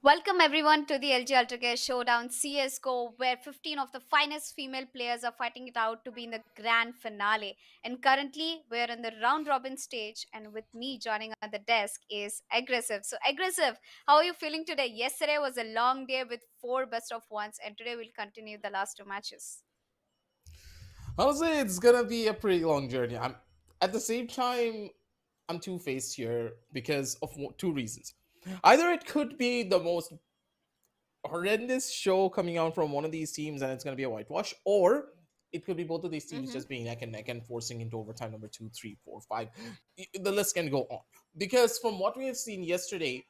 Welcome everyone to the LG Ultragear Showdown CSGO, where 15 of the finest female players are fighting it out to be in the grand finale. And currently, we're in the round robin stage, and with me joining on the desk is Aggressive. So, Aggressive, how are you feeling today? Yesterday was a long day with four best of ones, and today we'll continue the last two matches. I'll say it's gonna be a pretty long journey. I'm at the same time I'm two-faced here because of two reasons. Either it could be the most horrendous show coming out from one of these teams and it's gonna be a whitewash, or it could be both of these teams Mm-hmm. just being neck and neck and forcing into overtime number two, three, four, five. The list can go on. Because from what we have seen yesterday,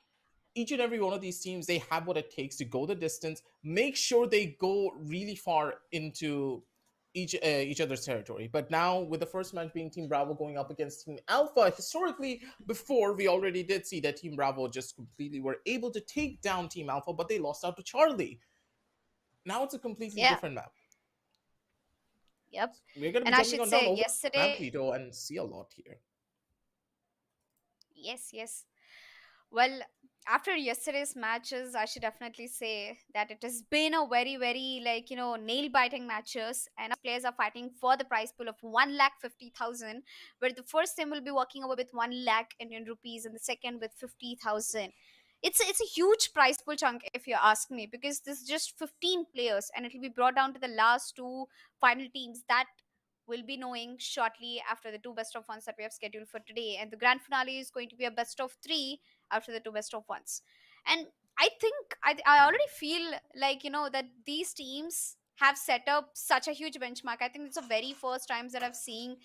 each and every one of these teams, they have what it takes to go the distance, make sure they go really far into each other's territory. But now with the first match being Team Bravo going up against Team Alpha, historically before we already did see that Team Bravo just completely were able to take down Team Alpha, but they lost out to Charlie. Now it's a completely Yeah, different map. yep. We're going to be And I jumping should on down say, over map yesterday, Vito and see a lot here. yes. Well, after yesterday's matches, I should definitely say that it has been a very, nail biting matches, and players are fighting for the prize pool of 1,50,000, where the first team will be walking away with 1 lakh Indian rupees and the second with 50,000. It's a huge prize pool chunk if you ask me, because this is just 15 players and it will be brought down to the last two final teams that will be knowing shortly after the two best of ones that we have scheduled for today. And the grand finale is going to be a best of three after the two best of ones. And I think I already feel like, that these teams have set up such a huge benchmark. I think it's the very first times that I've seen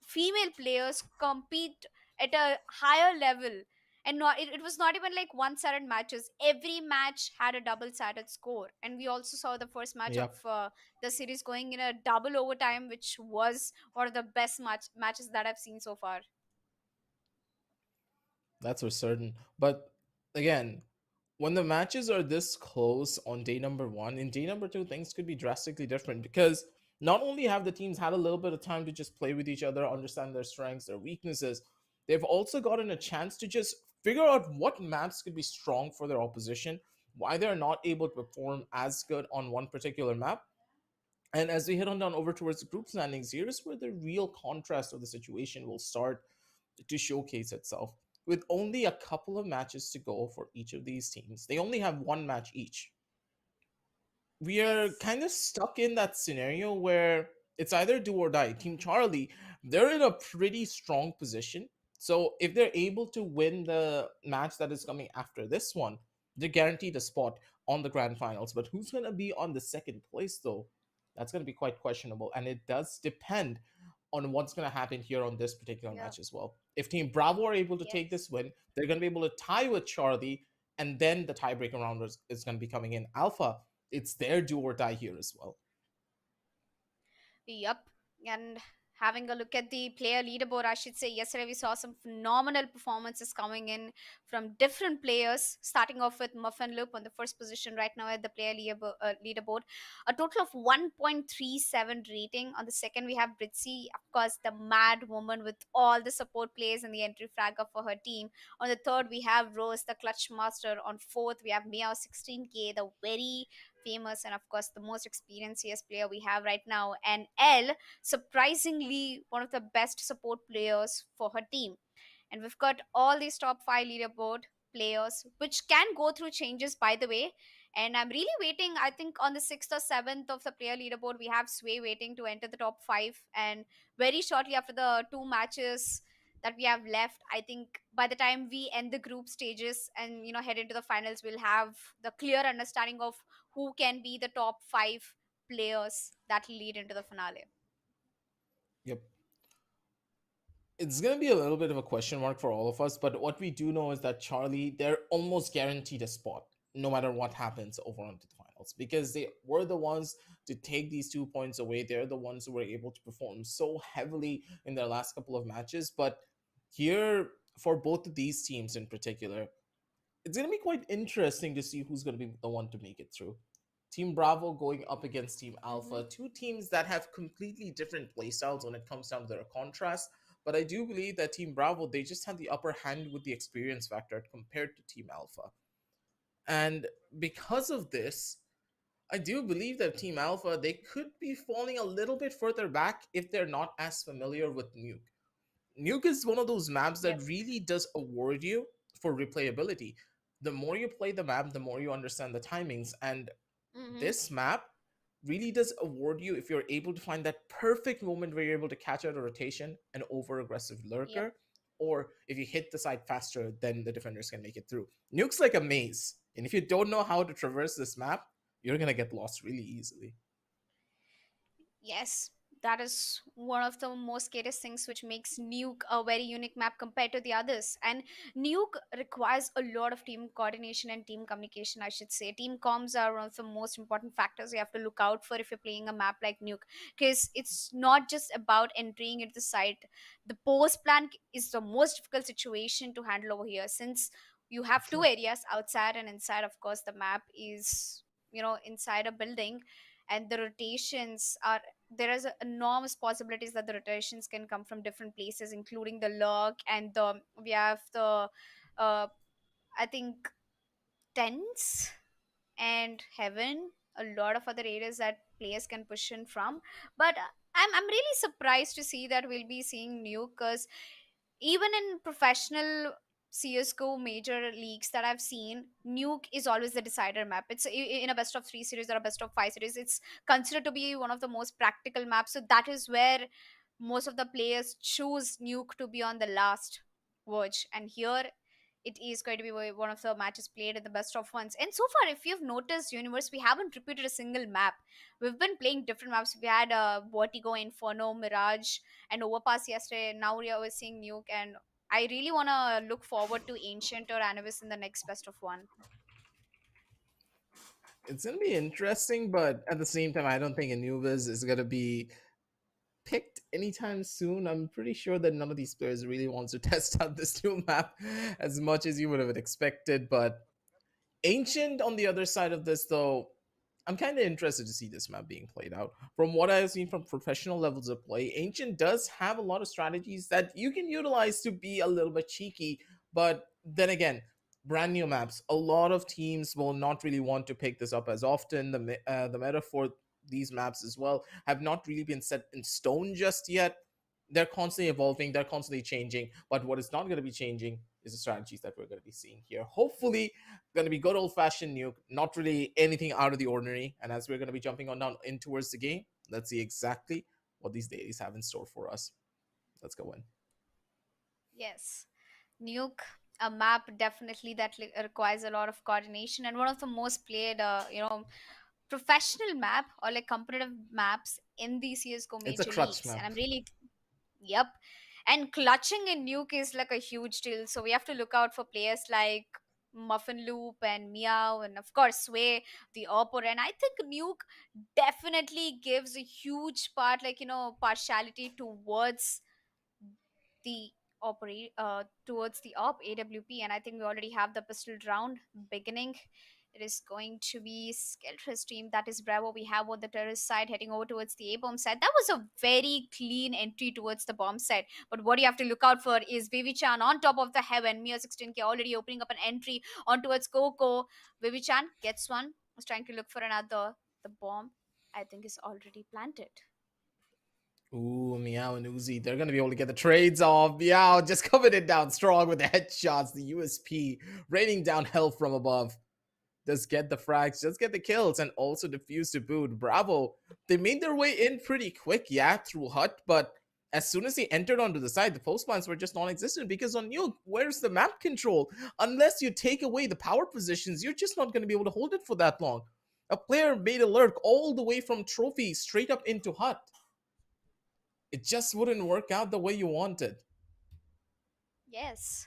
female players compete at a higher level, and it was not even like one-sided matches. Every match had a double-sided score, and we also saw the first match of Yep. the series going in a double overtime, which was one of the best matches that I've seen so far. That's for certain. But again, when the matches are this close on day number one, in day number two, things could be drastically different because not only have the teams had a little bit of time to just play with each other, understand their strengths, their weaknesses, they've also gotten a chance to just figure out what maps could be strong for their opposition, why they're not able to perform as good on one particular map. And as we head on down over towards the group standings, here's where the real contrast of the situation will start to showcase itself. With only a couple of matches to go for each of these teams, they only have one match each. We are Yes. kind of stuck in that scenario where it's either do or die. Team Charlie, they're in a pretty strong position. So if they're able to win the match that is coming after this one, they're guaranteed a spot on the grand finals. But who's going to be on the second place, though? That's going to be quite questionable. And it does depend on what's going to happen here on this particular Yeah. match as well. If Team Bravo are able to take Yes. this win, they're going to be able to tie with Charlie, and then the tiebreaker round is going to be coming in. Alpha, it's their do or die here as well. Yup. And having a look at the player leaderboard, I should say, yesterday we saw some phenomenal performances coming in from different players, starting off with Muffinloop on the first position right now at the player leaderboard. A total of 1.37 rating. On the second, we have Britsy, of course, the mad woman with all the support plays and the entry fragger for her team. On the third, we have Rose, the clutch master. On fourth, we have Meow 16K, the very famous and of course the most experienced CS player we have right now, and L, surprisingly one of the best support players for her team. And we've got all these top 5 leaderboard players which can go through changes, by the way. And I'm really waiting. I think on the 6th or 7th of the player leaderboard we have Sway waiting to enter the top 5, and very shortly after the two matches that we have left, I think by the time we end the group stages and head into the finals, we'll have the clear understanding of who can be the top 5 players that lead into the finale. Yep. It's going to be a little bit of a question mark for all of us, but what we do know is that Charlie, they're almost guaranteed a spot no matter what happens over onto the finals because they were the ones to take these 2 points away. They're the ones who were able to perform so heavily in their last couple of matches. But here, for both of these teams in particular, it's going to be quite interesting to see who's going to be the one to make it through. Team Bravo going up against Team Hmm. Alpha, two teams that have completely different playstyles when it comes down to their contrast. But I do believe that Team Bravo, they just have the upper hand with the experience factor compared to Team Alpha. And because of this, I do believe that Team Alpha, they could be falling a little bit further back if they're not as familiar with Nuke. Nuke is one of those maps that Yep. really does award you for replayability. The more you play the map, the more you understand the timings. And Mm-hmm. this map really does award you if you're able to find that perfect moment where you're able to catch out a rotation, an over aggressive Yep. lurker, or if you hit the side faster, then the defenders can make it through. Nuke's like a maze. And if you don't know how to traverse this map, you're going to get lost really easily. Yes, that is one of the most scariest things which makes Nuke a very unique map compared to the others. And Nuke requires a lot of team coordination and team communication, I should say. Team comms are one of the most important factors you have to look out for if you're playing a map like Nuke. Because it's not just about entering into the site. The post plan is the most difficult situation to handle over here, since you have two True. areas, outside and inside. Of course, the map is, inside a building, and the rotations are, there is enormous possibilities that the rotations can come from different places, including the lurk, and we have the uh I think tents and heaven, a lot of other areas that players can push in from. But I'm really surprised to see that we'll be seeing Nuke, because even in professional CSGO major leagues that I've seen, Nuke is always the decider map. It's in a best of 3 series or a best of 5 series. It's considered to be one of the most practical maps. So that is where most of the players choose Nuke to be on the last verge. And here it is going to be one of the matches played in the best of ones. And so far, if you've noticed, Universe, we haven't repeated a single map. We've been playing different maps. We had Vertigo, Inferno, Mirage, and Overpass yesterday. Now we are seeing Nuke, and I really want to look forward to Ancient or Anubis in the next best of one. It's going to be interesting, but at the same time, I don't think Anubis is going to be picked anytime soon. I'm pretty sure that none of these players really wants to test out this new map as much as you would have expected. But Ancient, on the other side of this, though, I'm kind of interested to see this map being played out. From what I've seen from professional levels of play, Ancient does have a lot of strategies that you can utilize to be a little bit cheeky. But then again, brand new maps, a lot of teams will not really want to pick this up as often. The meta for these maps as well have not really been set in stone just yet. They're constantly evolving, they're constantly changing. But what is not going to be changing is the strategies that we're going to be seeing here. Hopefully, going to be good old fashioned Nuke, not really anything out of the ordinary. And as we're going to be jumping on down in towards the game, let's see exactly what these dailies have in store for us. Let's go in. Yes, Nuke, a map definitely that requires a lot of coordination, and one of the most played, professional map or like competitive maps in the CSGO It's a major clutch leagues. And map. I'm really, yep. And clutching in Nuke is like a huge deal. So we have to look out for players like Muffinloop and Meow, and of course Sway, the Oppo. And I think Nuke definitely gives a huge part, like, partiality towards the towards the op AWP. And I think we already have the pistol round beginning. It is going to be Skeltra's team, that is Bravo. We have on the terrorist side heading over towards the A bomb side. That was a very clean entry towards the bomb side. But what you have to look out for is Vivichan on top of the heaven. Mia 16K already opening up an entry on towards Coco. Vivichan gets one, was trying to look for another. The bomb, I think, is already planted. Ooh, Meow and Uzi, they're going to be able to get the trades off. Meow just coming in down strong with the headshots, the USP, raining down hell from above. Just get the frags, just get the kills, and also defuse to boot. Bravo. They made their way in pretty quick, yeah, through Hut, but as soon as they entered onto the side, the post plants were just non-existent because on Nuke, where's the map control? Unless you take away the power positions, you're just not going to be able to hold it for that long. A player made a lurk all the way from Trophy straight up into Hut. It just wouldn't work out the way you wanted. Yes.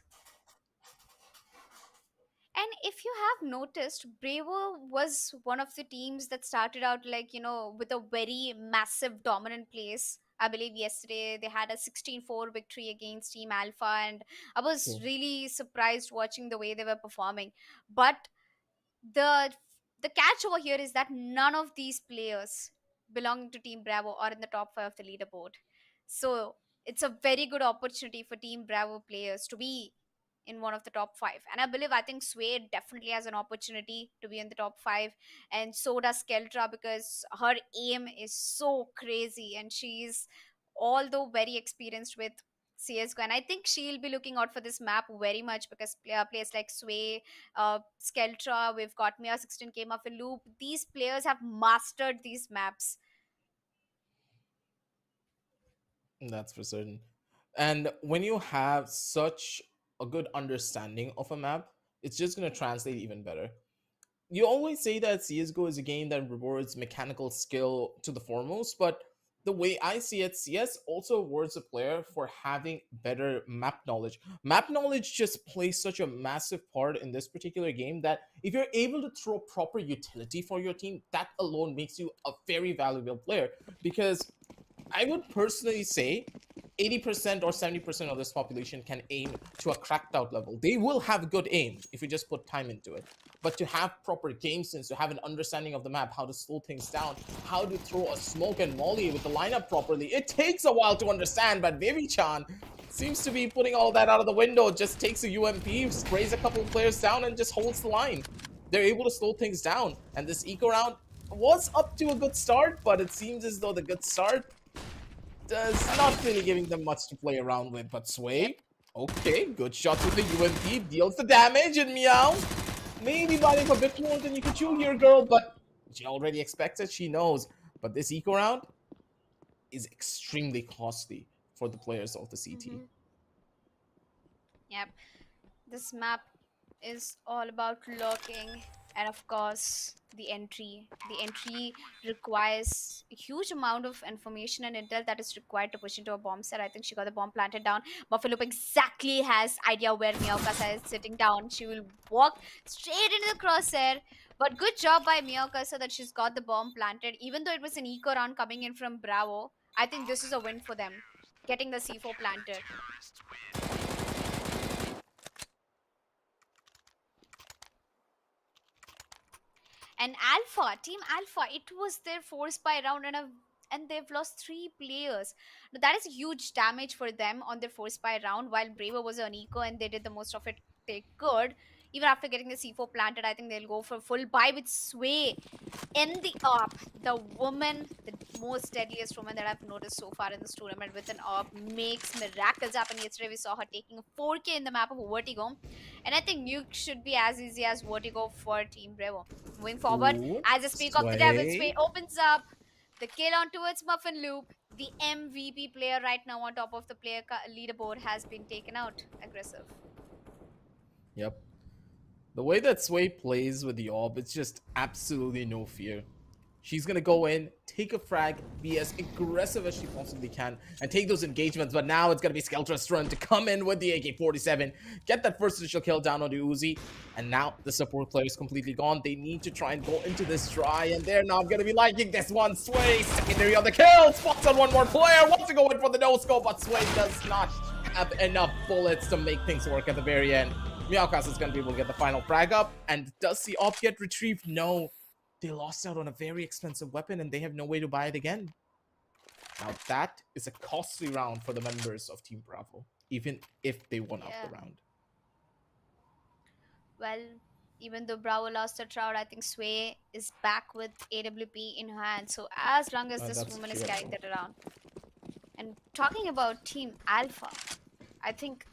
And if you have noticed, Bravo was one of the teams that started out, like, with a very massive dominant place. I believe yesterday they had a 16-4 victory against Team Alpha, and I was True. really surprised watching the way they were performing. But the the catch over here is that none of these players belonging to Team Bravo are in the top 5 of the leaderboard. So it's a very good opportunity for Team Bravo players to be in one of the top five. And I think Sway definitely has an opportunity to be in the top five, and so does Skeltra, because her aim is so crazy, and she's, although very experienced with CSGO, and I think she'll be looking out for this map very much, because players like Sway, Skeltra, we've got Mia 16K, Muffinloop, these players have mastered these maps. That's for certain. And when you have such a good understanding of a map, it's just going to translate even better. You always say that CSGO is a game that rewards mechanical skill to the foremost, but the way I see it, CS also rewards a player for having better map knowledge. Map knowledge just plays such a massive part in this particular game that if you're able to throw proper utility for your team, that alone makes you a very valuable player. Because I would personally say 80% or 70% of this population can aim to a cracked out level. They will have good aim if you just put time into it. But to have proper game sense, to have an understanding of the map, how to slow things down, how to throw a smoke and molly with the lineup properly, it takes a while to understand. But Vivichan seems to be putting all that out of the window, just takes a UMP, sprays a couple of players down, and just holds the line. They're able to slow things down. And this eco round was up to a good start, but it seems as though the good start does not really giving them much to play around with. But Yep. Sway, okay, good shots with the UMP, deals the damage, and Meow, maybe biting a bit more than you could chew here, girl, but she already expects it, she knows. But this eco round is extremely costly for the players of the CT. Mm-hmm. Yep. This map is all about lurking, and of course the entry requires a huge amount of information and intel that is required to push into a bomb set. I think she got the bomb planted down. Buffalo exactly has idea where Meowkasa is sitting down. She will walk straight into the crosshair, but good job by Meowkasa that she's got the bomb planted, even though it was an eco round coming in from Bravo. I think this is a win for them, getting the C4 planted. And Alpha, Team Alpha, it was their force by round, and they've lost three players. Now, that is huge damage for them on their force by round, while Braver was on eco and they did the most of it they could. Even after getting the C4 planted, I think they'll go for full buy with Sway in the op. The woman, the most deadliest woman that I've noticed so far in this tournament with an op, makes miracles happen. Yesterday we saw her taking a 4K in the map of Vertigo, and I think Nuke should be as easy as Vertigo for Team Brevo. Moving forward, Ooh, as I speak of the devil, Sway Sway. opens up the kill on towards Muffinloop. The MVP player right now on top of the leaderboard has been taken out. Aggressive. Yep. The way that Sway plays with the orb, it's just absolutely no fear. She's gonna go in, take a frag, be as aggressive as she possibly can, and take those engagements. But now it's gonna be Skeltra's turn to come in with the AK-47, get that first initial kill down on the Uzi, and now the support player is completely gone. They need to try and go into this dry, and they're not gonna be liking this one. Sway, secondary on the kill, spots on one more player, wants to go in for the no-scope, but Sway does not have enough bullets to make things work at the very end. Meowkasa is gonna be able to get the final frag up, and does the op get retrieved? No. They lost out on a very expensive weapon and they have no way to buy it again. Now that is a costly round for the members of Team Bravo, even if they won out Yeah. the round. Well, even though Bravo lost the round, I think Sway is back with AWP in hand. So as long as this That's woman is true as carrying well. that around. And talking about Team Alpha, I think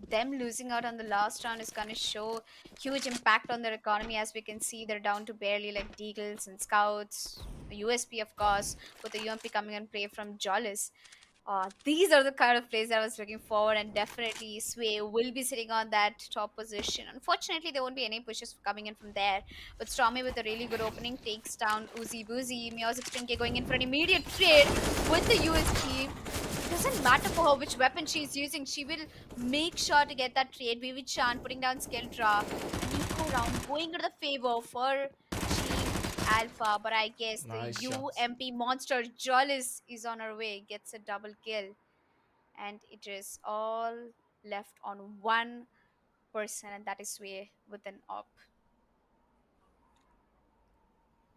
them losing out on the last round is going to show huge impact on their economy. As we can see, they're down to barely like Deagles and Scouts, USP of course, with the UMP coming and play from Jollis. These are the kind of plays I was looking forward, and definitely Sway will be sitting on that top position. Unfortunately, there won't be any pushes coming in from there. But Stormyyy with a really good opening takes down Uziboozie. Meow 16K going in for an immediate trade with the USP. It doesn't matter for her which weapon she's using. She will make sure to get that trade. Vivichan putting down Skeltra. An eco round going to the favor for Team Alpha. But I guess the Nice shots. UMP monster Jollis is on her way. Gets a double kill. And it is all left on one person, and that is Sway with an op.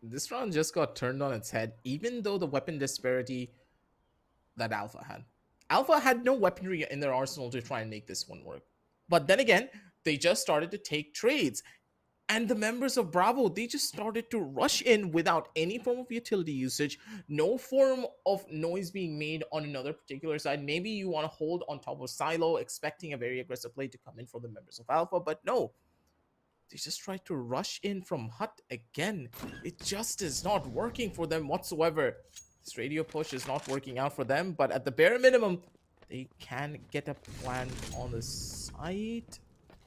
This round just got turned on its head, even though the weapon disparity that Alpha had. Alpha had no weaponry in their arsenal to try and make this one work. But then again, they just started to take trades. And the members of Bravo, they just started to rush in without any form of utility usage, no form of noise being made on another particular side. Maybe you want to hold on top of Silo, expecting a very aggressive play to come in from the members of Alpha, but no, they just tried to rush in from Hut again. It just is not working for them whatsoever. This radio push is not working out for them, but at the bare minimum, they can get a plant on the side.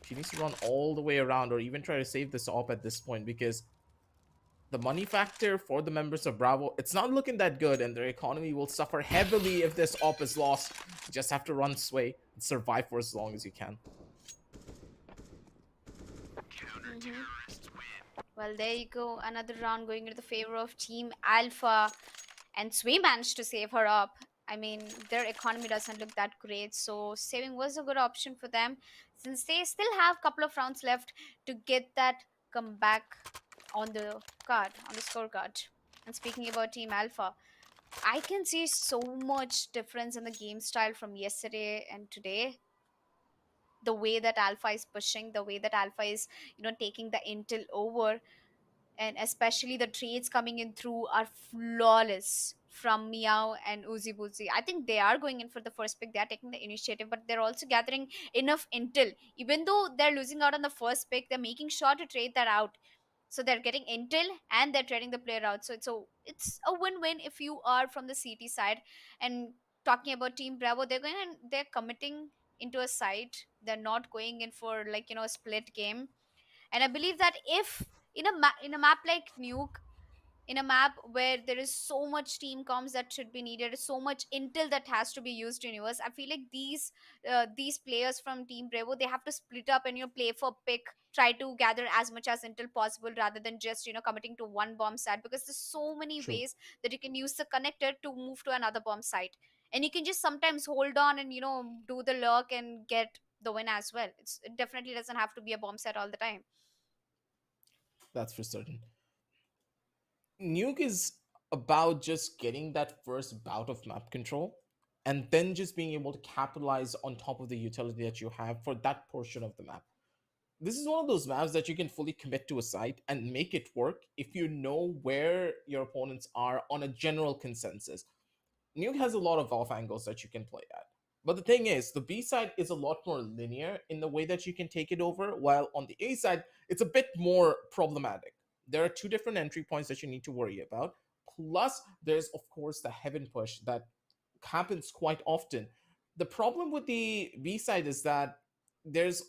She needs to run all the way around or even try to save this op at this point, because the money factor for the members of Bravo, it's not looking that good, and their economy will suffer heavily if this op is lost. You just have to run Sway and survive for as long as you can. Well, there you go. Another round going into the favor of Team Alpha. And Sway managed to save her up. I mean, their economy doesn't look that great. So saving was a good option for them, since they still have a couple of rounds left to get that comeback on the card, on the scorecard. And speaking about Team Alpha, I can see so much difference in the game style from yesterday and today. The way that Alpha is pushing, the way that Alpha is, taking the intel over, and especially the trades coming in through are flawless from Meow and Uziboozie. I think they are going in for the first pick. They are taking the initiative, but they're also gathering enough intel. Even though they're losing out on the first pick, they're making sure to trade that out. So they're getting intel and they're trading the player out. So it's a win-win if you are from the CT side. And talking about Team Bravo, they're committing into a side. They're not going in for, like, a split game. And I believe that if in a map like Nuke, in a map where there is so much team comms that should be needed, so much intel that has to be used in universe, I feel like these players from Team Bravo, they have to split up and play for pick, try to gather as much as intel possible rather than just committing to one bomb site, because there's so many True. ways that you can use the connector to move to another bomb site, and you can just sometimes hold on and do the lurk and get the win as well. It definitely doesn't have to be a bomb set all the time. That's for certain. Nuke is about just getting that first bout of map control and then just being able to capitalize on top of the utility that you have for that portion of the map. This is one of those maps that you can fully commit to a site and make it work if you know where your opponents are on a general consensus. Nuke has a lot of off angles that you can play at. But the thing is, the B side is a lot more linear in the way that you can take it over, while on the A side, it's a bit more problematic. There are two different entry points that you need to worry about. Plus, there's, of course, the heaven push that happens quite often. The problem with the B side is that there's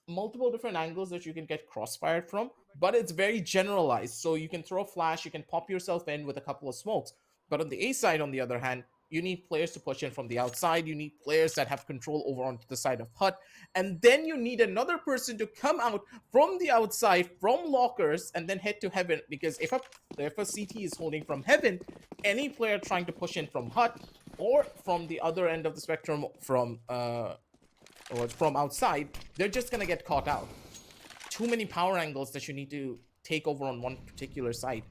multiple different angles that you can get crossfired from, but it's very generalized. So you can throw a flash, you can pop yourself in with a couple of smokes. But on the A side, on the other hand, you need players to push in from the outside. You need players that have control over onto the side of Hut. And then you need another person to come out from the outside, from lockers, and then head to heaven. Because if a CT is holding from heaven, any player trying to push in from Hut or from the other end of the spectrum from outside, they're just gonna get caught out. Too many power angles that you need to take over on one particular side.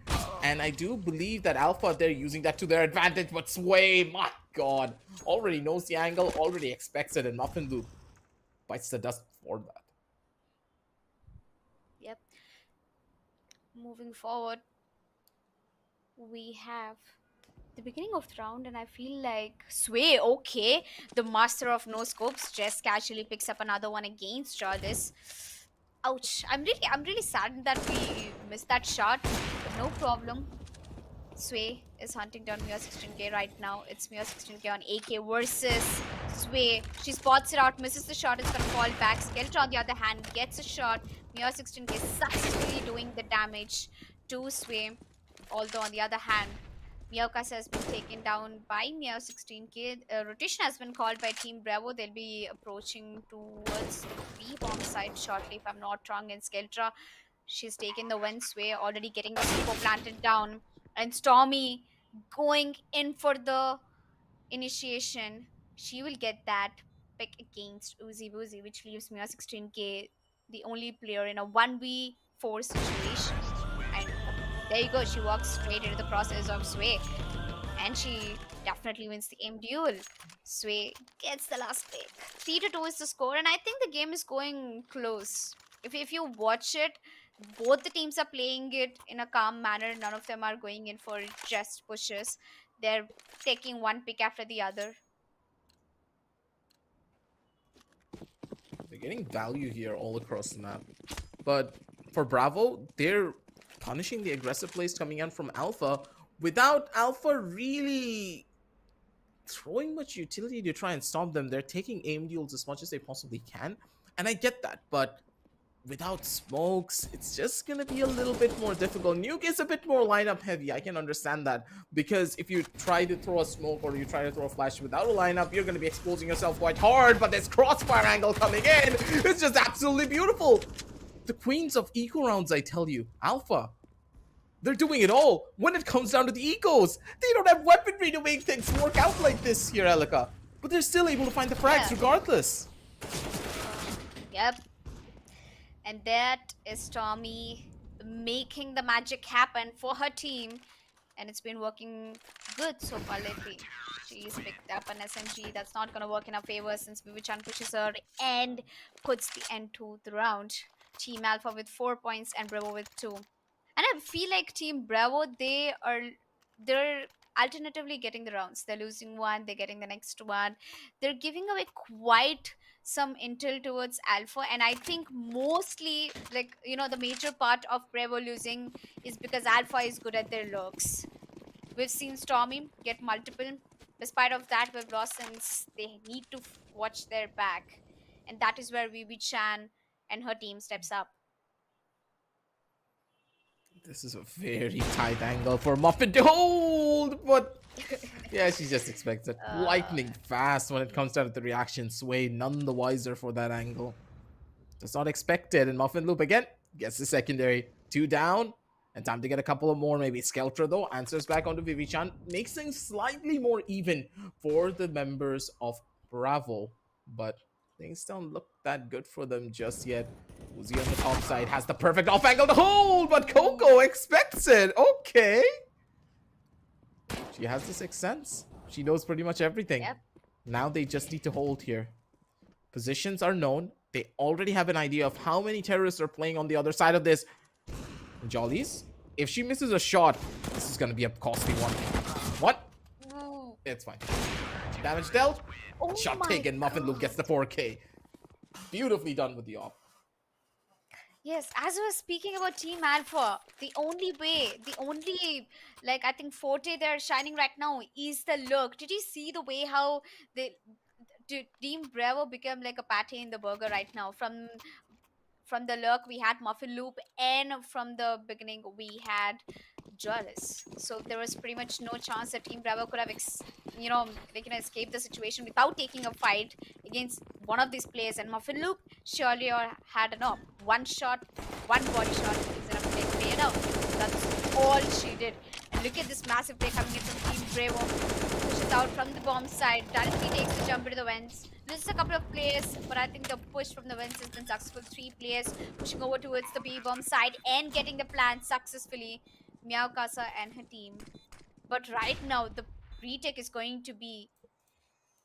And I do believe that Alpha, they're using that to their advantage, but Sway, my god, already knows the angle, already expects it, and Muffinloop bites the dust for that. Yep. Moving forward, we have the beginning of the round, and I feel like Sway, okay, the master of no scopes, just casually picks up another one against Jarvis. Ouch. I'm really saddened that we missed that shot, but no problem. Sway is hunting down Mia 16k right now. It's Mia 16k on AK versus Sway. She spots it out, misses the shot, it's gonna fall back. Skeltra, on the other hand, gets a shot. Mia 16k successfully doing the damage to Sway. Although, on the other hand, Meowkasa has been taken down by Meow 16k. Rotation has been called by Team Bravo. They'll be approaching towards the B bomb side shortly, if I'm not wrong. And Skeltra, she's taken the one Sway, already getting the C4 planted down. And Stormyyy going in for the initiation. She will get that pick against Uziboozie, which leaves Meow 16k the only player in a 1v4 situation. And there you go, she walks straight into the process of Sway, and she definitely wins the aim duel. Sway gets the last pick. 3-2 is the score, and I think the game is going close. If you watch it, both the teams are playing it in a calm manner. None of them are going in for just pushes. They're taking one pick after the other. They're getting value here all across the map. But for Bravo, they're punishing the aggressive plays coming in from Alpha without Alpha really throwing much utility to try and stop them. They're taking aim deals as much as they possibly can. And I get that, but without smokes, it's just gonna be a little bit more difficult. Nuke is a bit more lineup heavy. I can understand that, because if you try to throw a smoke or you try to throw a flash without a lineup, you're gonna be exposing yourself quite hard. But this crossfire angle coming in, it's just absolutely beautiful. The queens of eco rounds, I tell you, Alpha, they're doing it all when it comes down to the ecos. They don't have weaponry to make things work out like this here, Elika, but they're still able to find the frags regardless. Yep. And that is Stormyyy making the magic happen for her team. And it's been working good so far lately. She's picked up an SMG that's not going to work in her favor since Vivichan pushes her and puts the end to the round. Team Alpha with 4 points and Bravo with 2. And I feel like Team Bravo, they're alternatively getting the rounds. They're losing one, they're getting the next one. They're giving away quite some intel towards Alpha, and I think mostly, like, the major part of Bravo losing is because Alpha is good at their lurks. We've seen Stormyyy get multiple. Despite of that, we've lost since they need to watch their back, and that is where Vivichan and her team steps up. This is a very tight angle for Muffin to hold, but yeah, she just expects it. Lightning fast when it comes down to the reaction. Sway none the wiser for that angle. Does not expect it, and Muffinloop again gets the secondary. 2 down, and time to get a couple of more. Maybe Skeltra, though, answers back onto Vivichan. Makes things slightly more even for the members of Bravo, but things don't look that good for them just yet. Uzi on the top side has the perfect off angle to hold, but Coco expects it. Okay. She has the sixth sense. She knows pretty much everything. Yep. Now they just need to hold here. Positions are known. They already have an idea of how many terrorists are playing on the other side of this. Jollies, if she misses a shot, this is going to be a costly one. What? Ooh. It's fine. Damage dealt. Oh Shot taken. Muffinloop gets the 4K. Beautifully done with the op. Yes, as I was speaking about Team Alpha, the only way, like, I think forte they're shining right now is the look. Did you see the way how Team Bravo became like a patty in the burger right now? From the lurk we had Muffinloop, and from the beginning we had Jawless. So there was pretty much no chance that Team Bravo could have they can escape the situation without taking a fight against one of these players. And Muffinloop surely had an op. One shot, one body shot is enough to take play out. That's all she did. And look at this massive play coming in from Team Bravo. Pushes out from the bomb side, directly takes the jump into the vents. Loses a couple of players, but I think the push from the vents has been successful. 3 players pushing over towards the B-bomb side and getting the plant successfully. Meowkasa and her team. But right now, the retake is going to be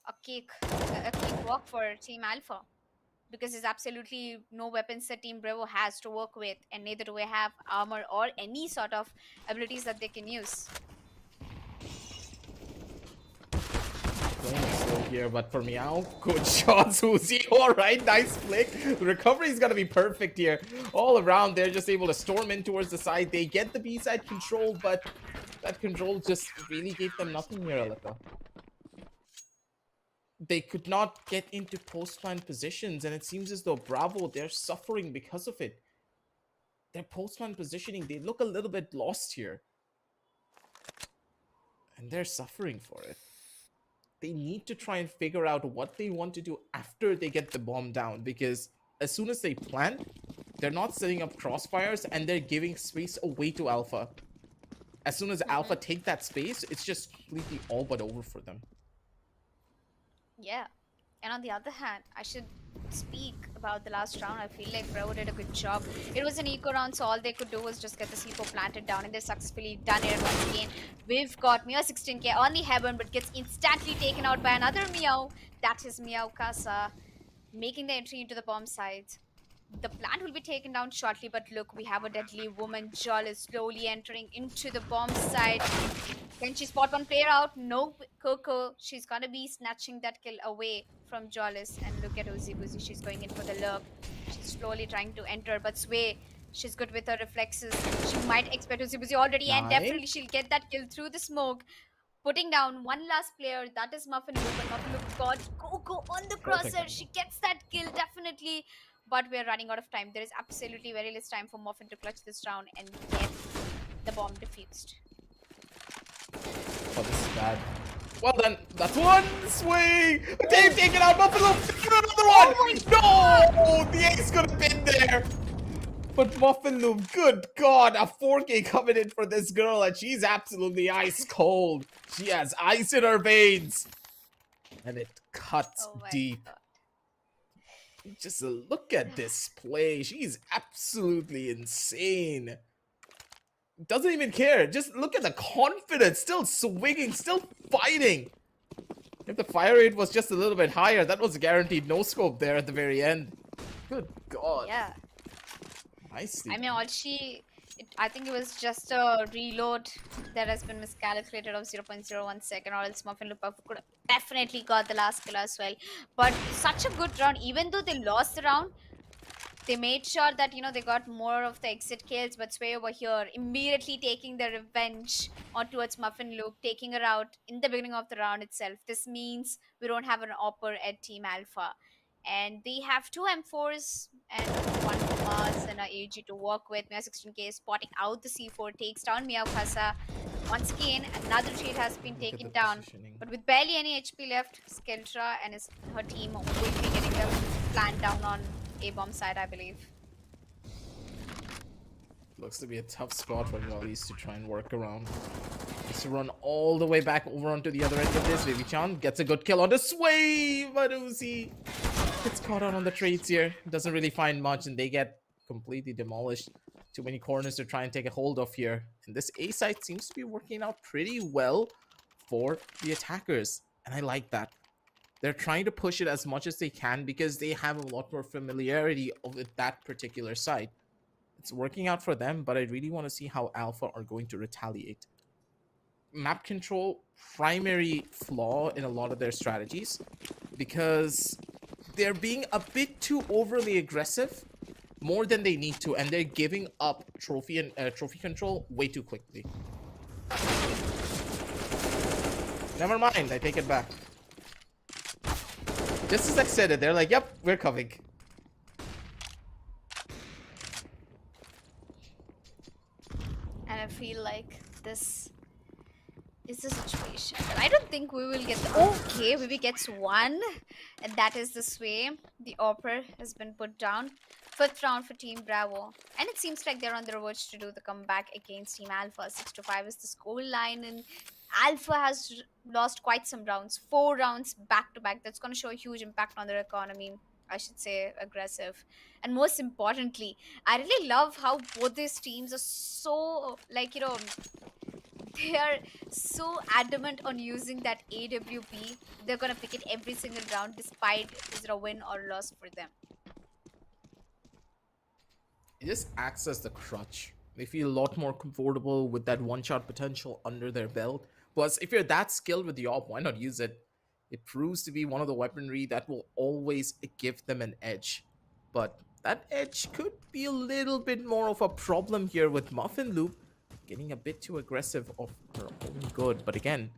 a cakewalk for Team Alpha, because there's absolutely no weapons that Team Bravo has to work with, and neither do we have armor or any sort of abilities that they can use. Playing slow here, but for Meow, good shots, Uzi. Alright, nice flick. The recovery is gonna be perfect here. All around, they're just able to storm in towards the side. They get the B side control, but that control just really gave them nothing here, Alika. They could not get into post-plant positions, and it seems as though Bravo, they're suffering because of it. Their post-plant positioning, they look a little bit lost here. And they're suffering for it. They need to try and figure out what they want to do after they get the bomb down, because as soon as they plant, they're not setting up crossfires and they're giving space away to Alpha. As soon as Alpha take that space, it's just completely all but over for them. Yeah. And on the other hand, I should speak about the last round. I feel like Bravo did a good job. It was an eco round, so all they could do was just get the C4 planted down, and they successfully done it once again. We've got Meow 16k on the heaven, but gets instantly taken out by another Meow. That is Meowkasa. making the entry into the bomb site. The plant will be taken down shortly, but look, we have a deadly woman. Jol is slowly entering into the bomb site. Can she spot one player out? No, Coco. She's gonna be snatching that kill away from Jollis. And look at Uziboozie. She's going in for the lurk. She's slowly trying to enter, but Sway, she's good with her reflexes. She might expect Uziboozie already, and Nice. definitely she'll get that kill through the smoke. Putting down one last player, that is Muffinloop, and Muffinloop got Coco on the Perfect crosshair. She angle. gets that kill, definitely. But we're running out of time. There is absolutely very less time for Muffin to clutch this round and get the bomb defused. Oh, this is bad. Well done. That's one swing. Dave taking out Buffalo. Another one. Oh my god! No, the ace could have been there. But Muffinloop, good God, a 4K coming in for this girl, and she's absolutely ice cold. She has ice in her veins, and it cuts Oh my deep. god. Just look at this play. She's absolutely insane. Doesn't even care. Just look at the confidence. Still swinging, still fighting. If the fire rate was just a little bit higher, that was a guaranteed no scope there at the very end. Good God. Yeah. Nicely I mean, done. I think it was just a reload that has been miscalculated of 0.01 second, or else Muffinloop could have definitely got the last kill as well. But such a good round, even though they lost the round, they made sure that they got more of the exit kills. But Sway over here immediately taking the revenge on towards Muffinloop, taking her out in the beginning of the round itself. This means we don't have an opper at Team Alpha, and they have two M4s and one Mars and a AG to work with. Mia 16K spotting out the C4, takes down Meowkasa. Once again, another trade has been Look at the taken down, positioning. but with barely any HP left, Skeltra and her team will be getting the plant down on A bomb side, I believe. Looks to be a tough spot for Jollies to try and work around. Has to run all the way back over onto the other end of this. Vivichan gets a good kill on the sway, but Uzi gets caught out on the trades here. Doesn't really find much, and they get completely demolished. Too many corners to try and take a hold of here. And this A side seems to be working out pretty well for the attackers, and I like that. They're trying to push it as much as they can because they have a lot more familiarity with that particular side. It's working out for them, but I really want to see how Alpha are going to retaliate. Map control, primary flaw in a lot of their strategies, because they're being a bit too overly aggressive, more than they need to, and they're giving up trophy and trophy control way too quickly. Never mind, I take it back. Just as I said it, they're like, yep, we're coming. And I feel like this is the situation. But I don't think we will get okay, Vivi gets one, and that is the Sway. The Opera has been put down. Fifth round for Team Bravo. And it seems like they're on the verge to do the comeback against Team Alpha. 6-5 is the score line, and Alpha has lost quite some rounds. 4 rounds back to back. That's going to show a huge impact on their economy. I should say aggressive. And most importantly, I really love how both these teams are so, like, they are so adamant on using that AWP. They're going to pick it every single round, despite is it a win or loss for them. It just acts as the crutch. They feel a lot more comfortable with that one-shot potential under their belt. Plus, if you're that skilled with the op, why not use it? It proves to be one of the weaponry that will always give them an edge. But that edge could be a little bit more of a problem here with Muffinloop getting a bit too aggressive of her own good. But again,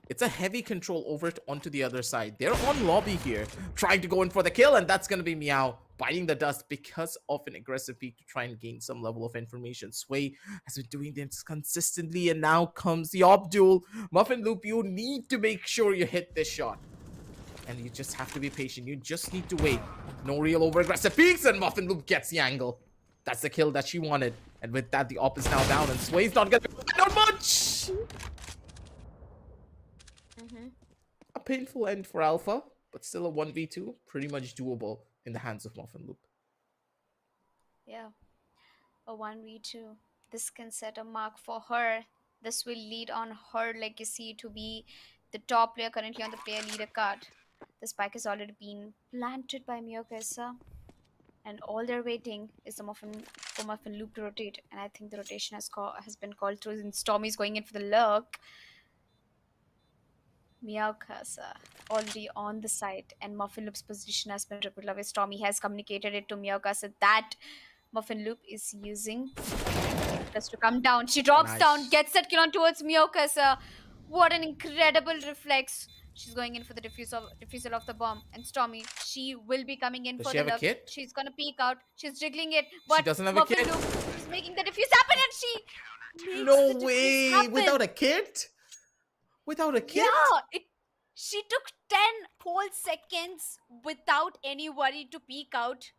it's a heavy control over it onto the other side. They're on lobby here, trying to go in for the kill, and that's going to be Meow biting the dust because of an aggressive peek to try and gain some level of information. Sway has been doing this consistently, and now comes the op duel. Muffinloop, you need to make sure you hit this shot. And you just have to be patient. You just need to wait. No real over-aggressive peeks, and Muffinloop gets the angle. That's the kill that she wanted. And with that, the op is now down, and Sway's not going to find out much! A painful end for Alpha, but still a 1v2, pretty much doable in the hands of Muffinloop. Yeah, a 1v2. This can set a mark for her. This will lead on her legacy to be the top player currently on the player leader card. The spike has already been planted by Meowkasa, and all they're waiting is the Muffinloop to rotate. And I think the rotation has been called through, and Stormyy's going in for the lurk. Meowkasa already on the site, and Muffinloop's position has been revealed away. Stormyyy has communicated it to Meowkasa that Muffinloop is using just to come down. She drops down, Nice. gets that kill on towards Meowkasa. What an incredible reflex. She's going in for the diffusal of the bomb. And Stormyyy, she will be coming in Does for she the have a look. kit? She's gonna peek out. She's jiggling it. She But doesn't have a Muffin kit. Loop is making the diffuse happen, and she makes the No diffuse way! Without happen. a kit? Without a kit? Yeah, she took 10 whole seconds without any worry to peek out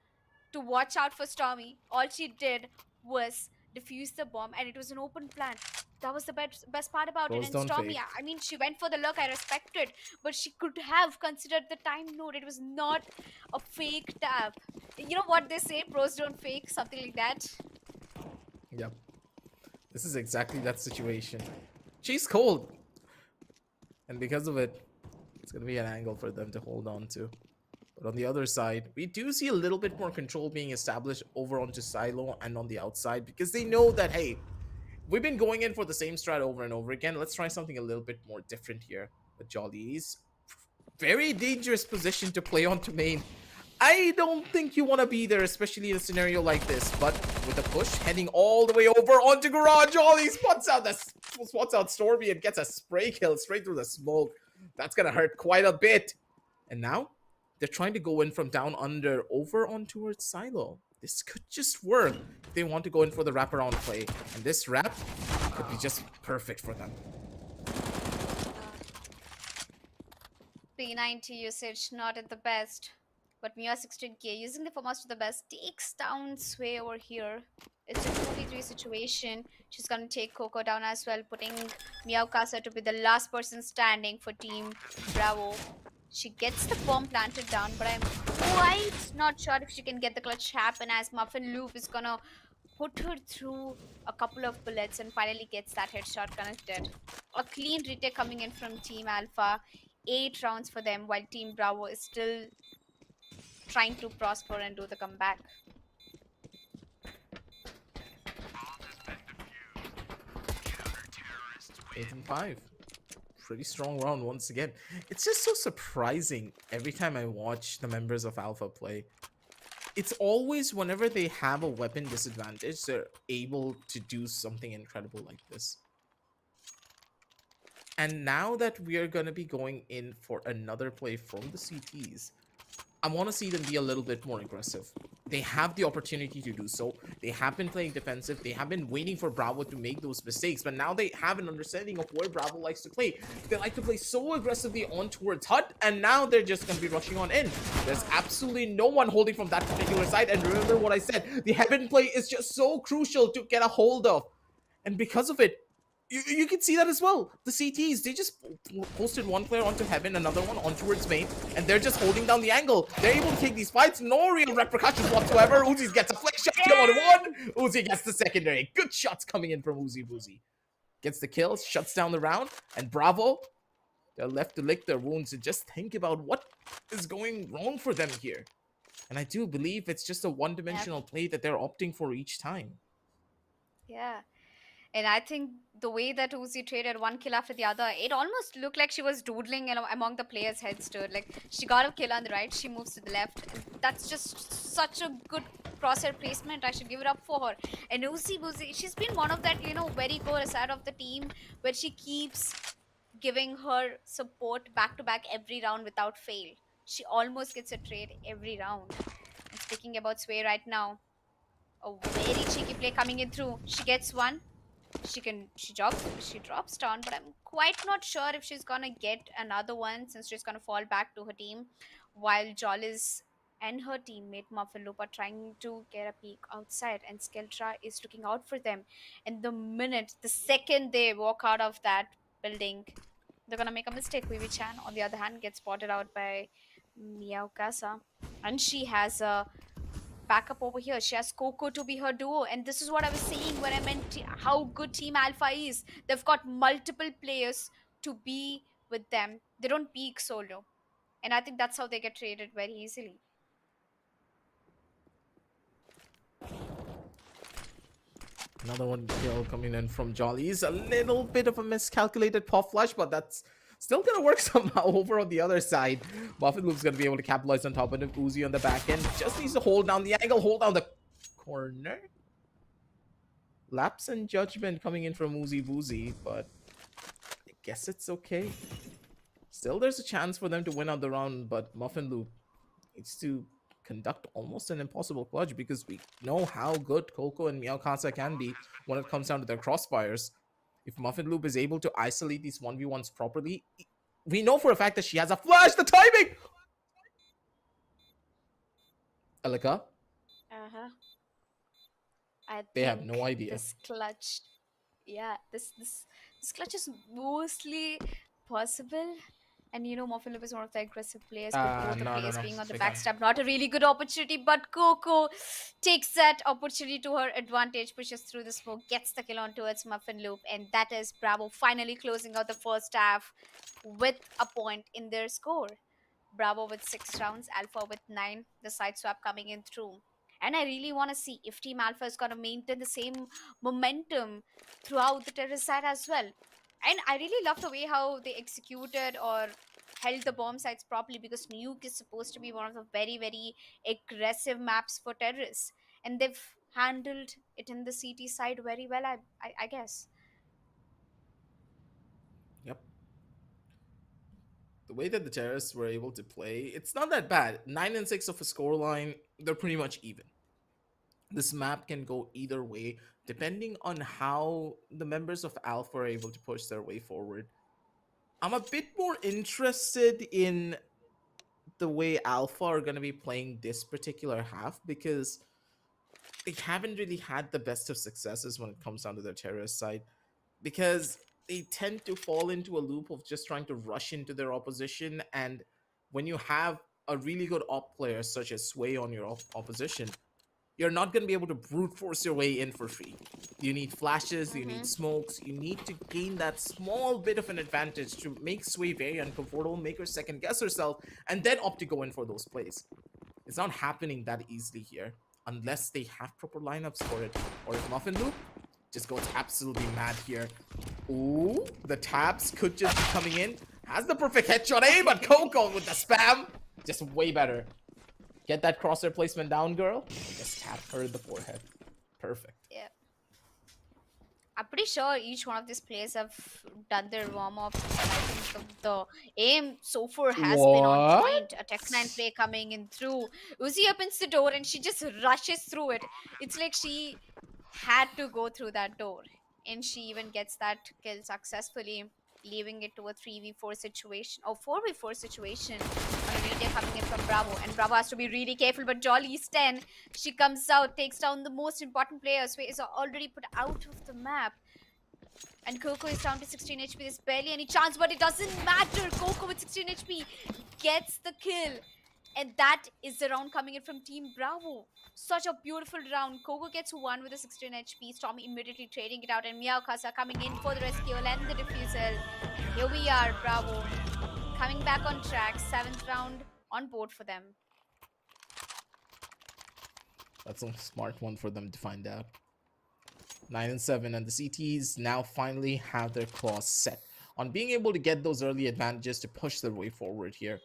to watch out for Stormyyy. All she did was defuse the bomb, and it was an open plan. That was the best part about it. Pros And don't Stormyyy, fake. I mean, she went for the look. I respect it, but she could have considered the time node. It was not a fake tap. You know what they say? Pros don't fake, something like that. Yep. This is exactly that situation. She's cold. And because of it, it's going to be an angle for them to hold on to. But on the other side, we do see a little bit more control being established over onto Silo and on the outside because they know that, hey, we've been going in for the same strat over and over again. Let's try something a little bit more different here. But Jolly's very dangerous position to play onto main. I don't think you want to be there, especially in a scenario like this. But with a push heading all the way over onto Garage, Jolly spots out Stormyyy and gets a spray kill straight through the smoke. That's gonna hurt quite a bit. And now they're trying to go in from down under over on towards Silo. This could just work if they want to go in for the wraparound play. And this wrap could be just perfect for them. P90 usage not at the best. But Mia 16k using the FOMAS to the best takes down Sway over here. It's a 2v3 situation. She's gonna take Coco down as well, putting Meowkasa to be the last person standing for Team Bravo. She gets the bomb planted down, but I'm quite not sure if she can get the clutch happen, as Muffinloop is gonna put her through a couple of bullets and finally gets that headshot connected. A clean retake coming in from Team Alpha. 8 rounds for them, while Team Bravo is still trying to prosper and do the comeback. 8-5. Pretty strong round once again. It's just so surprising every time I watch the members of Alpha play. It's always whenever they have a weapon disadvantage, they're able to do something incredible like this. And now that we are going to be going in for another play from the CTs, I want to see them be a little bit more aggressive. They have the opportunity to do so. They have been playing defensive. They have been waiting for Bravo to make those mistakes, but now they have an understanding of where Bravo likes to play. They like to play so aggressively on towards Hut, and now they're just going to be rushing on in. There's absolutely no one holding from that particular side, and remember what I said, the Heaven play is just so crucial to get a hold of. And because of it, you can see that as well. The CTs, they just posted one player onto Heaven, another one on towards main, and they're just holding down the angle. They're able to take these fights, no real repercussions whatsoever. Uzi gets a flick shot, kill on one. Uzi gets the secondary. Good shots coming in from Uziboozie. Gets the kill, shuts down the round, and Bravo, they're left to lick their wounds and just think about what is going wrong for them here. And I do believe it's just a one-dimensional play that they're opting for each time. Yeah. And I think the way that Uzi traded one kill after the other, it almost looked like she was doodling among the players' heads too. Like, she got a kill on the right, she moves to the left. And that's just such a good crosshair placement. I should give it up for her. And Uziboozie, she's been one of that, very core side of the team where she keeps giving her support back to back every round without fail. She almost gets a trade every round. And speaking about Sway right now, a very cheeky play coming in through. She gets one. She drops down, but I'm quite not sure if she's gonna get another one, since she's gonna fall back to her team, while Jollis and her teammate Muffinloop are trying to get a peek outside, and Skeltra is looking out for them. And the second they walk out of that building, they're gonna make a mistake. Vivichan, on the other hand, gets spotted out by Meowkasa, and she has a backup over here. She has Coco to be her duo, and this is what I was saying when I meant how good Team Alpha is. They've got multiple players to be with them. They don't peak solo. And I think that's how they get traded very easily. Another one kill coming in from Jolly's. A little bit of a miscalculated pop flash, but that's still gonna work somehow over on the other side. Muffinloop's gonna be able to capitalize on top of him. Uzi on the back end. Just needs to hold down the angle, hold down the corner. Lapse in judgment coming in from Uziboozie, but I guess it's okay. Still, there's a chance for them to win out the round, but Muffinloop needs to conduct almost an impossible clutch because we know how good Coco and Meowkasa can be when it comes down to their crossfires. If Muffinloop is able to isolate these 1v1s properly, we know for a fact that she has a flash. The timing! Elika? Uh-huh. I They have no think idea. this clutch, yeah, this clutch is mostly possible. And Muffinloop is one of the aggressive players, with both the No. players being on the They can't. backstab. Not a really good opportunity, but Coco takes that opportunity to her advantage, pushes through the smoke, gets the kill on towards Muffinloop, and that is Bravo finally closing out the first half with a point in their score. Bravo with 6 rounds, Alpha with 9, the side swap coming in through. And I really want to see if Team Alpha is going to maintain the same momentum throughout the terrorist side as well. And I really love the way how they executed or held the bomb sites properly, because Nuke is supposed to be one of the very, very aggressive maps for terrorists. And they've handled it in the CT side very well, I guess. Yep. The way that the terrorists were able to play, it's not that bad. 9 and 6 of a scoreline, they're pretty much even. This map can go either way depending on how the members of Alpha are able to push their way forward. I'm a bit more interested in the way Alpha are going to be playing this particular half because they haven't really had the best of successes when it comes down to their terrorist side, because they tend to fall into a loop of just trying to rush into their opposition. And when you have a really good op player such as Sway on your opposition, you're not going to be able to brute force your way in for free. You need flashes, you need smokes, you need to gain that small bit of an advantage to make Sway very uncomfortable, make her second guess herself, and then opt to go in for those plays. It's not happening that easily here unless they have proper lineups for it. Or if Muffinloop just goes absolutely mad here. Ooh, the taps could just be coming in. Has the perfect headshot aim, but Coco with the spam, just way better. Get that crosshair placement down, girl. Just tap her in the forehead. Perfect. Yeah. I'm pretty sure each one of these players have done their warm-ups, and I think the aim so far has been on point. A Tech9 play coming in through. Uzi opens the door and she just rushes through it. It's like she had to go through that door, and she even gets that kill successfully, leaving it to a 3v4 situation or 4v4 situation on a retake coming in from Bravo. And Bravo has to be really careful, but Jolly's 10. She comes out, takes down the most important player. Sway is already put out of the map. And Coco is down to 16 HP. There's barely any chance, but it doesn't matter. Coco with 16 HP gets the kill. And that is the round coming in from Team Bravo. Such a beautiful round. Coco gets 1 with a 16 HP. Stormyyy immediately trading it out. And Meowkasa coming in for the rescue and the defusal. Here we are, Bravo. Coming back on track. 7th round on board for them. That's a smart one for them to find out. 9 and 7, and the CTs now finally have their claws set on being able to get those early advantages to push their way forward here.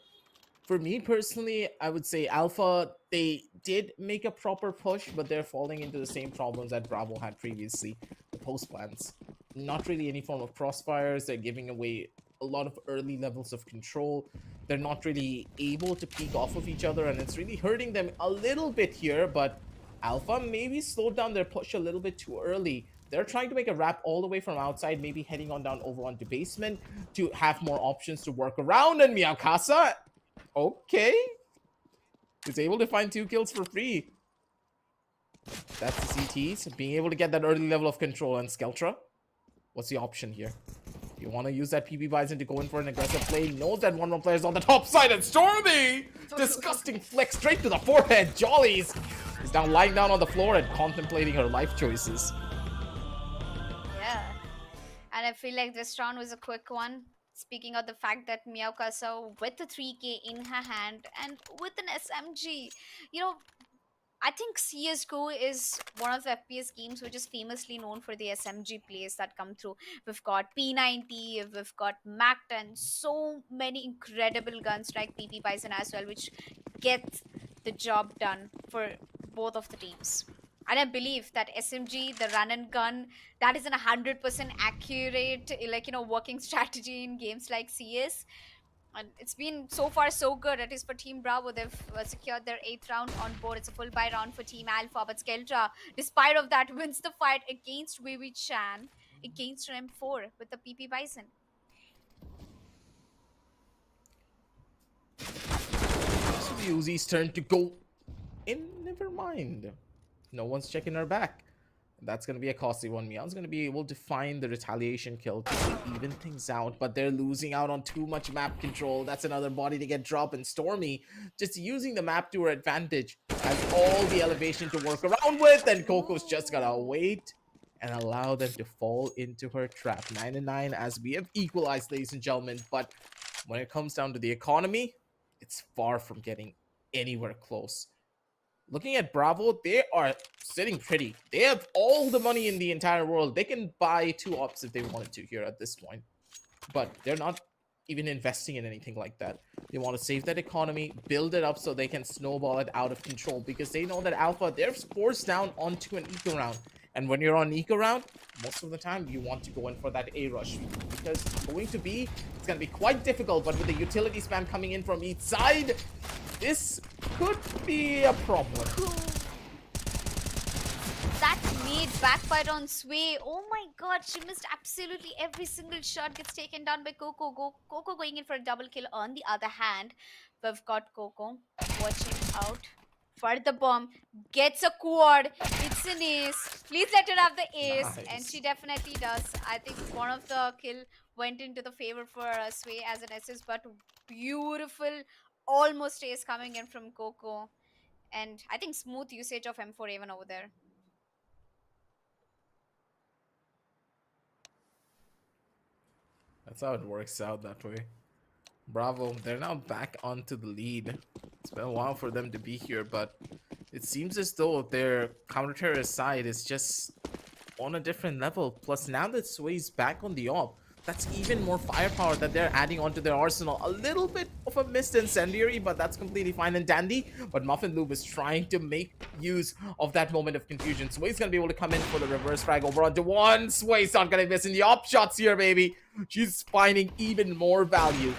For me personally, I would say Alpha, they did make a proper push, but they're falling into the same problems that Bravo had previously. The post plans. Not really any form of crossfires. They're giving away a lot of early levels of control. They're not really able to peek off of each other, and it's really hurting them a little bit here, but Alpha maybe slowed down their push a little bit too early. They're trying to make a wrap all the way from outside, maybe heading on down over onto basement to have more options to work around, and Meowkasa, okay, is able to find 2 kills for free. That's the CTs, being able to get that early level of control. And Skeltra, what's the option here? You want to use that PB Bison to go in for an aggressive play. Knows that one more player is on the top side, and Stormyyy! Disgusting flick straight to the forehead. Jollies is now lying down on the floor and contemplating her life choices. Yeah. And I feel like this round was a quick one. Speaking of the fact that Meowkasa with the 3K in her hand and with an SMG, you know, I think CSGO is one of the FPS games which is famously known for the SMG plays that come through. We've got P90, we've got Mac-10, so many incredible guns like PP Bison as well, which get the job done for both of the teams. And I believe that SMG, the run and gun, that is an 100% accurate, like, working strategy in games like CS. And it's been so far so good. It is for Team Bravo. They've secured their 8th round on board. It's a full buy round for Team Alpha. But Skeltra, despite of that, wins the fight against Vivichan against an M4 with the PP Bison. So the Uzi's turn to go in. Never mind. No one's checking her back. That's going to be a costly one. Meow's going to be able to find the retaliation kill to even things out, but they're losing out on too much map control. That's another body to get dropped, and Stormyyy just using the map to her advantage. Has all the elevation to work around with, and Coco's just going to wait and allow them to fall into her trap. 9 and 9 as we have equalized, ladies and gentlemen, but when it comes down to the economy, it's far from getting anywhere close. Looking at Bravo, they are sitting pretty. They have all the money in the entire world. They can buy 2 ops if they wanted to here at this point. But they're not even investing in anything like that. They want to save that economy, build it up so they can snowball it out of control, because they know that Alpha, they're forced down onto an eco round. And when you're on eco round, most of the time you want to go in for that A rush, because going to B, it's going to be quite difficult. But with the utility spam coming in from each side, this could be a problem. That made backfire on Sway. Oh my god, she missed absolutely every single shot. Gets taken down by Coco. Coco going in for a double kill. On the other hand, we've got Coco watching out for the bomb. Gets a quad. It's an ace. Please let her have the ace. Nice. And she definitely does. I think one of the kill went into the favor for Sway as an assist, but beautiful almost ace coming in from Coco. And I think smooth usage of M4 even over there. That's how it works out that way. Bravo, they're now back onto the lead. It's been a while for them to be here, but it seems as though their counter-terrorist side is just on a different level. Plus, now that Sway's back on the op, that's even more firepower that they're adding onto their arsenal. A little bit of a missed incendiary, but that's completely fine and dandy. But Muffinloop is trying to make use of that moment of confusion. Sway's gonna be able to come in for the reverse frag over onto one. Sway's not gonna miss in the op shots here, baby. She's finding even more value.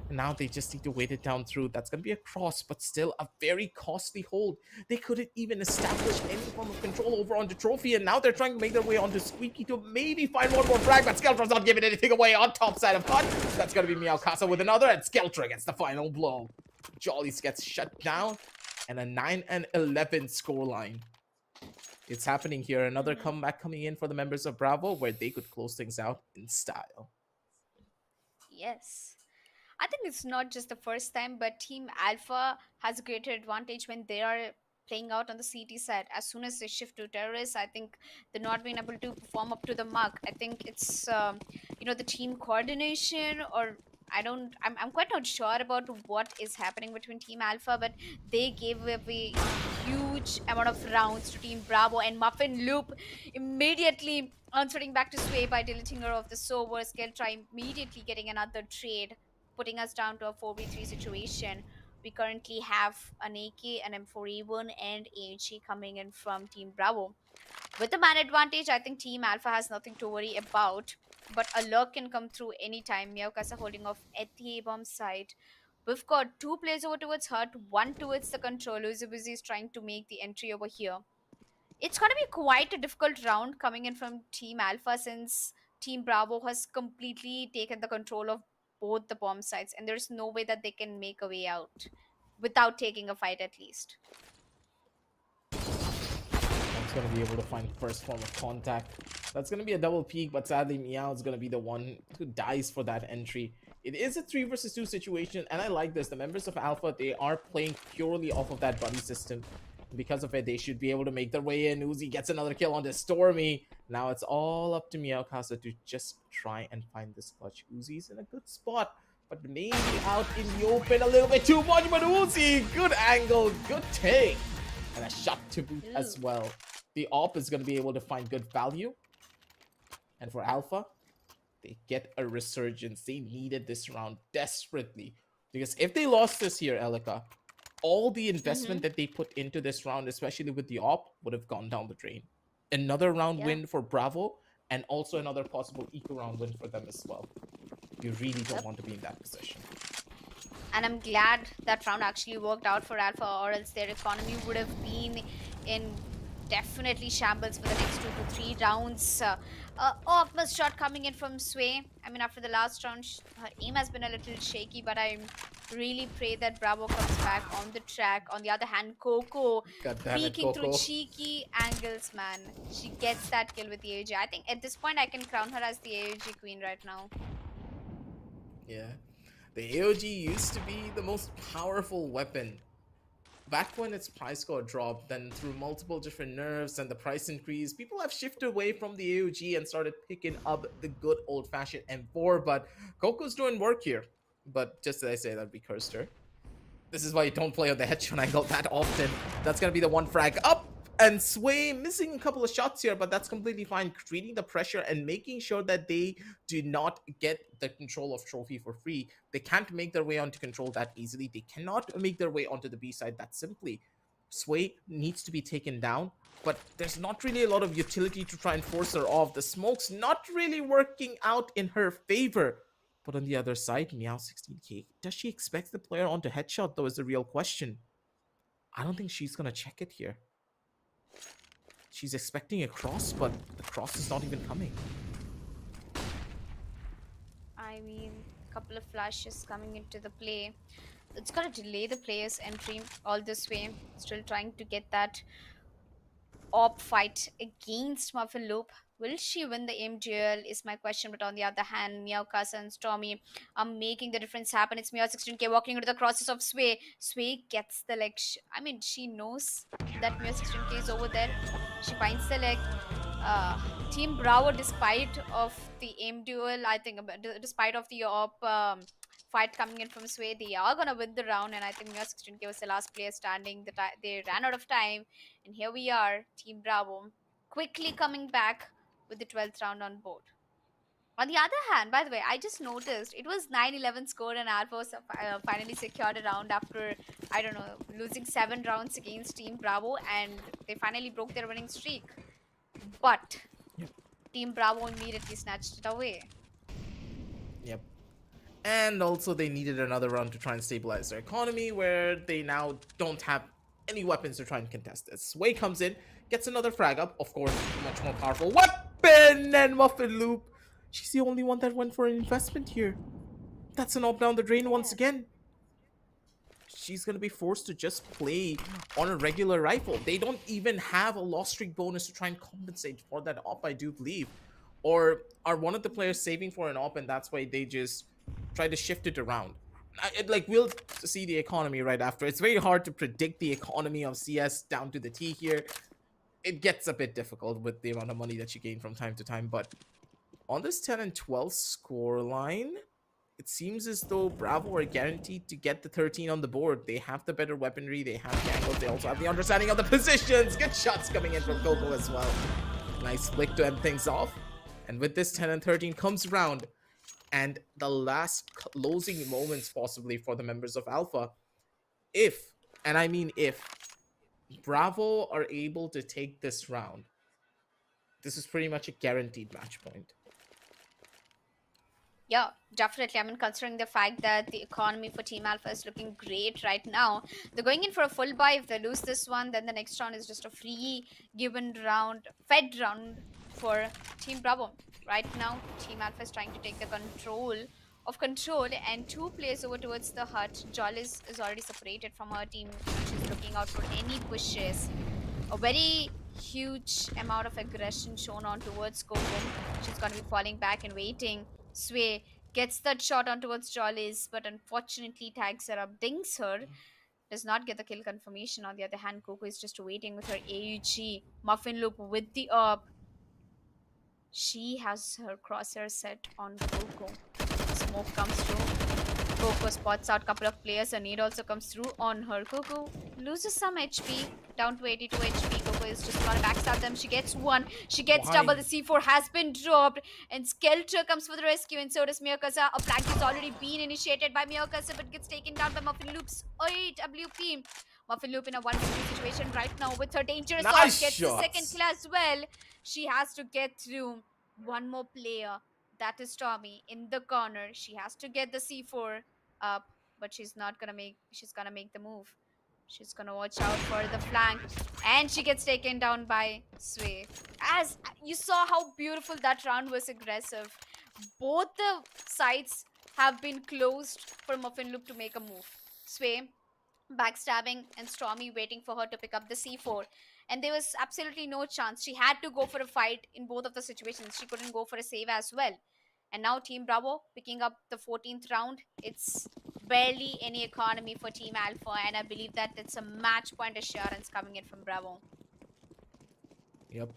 And now they just need to wait it down through. That's going to be a cross, but still a very costly hold. They couldn't even establish any form of control over onto Trophy, and now they're trying to make their way onto Squeaky to maybe find one more frag, but Skeltra's not giving anything away on top side of HUD. That's going to be Meowkasa with another, and Skeltra gets the final blow. Jollies gets shut down, and a 9 and 11 scoreline. It's happening here. Another comeback coming in for the members of Bravo, where they could close things out in style. Yes. I think it's not just the first time, but Team Alpha has a greater advantage when they are playing out on the CT side. As soon as they shift to terrorists, I think they're not being able to perform up to the mark. I think it's the team coordination, or I'm quite not sure about what is happening between Team Alpha, but they gave away huge amount of rounds to Team Bravo, and Muffinloop immediately answering back to Sway by deleting her off the server. Skeltra immediately getting another trade, putting us down to a 4v3 situation. We currently have an AK, an M4A1, and AHE coming in from Team Bravo. With the man advantage, I think Team Alpha has nothing to worry about. But a lurk can come through anytime. Meowkasa holding off at the A-bomb side. We've got 2 players over towards HUD, 1 towards the control. Uziboozie is trying to make the entry over here. It's going to be quite a difficult round coming in from Team Alpha, since Team Bravo has completely taken the control of both the bomb sites, and there's no way that they can make a way out without taking a fight at least. One's going to be able to find first form of contact. That's going to be a double peek, but sadly Meow is going to be the one who dies for that entry. It is a 3 versus 2 situation, and I like this. The members of Alpha, they are playing purely off of that buddy system. Because of it, they should be able to make their way in. Uzi gets another kill on the Stormyyy. Now it's all up to Meowkasa to just try and find this clutch. Uzi's in a good spot, but maybe out in the open a little bit too much. But Uzi, good angle, good take, and a shot to boot as well. The op is going to be able to find good value. And for Alpha, they get a resurgence. They needed this round desperately. Because if they lost this here, Elika, all the investment that they put into this round, especially with the op, would have gone down the drain. Another round win for Bravo, and also another possible eco round win for them as well. You really don't want to be in that position. And I'm glad that round actually worked out for Alpha, or else their economy would have been in definitely shambles for the next 2 to 3 rounds. Optimus shot coming in from Sway. I mean, after the last round, her aim has been a little shaky, but I really pray that Bravo comes back on the track. On the other hand, Coco peeking through cheeky angles, man. She gets that kill with the AOG. I think at this point, I can crown her as the AOG queen right now. Yeah. The AOG used to be the most powerful weapon. Back when its price got dropped, then through multiple different nerfs and the price increase, people have shifted away from the AOG and started picking up the good old-fashioned M4, but Coco's doing work here. But just as I say that, we cursed her. This is why you don't play on the headshot angle that often. That's going to be the one frag up. And Sway missing a couple of shots here, but that's completely fine. Creating the pressure and making sure that they do not get the control of Trophy for free. They can't make their way onto control that easily. They cannot make their way onto the B side that simply. Sway needs to be taken down, but there's not really a lot of utility to try and force her off. The smoke's not really working out in her favor. But on the other side, Meow 16k, does she expect the player onto headshot though is the real question. I don't think she's gonna check it here. She's expecting a cross, but the cross is not even coming. I mean, a couple of flashes coming into the play. It's gonna delay the player's entry all this way. Still trying to get that op fight against Muffinloop. Will she win the aim duel is my question, but on the other hand, Meowkasa and Stormyyy are making the difference happen. It's Meow 16k walking into the crosses of Sway. Sway gets the leg. I mean, she knows that Meow 16k is over there. She finds the leg. Team Bravo, despite of the aim duel, I think, despite of the op fight coming in from Sway, they are gonna win the round, and I think Meow 16k was the last player standing. They ran out of time, and here we are, Team Bravo, quickly coming back with the 12th round on board. On the other hand, by the way, I just noticed it was 9-11 score and Alpha finally secured a round after, I don't know, losing 7 rounds against Team Bravo, and they finally broke their winning streak. But Team Bravo immediately snatched it away. Yep. And also they needed another round to try and stabilize their economy, where they now don't have any weapons to try and contest this. Sway comes in, gets another frag up, of course, much more powerful weapon, and Muffinloop. She's the only one that went for an investment here. That's an up down the drain once again. She's going to be forced to just play on a regular rifle. They don't even have a loss streak bonus to try and compensate for that op, I do believe. Or are one of the players saving for an op and that's why they just try to shift it around? We'll see the economy right after. It's very hard to predict the economy of CS down to the T here. It gets a bit difficult with the amount of money that you gain from time to time, but on this 10 and 12 scoreline, it seems as though Bravo are guaranteed to get the 13 on the board. They have the better weaponry, they have the angles, they also have the understanding of the positions. Good shots coming in from Coco as well. Nice flick to end things off. And with this 10 and 13 comes round, and the last closing moments possibly for the members of Alpha. If, and I mean if, Bravo are able to take this round, this is pretty much a guaranteed match point. Yeah, definitely. I mean, considering the fact that the economy for Team Alpha is looking great right now, they're going in for a full buy. If they lose this one, then the next round is just a free given round, fed round for Team Bravo. Right now, Team Alpha is trying to take the control, and 2 players over towards the hut. Jollis is already separated from her team. She's looking out for any pushes. A very huge amount of aggression shown on towards Coco. She's going to be falling back and waiting. Sway gets that shot on towards Jollis, but unfortunately tags her up, dings her. does not get the kill confirmation. On the other hand, Coco is just waiting with her AUG. Muffinloop with the up. She has her crosshair set on Coco. Smoke comes through. Coco spots out couple of players. A nade also comes through on her. Coco loses some HP, down to 82 HP. Coco is just gonna backstab them. She gets one. She gets double. Why? The C4 has been dropped. And Skeltra comes for the rescue. And so does Meowkasa. A flank has already been initiated by Meowkasa, but gets taken down by Muffinloop's AWP. Muffinloop in a 1v3 situation right now with her dangerous ult. Nice Gets the second shots. kill as well. She has to get through one more player. That is Stormyyy in the corner. She has to get the C4 up, but she's gonna make the move. She's gonna watch out for the flank, and she gets taken down by Sway. As you saw how beautiful that round was, aggressive. Both the sides have been closed for Muffinloop to make a move. Sway backstabbing and Stormyyy waiting for her to pick up the C4. And there was absolutely no chance. She had to go for a fight in both of the situations. She couldn't go for a save as well. And now Team Bravo picking up the 14th round. It's barely any economy for Team Alpha, and I believe that it's a match point assurance coming in from Bravo. Yep.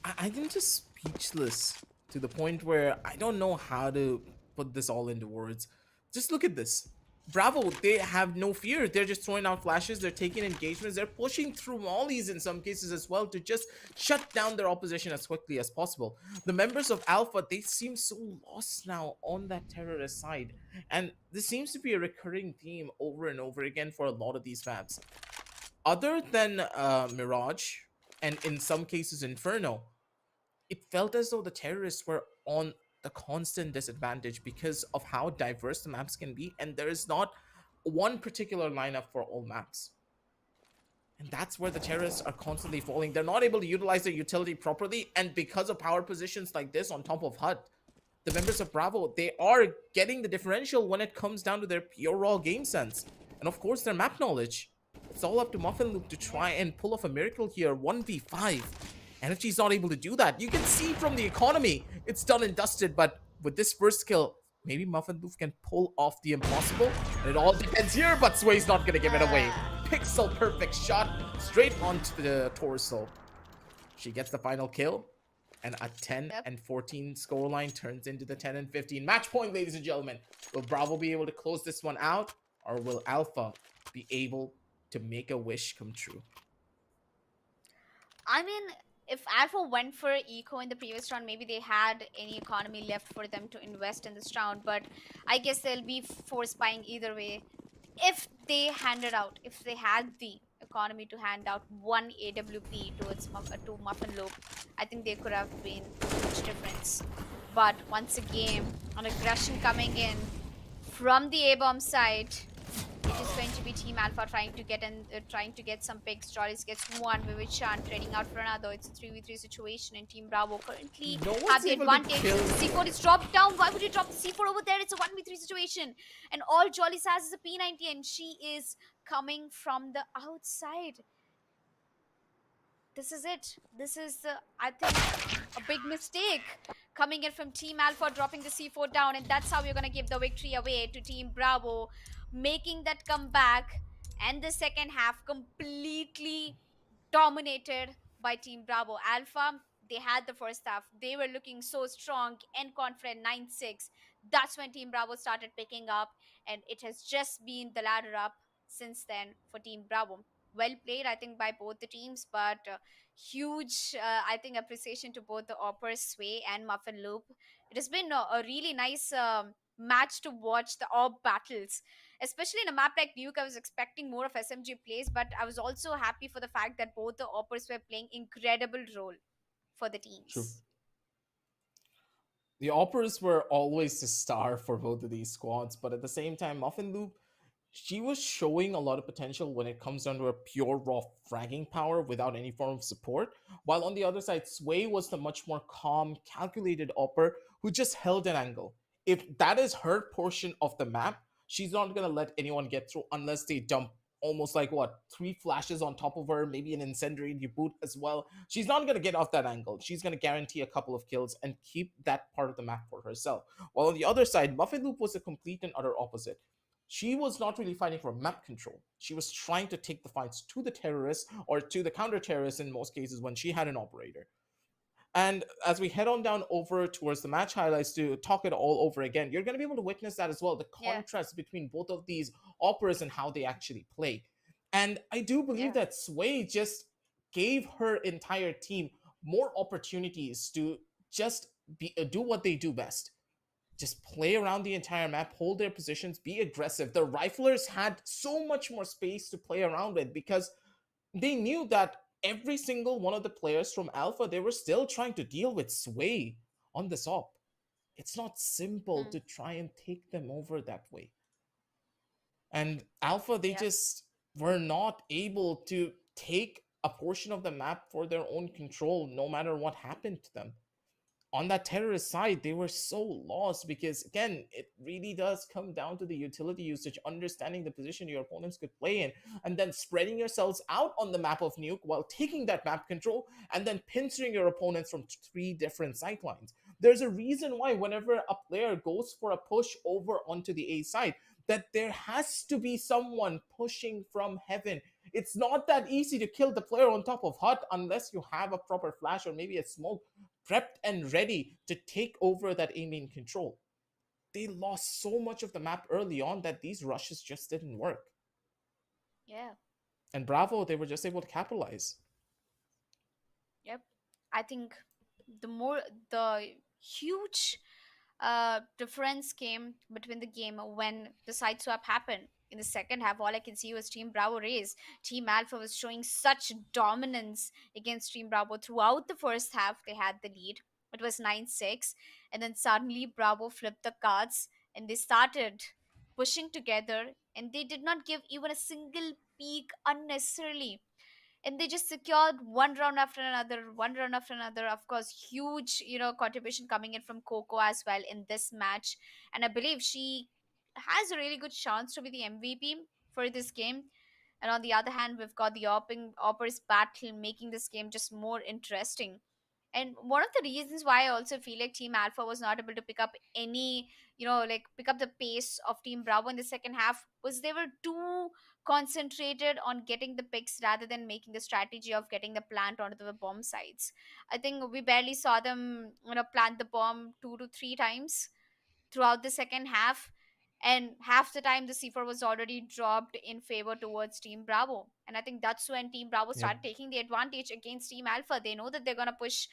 I'm just speechless to the point where I don't know how to put this all into words. Just look at this. Bravo, they have no fear. They're just throwing out flashes. They're taking engagements. They're pushing through mollies in some cases as well to just shut down their opposition as quickly as possible. The members of Alpha, they seem so lost now on that terrorist side. And this seems to be a recurring theme over and over again for a lot of these maps. Other than Mirage, and in some cases Inferno, it felt as though the terrorists were on the constant disadvantage because of how diverse the maps can be, and there is not one particular lineup for all maps. And that's where the terrorists are constantly falling. They're not able to utilize their utility properly, and because of power positions like this on top of HUD, the members of Bravo, they are getting the differential when it comes down to their pure raw game sense. And of course, their map knowledge. It's all up to Muffinloop to try and pull off a miracle here, 1v5. And if she's not able to do that, you can see from the economy, it's done and dusted. But with this first kill, maybe Muffinloop can pull off the impossible. And it all depends here, but Sway's not going to give it away. Pixel perfect shot straight onto the torso. She gets the final kill. And a 10 Yep. and 14 scoreline turns into the 10 and 15 match point, ladies and gentlemen. Will Bravo be able to close this one out, or will Alpha be able to make a wish come true? I mean, if Alpha went for Eco in the previous round, maybe they had any economy left for them to invest in this round. But I guess they'll be force buying either way. If they handed out, if they had the economy to hand out one AWP to Muffinloop, I think they could have been a huge difference. But once again, an aggression coming in from the A-bomb side. It is going to be Team Alpha trying to get some picks. Joris gets one, Vivichan trading out for another. It's a 3v3 situation, and Team Bravo currently No have one's the able to advantage. kill. C4 is dropped down. Why would you drop the C4 over there? It's a 1v3 situation. And all Jolly has is a P90, and she is coming from the outside. This is it. This is, I think, a big mistake coming in from Team Alpha, dropping the C4 down, and that's how we're going to give the victory away to Team Bravo, making that comeback, and the second half completely dominated by Team Bravo. Alpha, they had the first half. They were looking so strong and confident, 9-6. That's when Team Bravo started picking up, and it has just been the ladder up since then for Team Bravo. Well played, I think, by both the teams, but huge, I think, appreciation to both the Opera, Sway, and Muffinloop. It has been a really nice match to watch the orb battles, especially in a map like Nuke. I was expecting more of SMG plays, but I was also happy for the fact that both the Oppers were playing incredible role for the True. teams. The Operas were always the star for both of these squads, but at the same time, Muffinloop, she was showing a lot of potential when it comes down to a pure raw fragging power without any form of support. While on the other side, Sway was the much more calm, calculated Opera who just held an angle. If that is her portion of the map, she's not gonna let anyone get through unless they dump almost like what, three flashes on top of her, maybe an incendiary reboot as well. She's not going to get off that angle. She's going to guarantee a couple of kills and keep that part of the map for herself. While on the other side, Muffinloop was a complete and utter opposite. She was not really fighting for map control. She was trying to take the fights to the terrorists or to the counter terrorists in most cases when she had an operator. And as we head on down over towards the match highlights to talk it all over again, you're going to be able to witness that as well, the Yeah. contrast between both of these operas and how they actually play. And I do believe Yeah. that Sway just gave her entire team more opportunities to just do what they do best. Just play around the entire map, hold their positions, be aggressive. The riflers had so much more space to play around with because they knew that every single one of the players from Alpha, they were still trying to deal with Sway on this op. It's not simple Hmm. to try and take them over that way. And Alpha, they Yeah. just were not able to take a portion of the map for their own control, no matter what happened to them. On that terrorist side, they were so lost because, again, it really does come down to the utility usage, understanding the position your opponents could play in, and then spreading yourselves out on the map of Nuke while taking that map control and then pincering your opponents from three different sightlines. There's a reason why, whenever a player goes for a push over onto the A side, that there has to be someone pushing from heaven. It's not that easy to kill the player on top of Hut unless you have a proper flash or maybe a smoke prepped and ready to take over that A main control. They lost so much of the map early on that these rushes just didn't work. Yeah. And Bravo, they were just able to capitalize. Yep. I think the huge difference came between the game when the side swap happened. In the second half, all I can see was Team Bravo raise. Team Alpha was showing such dominance against Team Bravo throughout the first half. They had the lead. It was 9-6. And then suddenly Bravo flipped the cards and they started pushing together and they did not give even a single peek unnecessarily, and they just secured one round after another, one round after another. Of course, huge, contribution coming in from Coco as well in this match, and I believe she has a really good chance to be the MVP for this game. And on the other hand, we've got the Oppers battle making this game just more interesting. And one of the reasons why I also feel like Team Alpha was not able to pick up any, like pick up the pace of Team Bravo in the second half was they were too concentrated on getting the picks rather than making the strategy of getting the plant onto the bomb sites. I think we barely saw them, plant the bomb 2 to 3 times throughout the second half. And half the time the C4 was already dropped in favor towards Team Bravo. And I think that's when Team Bravo Yep. started taking the advantage against Team Alpha. They know that they're gonna push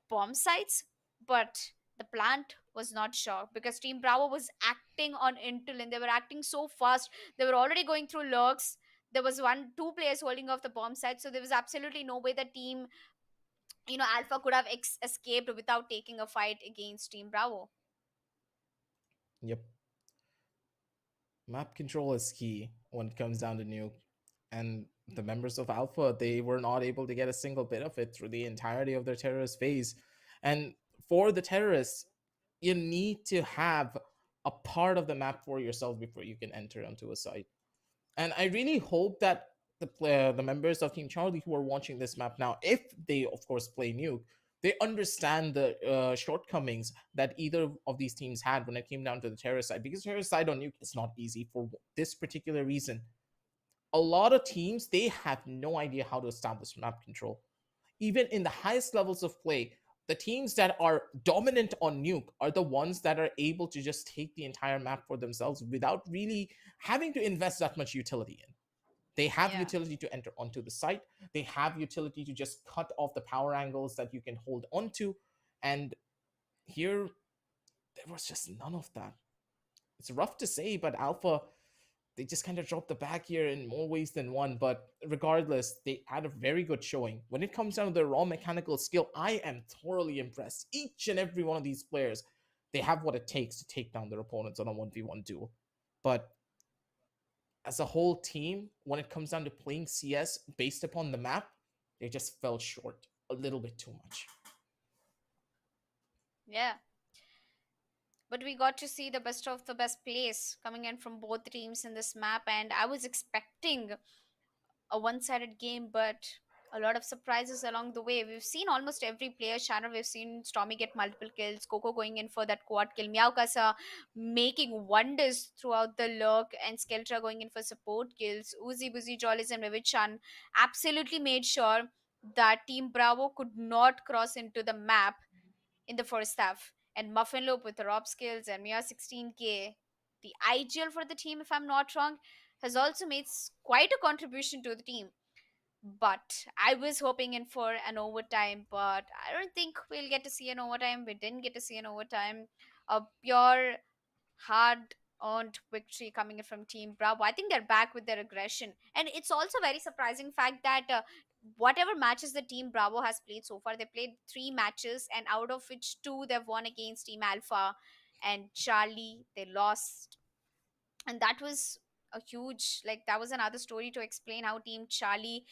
bomb sites, but the plant was not sure because Team Bravo was acting on intel and they were acting so fast. They were already going through lurks. There was two players holding off the bomb site, so there was absolutely no way the team, Alpha could have escaped without taking a fight against Team Bravo. Yep. Map control is key when it comes down to Nuke. And the members of Alpha, they were not able to get a single bit of it through the entirety of their terrorist phase. And for the terrorists, you need to have a part of the map for yourself before you can enter onto a site. And I really hope that the members of Team Charlie who are watching this map now, if they of course play Nuke, they understand the shortcomings that either of these teams had when it came down to the terrorist side. Because terrorist side on Nuke is not easy for this particular reason. A lot of teams, they have no idea how to establish map control. Even in the highest levels of play, the teams that are dominant on Nuke are the ones that are able to just take the entire map for themselves without really having to invest that much utility in. They have Yeah. utility to enter onto the site. They have utility to just cut off the power angles that you can hold onto. And here, there was just none of that. It's rough to say, but Alpha, they just kind of dropped the back here in more ways than one. But regardless, they had a very good showing. When it comes down to their raw mechanical skill, I am thoroughly impressed. Each and every one of these players, they have what it takes to take down their opponents on a 1v1 duel. But as a whole team, when it comes down to playing CS based upon the map, they just fell short a little bit too much. Yeah. But we got to see the best of the best plays coming in from both teams in this map, and I was expecting a one-sided game, but a lot of surprises along the way. We've seen almost every player channel. We've seen Stormyyy get multiple kills, Coco going in for that quad kill, Meowkasa making wonders throughout the lurk, and Skeltra going in for support kills. Uziboozie, Jollies, and Vivichan absolutely made sure that Team Bravo could not cross into the map in the first half. And Muffinloop with the Rob skills and Mia 16k, the IGL for the team, if I'm not wrong, has also made quite a contribution to the team. But I was hoping in for an overtime, but I don't think we'll get to see an overtime. We didn't get to see an overtime. A pure hard earned victory coming in from Team Bravo. I think they're back with their aggression. And it's also a very surprising fact that whatever matches the Team Bravo has played so far, they played three matches, and out of which two they've won against Team Alpha and Charlie. They lost, and that was a huge, like, that was another story to explain how Team Charlie,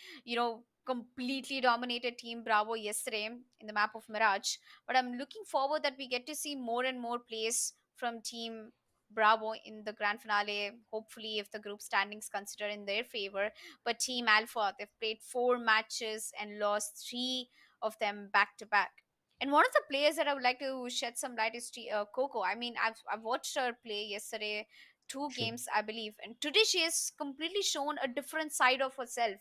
completely dominated Team Bravo yesterday in the map of Mirage. But I'm looking forward that we get to see more and more plays from Team Bravo in the grand finale, hopefully if the group standings consider in their favor. But Team Alpha, they've played four matches and lost three of them back to back. And one of the players that I would like to shed some light is Coco. I mean, I've watched her play yesterday, two True. games, I believe. And today she has completely shown a different side of herself.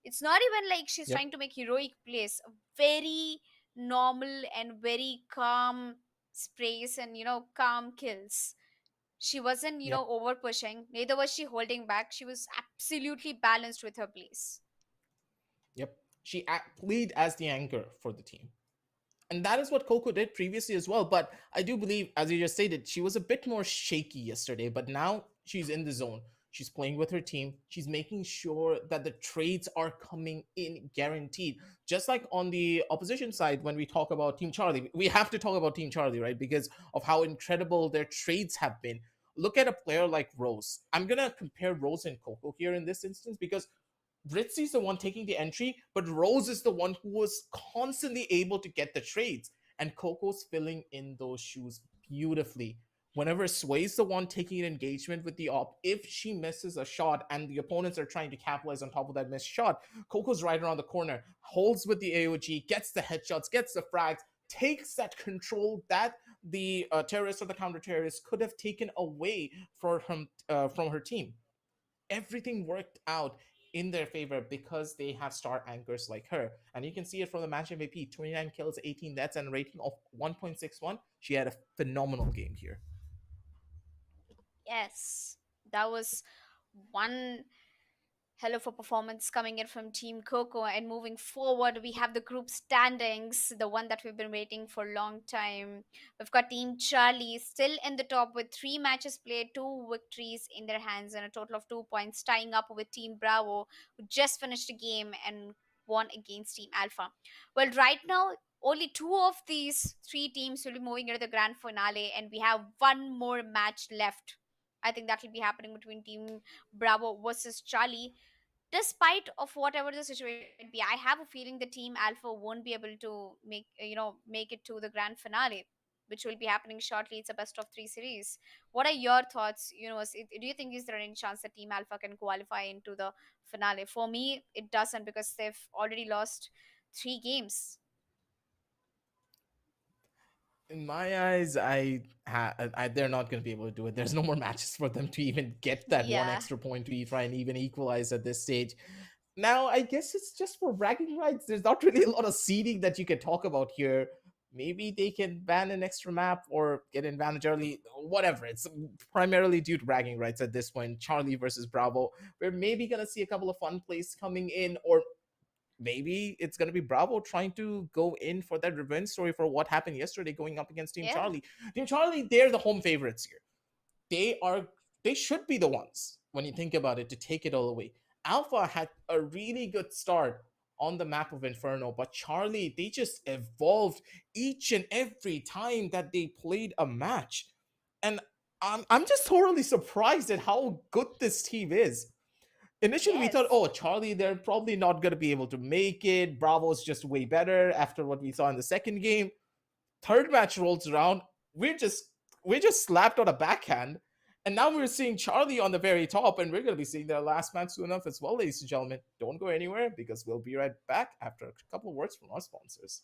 It's not even like she's Yep. trying to make heroic plays. Very normal and very calm sprays and calm kills. She wasn't Yep. over pushing. Neither was she holding back. She was absolutely balanced with her plays. Yep. She played as the anchor for the team. And that is what Coco did previously as well. But I do believe, as you just stated, she was a bit more shaky yesterday, but now she's in the zone. She's playing with her team. She's making sure that the trades are coming in guaranteed. Just like on the opposition side, when we talk about Team Charlie, we have to talk about Team Charlie, right? Because of how incredible their trades have been. Look at a player like Rose. I'm going to compare Rose and Coco here in this instance because Britsy's the one taking the entry, but Rose is the one who was constantly able to get the trades. And Coco's filling in those shoes beautifully. Whenever Sway's the one taking an engagement with the op, if she misses a shot and the opponents are trying to capitalize on top of that missed shot, Coco's right around the corner, holds with the AOG, gets the headshots, gets the frags, takes that control that the terrorist or the counter terrorist could have taken away from her team. Everything worked out in their favor because they have star anchors like her. And you can see it from the match MVP, 29 kills, 18 deaths, and a rating of 1.61. She had a phenomenal game here. Yes, that was one hell of a performance coming in from Team Coco. And moving forward, we have the group standings, the one that we've been waiting for a long time. We've got Team Charlie still in the top with three matches played, two victories in their hands, and a total of 2 points, tying up with Team Bravo, who just finished a game and won against Team Alpha. Well, right now, only two of these three teams will be moving into the grand finale, and we have one more match left. I think that will be happening between Team Bravo versus Charlie. Despite of whatever the situation might be, I have a feeling the Team Alpha won't be able to make it to the grand finale, which will be happening shortly. It's a best of three series. What are your thoughts? Do you think is there any chance that Team Alpha can qualify into the finale? For me, it doesn't, because they've already lost three games. In my eyes, they're not going to be able to do it. There's no more matches for them to even get that one Yeah. extra point to try and even equalize at this stage. Now, I guess it's just for bragging rights. There's not really a lot of seeding that you can talk about here. Maybe they can ban an extra map or get an advantage early, whatever. It's primarily due to bragging rights at this point. Charlie versus Bravo. We're maybe going to see a couple of fun plays coming in, or maybe it's going to be Bravo trying to go in for that revenge story for what happened yesterday going up against Team Yeah. Charlie. Team Charlie, they're the home favorites here. They should be the ones when you think about it to take it all away. Alpha had a really good start on the map of Inferno, but Charlie, they just evolved each and every time that they played a match. And I'm just thoroughly surprised at how good this team is. Initially, we thought, Yes. oh, Charlie, they're probably not going to be able to make it. Bravo's just way better after what we saw in the second game. Third match rolls around. We're just we just slapped on a backhand. And now we're seeing Charlie on the very top, and we're going to be seeing their last match soon enough as well, ladies and gentlemen. Don't go anywhere because we'll be right back after a couple of words from our sponsors.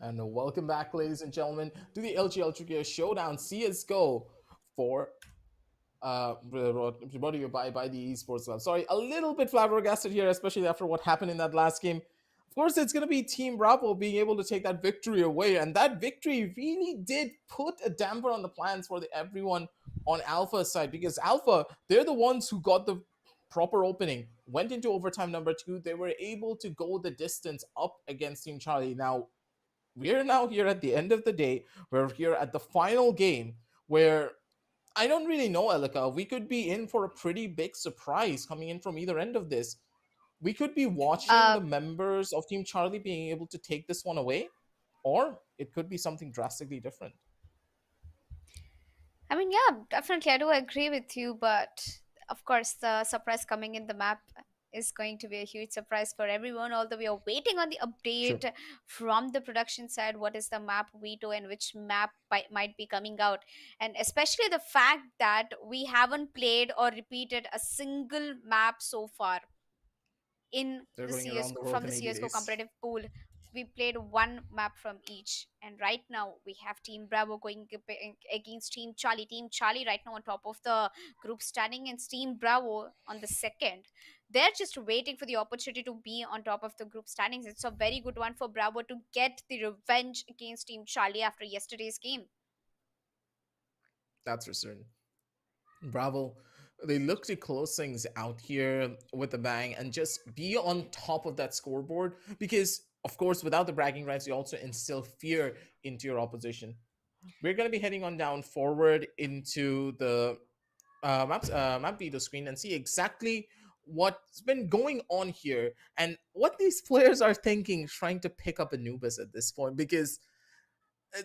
And welcome back, ladies and gentlemen, to the LG Ultragear Showdown CSGO for brought to you by the Esports Club. Sorry, a little bit flabbergasted here, especially after what happened in that last game. Of course, it's going to be Team Bravo being able to take that victory away, and that victory really did put a damper on the plans for everyone on Alpha's side, because Alpha, they're the ones who got the proper opening, went into overtime number 2. They were able to go the distance up against Team Charlie. Now, we're now here at the end of the day. We're here at the final game where I don't really know, Elika. We could be in for a pretty big surprise coming in from either end of this. We could be watching Uh, the members of Team Charlie being able to take this one away, or it could be something drastically different. I mean, yeah, definitely, I do agree with you, but of course, the surprise coming in the map is going to be a huge surprise for everyone. Although we are waiting on the Sure. update from the production side, what is the map veto and which map might be coming out, and especially the fact that we haven't played or repeated a single map so far in They're the going around the CS:GO world from in the 80 CS:GO days. competitive pool. we played one map from each, and right now we have Team Bravo going against Team Charlie. Team Charlie right now on top of the group standing, and Team Bravo on the second. They're just waiting for the opportunity to be on top of the group standings. It's a very good one for Bravo to get the revenge against Team Charlie after yesterday's game. That's for certain. Bravo, they look to close things out here with a bang and just be on top of that scoreboard because, of course, without the bragging rights, you also instill fear into your opposition. We're going to be heading on down forward into the map video screen and see exactly what's been going on here and what these players are thinking trying to pick up Anubis at this point because uh,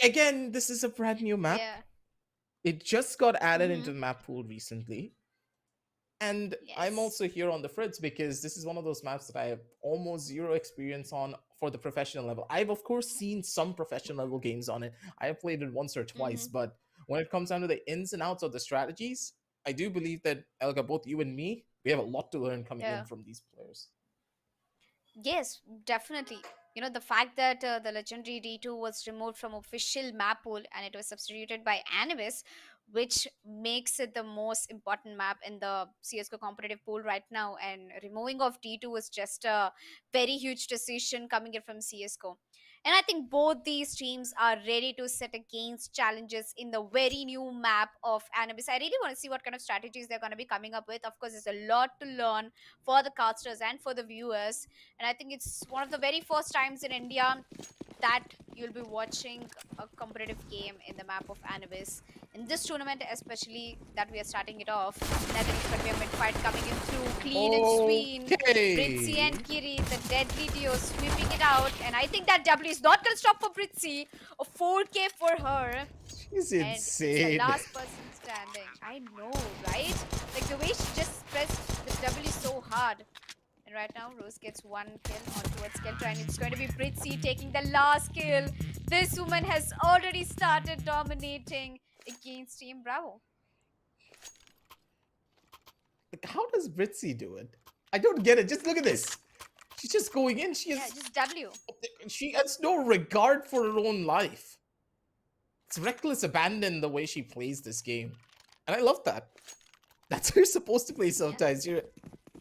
again, this is a brand new map. Yeah. It just got added Mm-hmm. into the map pool recently. And I'm Yes. also here on the fritz because this is one of those maps that I have almost zero experience on for the professional level. I've of course seen some professional level games on it. I have played it once or twice, Mm-hmm. but when it comes down to the ins and outs of the strategies, I do believe that Elga, both you and me, we have a lot to learn coming in Yeah. from these players. Yes, definitely. You know, the fact that the legendary D2 was removed from official map pool and it was substituted by Anubis, which makes it the most important map in the CSGO competitive pool right now. And removing of D2 was just a very huge decision coming in from CSGO. And I think both these teams are ready to set against challenges in the very new map of Anubis. I really want to see what kind of strategies they're going to be coming up with. Of course, there's a lot to learn for the casters and for the viewers, and I think it's one of the very first times in India that you'll be watching a competitive game in the map of Anubis. In this tournament, especially that we are starting it off, and I think it's going to be a mid fight coming in through clean and sween. Britsy Okay. and Kiri, the deadly duo, sweeping it out. And I think that W is not going to stop for Britsy. A 4K for her. She's And it's the insane. last person standing. I know, right? Like the way she just pressed the W so hard. And right now, Rose gets one kill on towards Skeltra, and it's going to be Britsy taking the last kill. This woman has already started dominating against Team Bravo. Like, how does Britsy do it? I don't get it. Just look at this. She's just going in. Yeah, just W. She has no regard for her own life. It's reckless abandon the way she plays this game. And I love that. That's how you're supposed to play Yeah. sometimes. You're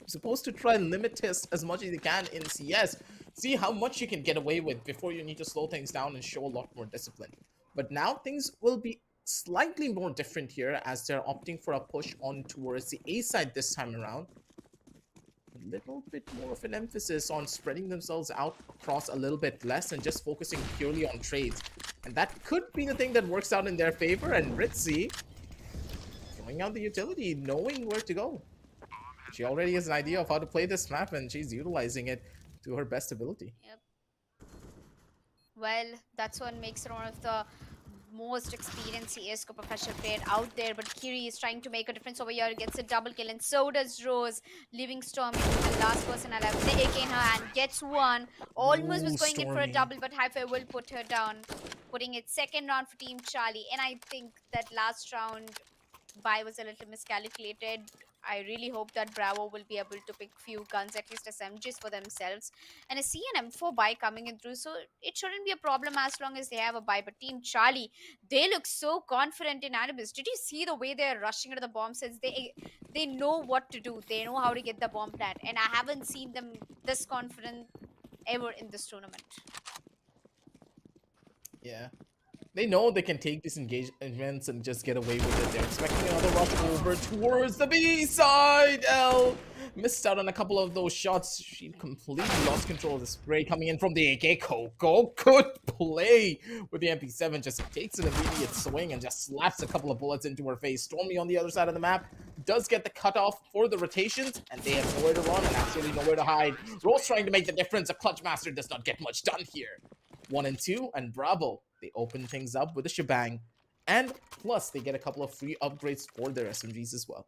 supposed to try and limit test as much as you can in CS. See how much you can get away with before you need to slow things down and show a lot more discipline. But now things will be slightly more different here as they're opting for a push on towards the A side this time around. A little bit more of an emphasis on spreading themselves out across a little bit less and just focusing purely on trades. And that could be the thing that works out in their favor. And Britsy throwing out the utility, knowing where to go. She already has an idea of how to play this map and she's utilizing it to her best ability. Yep. Well, that's what makes her one of the most experienced CSGO professional player out there. But Kiri is trying to make a difference over here. Gets a double kill, and so does Rose, leaving Stormyyy the last person alive with the AK in her hand. Gets one. Almost Ooh, was going in for a Stormyyy. double, but Hhyphae will put her down, putting it second round for Team Charlie. And I think that last round buy was a little miscalculated. I really hope that Bravo will be able to pick few guns, at least SMGs for themselves. And I see an M4 buy coming in through, so it shouldn't be a problem as long as they have a buy. But Team Charlie, they look so confident in Anubis. Did you see the way they're rushing into the bomb sets? They know what to do. They know how to get the bomb plant. And I haven't seen them this confident ever in this tournament. Yeah. They know they can take these engagements and just get away with it. They're expecting another rush over towards the B side. L missed out on a couple of those shots. She completely lost control of the spray coming in from the AK. Coco, good play with the MP7. Just takes an immediate swing and just slaps a couple of bullets into her face. Stormyyy on the other side of the map does get the cutoff for the rotations, and they have nowhere to run and absolutely nowhere to hide. Rose trying to make the difference. A clutch master does not get much done here. 1 and 2, and Bravo, they open things up with a shebang. And plus, they get a couple of free upgrades for their SMGs as well.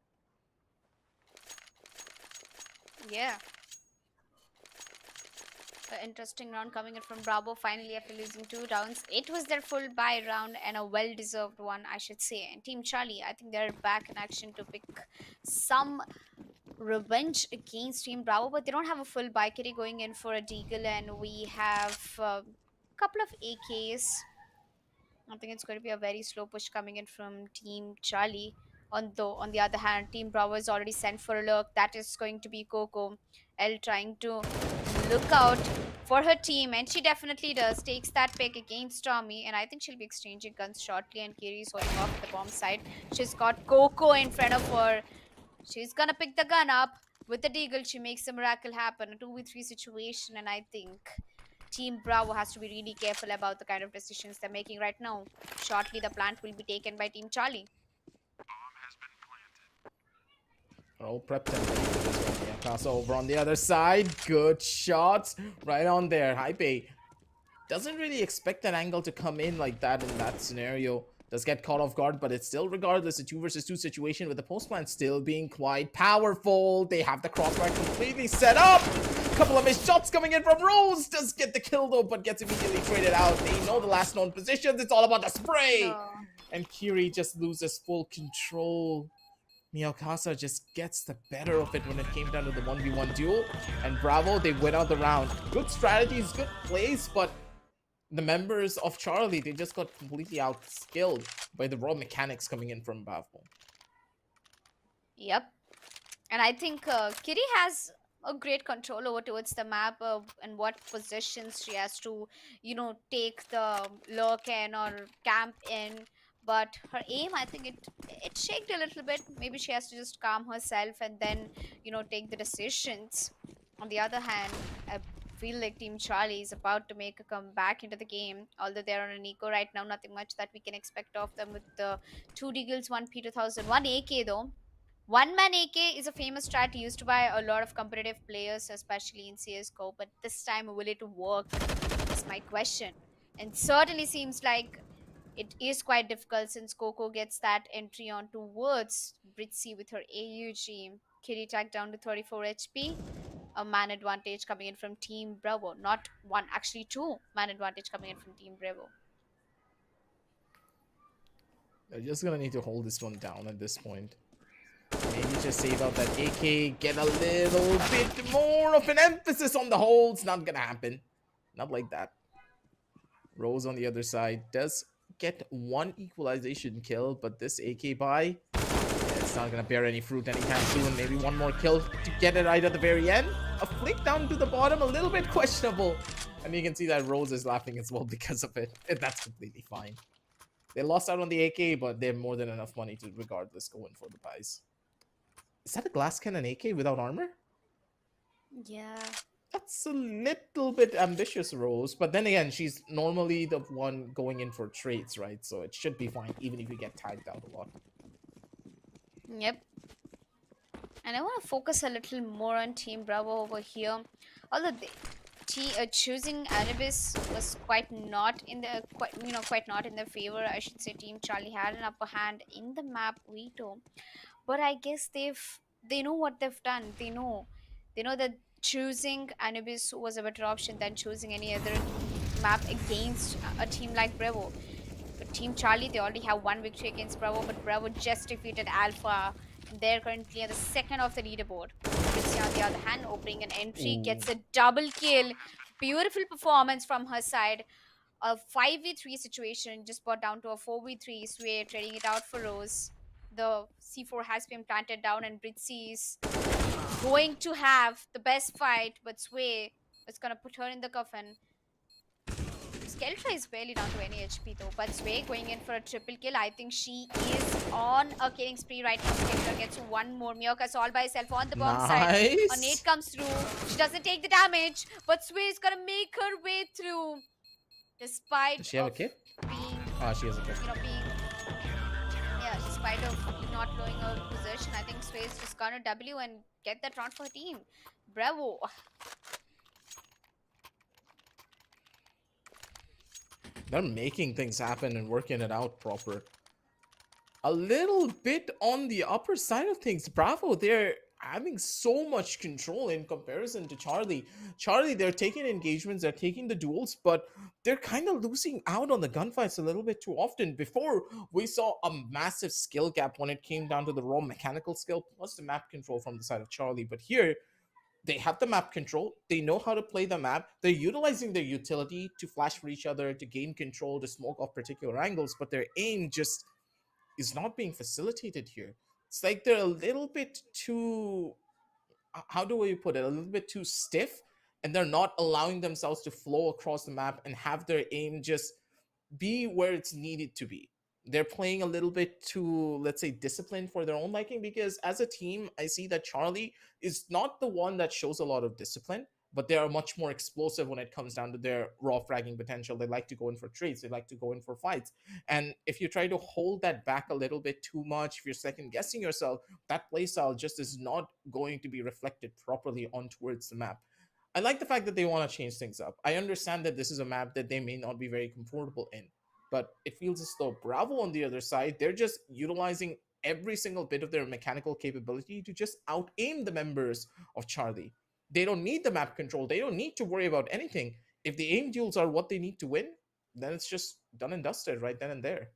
Yeah. An interesting round coming in from Bravo finally after losing 2 rounds. It was their full buy round and a well-deserved one, I should say. And Team Charlie, I think they're back in action to pick some revenge against Team Bravo, but they don't have a full buy. Kiri going in for a Deagle, and we have a couple of AKs. I think it's going to be a very slow push coming in from Team Charlie. On the other hand, Team Bravo is already sent for a look. That is going to be Coco. L trying to look out for her team, and she definitely does. Takes that pick against Stormyyy, and I think she'll be exchanging guns shortly. And Kiri is holding off the bomb side. She's got Coco in front of her. She's gonna pick the gun up with the deagle. She makes a miracle happen, a 2v3 situation, and I think Team Bravo has to be really careful about the kind of decisions they're making right now. Shortly, the plant will be taken by Team Charlie. All prepped and ready for this one. Meowkasa over on the other side. Good shots. Right on there. Hhyphae doesn't really expect that angle to come in like that in that scenario. Does get caught off guard, but it's still regardless a 2 versus 2 situation with the post plant still being quite powerful. They have the crossfire completely set up. Couple of missed shots coming in from Rose. Does get the kill though, but gets immediately traded out. They know the last known positions. It's all about the spray. No. And Kiri just loses full control. Meowkasa just gets the better of it when it came down to the 1v1 duel. And Bravo, they win out the round. Good strategies, good plays, but the members of Charlie, they just got completely outskilled by the raw mechanics coming in from Bravo. Yep. And I think Kiri has a great control over towards the map and what positions she has to, take the lurk in or camp in. But her aim, I think it shaked a little bit. Maybe she has to just calm herself and then, take the decisions. On the other hand, I feel like Team Charlie is about to make a comeback into the game. Although they're on an eco right now, nothing much that we can expect of them with the 2 Deagles, 1 P2000, 1 AK though. One man AK is a famous strat used by a lot of competitive players, especially in CSGO, but this time will it work? Is my question. And certainly seems like it is quite difficult since Coco gets that entry on towards Britsy with her AUG. Kiri tagged down to 34 HP. A man advantage coming in from Team Bravo. Not one, actually two man advantage coming in from Team Bravo. They're just gonna need to hold this one down at this point. Maybe just save out that AK, get a little bit more of an emphasis on the holds. Not gonna happen. Not like that. Rose on the other side does get one equalization kill, but this AK buy, it's not gonna bear any fruit anytime soon. Maybe one more kill to get it right at the very end. A flick down to the bottom, a little bit questionable. And you can see that Rose is laughing as well because of it. And that's completely fine. They lost out on the AK, but they have more than enough money to regardless go in for the buys. Is that a glass cannon AK without armor? Yeah. That's a little bit ambitious, Rose. But then again, she's normally the one going in for trades, right? So it should be fine, even if you get tagged out a lot. Yep. And I want to focus a little more on Team Bravo over here. Although choosing Anubis was quite not in their favor. I should say Team Charlie had an upper hand in the map veto. But I guess they know what they've done. They know that choosing Anubis was a better option than choosing any other map against a team like Bravo. But Team Charlie, they already have one victory against Bravo, but Bravo just defeated Alpha. And they're currently at the second of the leaderboard. Britsy, on the other hand, opening an entry, gets a double kill. Beautiful performance from her side. A 5v3 situation just brought down to a 4v3. Sway trading it out for Rose. The C4 has been planted down, and Britsy is going to have the best fight, but Sway is going to put her in the coffin. Skeltra is barely down to any HP though, but Sway going in for a triple kill. I think she is on a killing spree right now. Skeltra gets one more. Meowkasa all by herself on the bomb side. A nade comes through. She doesn't take the damage, but Sway is gonna make her way through. Despite Does she have a kit? She has a kit. Despite of not blowing her position, I think Sway is just gonna W and get that round for her team. Bravo. They're making things happen and working it out proper. A little bit on the upper side of things. Bravo, they're having so much control in comparison to Charlie. Charlie, they're taking engagements, they're taking the duels, but they're kind of losing out on the gunfights a little bit too often. Before, we saw a massive skill gap when it came down to the raw mechanical skill plus the map control from the side of Charlie. But here, they have the map control. They know how to play the map. They're utilizing their utility to flash for each other, to gain control, to smoke off particular angles, but their aim just is not being facilitated here. It's like they're a little bit too, how do we put it, a little bit too stiff, and they're not allowing themselves to flow across the map and have their aim just be where it's needed to be. They're playing a little bit too, let's say, disciplined for their own liking, because as a team, I see that Charlie is not the one that shows a lot of discipline, but they are much more explosive when it comes down to their raw fragging potential. They like to go in for trades, they like to go in for fights. And if you try to hold that back a little bit too much, if you're second guessing yourself, that playstyle just is not going to be reflected properly on towards the map. I like the fact that they want to change things up. I understand that this is a map that they may not be very comfortable in, but it feels as though Bravo on the other side, they're just utilizing every single bit of their mechanical capability to just out aim the members of Charlie. They don't need the map control, they don't need to worry about anything. If the aim duels are what they need to win, then it's just done and dusted right then and there.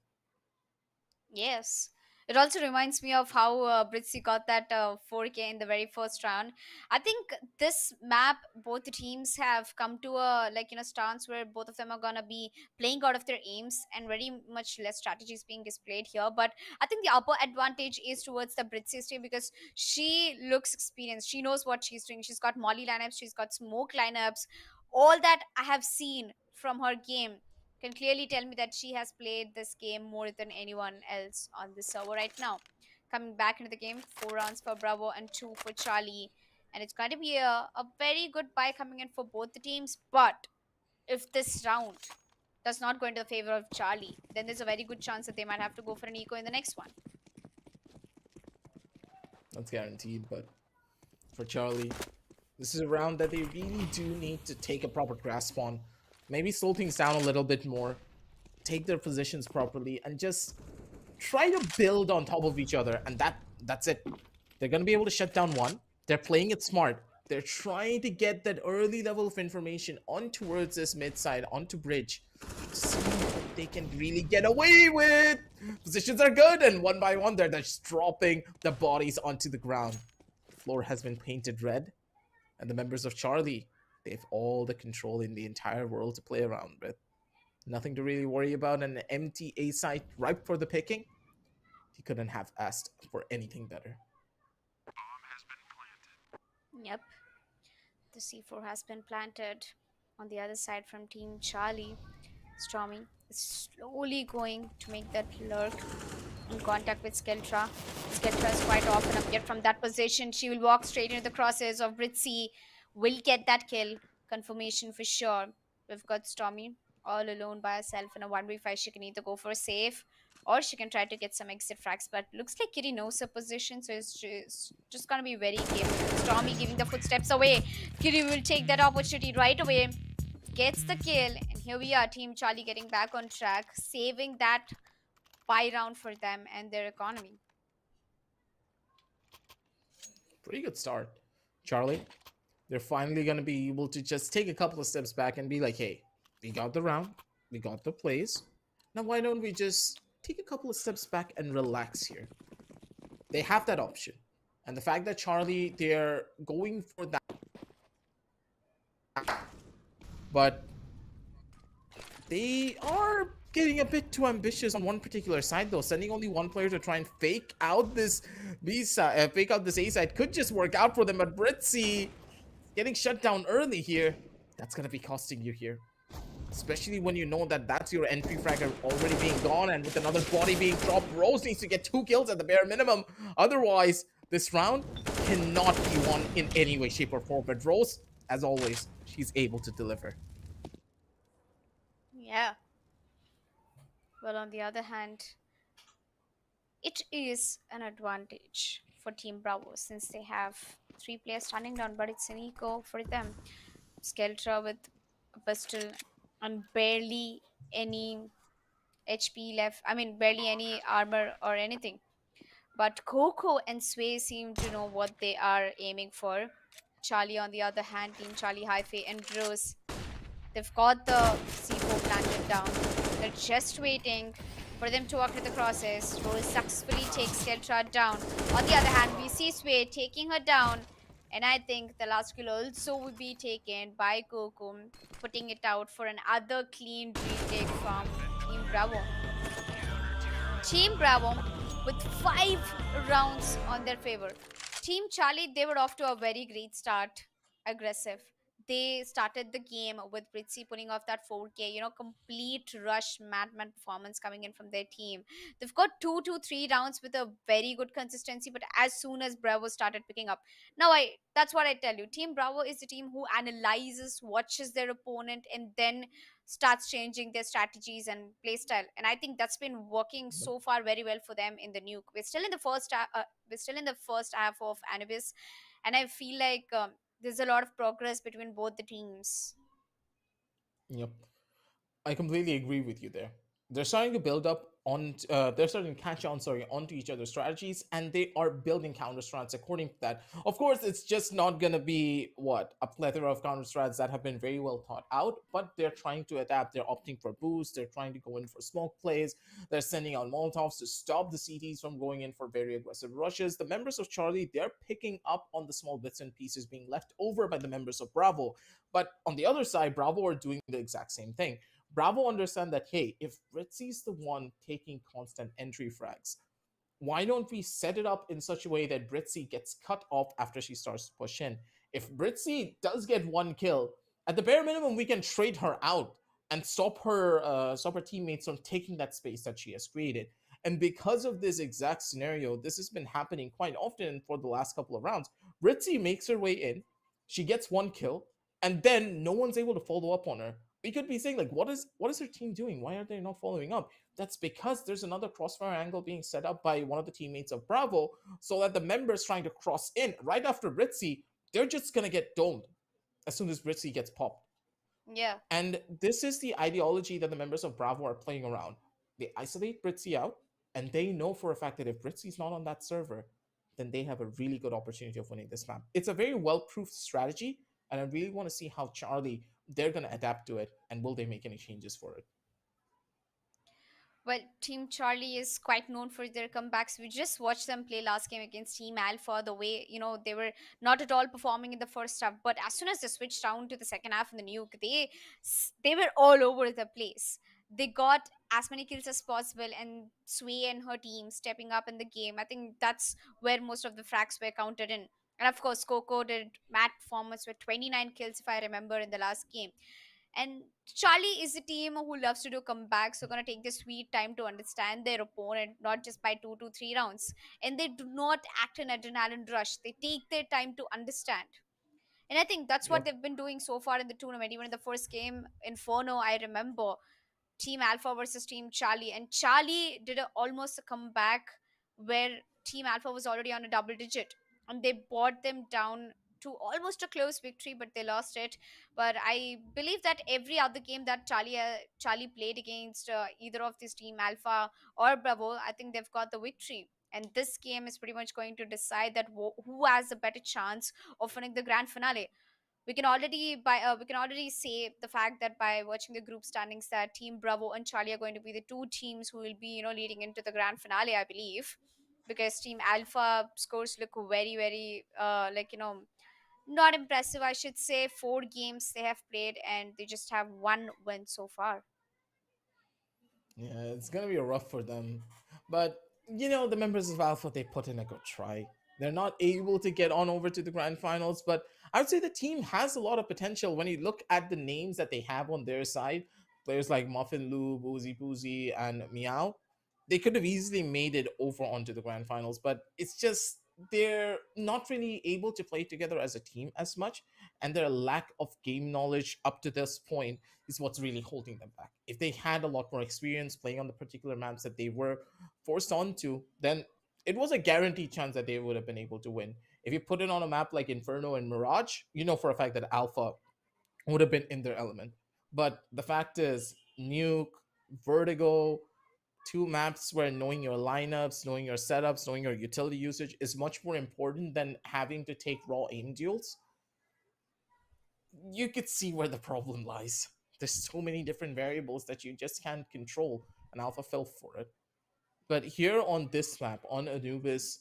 Yes. It also reminds me of how Britsy got that 4K in the very first round. I think this map, both the teams have come to a stance where both of them are gonna be playing out of their aims and very much less strategies being displayed here. But I think the upper advantage is towards the Britsy's team because she looks experienced. She knows what she's doing. She's got Molly lineups. She's got smoke lineups. All that I have seen from her game can clearly tell me that she has played this game more than anyone else on the server right now. Coming back into the game, 4 rounds for Bravo and 2 for Charlie. And it's going to be a very good buy coming in for both the teams. But if this round does not go into the favor of Charlie, then there's a very good chance that they might have to go for an eco in the next one. That's guaranteed, but for Charlie, this is a round that they really do need to take a proper grasp on. Maybe slow things down a little bit more, take their positions properly, and just try to build on top of each other. And that's it. They're gonna be able to shut down one. They're playing it smart. They're trying to get that early level of information on towards this mid side, onto bridge. See what they can really get away with. Positions are good, and one by one, they're just dropping the bodies onto the ground. The floor has been painted red, and the members of Charlie, they have all the control in the entire world to play around with. Nothing to really worry about, and an empty A site ripe for the picking. He couldn't have asked for anything better. Yep, the C4 has been planted. On the other side from Team Charlie, Stormyyy is slowly going to make that lurk in contact with Skeltra. Skeltra is quite often up, yet from that position, she will walk straight into the crosses of Britsy. Will get that kill. Confirmation for sure. We've got Stormyyy all alone by herself in a 1v5. She can either go for a safe or she can try to get some exit frags. But looks like Kiri knows her position, so it's just gonna be very careful. Stormyyy giving the footsteps away. Kiri will take that opportunity right away. Gets the kill, and here we are, Team Charlie getting back on track, saving that buy round for them and their economy. Pretty good start. Charlie, they're finally going to be able to just take a couple of steps back and be like, hey, we got the round, we got the plays. Now, why don't we just take a couple of steps back and relax here? They have that option. And the fact that Charlie, they're going for that, but they are getting a bit too ambitious on one particular side, though. Sending only one player to try and fake out this B side, fake out this A side could just work out for them. But Britsy getting shut down early here, that's gonna be costing you here. Especially when you know that that's your entry fragger already being gone, and with another body being dropped, Rose needs to get 2 kills at the bare minimum. Otherwise, this round cannot be won in any way, shape, or form. But Rose, as always, she's able to deliver. Yeah. Well, on the other hand, it is an advantage for Team Bravo since they have 3 players standing down, but it's an eco for them. Skeltra with a pistol and barely any HP left. I mean, barely any armor or anything. But Coco and Sway seem to know what they are aiming for. Charlie, on the other hand, Team Charlie, Hhyphae, and Rose, they've got the C4 planted down. They're just waiting for them to walk to the crosses. Rose successfully takes Skeltra down. On the other hand, we see Sway taking her down. And I think the last kill also will be taken by Coco, putting it out for another clean retake from Team Bravo. Team Bravo with 5 rounds on their favor. Team Charlie, they were off to a very great start, aggressive. They started the game with Britsy pulling off that 4K, complete rush madman performance coming in from their team. They've got 2 to 3 rounds with a very good consistency, but as soon as Bravo started picking up, now I that's what I tell you. Team Bravo is the team who analyzes, watches their opponent, and then starts changing their strategies and play style. And I think that's been working Yep. so far very well for them in the nuke. We're still in the first half of Anubis, and I feel like there's a lot of progress between both the teams. Yep. I completely agree with you there. They're starting to build up on. They're starting to catch on, sorry, onto each other's strategies, and they are building counter strats according to that. Of course, it's just not gonna be what a plethora of counter strats that have been very well thought out, but they're trying to adapt. They're opting for boosts. They're trying to go in for smoke plays. They're sending out molotovs to stop the CTs from going in for very aggressive rushes. The members of Charlie, they're picking up on the small bits and pieces being left over by the members of Bravo. But on the other side, Bravo are doing the exact same thing. Bravo understand that, hey, if Britsy's the one taking constant entry frags, why don't we set it up in such a way that Britsy gets cut off after she starts to push in? If Britsy does get one kill, at the bare minimum, we can trade her out and stop her teammates from taking that space that she has created. And because of this exact scenario, this has been happening quite often for the last couple of rounds. Britsy makes her way in, she gets one kill, and then no one's able to follow up on her. We could be saying like, what is her team doing? Why are they not following up? That's because there's another crossfire angle being set up by one of the teammates of Bravo, so that the members trying to cross in right after Britsy, they're just gonna get domed as soon as Britsy gets popped. Yeah. And this is the ideology that the members of Bravo are playing around. They isolate Britsy out, and they know for a fact that if Britsy's not on that server, then they have a really good opportunity of winning this map. It's a very well-proofed strategy, and I really want to see how Charlie they're gonna adapt to it, and will they make any changes for it? Well, Team Charlie is quite known for their comebacks. We just watched them play last game against Team Alpha. The way they were not at all performing in the first half, but as soon as they switched down to the second half in the nuke, they were all over the place. They got as many kills as possible, and Sway and her team stepping up in the game. I think that's where most of the frags were counted in. And of course, Coco did mad performance with 29 kills, if I remember, in the last game. And Charlie is a team who loves to do comebacks, so gonna take the sweet time to understand their opponent, not just by 2 to 3 rounds. And they do not act in adrenaline rush. They take their time to understand. And I think that's what Yep. they've been doing so far in the tournament. Even in the first game, Inferno, I remember Team Alpha versus Team Charlie, and Charlie did almost a comeback where Team Alpha was already on a double digit, and they brought them down to almost a close victory, but they lost it. But I believe that every other game that Charlie played against either of this Team Alpha or Bravo, I think they've got the victory. And this game is pretty much going to decide that who has a better chance of winning the grand finale. We can already say the fact that by watching the group standings that Team Bravo and Charlie are going to be the two teams who will be leading into the grand finale, I believe, because Team Alpha scores look very very not impressive, I should say. 4 games they have played and they just have one win so far. Yeah, it's gonna be rough for them. But the members of Alpha they put in a good try. They're not able to get on over to the grand finals, but I would say the team has a lot of potential when you look at the names that they have on their side. Players like Muffinloop, Uziboozie, and Meow. They could have easily made it over onto the grand finals, but it's just they're not really able to play together as a team as much, and their lack of game knowledge up to this point is what's really holding them back. If they had a lot more experience playing on the particular maps that they were forced onto, then it was a guaranteed chance that they would have been able to win. If you put it on a map like Inferno and Mirage, you know for a fact that Alpha would have been in their element. But the fact is, Nuke, Vertigo, two maps where knowing your lineups, knowing your setups, knowing your utility usage is much more important than having to take raw aim duels, you could see where the problem lies. There's so many different variables that you just can't control, and Alpha fell for it. But here on this map, on Anubis,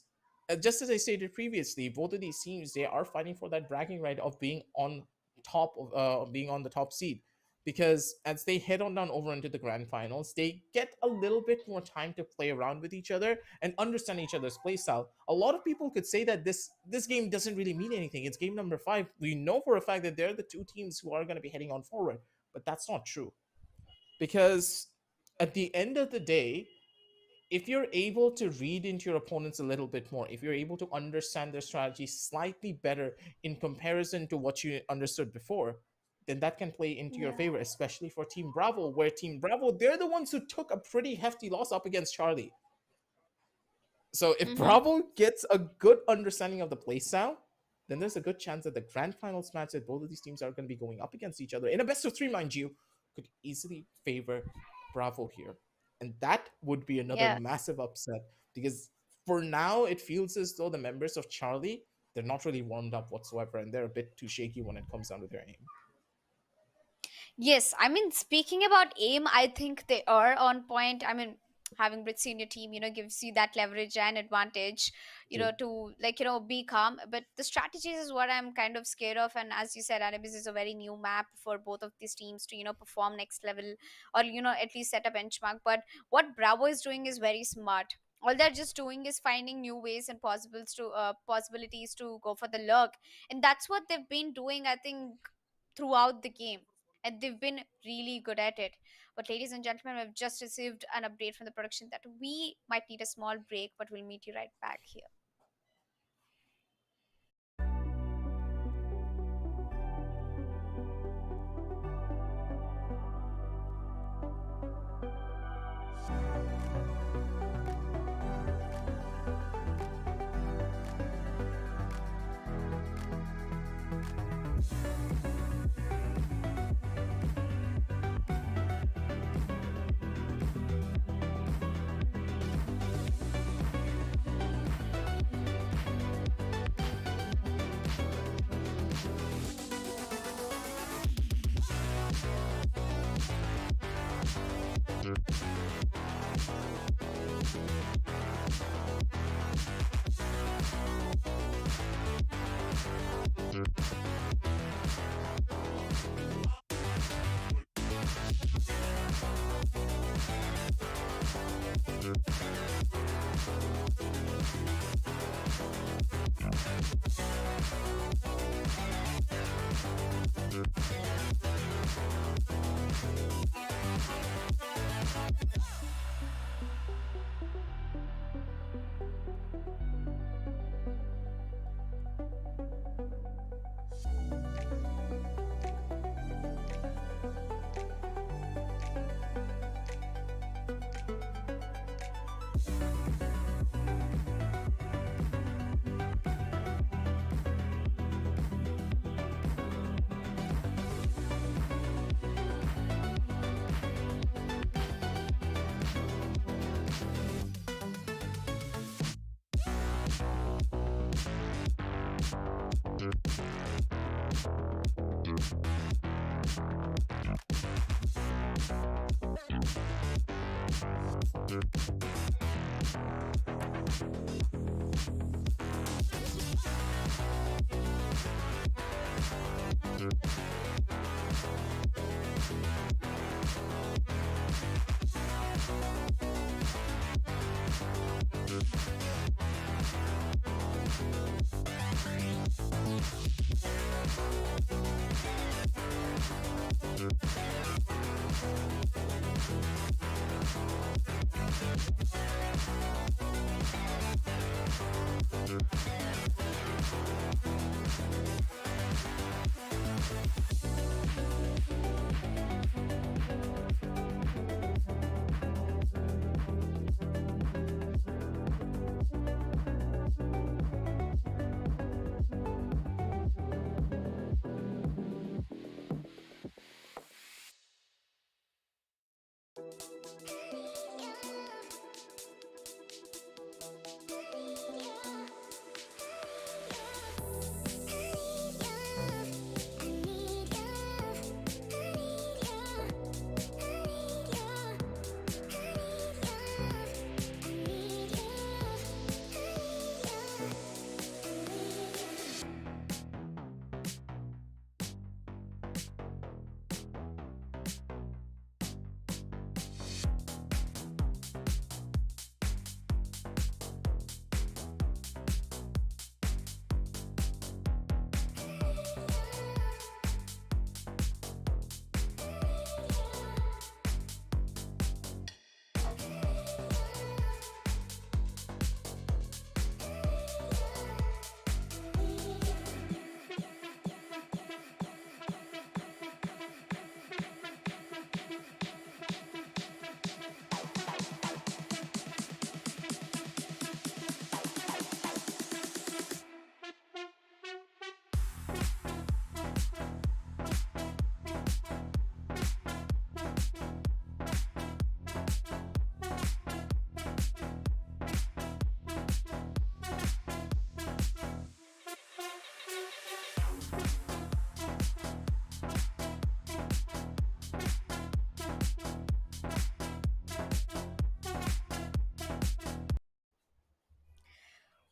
just as I stated previously, both of these teams, they are fighting for that bragging right of being on top of being on the top seed. Because as they head on down over into the grand finals, they get a little bit more time to play around with each other and understand each other's playstyle. A lot of people could say that this game doesn't really mean anything. It's game number 5. We know for a fact that they're the two teams who are going to be heading on forward, but that's not true. Because at the end of the day, if you're able to read into your opponents a little bit more, if you're able to understand their strategy slightly better in comparison to what you understood before, then that can play into your Yeah. favor, especially for Team Bravo, where Team Bravo, they're the ones who took a pretty hefty loss up against Charlie. So if Mm-hmm. Bravo gets a good understanding of the playstyle, then there's a good chance that the grand finals match that both of these teams are going to be going up against each other in a best of 3, mind you, could easily favor Bravo here. And that would be another Yeah. massive upset because for now it feels as though the members of Charlie, they're not really warmed up whatsoever and they're a bit too shaky when it comes down to their aim. Yes, I mean, speaking about aim, I think they are on point. I mean, having Britsy in your team, gives you that leverage and advantage, True. to like, be calm. But the strategies is what I'm kind of scared of. And as you said, Anubis is a very new map for both of these teams to, perform next level or, at least set a benchmark. But what Bravo is doing is very smart. All they're just doing is finding new ways and possibilities to go for the lurk, and that's what they've been doing, I think, throughout the game, and they've been really good at it. But ladies and gentlemen, we've just received an update from the production that we might need a small break, but we'll meet you right back here.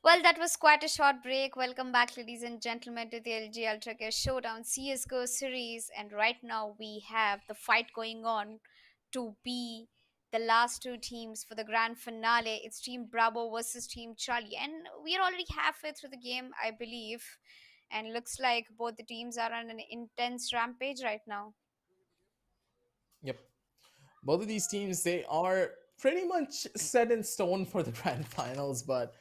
Well, that was quite a short break. Welcome back, ladies and gentlemen, to the LG Ultragear Showdown CSGO series. And right now, we have the fight going on to be the last two teams for the grand finale. It's Team Bravo versus Team Charlie. And we are already halfway through the game, I believe. And looks like both the teams are on an intense rampage right now. Yep. Both of these teams, they are pretty much set in stone for the grand finals, but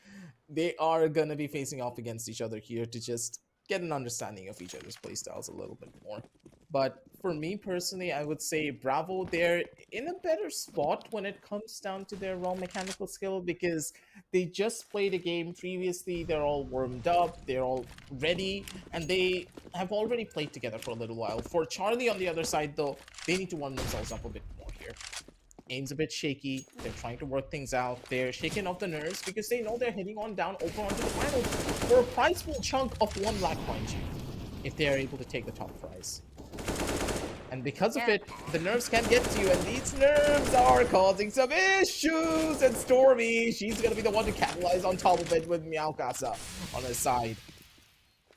they are going to be facing off against each other here to just get an understanding of each other's playstyles a little bit more. But for me personally, I would say Bravo, they're in a better spot when it comes down to their raw mechanical skill because they just played a game previously. They're all warmed up, they're all ready, and they have already played together for a little while. For Charlie on the other side, though, they need to warm themselves up a bit more here. Aim's a bit shaky. They're trying to work things out. They're shaking off the nerves because they know they're heading on down over onto the finals for a prizeful chunk of 1 lakh, mind you, if they are able to take the top prize. And because of Yeah. it, the nerves can get to you, and these nerves are causing some issues. And Stormyyy, she's gonna be the one to capitalize on top of it with Meowkasa on her side.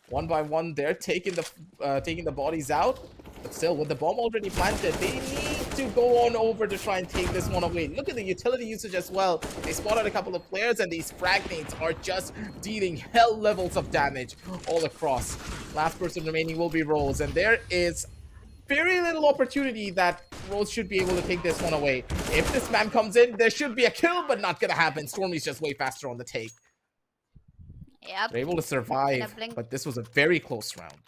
One by one, they're taking the bodies out. But still, with the bomb already planted, they need to go on over to try and take this one away. Look at the utility usage as well. They spotted a couple of players, and these frag nades are just dealing hell levels of damage all across. Last person remaining will be Rose, and there is very little opportunity that Rose should be able to take this one away. If this man comes in, there should be a kill, but not gonna happen. Stormmyy's just way faster on the take. Yep. They're able to In a survive, blink. but this was a very close round.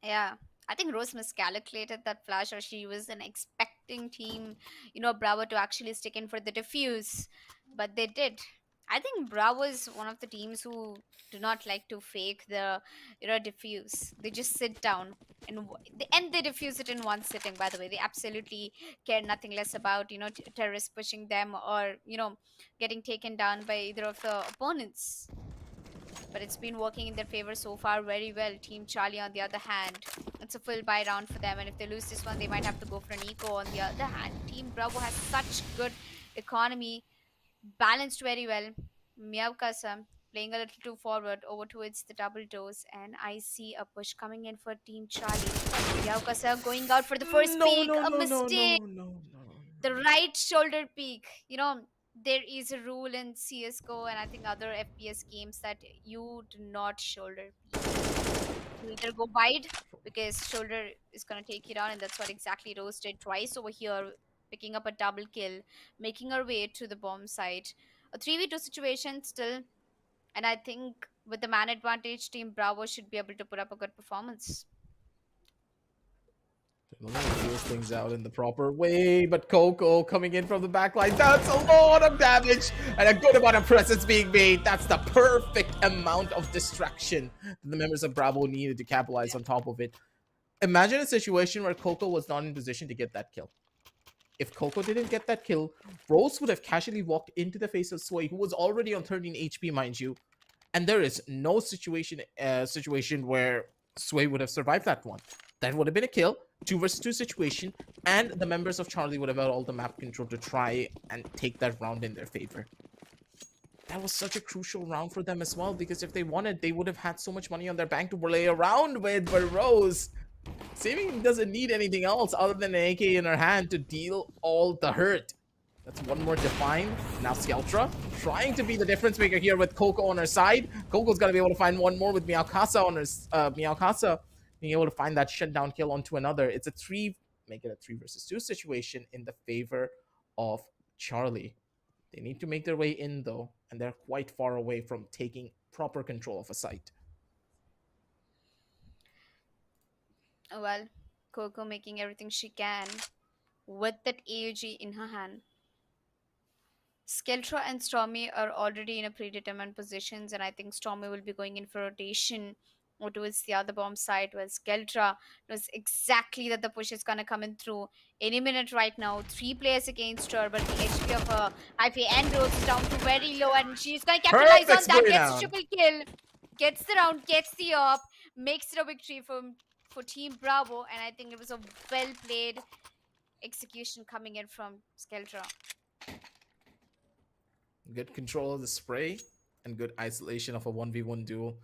Yeah. I think Rose miscalculated that flash, or she was an expecting team, Bravo to actually stick in for the defuse. But they did. I think Bravo is one of the teams who do not like to fake the, defuse. They just sit down and they defuse it in one sitting, by the way. They absolutely care nothing less about, terrorists pushing them or, getting taken down by either of the opponents, but it's been working in their favor so far very well. Team Charlie, on the other hand, it's a full buy round for them, and if they lose this one, they might have to go for an eco. On the other hand, Team Bravo has such good economy, balanced very well. Meowkasa playing a little too forward over towards the double doors, and I see a push coming in for Team Charlie. Meowkasa going out for the first No, peak, no, a no, no, mistake. no, no, no. The right shoulder peak. There is a rule in CSGO and I think other FPS games that you do not shoulder peek. You either go wide because shoulder is gonna take you down, and that's what exactly Rose did twice over here, picking up a double kill, making her way to the bomb site. A 3v2 situation still, and I think with the man advantage, Team Bravo should be able to put up a good performance. Let me feel things out in the proper way, but Coco coming in from the backline, that's a lot of damage and a good amount of presence being made. That's the perfect amount of distraction that the members of Bravo needed to capitalize on top of it. Imagine a situation where Coco was not in position to get that kill. If Coco didn't get that kill, Rose would have casually walked into the face of Sway, who was already on 13 HP, mind you, and there is no situation where Sway would have survived that one. That would have been a kill, 2 versus 2 situation, and the members of Charlie would have had all the map control to try and take that round in their favor. That was such a crucial round for them as well, because if they wanted, they would have had so much money on their bank to play around with, but Rose seemingly doesn't need anything else other than an AK in her hand to deal all the hurt. That's one more defined. Now Skeltra trying to be the difference maker here with Coco on her side. Coco's gonna be able to find one more with Meowkasa on her Meowkasa being able to find that shutdown kill onto another. It's a make it a 3 versus 2 situation in the favor of Charlie. They need to make their way in though, and they're quite far away from taking proper control of a site. Well, Coco making everything she can with that AUG in her hand. Skeltra and Stormyyy are already in a predetermined positions, and I think Stormyyy will be going in for rotation or towards the other bomb side, where Skeltra knows exactly that the push is gonna come in through any minute right now. 3 players against her, but the HP of her Hhyphae and Rose is down to very low, and she's gonna capitalize Perfect on that. spray Gets a down. triple kill, gets the round, gets the up, makes it a victory for Team Bravo, and I think it was a well played execution coming in from Skeltra. Good control of the spray. and good isolation of a 1v1 duel.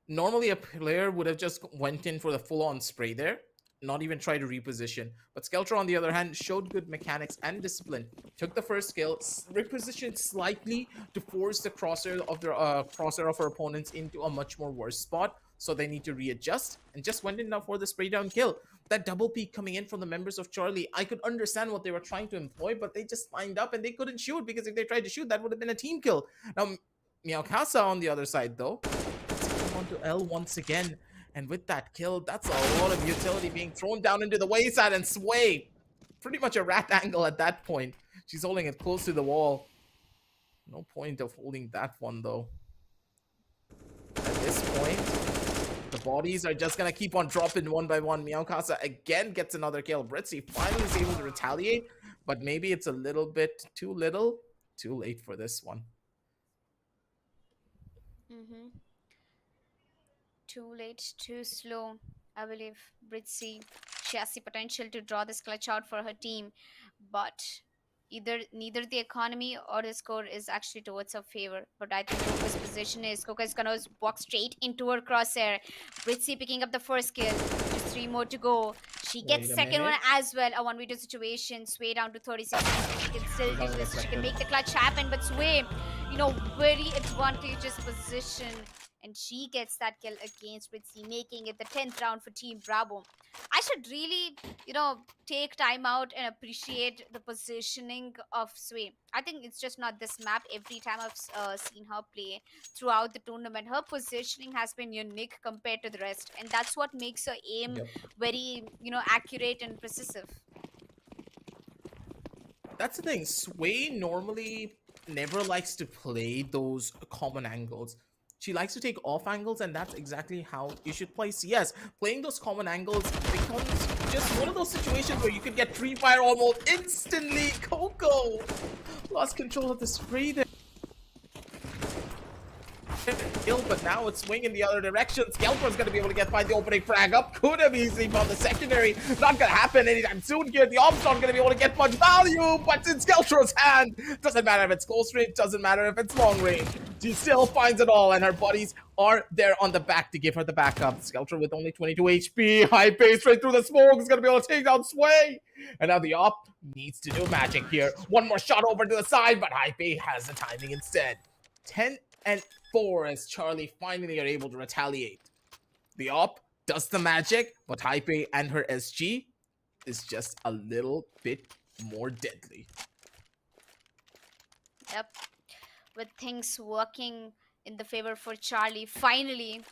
Normally, a player would have just went in for the full-on spray there, not even try to reposition. But Skeltra, on the other hand, showed good mechanics and discipline. Took the first kill, repositioned slightly to force the crosshair of her opponents into a much more worse spot. So they need to readjust, and just went in now for the spray down kill. That double peek coming in from the members of Charlie, I could understand what they were trying to employ, but they just lined up and they couldn't shoot, because if they tried to shoot, that would have been a team kill. Now, Meowkasa on the other side, though, onto L once again. And with that kill, that's a lot of utility being thrown down into the wayside, and Sway, pretty much a rat angle at that point. She's holding it close to the wall. No point of holding that one, though. At this point, the bodies are just gonna keep on dropping one by one. Meowkasa again gets another kill. Britsy finally is able to retaliate, but maybe it's a little bit too little, too late for this one. Mm-hmm. Too late, too slow. I believe Britsy, she has the potential to draw this clutch out for her team, but neither the economy or the score is actually towards her favor. But I think Coco's position is Coco is gonna walk straight into her crosshair. Britsy picking up the first kill. Just 3 more to go. She gets Wait a second one minute. as well. A 1v2 situation. Sway down to 36. She can still do this. She can make the clutch happen, but Sway, very advantageous position. And she gets that kill against Britsy, making it the 10th round for Team Bravo. I should really, take time out and appreciate the positioning of Sway. I think it's just not this map. Every time I've seen her play throughout the tournament, her positioning has been unique compared to the rest. And that's what makes her aim Yep. very, accurate and precise. That's the thing. Sway normally never likes to play those common angles. She likes to take off angles, and that's exactly how you should play CS. Playing those common angles becomes just one of those situations where you could get free fire almost instantly. Coco lost control of the spray there. Kill, but now it's swinging the other direction. Skeltra's gonna be able to find the opening frag up. Could have easily found the secondary. Not gonna happen anytime soon here. The Ob's not gonna be able to get much value, but it's in Skeltra's hand. Doesn't matter if it's close range, doesn't matter if it's long range. She still finds it all, and her buddies are there on the back to give her the backup. Skeltra with only 22 HP. Hhyphae straight through the smoke is gonna be able to take down Sway. And now the Op needs to do magic here. One more shot over to the side, but Hhyphae has the timing instead. 10-4 as Charlie finally are able to retaliate. The Op does the magic, but Hhyphae and her SG is just a little bit more deadly. Yep. With things working in the favor for Charlie, finally,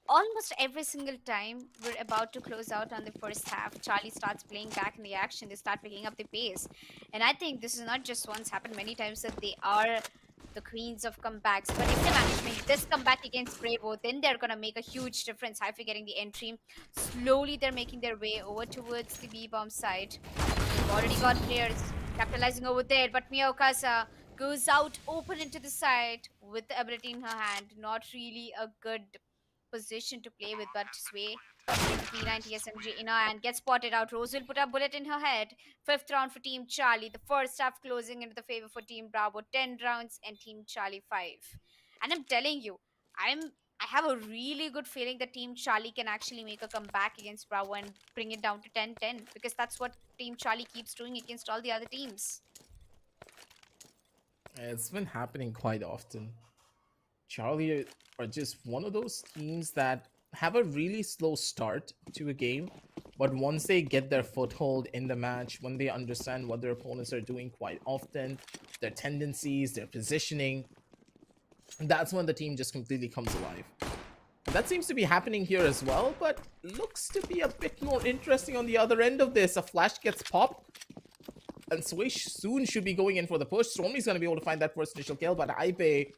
almost every single time we're about to close out on the first half, Charlie starts playing back in the action. They start picking up the pace. And I think this is not just once, happened many times, that they are the queens of comebacks. But if they manage to make this comeback against Bravo, then they're going to make a huge difference. Hhyphae getting the entry. Slowly, they're making their way over towards the B-bomb side. They've already got players capitalizing over there, but Meowkasa goes out open into the side with the ability in her hand. Not really a good position to play with, but Sway P90 SMG in her hand gets spotted out. Rose will put a bullet in her head. 5th round for Team Charlie. The first half closing into the favor for Team Bravo. 10 rounds and Team Charlie 5. And I'm telling you, I have a really good feeling that Team Charlie can actually make a comeback against Bravo and bring it down to 10-10, because that's what Team Charlie keeps doing against all the other teams. It's been happening quite often. Charlie are just one of those teams that have a really slow start to a game, but once they get their foothold in the match, when they understand what their opponents are doing quite often, their tendencies, their positioning, that's when the team just completely comes alive. That seems to be happening here as well, but looks to be a bit more interesting on the other end of this. A flash gets popped, and Swish soon should be going in for the push. Stormyy's going to be able to find that first initial kill, but Hhyphae,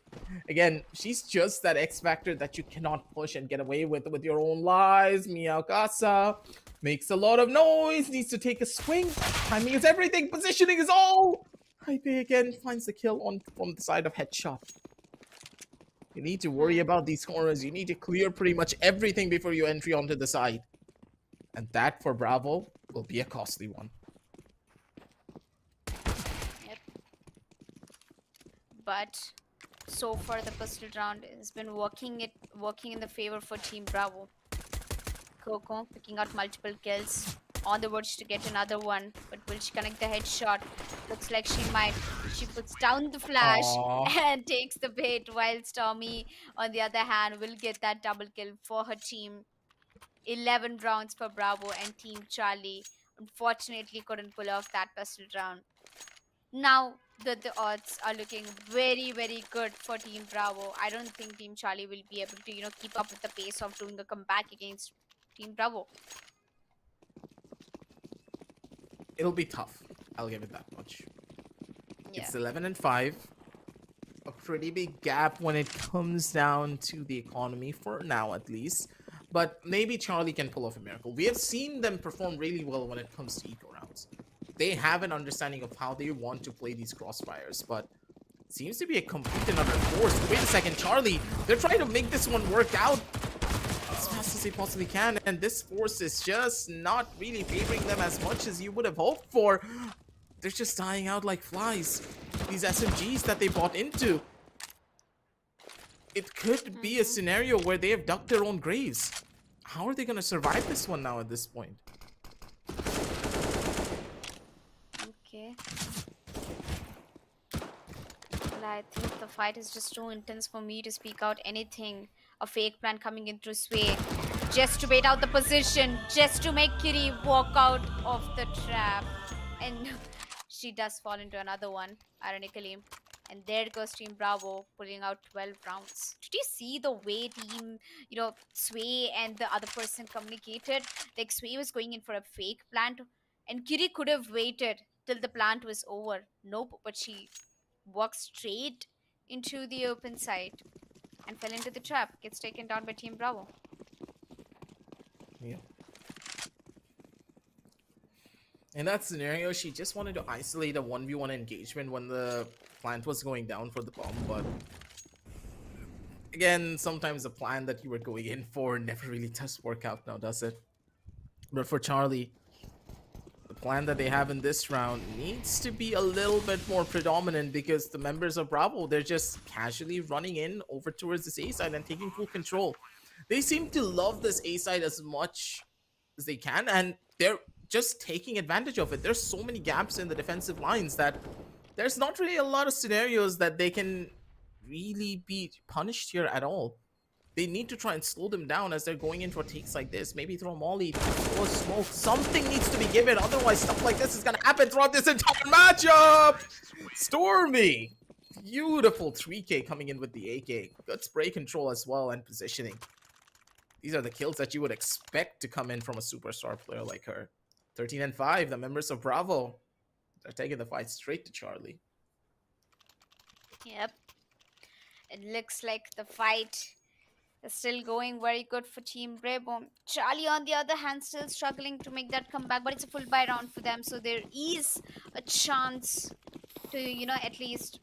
again, she's just that X factor that you cannot push and get away with your own lives. Meowkasa makes a lot of noise, needs to take a swing. Timing is everything, positioning is all. Hhyphae again finds the kill from the side of headshot. You need to worry about these corners. You need to clear pretty much everything before you entry onto the side. And that for Bravo will be a costly one. But So far, the pistol round has been working in the favor for Team Bravo. Coco picking out multiple kills on the verge to get another one, but will she connect the headshot? Looks like she might. She puts down the flash Aww. and takes the bait, while Stormyyy, on the other hand, will get that double kill for her team. 11 rounds for Bravo, and Team Charlie unfortunately couldn't pull off that pistol round. Now the odds are looking very, very good for Team Bravo. I don't think Team Charlie will be able to, keep up with the pace of doing a comeback against Team Bravo. It'll be tough. I'll give it that much. Yeah. It's 11-5. A pretty big gap when it comes down to the economy, for now at least. But maybe Charlie can pull off a miracle. We have seen them perform really well when it comes to eco rounds. They have an understanding of how they want to play these crossfires, but it seems to be a complete and utter force. Wait a second, Charlie, they're trying to make this one work out as fast as they possibly can, and this force is just not really favoring them as much as you would have hoped for. They're just dying out like flies. These SMGs that they bought into. It could be a scenario where they have dug their own graves. How are they going to survive this one now at this point? Okay. Well, I think the fight is just too intense for me to speak out anything. A fake plan coming in through Sway, just to bait out the position, just to make Kiri walk out of the trap. And she does fall into another one, ironically. And there goes Team Bravo pulling out 12 rounds. Did you see the way Team, Sway and the other person communicated? Like, Sway was going in for a fake plant, and Kiri could have waited till the plant was over. Nope, but she walked straight into the open side and fell into the trap. Gets taken down by Team Bravo. Yeah. In that scenario, she just wanted to isolate a 1v1 engagement when the plant was going down for the bomb, but again, sometimes the plan that you were going in for never really does work out now, does it? But for Charlie, the plan that they have in this round needs to be a little bit more predominant, because the members of Bravo, they're just casually running in over towards this A side and taking full control. They seem to love this A side as much as they can, and they're just taking advantage of it. There's so many gaps in the defensive lines that there's not really a lot of scenarios that they can really be punished here at all. They need to try and slow them down as they're going in for takes like this. Maybe throw a molly, throw a smoke. Something needs to be given. Otherwise, stuff like this is going to happen throughout this entire matchup. Stormyyy. Beautiful 3K coming in with the AK. Good spray control as well and positioning. These are the kills that you would expect to come in from a superstar player like her. 13-5, the members of Bravo are taking the fight straight to Charlie. Yep. It looks like the fight is still going very good for Team Bravo. Charlie, on the other hand, still struggling to make that comeback, but it's a full buy round for them, so there is a chance to, at least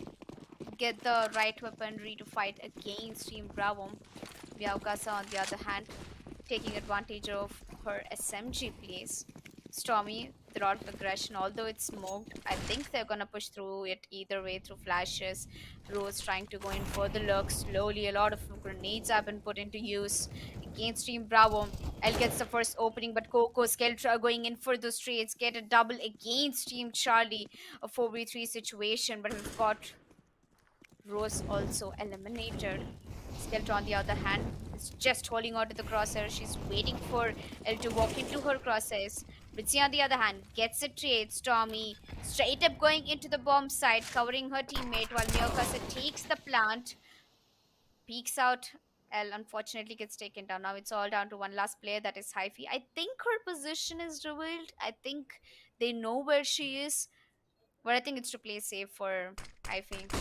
get the right weaponry to fight against Team Bravo. Meowkasa, on the other hand, taking advantage of her SMG plays. Stormyyy, with a lot of aggression, although it's smoked. I think they're gonna push through it either way through flashes. Rose trying to go in for the look. Slowly, a lot of grenades have been put into use against Team Bravo. L gets the first opening, but Coco, Skeltra going in for those trades. Get a double against Team Charlie. A 4v3 situation, but we've got Rose also eliminated. Skeltra, on the other hand, is just holding on to the crosshair. She's waiting for L to walk into her crosshairs. Britsy, on the other hand, gets a trade. Stormyyy straight up going into the bomb site, covering her teammate, while Meowkasa takes the plant, peeks out. L unfortunately gets taken down. Now it's all down to one last player, that is Hhyphae. I think her position is revealed. I think they know where she is, but I think it's to play safe for Hhyphae.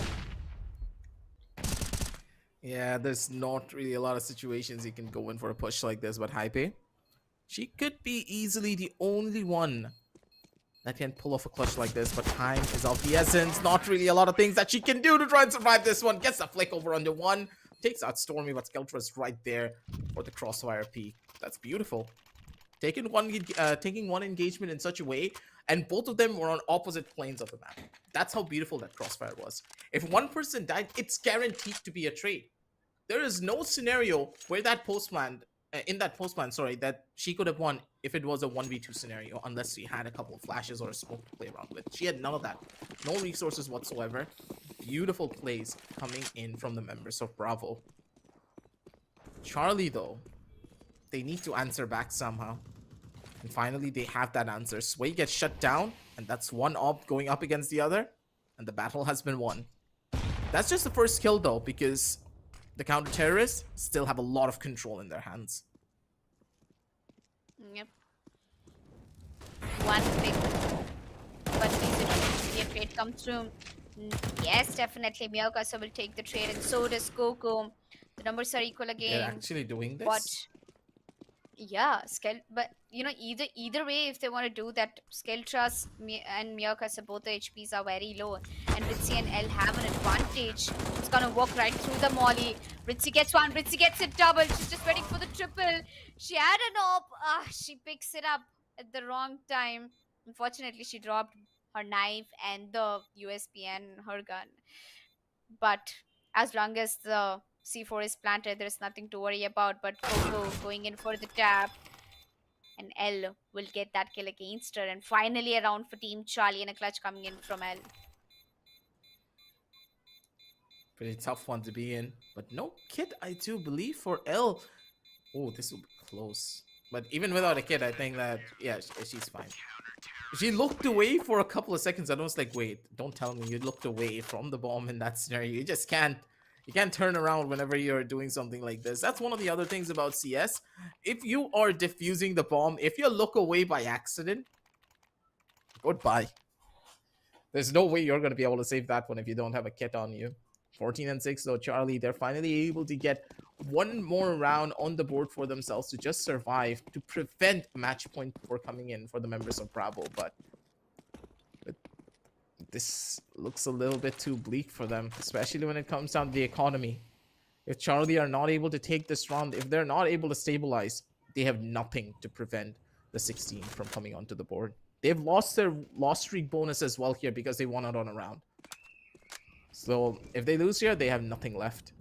Yeah, there's not really a lot of situations you can go in for a push like this, but Hhyphae, she could be easily the only one that can pull off a clutch like this, but time is of the essence. Not really a lot of things that she can do to try and survive this one. Gets a flick over under one, takes out Stormyyy, but Skeltra's right there for the crossfire peak. That's beautiful. taking one engagement in such a way, and both of them were on opposite planes of the map. That's how beautiful that crossfire was. If one person died, it's guaranteed to be a trade. There is no scenario where that post plan in that post plan, sorry, that she could have won if it was a 1v2 scenario, unless she had a couple of flashes or a smoke to play around with. She had none of that. No resources whatsoever. Beautiful plays coming in from the members of Bravo. Charlie, though, they need to answer back somehow. And finally, they have that answer. Sway gets shut down, and that's one op going up against the other, and the battle has been won. That's just the first kill, though, because the counter-terrorists still have a lot of control in their hands. Yep. One big but easy to trade comes through. Yes, definitely. Meowkasa will take the trade, and so does Coco. The numbers are equal They're again. actually doing But this. yeah, but either way, if they want to do that, Skeltra's and Meowkasa, both the HPs are very low, and Britsy and L have an advantage. It's gonna walk right through the molly. Britsy gets one, Britsy gets it double. She's just waiting for the triple. She had an op. She picks it up at the wrong time. Unfortunately, she dropped her knife and the USB and her gun. But as long as the C4 is planted, there's nothing to worry about. But Coco going in for the tap, and L will get that kill against her. And finally, a round for Team Charlie and a clutch coming in from L. Pretty tough one to be in. But no kit, I do believe, for L. Oh, this will be close. But even without a kit, I think that, yeah, she's fine. She looked away for a couple of seconds. I was like, wait, don't tell me you looked away from the bomb in that scenario. You just can't. You can't turn around whenever you're doing something like this. That's one of the other things about CS. If you are defusing the bomb, if you look away by accident, goodbye. There's no way you're going to be able to save that one if you don't have a kit on you. 14 and 6 though, Charlie, they're finally able to get one more round on the board for themselves to just survive, to prevent a match point before coming in for the members of Bravo. But this looks a little bit too bleak for them, especially when it comes down to the economy. If Charlie are not able to take this round, if they're not able to stabilize, they have nothing to prevent the 16 from coming onto the board. They've lost their loss streak bonus as well here because they won out on a round. So if they lose here, they have nothing left.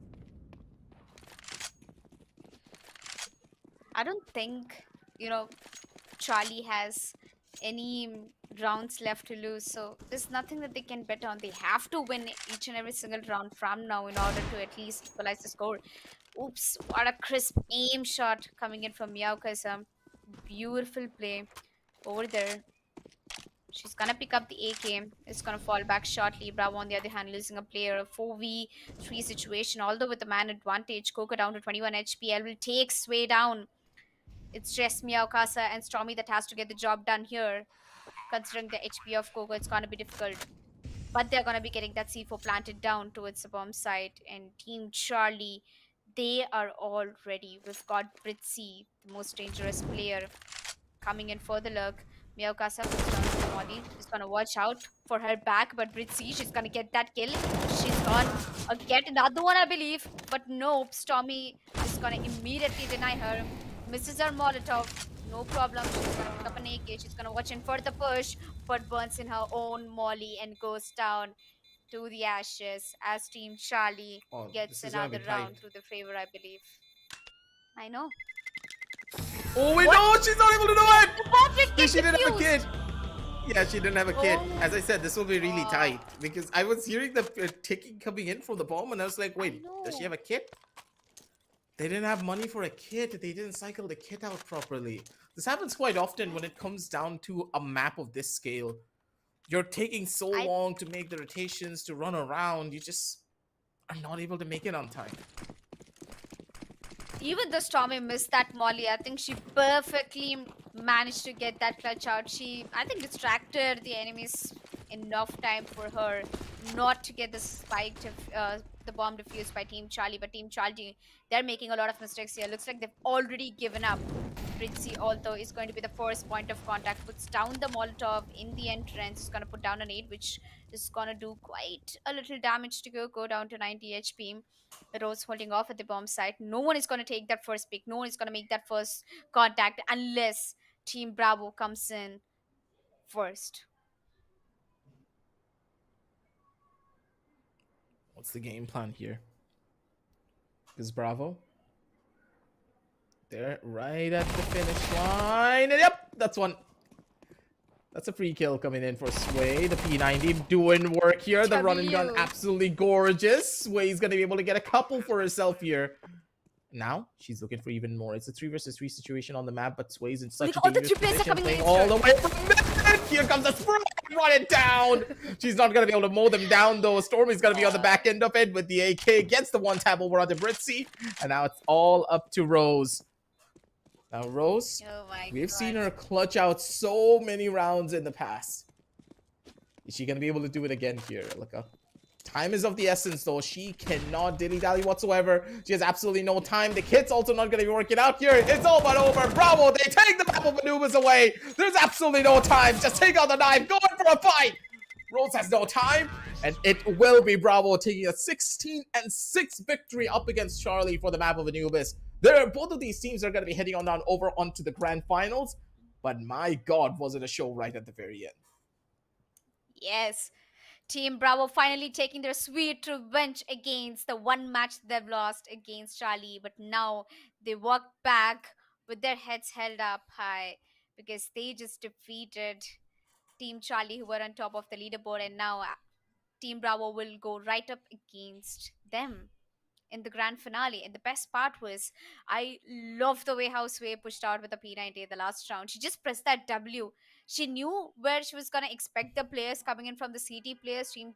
I don't think, Charlie has any rounds left to lose. So there's nothing that they can bet on. They have to win each and every single round from now in order to at least equalize the score. Oops, what a crisp aim shot coming in from Meowkasa. Beautiful play over there. She's gonna pick up the AK. It's gonna fall back shortly. Bravo, on the other hand, losing a player. A 4v3 situation, although with the man advantage. Coco down to 21 HP. L will take Sway down. It's just Meowkasa and Stormyyy that has to get the job done here. Considering the HP of Coco, it's gonna be difficult. But they're gonna be getting that C4 planted down towards the bomb site. And Team Charlie, they are all ready. We've got Britsy, the most dangerous player, coming in for the look. Meowkasa goes down to Molly. She's gonna watch out for her back, but Britsy, she's gonna get that kill. She's gonna get another one, I believe. But nope, Stormyyy is gonna immediately deny her. Misses her Molotov. No problem. She's gonna pick up an AK. She's gonna watch in for the push, but burns in her own Molly and goes down to the ashes as Team Charlie gets This is gonna be another tight. round to the favor, I believe. I know. Oh wait, What? no, she's not able to do it. The bomb didn't get She didn't have a defused. kid. Yeah, she didn't have a kid. Oh As I said, this will be really God. tight because I was hearing the ticking coming in from the bomb, and I was like, wait, does she know. have a kit? They didn't have money for a kit. They didn't cycle the kit out properly. This happens quite often when it comes down to a map of this scale. You're taking so I long to make the rotations, to run around. You just are not able to make it on time. Even the Stormyyy missed that Molly. I think she perfectly managed to get that clutch out. She, I think, distracted the enemies enough time for her not to get the spike, the bomb defused by Team Charlie. But Team Charlie, they're making a lot of mistakes here. Looks like they've already given up. Britsy, although, is going to be the first point of contact. Puts down the Molotov in the entrance. Is going to put down a nade, which is going to do quite a little damage to go down to 90 HP. Rose holding off at the bomb site. No one is going to take that first pick. No one is going to make that first contact unless Team Bravo comes in first. What's the game plan here? Because Bravo, they're right at the finish line. And yep, that's one. That's a free kill coming in for Sway. The P90 doing work here. The run and gun W. absolutely gorgeous. Sway's going to be able to get a couple for herself here. Now she's looking for even more. It's a 3 versus 3 situation on the map, but Sway's in such Look, a all the dangerous three players are position, coming playing against all her. the way from mid. Here comes a spray. Run it down. She's not going to be able to mow them down, though. Stormyy's going to be on the back end of it with the AK. Gets the one tap over onto Britsy. And now it's all up to Rose. Now, Rose, Oh my we've seen god. her clutch out so many rounds in the past. Is she going to be able to do it again here? Look up. Time is of the essence, though. She cannot dilly-dally whatsoever. She has absolutely no time. The kit's also not going to be working out here. It's all but over. Bravo, they take the map of maneuvers away. There's absolutely no time. Just take out the knife. Going for a fight. Rose has no time. And it will be Bravo taking a 16-6 victory up against Charlie for the map of Anubis. Both of these teams are going to be heading on down over onto the grand finals. But my God, was it a show right at the very end. Yes. Team Bravo finally taking their sweet revenge against the one match they've lost against Charlie. But now they walk back with their heads held up high because they just defeated Team Charlie, who were on top of the leaderboard, and now Team Bravo will go right up against them in the grand finale. And the best part was, I love the way how Sway pushed out with the P90 in the last round. She just pressed that W. She knew where she was going to expect the players coming in from the CT players, Team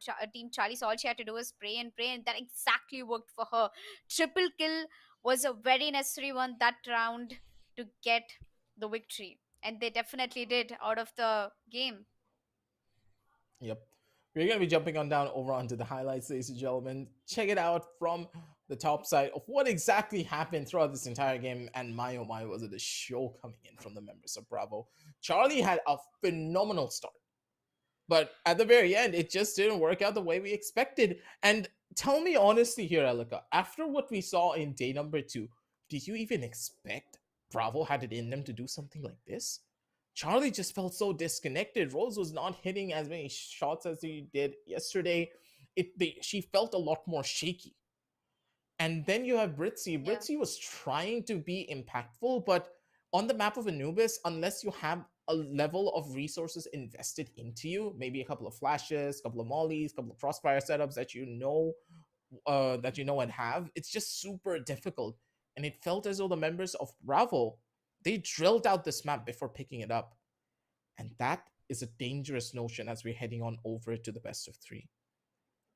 Charlie. So all she had to do was pray and pray, and that exactly worked for her. Triple kill was a very necessary one that round to get the victory. And they definitely did out of the game. Yep. We're going to be jumping on down over onto the highlights, ladies and gentlemen. Check it out from the top side of what exactly happened throughout this entire game. And my oh my, was it a show coming in from the members of Bravo. Charlie had a phenomenal start. But at the very end, it just didn't work out the way we expected. And tell me honestly here, Elika, after what we saw in day number 2, did you even expect Bravo had it in them to do something like this? Charlie just felt so disconnected. Rose was not hitting as many shots as he did yesterday. She felt a lot more shaky. And then you have Britsy. Yeah. Britsy was trying to be impactful, but on the map of Anubis, unless you have a level of resources invested into you, maybe a couple of flashes, a couple of mollies, a couple of crossfire setups that you know and have, it's just super difficult. And it felt as though the members of Bravo, they drilled out this map before picking it up. And that is a dangerous notion as we're heading on over to the best of 3.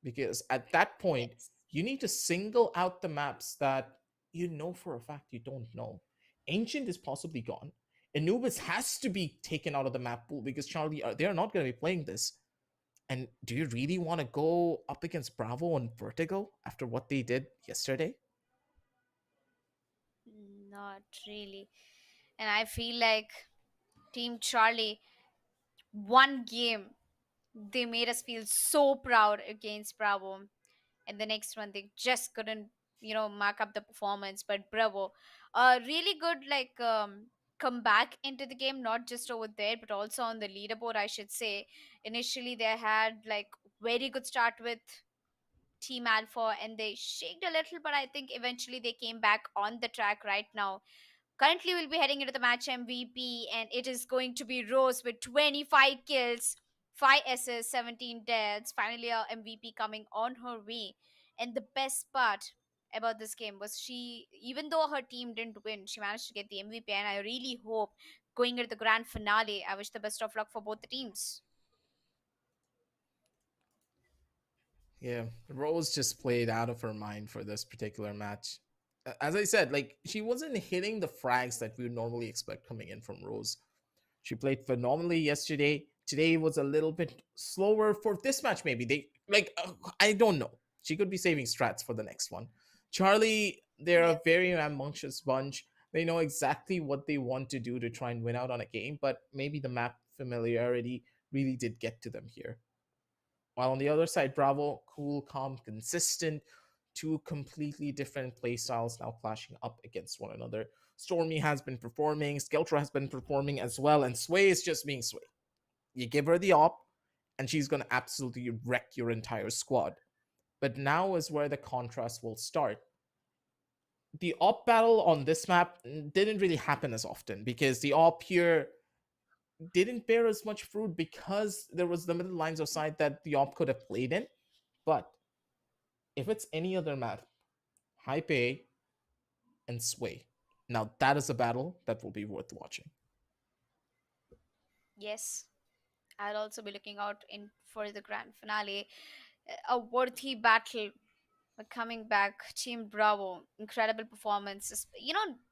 Because at that point, Yes. you need to single out the maps that you know for a fact you don't know. Ancient is possibly gone. Anubis has to be taken out of the map pool because Charlie, they are not going to be playing this. And do you really want to go up against Bravo and Vertigo after what they did yesterday? Not really. And I feel like Team Charlie, one game, they made us feel so proud against Bravo. And the next one, they just couldn't, mark up the performance. But Bravo, really good, come back into the game, not just over there, but also on the leaderboard, I should say. Initially, they had like very good start with Team Alpha and they shaked a little, but I think eventually they came back on the track right now. Currently, we'll be heading into the match MVP, and it is going to be Rose with 25 kills, 5 S's, 17 deaths. Finally, a MVP coming on her way. And the best part about this game was even though her team didn't win, she managed to get the MVP. And I really hope going into the grand finale, I wish the best of luck for both the teams. Yeah, Rose just played out of her mind for this particular match. As I said, like she wasn't hitting the frags that we would normally expect coming in from Rose. She played phenomenally yesterday. Today was a little bit slower for this match. Maybe I don't know. She could be saving strats for the next one. Charlie, they're a Yep. very rambunctious bunch. They know exactly what they want to do to try and win out on a game, but maybe the map familiarity really did get to them here. While on the other side, Bravo, cool, calm, consistent, two completely different play styles now clashing up against one another. Stormyyy has been performing, Skeltra has been performing as well, and Sway is just being Sway. You give her the op, and she's going to absolutely wreck your entire squad. But now is where the contrast will start. The op battle on this map didn't really happen as often because the op here didn't bear as much fruit because there was limited lines of sight that the op could have played in. But if it's any other map, Hhyphae and Sway, now that is a battle that will be worth watching. Yes, I'll also be looking out in for the grand finale. A worthy battle coming back. Team Bravo, incredible performances.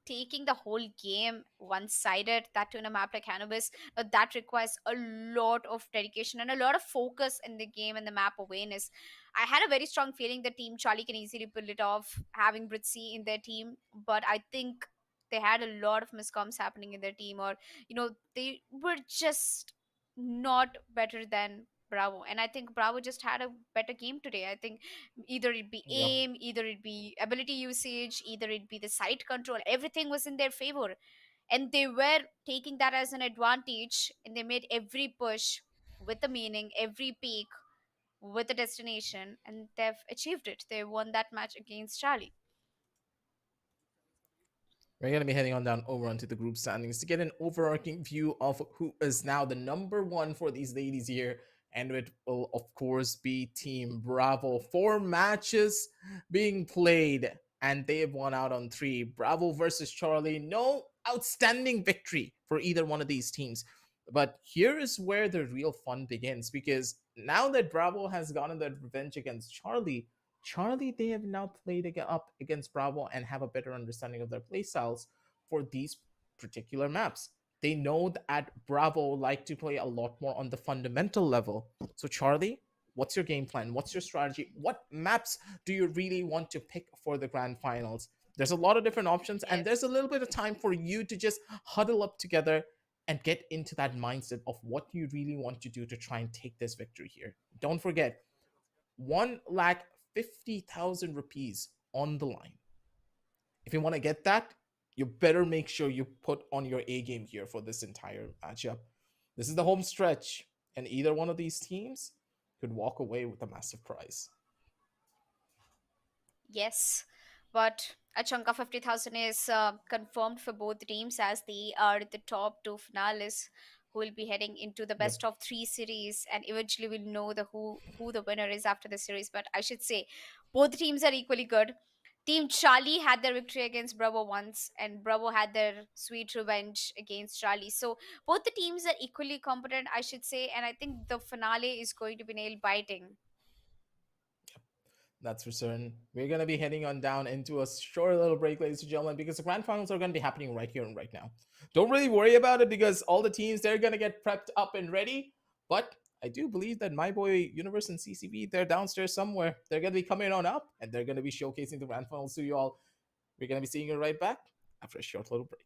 Taking the whole game one-sided, that too in a map like Cannabis, that requires a lot of dedication and a lot of focus in the game and the map awareness. I had a very strong feeling that Team Charlie can easily pull it off, having Britsy in their team, but I think they had a lot of miscoms happening in their team, or they were just not better than Bravo. And I think Bravo just had a better game today. I think either it be Yep. aim, either it be ability usage, either it be the site control, everything was in their favor. And they were taking that as an advantage, and they made every push with a meaning, every peak with a destination, and they've achieved it. They won that match against Charlie. We're going to be heading on down over onto the group standings to get an overarching view of who is now the number one for these ladies here. And it will, of course, be Team Bravo. 4 matches being played, and they have won out on 3. Bravo versus Charlie. No outstanding victory for either one of these teams. But here is where the real fun begins, because now that Bravo has gotten that revenge against Charlie, they have now played up against Bravo and have a better understanding of their playstyles for these particular maps. They know that Bravo like to play a lot more on the fundamental level. So, Charlie, what's your game plan? What's your strategy? What maps do you really want to pick for the grand finals? There's a lot of different options, and there's Yes. a little bit of time for you to just huddle up together and get into that mindset of what you really want to do to try and take this victory here. Don't forget, 1,50,000 rupees on the line. If you want to get that, you better make sure you put on your A game here for this entire matchup. This is the home stretch, and either one of these teams could walk away with a massive prize. Yes, but a chunk of 50,000 is confirmed for both teams, as they are the top two finalists who will be heading into the Yep. best of 3 series, and eventually we'll know the who the winner is after the series. But I should say both teams are equally good. Team Charlie had their victory against Bravo once, and Bravo had their sweet revenge against Charlie. So both the teams are equally competent, I should say, and I think the finale is going to be nail biting. That's for certain. We're going to be heading on down into a short little break, ladies and gentlemen, because the grand finals are going to be happening right here and right now. Don't really worry about it because all the teams, they're going to get prepped up and ready. But I do believe that my boy Universe and CCB, they're downstairs somewhere. They're going to be coming on up and they're going to be showcasing the grand finals to you all. We're going to be seeing you right back after a short little break.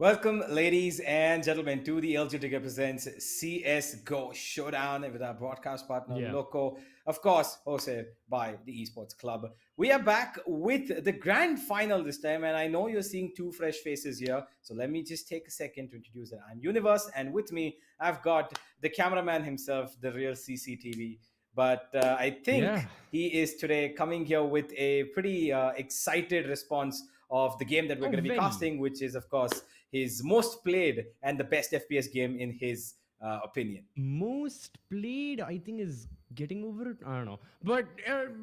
Welcome, ladies and gentlemen, to the Ultragear presents CSGO Showdown with our broadcast partner Yeah. Loco, of course, hosted by the Esports Club. We are back with the grand final this time, and I know you're seeing two fresh faces here. So let me just take a second to introduce that I'm Universe, and with me, I've got the cameraman himself, the real CCTV. But I Yeah. think he is today coming here with a pretty excited response of the game that we're Oh, going to be very. casting, which is, of course, his most played and the best FPS game in his opinion. Most played, I think, is getting over it. I don't know. But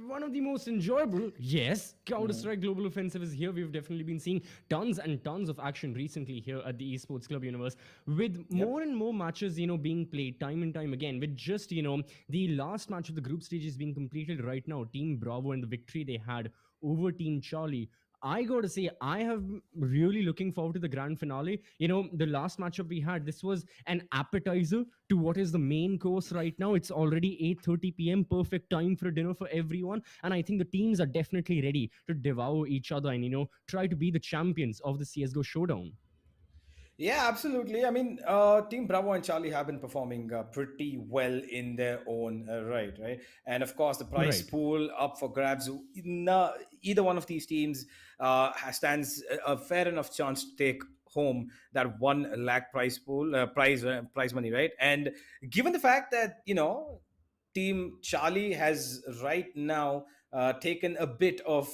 one of the most enjoyable, yes, Counter Mhm. Strike Global Offensive is here. We've definitely been seeing tons and tons of action recently here at the Esports Club universe, with Yep. more and more matches, being played time and time again. With just, the last match of the group stages being completed right now, Team Bravo and the victory they had over Team Charlie. I gotta say, I have really looking forward to the grand finale. The last matchup we had, this was an appetizer to what is the main course right now. It's already 8:30 p.m. Perfect time for dinner for everyone. And I think the teams are definitely ready to devour each other and, try to be the champions of the CSGO showdown. Yeah, absolutely. I mean, Team Bravo and Charlie have been performing pretty well in their own right? And of course, the prize Right. pool up for grabs. Either one of these teams stands a fair enough chance to take home that 1 lakh prize pool, prize money, right? And given the fact that Team Charlie has right now taken a bit of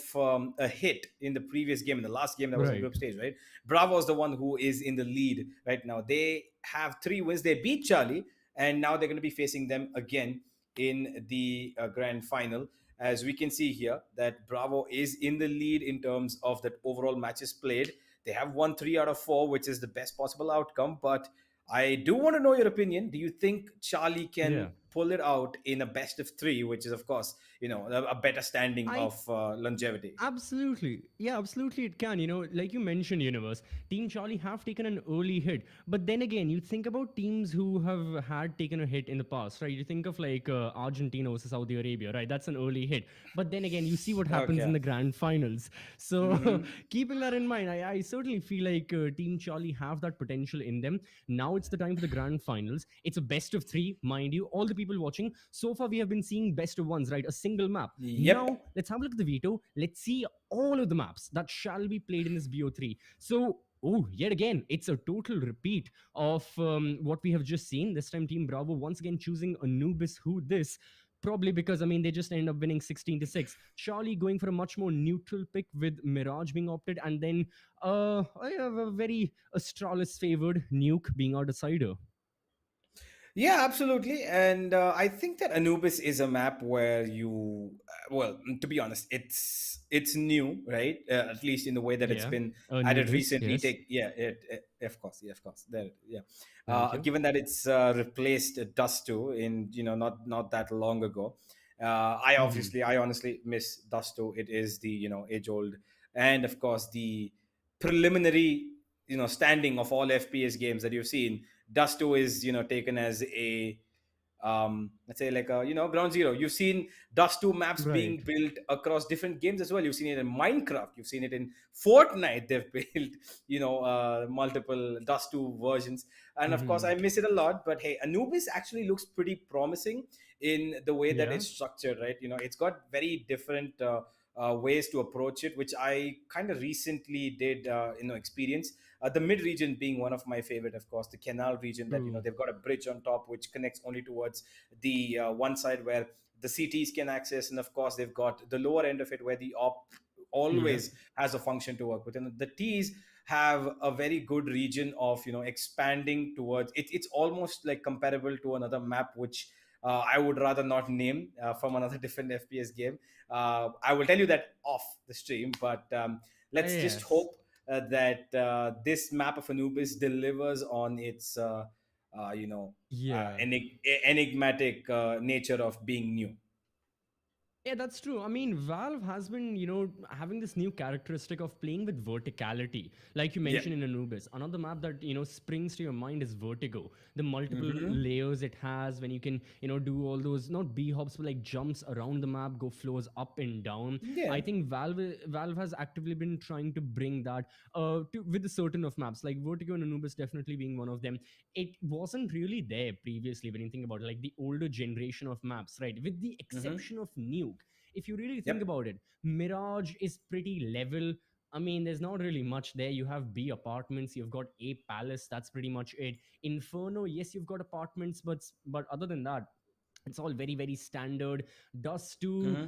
a hit in the previous game, in the last game that was in Right. group stage, right? Bravo is the one who is in the lead right now. They have 3 wins. They beat Charlie, and now they're going to be facing them again in the grand final. As we can see here, that Bravo is in the lead in terms of that overall matches played. They have won 3 out of 4, which is the best possible outcome. But I do want to know your opinion. Do you think Charlie Yeah. can pull it out in a best of 3, which is, of course, a better standing I of longevity? Absolutely. Yeah, absolutely it can. Like you mentioned, Universe, Team Charlie have taken an early hit. But then again, you think about teams who have had taken a hit in the past, right? You think of like Argentina versus Saudi Arabia, right? That's an early hit. But then again, you see what happens in Okay. the grand finals. So, Hmm. keeping that in mind, I certainly feel like Team Charlie have that potential in them. Now it's the time for the grand finals. It's a best of three, mind you. All the people watching, so far we have been seeing best of ones, right? A single map. Yep. Now, let's have a look at the veto. Let's see all of the maps that shall be played in this BO3. So, oh, yet again, it's a total repeat of what we have just seen. This time, Team Bravo once again choosing Anubis. Who this? Probably because they just end up winning 16-6. Charlie going for a much more neutral pick with Mirage being opted, and then I have a very Astralis favored Nuke being our decider. Yeah, absolutely. And I think that Anubis is a map where to be honest, it's new, right? At least in the way that it's Yeah, been added Anubis, recently. yes. Take yeah, of course, yeah, of course. There, yeah. Thank you. Given that it's replaced Dusto in not that long ago, Hmm. I honestly miss Dusto. It is the age old, and of course the preliminary standing of all FPS games that you've seen. Dusto is taken as a let's say like a ground zero. You've seen Dust 2 maps Right. being built across different games as well. You've seen it in Minecraft, you've seen it in Fortnite. They've built multiple Dust 2 versions, and of course Hmm. I miss it a lot. But hey, Anubis actually looks pretty promising in the way that Yeah. it's structured, right? It's got very different ways to approach it, which I kind of recently did experience. The mid region being one of my favorite, of course, the canal region that True. they've got a bridge on top which connects only towards the one side where the CTs can access, and of course they've got the lower end of it where the op Yep. always has a function to work with, and the T's have a very good region of expanding towards it. It's almost like comparable to another map which I would rather not name from another different FPS game. I will tell you that off the stream, but let's just Yes. hope that this map of Anubis delivers on its uh, you know Yeah. enigmatic nature of being new. Yeah, that's true. I mean, Valve has been, having this new characteristic of playing with verticality. Like you Yeah. mentioned in Anubis. Another map that, springs to your mind is Vertigo. The multiple Mm-hmm. layers it has when you can, do all those, not B hops, but like jumps around the map, go floors up and down. Yeah. I think Valve has actively been trying to bring that with a certain of maps. Like Vertigo and Anubis definitely being one of them. It wasn't really there previously when you think about it, like the older generation of maps, right? With the Mm-hmm. exception of Nuke, if you really think Yep. about it, Mirage is pretty level. I mean, there's not really much there. You have B apartments, you've got A palace, that's pretty much it. Inferno, yes, you've got apartments, but other than that, it's all very, very standard. Dust 2, Mm-hmm.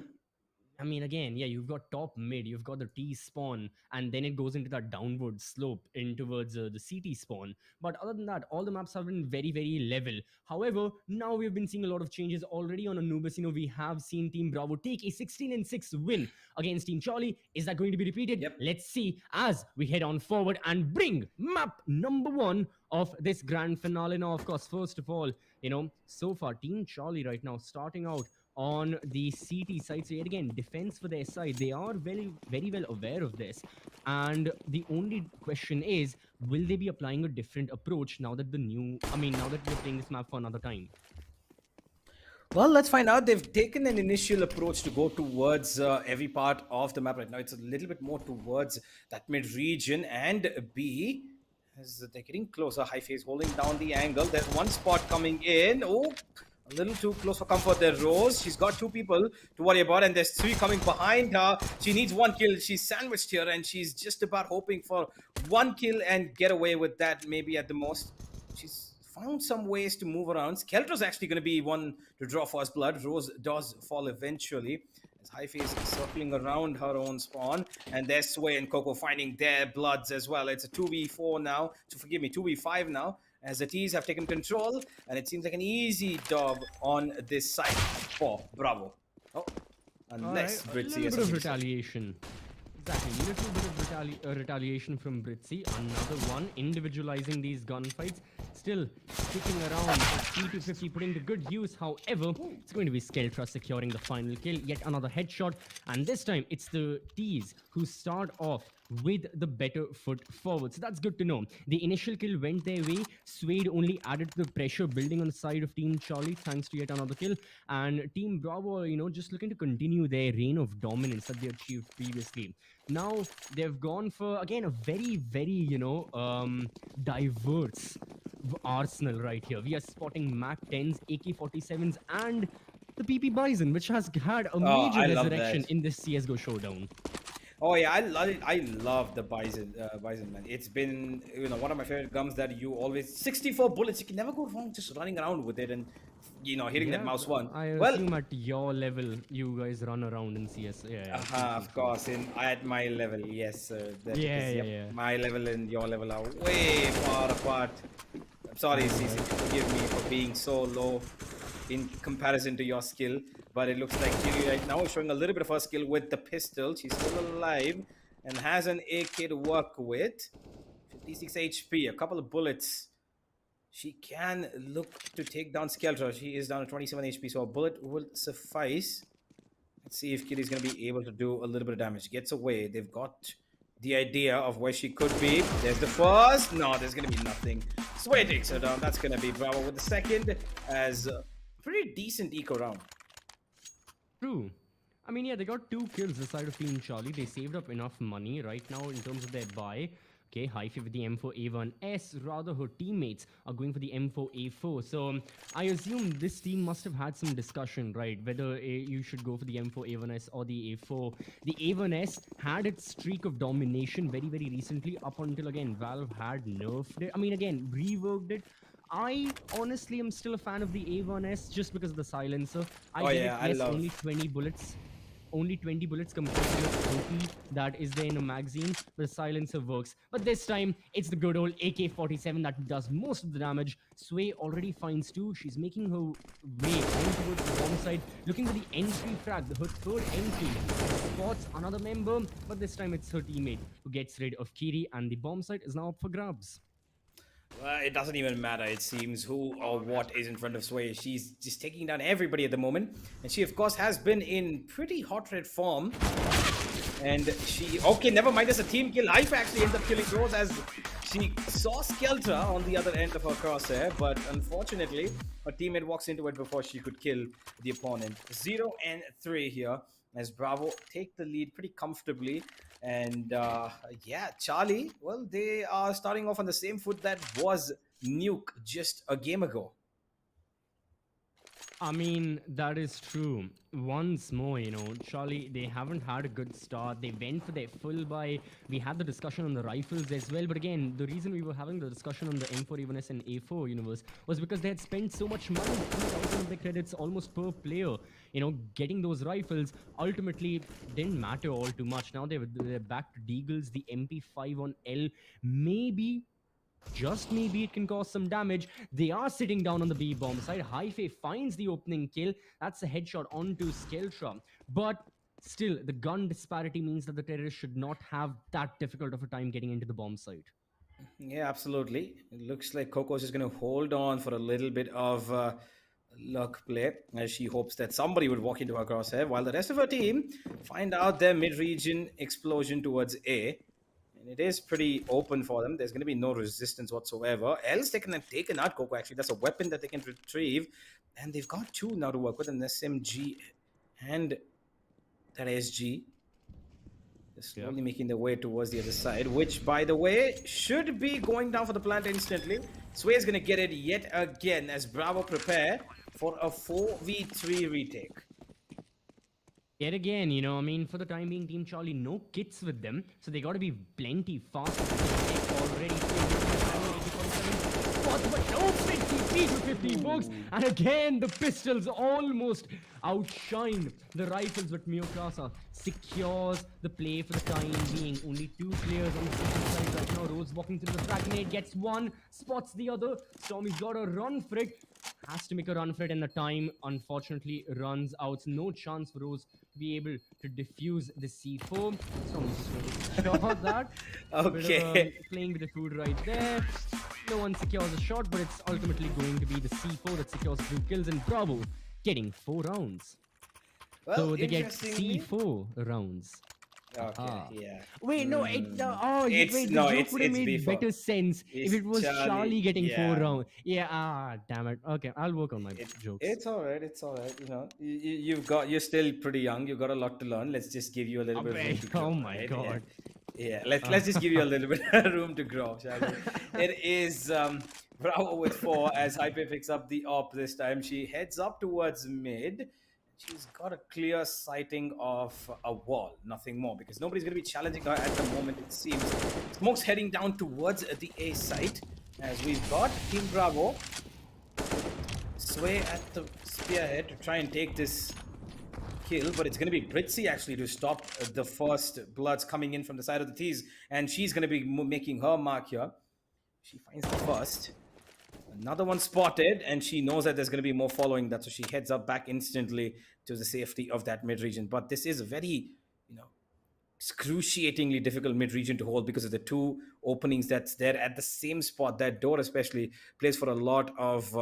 I mean, again, yeah, you've got top mid, you've got the T spawn, and then it goes into that downward slope in towards the CT spawn. But other than that, all the maps have been very, very level. However, now we've been seeing a lot of changes already on Anubis. We have seen Team Bravo take a 16-6 win against Team Charlie. Is that going to be repeated? Yep. Let's see as we head on forward and bring map number 1 of this grand finale. Now, of course, first of all, so far, Team Charlie right now starting out on the CT side. So yet again, defense for their side. They are very, very well aware of this. And the only question is, will they be applying a different approach now that now that we're playing this map for another time? Well, let's find out. They've taken an initial approach to go towards every part of the map right now. It's a little bit more towards that mid region and B. As they're getting closer, Hhyphae is holding down the angle. There's one spot coming in. Oh, a little too close for comfort there, Rose. She's got two people to worry about, and there's three coming behind her. She needs one kill. She's sandwiched here, and she's just about hoping for one kill and get away with that, maybe at the most. She's found some ways to move around. Skeltra's actually going to be one to draw first blood. Rose does fall eventually. As Hhyphae is circling around her own spawn. And there's Sway and Coco finding their bloods as well. It's a 2v4 now. So forgive me, 2v5 now. As the T's have taken control. And it seems like an easy dub on this side for Bravo. Oh, unless All right, a Britsy little has bit of something to say. retaliation. Exactly, a little bit of retaliation from Britsy. Another one, individualizing these gunfights. Still sticking around, 50 to 50, putting to good use. However, it's going to be Skeltra securing the final kill. Yet another headshot. And this time, it's the T's who start off with the better foot forward. So that's good to know. The initial kill went their way. Suede only added to the pressure building on the side of Team Charlie, thanks to yet another kill. And Team Bravo, just looking to continue their reign of dominance that they achieved previously. Now they've gone for, again, a very, very, diverse arsenal right here. We are spotting Mac 10s, AK-47s, and the PP Bison, which has had a major I love resurrection that. in this CSGO showdown. Oh yeah, I love the Bison man. It's been one of my favorite guns that you always 64 bullets. You can never go wrong just running around with it and hitting that Yeah, mouse one. I Well, assume at your level, you guys run around in CS. Yeah, true, true, of true. course, in at my level, yes, sir. Yeah, Because yeah, yep, yeah. my level and your level are way far apart. I'm sorry, CC, forgive me for being so low in comparison to your skill. But it looks like Kiri right now is showing a little bit of her skill with the pistol. She's still alive and has an AK to work with. 56 HP, a couple of bullets. She can look to take down Skeltra. She is down to 27 HP, so a bullet will suffice. Let's see if Kiri's going to be able to do a little bit of damage. Gets away. They've got the idea of where she could be. There's the first. No, there's going to be nothing. Sway takes her down. That's going to be Bravo with the second as a pretty decent eco round. True. I mean, yeah, they got 2 kills this side of Team Charlie. They saved up enough money right now in terms of their buy. Okay, Hhyphae with the M4A1S. Rather, her teammates are going for the M4A4. So, I assume this team must have had some discussion, right? Whether you should go for the M4A1S or the A4. The A1S had its streak of domination very, very recently, up until, again, Valve had nerfed it. I mean, again, reworked it. I honestly am still a fan of the A1S just because of the silencer. I Oh get yeah, it, I yes, love. only 20 bullets. Only 20 bullets compared to the 40 that is there in a magazine, but the silencer works. But this time, it's the good old AK-47 that does most of the damage. Sway already finds 2. She's making her way on towards the bomb side, looking for the entry frag, her third entry. Spots another member, but this time it's her teammate who gets rid of Kiri, and the bomb site is now up for grabs. It doesn't even matter, it seems, who or what is in front of Sway. She's just taking down everybody at the moment. And she, of course, has been in pretty hot red form. And she... Okay, never mind. There's a team kill. Hhyphae actually ends up killing Rose as she saw Skeltra on the other end of her crosshair. But unfortunately, her teammate walks into it before she could kill the opponent. 0-3 here as Bravo take the lead pretty comfortably. And yeah, Charlie, well, they are starting off on the same foot that was Nuke just a game ago. I mean, that is true. Once more, Charlie, they haven't had a good start. They went for their full buy. We had the discussion on the rifles as well. But again, the reason we were having the discussion on the M4 Evanes and A4 universe was because they had spent so much money, 3,000 of their credits almost per player. Getting those rifles ultimately didn't matter all too much. Now they're back to Deagles, the MP5 on L. Maybe, just maybe, it can cause some damage. They are sitting down on the B bomb side. Hhyphae finds the opening kill. That's a headshot onto Skeltra. But still, the gun disparity means that the terrorists should not have that difficult of a time getting into the bomb site. Yeah, absolutely. It looks like Coco's just going to hold on for a little bit of luck play as she hopes that somebody would walk into her crosshair while the rest of her team find out their mid-region explosion towards A. And it is pretty open for them. There's going to be no resistance whatsoever. Else they can have taken out Coco, actually. That's a weapon that they can retrieve. And they've got two now to work with, an SMG and that SG. They're slowly making their way towards the other side, which, by the way, should be going down for the plant instantly. Sway is going to get it yet again as Bravo prepare for a 4v3 retake. Yet again, for the time being, Team Charlie, no kits with them, so they got to be plenty fast. Already but no Britsy, 50 books, and again the pistols almost outshine the rifles, but Meowkasa secures the play for the time being. Only two players on the second side right now. Rose walking through the frag grenade, gets one, spots the other. Stormyy's got a run for it, has to make a run for it, and the time unfortunately runs out. No chance for Rose to be able to defuse the C4. Stormyy's just going to shot that. Okay. Playing with the food right there. No one secures a shot, but it's ultimately going to be the C4 that secures 2 kills, and Bravo getting 4 rounds. Well, so they get C4 rounds. Okay, yeah. Wait, no, the it's, joke would have made B4. better sense if it was Charlie getting 4 rounds. Yeah, damn it. Okay, I'll work on my jokes. It's all right. It's all right. You're still pretty young. You've got a lot to learn. Let's just give you a little bit of room to grow. Oh my god. Yeah, let's just give you a little bit of room to grow, shall we? It is Bravo with 4 as Hhyphae picks up the op this time. She heads up towards mid. She's got a clear sighting of a wall, nothing more, because nobody's going to be challenging her at the moment, it seems. Smoke's heading down towards the A site as we've got Team Bravo Sway at the spearhead to try and take this kill, but it's going to be Britsy actually to stop the first bloods coming in from the side of the T's, and she's going to be making her mark here. She finds the first. Another one spotted, and she knows that there's going to be more following that, so she heads up back instantly to the safety of that mid-region. But this is a very, excruciatingly difficult mid-region to hold because of the two openings that's there at the same spot. That door especially plays for a lot of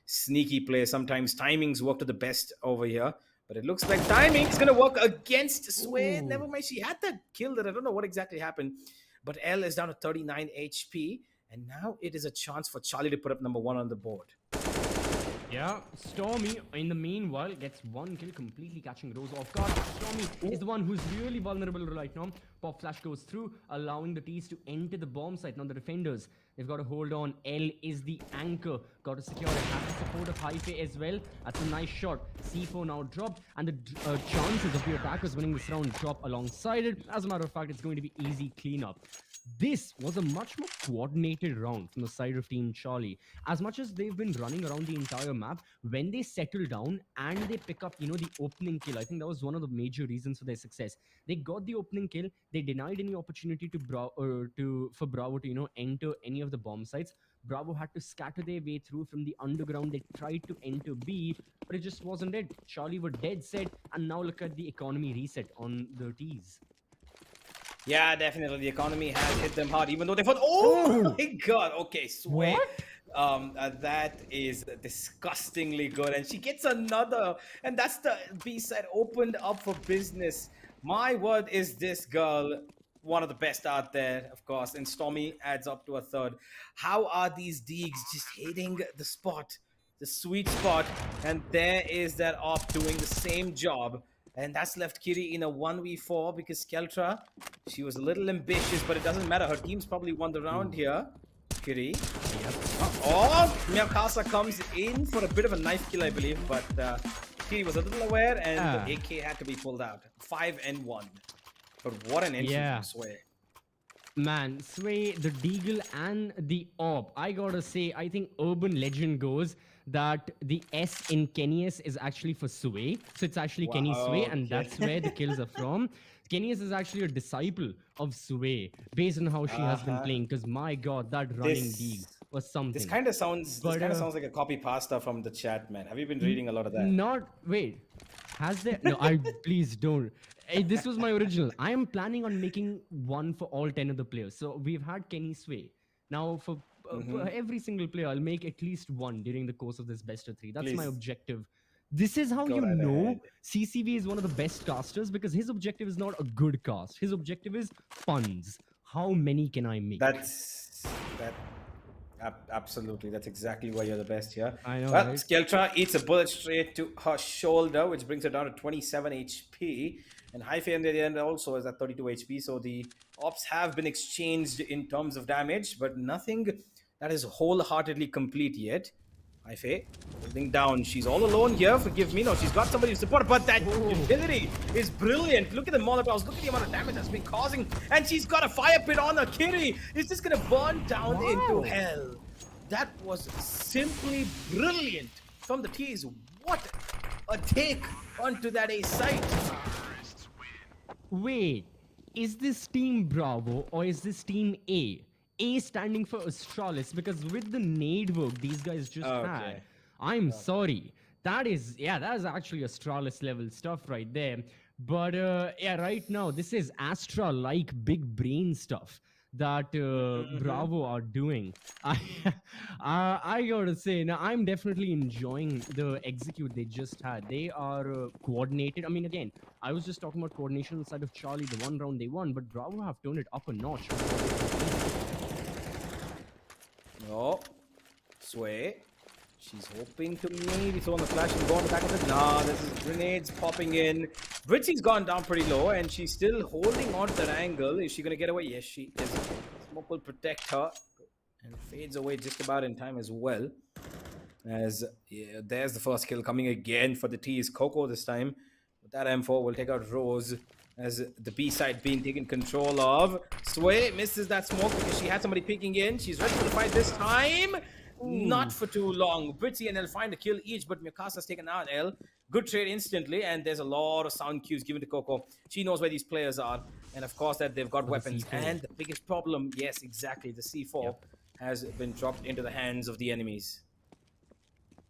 sneaky play. Sometimes timings work to the best over here. But it looks like timing is going to work against Sway. Never mind, she had that kill that I don't know what exactly happened. But L is down to 39 HP. And now it is a chance for Charlie to put up number 1 on the board. Yeah, Stormyyy, in the meanwhile, gets 1 kill, completely catching Rose off guard. Stormyyy is the one who's really vulnerable right now. Pop flash goes through, allowing the T's to enter the bomb site. Now the defenders, they've got to hold on. L is the anchor. Got to secure it. Has the support of Hhyphae as well. That's a nice shot. C4 now dropped. And the chances of the attackers winning this round drop alongside it. As a matter of fact, it's going to be easy cleanup. This was a much more coordinated round from the side of Team Charlie. As much as they've been running around the entire map, when they settle down and they pick up, the opening kill, I think that was one of the major reasons for their success. They got the opening kill. They denied any opportunity for Bravo to, enter any of the bomb sites. Bravo had to scatter their way through from the underground. They tried to enter B, but it just wasn't it. Charlie were dead set, and now look at the economy reset on the T's. Yeah, definitely. The economy has hit them hard, even though they fought. Oh my god. Okay, Sway. What? That is disgustingly good. And she gets another. And that's the B side opened up for business. My word, is this girl one of the best out there, of course. And Stormyyy adds up to a third. How are these Deegs just hitting the spot, the sweet spot? And there is that op doing the same job. And that's left Kiri in a 1v4 because Skeltra, she was a little ambitious, but it doesn't matter. Her team's probably won the round here. Kiri. Yep. Oh, Meowkasa comes in for a bit of a knife kill, I believe, but Kiri was a little aware and the AK had to be pulled out. 5 and 1. But what an entry from Sway. Man, Sway, the Deagle and the Orb. I gotta say, I think urban legend goes that the S in Kenius is actually for Sway. So it's actually Kenny Sway, and that's where the kills are from. Kenius is actually a disciple of Sway based on how she has been playing. Because my god, that running Deagle was something. This kind of sounds like a copy pasta from the chat, man. Have you been reading a lot of that? Not wait. Has there? No, I please don't. This was my original. I am planning on making one for all 10 of the players. So we've had Kenny Sway. Now for every single player, I'll make at least one during the course of this best of 3. That's my objective. This is how you know CCV is one of the best casters, because his objective is not a good cast. His objective is funds. How many can I make? Absolutely, that's exactly why you're the best here. I know, Well, right? Skeltra eats a bullet straight to her shoulder, which brings her down to 27 HP. And Hhyphae on the end also is at 32 HP. So the ops have been exchanged in terms of damage, but nothing that is wholeheartedly complete yet. Hhyphae holding down. She's all alone here. Forgive me. No, she's got somebody to support, but that utility is brilliant. Look at the Molotovs. Look at the amount of damage that's been causing. And she's got a fire pit on her. Kiri is just going to burn down into hell. That was simply brilliant from the T's. What a take onto that A site. Wait, is this Team Bravo or is this Team A? A standing for Astralis, because with the nade work these guys just had, I'm sorry. That is actually Astralis level stuff right there. But yeah, right now, this is Astra-like big brain stuff that Bravo are doing. I gotta say, now I'm definitely enjoying the execute they just had. They are coordinated. I mean, again, I was just talking about coordination on the side of Charlie, the one round they won, but Bravo have turned it up a notch. No. Sway. She's hoping to maybe throw on the flash and go on the back of it. Nah, this is grenades popping in. Britsy's gone down pretty low and she's still holding on to that angle. Is she going to get away? Yes, she is. Smoke will protect her and fades away just about in time as well. As there's the first kill coming again for the T's. Coco this time. With that M4 will take out Rose as the B side being taken control of. Sway misses that smoke because she had somebody peeking in. She's ready for the fight this time. Not for too long. Britsy and L find a kill each, but Meowkasa's taken out L. Good trade instantly, and there's a lot of sound cues given to Coco. She knows where these players are, and of course that they've got weapons. And the biggest problem, yes, exactly, the C4 has been dropped into the hands of the enemies.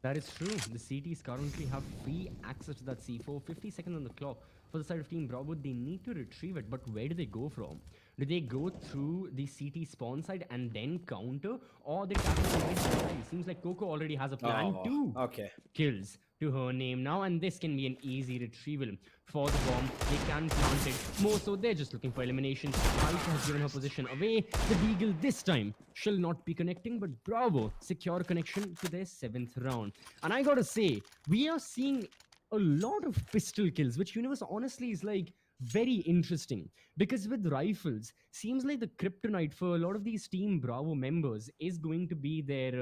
That is true. The CTs currently have free access to that C4. 50 seconds on the clock. For the side of Team Bravo, they need to retrieve it, but where do they go from? Do they go through the CT spawn side and then counter, or they tap on the mid side? Seems like Coco already has a plan. Two kills to her name now, and this can be an easy retrieval for the bomb. They can plant it. More so, they're just looking for elimination. Hhyphae has given her position away. The Deagle this time shall not be connecting, but Bravo secure connection to their 7th round. And I gotta say, we are seeing a lot of pistol kills, which Universe honestly is like very interesting, because with rifles, seems like the kryptonite for a lot of these Team Bravo members is going to be their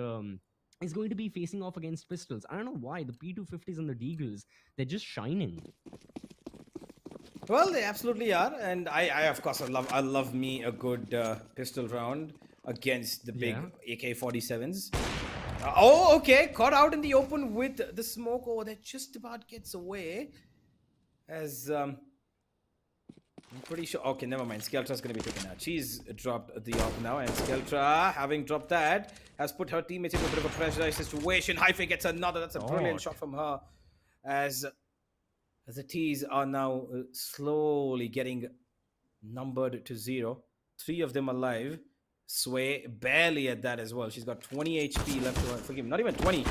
is going to be facing off against pistols. I don't know why the P250s and the Deagles, they're just shining. Well, they absolutely are, and I of course I love me a good pistol round against the big AK-47s. Oh, okay, caught out in the open with the smoke. Oh, that just about gets away. As I'm pretty sure. Okay, never mind. Skeltra's gonna be taken out. She's dropped the op now, and Skeltra, having dropped that, has put her teammates into a bit of a pressurized situation. Hhyphae gets another. That's a brilliant shot from her. As the T's are now slowly getting numbered to 0. 3 of them alive. Sway barely at that as well. She's got 20 HP left to her. Forgive me, not even 20.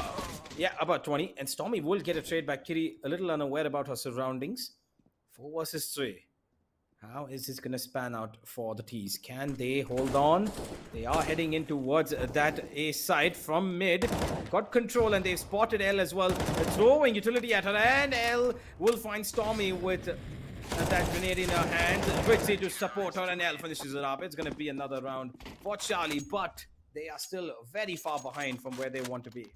Yeah, about 20. And Stormyyy will get a trade back. Kiri a little unaware about her surroundings. 4 versus 3. How is this going to span out for the T's? Can they hold on? They are heading in towards that A side from mid. Got control and they've spotted L as well. They're throwing utility at her, and L will find Stormyyy with that grenade in her hand. Britsy to support her, and L finishes it up. It's going to be another round for Charlie, but they are still very far behind from where they want to be.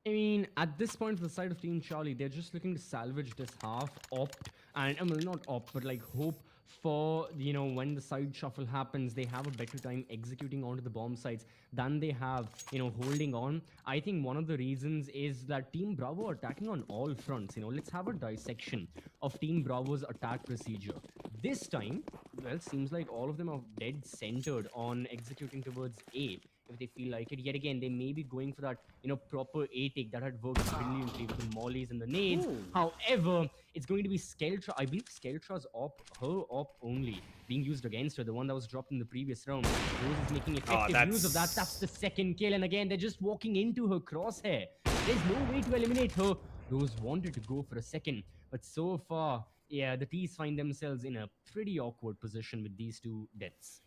I mean, at this point, for the side of Team Charlie, they're just looking to salvage this half, opt, and I mean, not opt, but like hope for, you know, when the side shuffle happens, they have a better time executing onto the bomb sites than they have, you know, holding on. I think one of the reasons is that Team Bravo are attacking on all fronts. You know, let's have a dissection of Team Bravo's attack procedure. This time, well, seems like all of them are dead centered on executing towards A. If they feel like it, yet again, they may be going for that, you know, proper A take that had worked brilliantly with the mollies and the nades. Ooh. However, it's going to be Skeltra. I believe Skeltra's op, her op only, being used against her, the one that was dropped in the previous round. Rose is making effective use of that. That's the second kill. And again, they're just walking into her crosshair. There's no way to eliminate her. Rose wanted to go for a second, but so far, yeah, the T's find themselves in a pretty awkward position with these two deaths.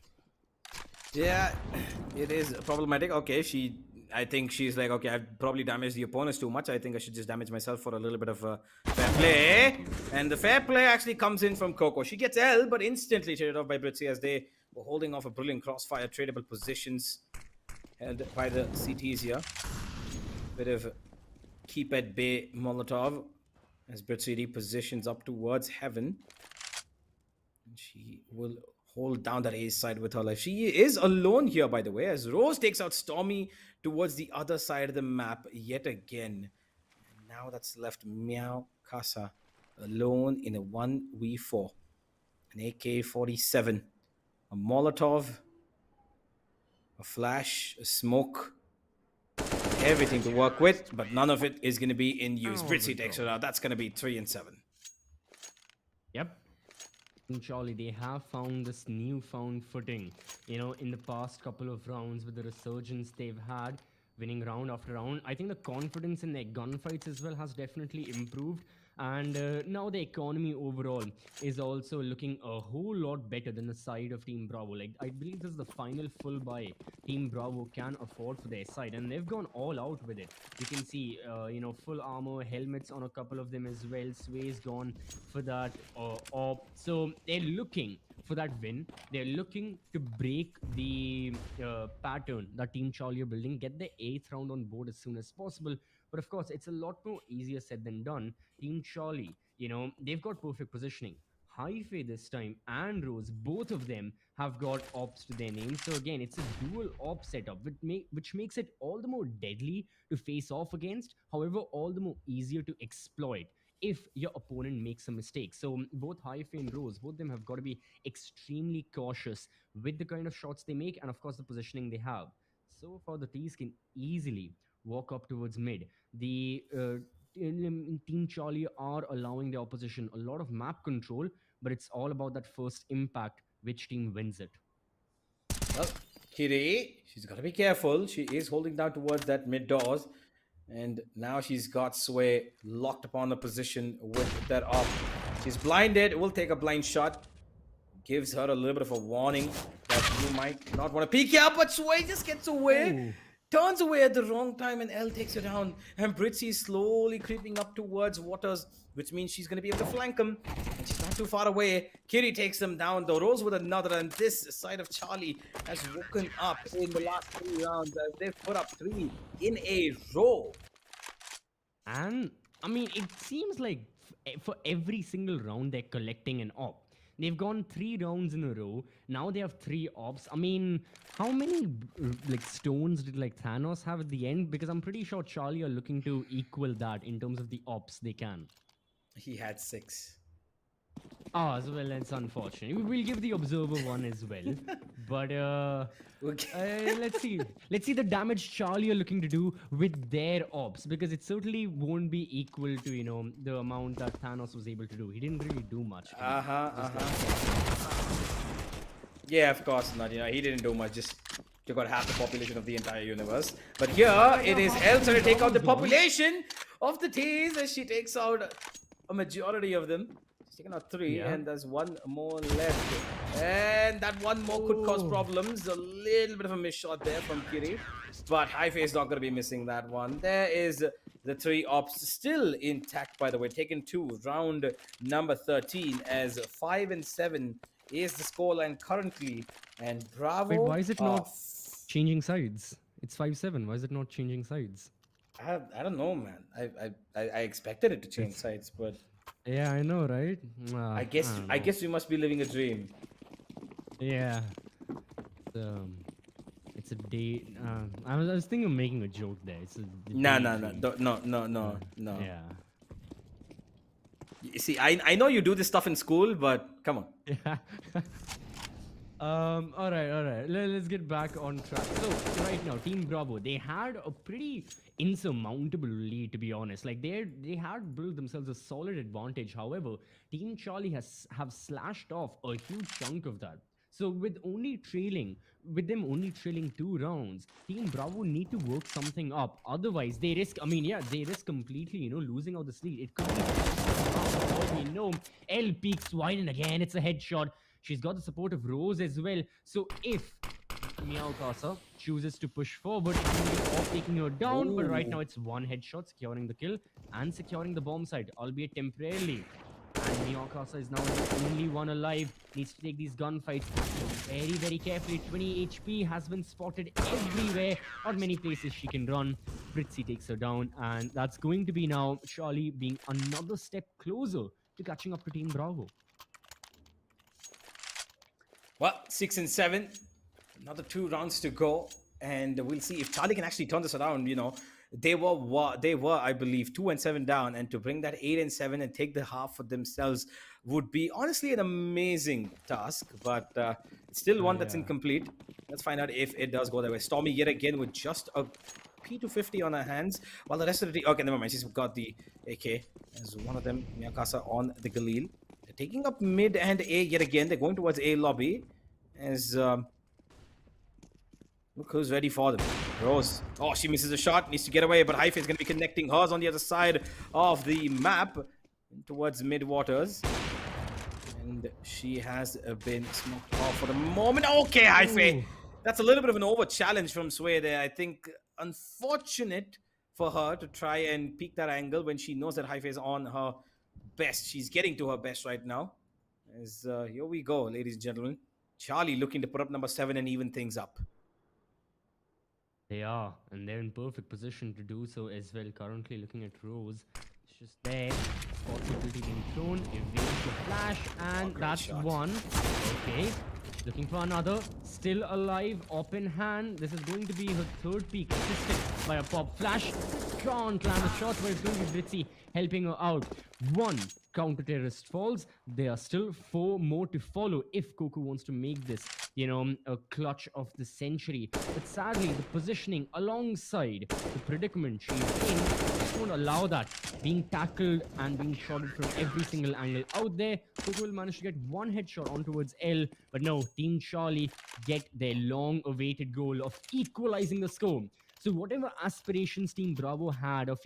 Yeah, it is problematic. Okay, I think she's like, okay, I've probably damaged the opponents too much. I think I should just damage myself for a little bit of fair play. And the fair play actually comes in from Coco. She gets L, but instantly traded off by Britsy as they were holding off a brilliant crossfire, tradable positions held by the CTs here. Bit of keep at bay Molotov as Britsy repositions up towards heaven. And she will hold down that A side with her life. She is alone here, by the way, as Rose takes out Stormyyy towards the other side of the map yet again. And now that's left Meowkasa alone in a 1v4. An AK-47, a Molotov, a flash, a smoke, everything to work with, but none of it is going to be in use. Britsy takes her out. That's going to be 3 and 7. Yep. And Charlie, they have found this newfound footing, you know, in the past couple of rounds with the resurgence they've had, winning round after round. I think the confidence in their gunfights as well has definitely improved. And now the economy overall is also looking a whole lot better than the side of Team Bravo. Like, I believe this is the final full buy Team Bravo can afford for their side, and they've gone all out with it. You can see, you know, full armor, helmets on a couple of them as well. Sway's gone for that op. So they're looking for that win. They're looking to break the pattern that Team Charlie are building, get the 8th round on board as soon as possible. But of course, it's a lot more easier said than done. Team Charlie, you know, they've got perfect positioning. Hhyphae this time and Rose, both of them have got ops to their name. So again, it's a dual op setup, which makes it all the more deadly to face off against. However, all the more easier to exploit if your opponent makes a mistake. So both Hhyphae and Rose, both of them have got to be extremely cautious with the kind of shots they make and of course the positioning they have. So far, the T's can easily walk up towards mid. The in Team Charlie are allowing the opposition a lot of map control, but it's all about that first impact, which team wins it. Well, Kiri, she's got to be careful. She is holding down towards that mid doors. And now she's got Sway locked upon the position with that op. She's blinded. Will take a blind shot. Gives her a little bit of a warning that you might not want to peek here, but Sway just gets away. Ooh. Turns away at the wrong time and L takes her down. And Britsy is slowly creeping up towards Waters, which means she's going to be able to flank him. And she's not too far away. Kiri takes them down. The Rose with another. And this side of Charlie has woken up in the last 3 rounds. They've put up 3 in a row. And I mean, it seems like for every single round they're collecting an op. They've gone 3 rounds in a row. Now they have 3 ops. I mean, how many like stones did like Thanos have at the end? Because I'm pretty sure Charlie are looking to equal that in terms of the ops they can. He had 6. Ah, as well, it's unfortunate. We'll give the observer one as well. But Okay. let's see. Let's see the damage Charlie are looking to do with their ops, because it certainly won't be equal to the amount that Thanos was able to do. He didn't really do much. He just got killed. Yeah, of course not. He didn't do much. Just took out half the population of the entire universe. But here But right it now, is half Elle Team trying to take out Bravo's the gone. population of the T's as she takes out a majority of them. She's taken out three, Yeah. and there's one more left. And that one more could cause Oh. problems. A little bit of a miss shot there from Kiri. But Hhyphae is not going to be missing that one. There is the three ops still intact, by the way. Taken two, round number 13, as 5 and 7 is the scoreline currently. And Bravo. Wait, why is it not off. changing sides? It's 5-7. Why is it not changing sides? I don't know, man. I expected it to change sides, but Yeah, I know, right? I I don't know. guess we must be living a dream. Yeah. It's a day. I was thinking of making a joke there. It's a No, daydream. no. Yeah. You see, I know you do this stuff in school, but come on. Yeah. All right. Let's get back on track. So right now, Team Bravo, they had a pretty insurmountable lead, to be honest. Like they had built themselves a solid advantage. However, Team Charlie have slashed off a huge chunk of that. So with them only trailing 2 rounds, Team Bravo need to work something up. Otherwise, they risk. I mean, yeah, they risk completely, losing out this lead. It could be for all we know. L peaks wide, and again, it's a headshot. She's got the support of Rose as well. So if Meowkasa chooses to push forward, it will be off taking her down. But right now, it's one headshot securing the kill and securing the bomb site, albeit temporarily. And Meowkasa is now the only one alive. Needs to take these gunfights very, very carefully. 20 HP has been spotted everywhere. Not many places she can run. Britsy takes her down. And that's going to be now Charlie being another step closer to catching up to Team Bravo. Well, 6 and 7, another 2 rounds to go, and we'll see if Charlie can actually turn this around. They were, I believe, 2 and 7 down, and to bring that 8 and 7 and take the half for themselves would be honestly an amazing task. But it's still one that's Yeah. incomplete. Let's find out if it does go that way. Stormyyy yet again with just a P250 on her hands, while the rest of the team. Okay, never mind. She's got the AK as one of them. Meowkasa on the Galil. They're taking up mid and A yet again. They're going towards A lobby. As look who's ready for them. Rose. Oh, she misses a shot. Needs to get away, but Hhyphae is going to be connecting hers on the other side of the map towards mid waters. And she has been smoked off for the moment. Okay, Hhyphae. Ooh. That's a little bit of an over challenge from Sway there. I think unfortunate for her to try and peek that angle when she knows that Hhyphae is on her best. She's getting to her best right now. As here we go, ladies and gentlemen. Charlie looking to put up number 7 and even things up. They are, and they're in perfect position to do so as well. Currently looking at Rose. It's just there. Possibility being thrown. Evades the flash, and great that's shot. one. Okay. Looking for another. Still alive. Up in hand. This is going to be her third peak. Assisted by a pop flash. Can't land a shot, but it's going to be Britsy helping her out. One counter-terrorist falls. There are still 4 more to follow if Coco wants to make this, a clutch of the century. But sadly, the positioning alongside the predicament she's in just won't allow that. Being tackled and being shotted from every single angle out there, Coco will manage to get one headshot on towards L. But no, Team Charlie get their long-awaited goal of equalizing the score. So whatever aspirations Team Bravo had of,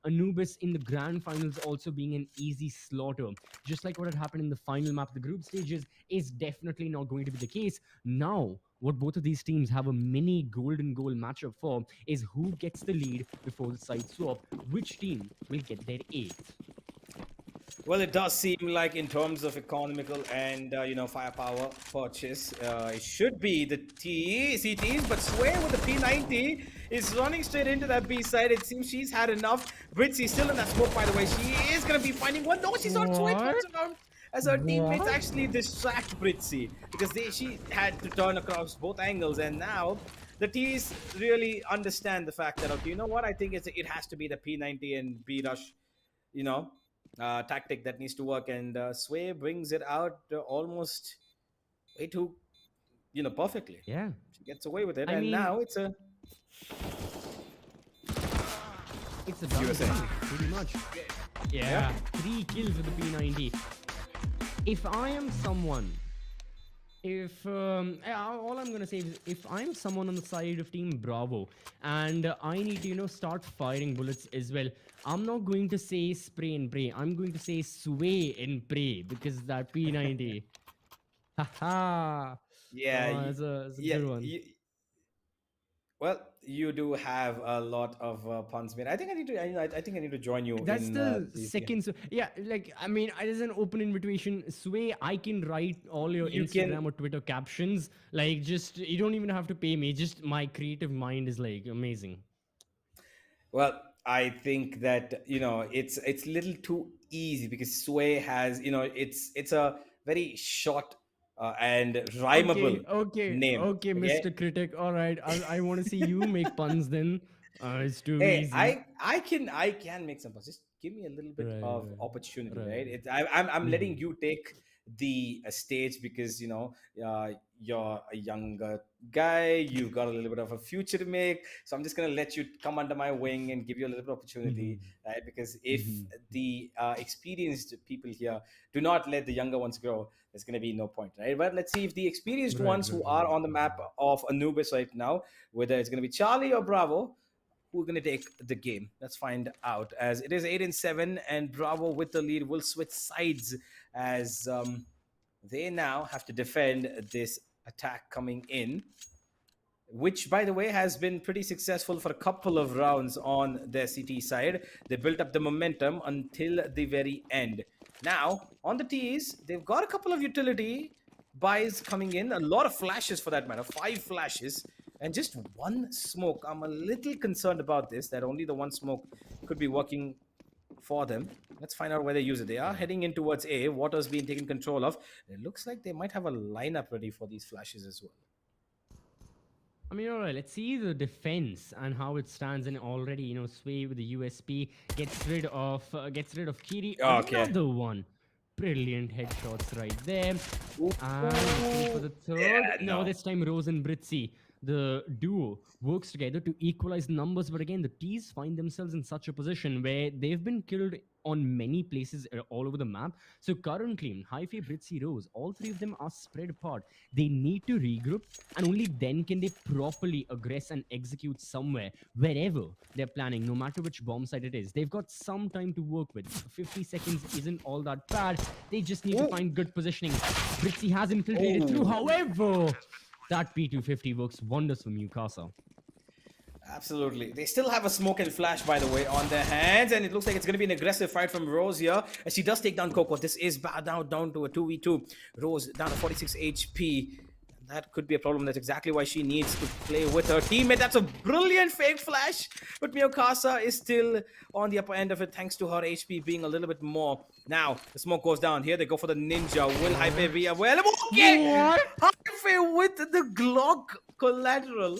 Anubis in the grand finals also being an easy slaughter, just like what had happened in the final map of the group stages, is definitely not going to be the case. Now, what both of these teams have a mini golden goal matchup for is who gets the lead before the side swap, which team will get their 8th. Well, it does seem like in terms of economical and firepower purchase, it should be the CTs, but Sway with the P90 is running straight into that B side. It seems she's had enough. Britsy still in that smoke, by the way. She is going to be finding one. No, she's not. Sway turns around as her teammates actually distract Britsy because she had to turn across both angles, and now the T's really understand the fact that, okay, you know what? I think it has to be the P90 and B rush, tactic that needs to work, and Sway brings it out almost way too perfectly. Yeah. She gets away with it, I and mean, now it's a it's a done USA. deal, pretty much. Yeah. Yeah, 3 kills with the P90. If I am someone, if all I'm gonna say is, if I'm someone on the side of Team Bravo and I need to start firing bullets as well, I'm not going to say spray and pray. I'm going to say sway and pray because that P90. Haha. Yeah, Oh, it's a yeah. good one. Well, you do have a lot of puns made. I think I need to. I think I need to join you That's in the these second. games. Yeah, like I mean, as an open invitation, Sway, I can write all your You can. Instagram or Twitter captions. Like, just you don't even have to pay me. Just my creative mind is like amazing. Well, I think that it's little too easy because Sway has it's a very short and Okay, rhymable okay, name. okay, Okay. Mr. Critic. All right, I want to see you make puns then. It's too Hey, easy. I can make some puns. Just give me a little bit Right, of opportunity, right, right? right. I'm letting Mhm. you take the stage because you're a younger guy. You've got a little bit of a future to make. So I'm just gonna let you come under my wing and give you a little bit of opportunity, Mhm. right? Because if Mhm. the experienced people here do not let the younger ones grow, there's gonna be no point, right? But let's see if the experienced Right, ones right, who right, are on the map of Anubis right now, whether it's gonna be Charlie or Bravo, who are going to take the game. Let's find out. As it is 8-7, and Bravo with the lead will switch sides as they now have to defend this attack coming in, which, by the way, has been pretty successful for a couple of rounds on their CT side. They built up the momentum until the very end. Now, on the T's, they've got a couple of utility buys coming in, a lot of flashes for that matter, 5 flashes, and just one smoke. I'm a little concerned about this, that only the one smoke could be working for them. Let's find out where they use it. They are Right. heading in towards A. Water's being taken control of. It looks like they might have a lineup ready for these flashes as well. I mean, all right, let's see the defense and how it stands. And already, Sway with the USP gets rid of Kiri. Okay. Another one. Brilliant headshots right there. Ooh, And looking for the third. yeah, No, no. this time Rose and Britsy. The duo works together to equalize numbers. But again, the T's find themselves in such a position where they've been killed on many places all over the map. So currently, Hhyphae, Britsy, Rose, all three of them are spread apart. They need to regroup, and only then can they properly aggress and execute somewhere, wherever they're planning, no matter which bomb site it is. They've got some time to work with. 50 seconds isn't all that bad. They just need to Ooh. find good positioning. Britsy has infiltrated through, Oh. however, that P250 works wonders for Meowkasa. Absolutely. They still have a smoke and flash, by the way, on their hands, and it looks like it's going to be an aggressive fight from Rose here, as she does take down Coco. This is down to a 2v2. Rose down to 46 HP. That could be a problem. That's exactly why she needs to play with her teammate. That's a brilliant fake flash, but Meowkasa is still on the upper end of it thanks to her HP being a little bit more. Now, the smoke goes down. Here they go for the ninja. Will Hhyphae be available? Okay! What? Hhyphae with the Glock collateral.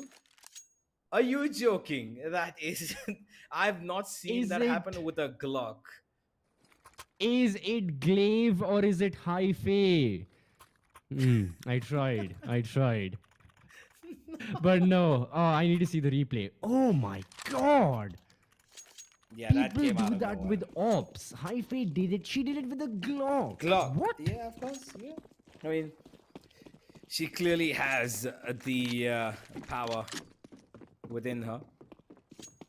Are you joking? That is, I've not seen Is that happen it with a Glock. is it Glaive or is it Hhyphae? I tried. I tried. But no. Oh, I need to see the replay. Oh my god. Yeah, that People came out do of that nowhere. with ops. Hhyphae did it. She did it with a Glock. Glock. What? Yeah, of course. Yeah. I mean, she clearly has the power within her.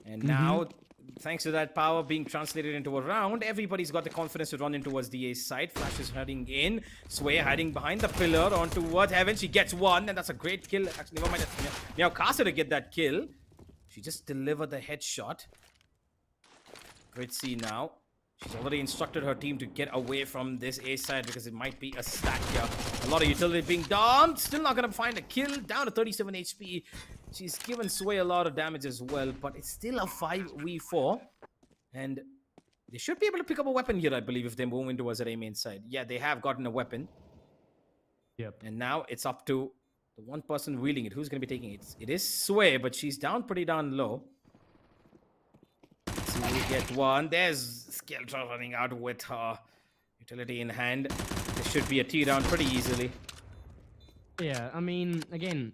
And now, thanks to that power being translated into a round, everybody's got the confidence to run in towards the A side. Flash is heading in. Sway hiding behind the pillar on towards Heaven. She gets one, and that's a great kill. Actually, never mind. Meowkasa to get that kill. She just delivered the headshot. Britsy now. She's already instructed her team to get away from this A side because it might be a stack here. A lot of utility being dumped. Still not going to find a kill. Down to 37 HP. She's given Sway a lot of damage as well, but it's still a 5v4. And they should be able to pick up a weapon here, I believe, if they move into towards the A main side. Yeah, they have gotten a weapon. Yep. And now it's up to the one person wielding it. Who's going to be taking it? It is Sway, but she's down pretty down low. So we get one. There's Skeltra running out with her utility in hand. There should be a T down pretty easily. Yeah, I mean, again,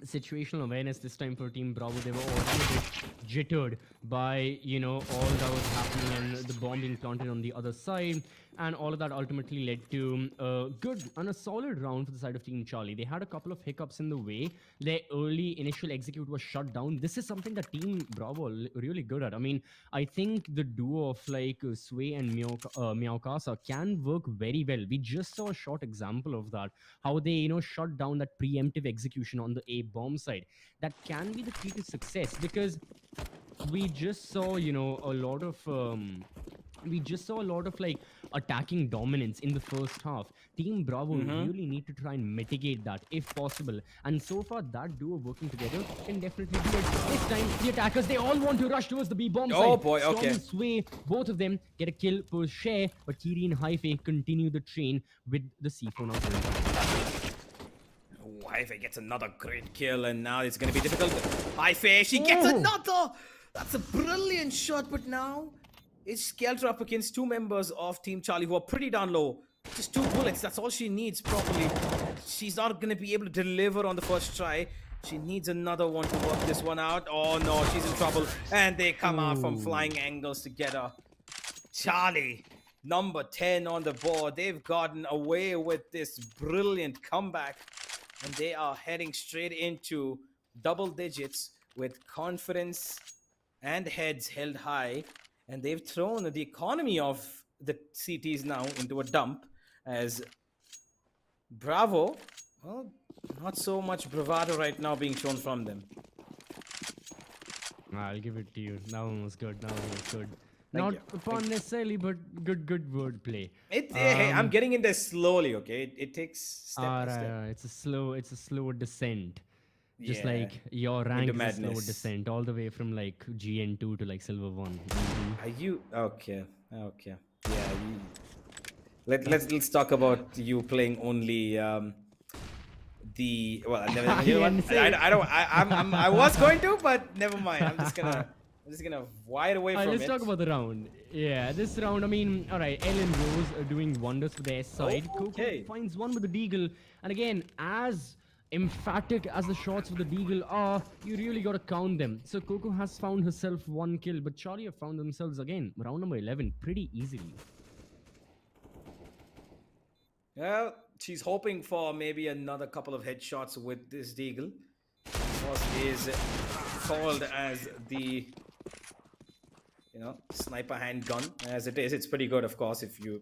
situational awareness this time for Team Bravo. They were already a bit jittered by, all that was happening and the bomb being planted on the other side. And all of that ultimately led to a good and a solid round for the side of Team Charlie. They had a couple of hiccups in the way. Their early initial execute was shut down. This is something that Team Bravo are really good at. I mean, I think the duo of like Sway and Meowkasa can work very well. We just saw a short example of that, how they shut down that preemptive execution on the A bomb side. That can be the key to success, because we just saw a lot of like attacking dominance in the first half. Team Bravo Mm-hmm. really need to try and mitigate that if possible, and so far that duo working together can definitely do it. This time the attackers, they all want to rush towards the B bomb Oh side. boy, Storm okay. and Sway, both of them get a kill per share, but Kiri and Hhyphae continue the train with the C4 now going. Hhyphae gets another great kill, and now it's going to be difficult. Hhyphae, she gets Oh! another! That's a brilliant shot, but now it's Skeltra up against two members of Team Charlie who are pretty down low. Just two bullets, that's all she needs properly. She's not going to be able to deliver on the first try. She needs another one to work this one out. Oh no, she's in trouble. And they come out from Ooh. flying angles to get her. Charlie, number 10 on the board. They've gotten away with this brilliant comeback, and they are heading straight into double digits with confidence and heads held high. And they've thrown the economy of the CTs now into a dump, as Bravo, well, not so much bravado right now being shown from them. I'll give it to you. That one was good. That one was good. Thank Not you. upon necessarily, but good wordplay. Hey, I'm getting in there slowly, okay? It takes step by step. It's a slow descent. Just Yeah, like your rank into is a slow madness. descent, all the way from like GN2 to like Silver 1. Are you okay? Okay, yeah. Let's talk about you playing only the well. Never, you know what? And say, I don't. I was going to, but never mind. I'm just gonna wide away from let's it. talk about the round. Yeah, this round, I mean, alright, Ellen Rose are doing wonders for their side. Oh, Coco okay. finds one with the deagle. And again, as emphatic as the shots of the deagle are, you really gotta count them. So Coco has found herself one kill, but Charlie have found themselves again, round number 11, pretty easily. Well, she's hoping for maybe another couple of headshots with this deagle. Of course, is called as the sniper handgun as it is. It's pretty good, of course, if you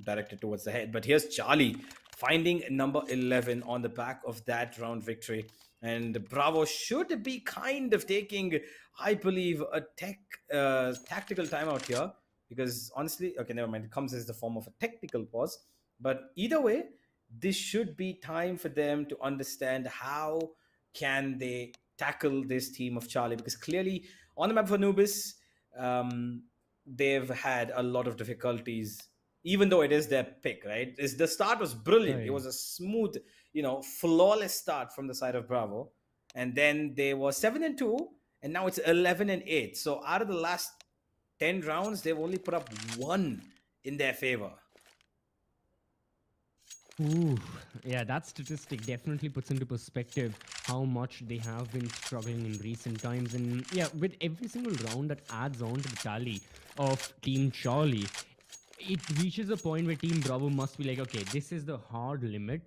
direct it towards the head. But here's Charlie finding number 11 on the back of that round victory. And Bravo should be kind of taking, I believe, a tactical timeout here. Because honestly, okay, never mind. It comes as the form of a technical pause. But either way, this should be time for them to understand how can they tackle this team of Charlie. Because clearly, on the map for Anubis, they've had a lot of difficulties, even though it is their pick, right? The start was brilliant. It Right. was a smooth, flawless start from the side of Bravo. And then they were 7-2, and now it's 11-8. So out of the last 10 rounds, they've only put up one in their favor. Ooh, yeah, that statistic definitely puts into perspective how much they have been struggling in recent times. And yeah, with every single round that adds on to the tally of Team Charlie, it reaches a point where Team Bravo must be like, okay, this is the hard limit.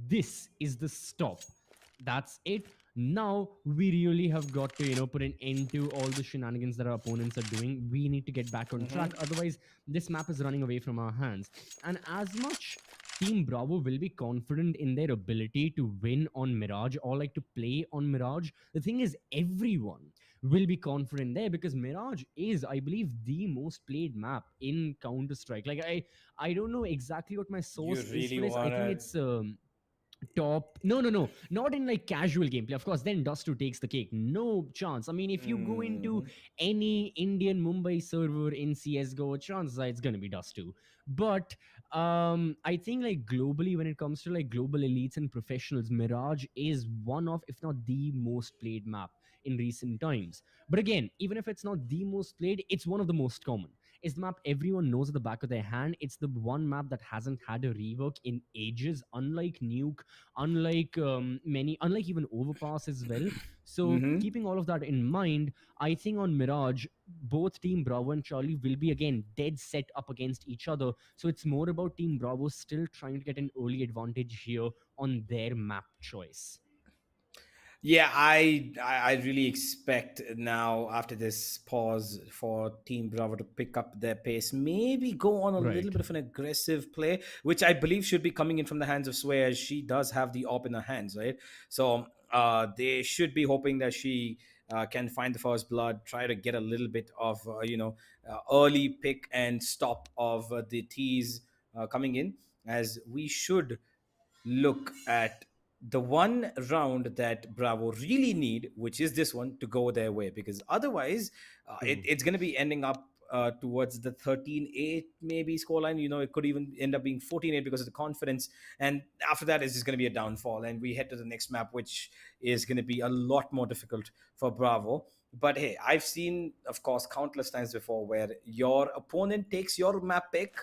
This is the stop. That's it. Now we really have got to, put an end to all the shenanigans that our opponents are doing. We need to get back on track. Otherwise, this map is running away from our hands. And as much Team Bravo will be confident in their ability to win on Mirage or like to play on Mirage, the thing is, everyone will be confident there, because Mirage is, I believe, the most played map in Counter-Strike. Like, I don't know exactly what my You source is really for this. I think wanna. it's top. No, not in like casual gameplay. Of course, then Dust 2 takes the cake. No chance. I mean, if you go into Mhm. any Indian Mumbai server in CSGO, chances are it's gonna be Dust 2. But I think like globally, when it comes to like global elites and professionals, Mirage is one of, if not the most played map in recent times. But again, even if it's not the most played, it's one of the most common. is the map everyone knows at the back of their hand. It's the one map that hasn't had a rework in ages, unlike Nuke, unlike even Overpass as well. So Mm-hmm. keeping all of that in mind, I think on Mirage, both Team Bravo and Charlie will be again dead set up against each other. So it's more about Team Bravo still trying to get an early advantage here on their map choice. Yeah, I really expect now after this pause for Team Bravo to pick up their pace, maybe go on a little Right. bit of an aggressive play, which I believe should be coming in from the hands of Sway, as she does have the op in her hands, right? So they should be hoping that she can find the first blood, try to get a little bit of early pick and stop of the T's coming in, as we should look at the one round that Bravo really need, which is this one, to go their way, because otherwise True. it's going to be ending up towards the 13-8 maybe scoreline. It could even end up being 14-8 because of the confidence, and after that it's just going to be a downfall, and we head to the next map, which is going to be a lot more difficult for Bravo. But hey, I've seen, of course, countless times before where your opponent takes your map pick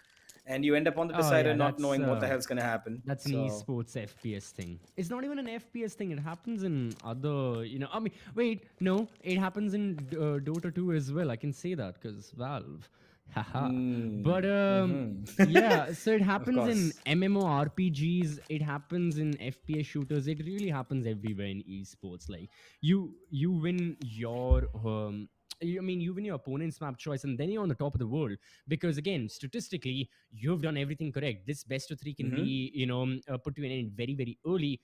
and you end up on the Oh decider yeah, not knowing what the hell's going to happen. that's an So esports FPS thing. It's not even an FPS thing. It happens in other, I mean, wait, no, it happens in Dota 2 as well. I can say that because Valve. Haha. But mhm. yeah, so it Of happens in course. MMORPGs, it happens in FPS shooters, it really happens everywhere in esports. Like you win your I mean, you win your opponent's map choice, and then you're on the top of the world. Because again, statistically, you've done everything correct. This best of three can Hmm. be, put to an end very, very early.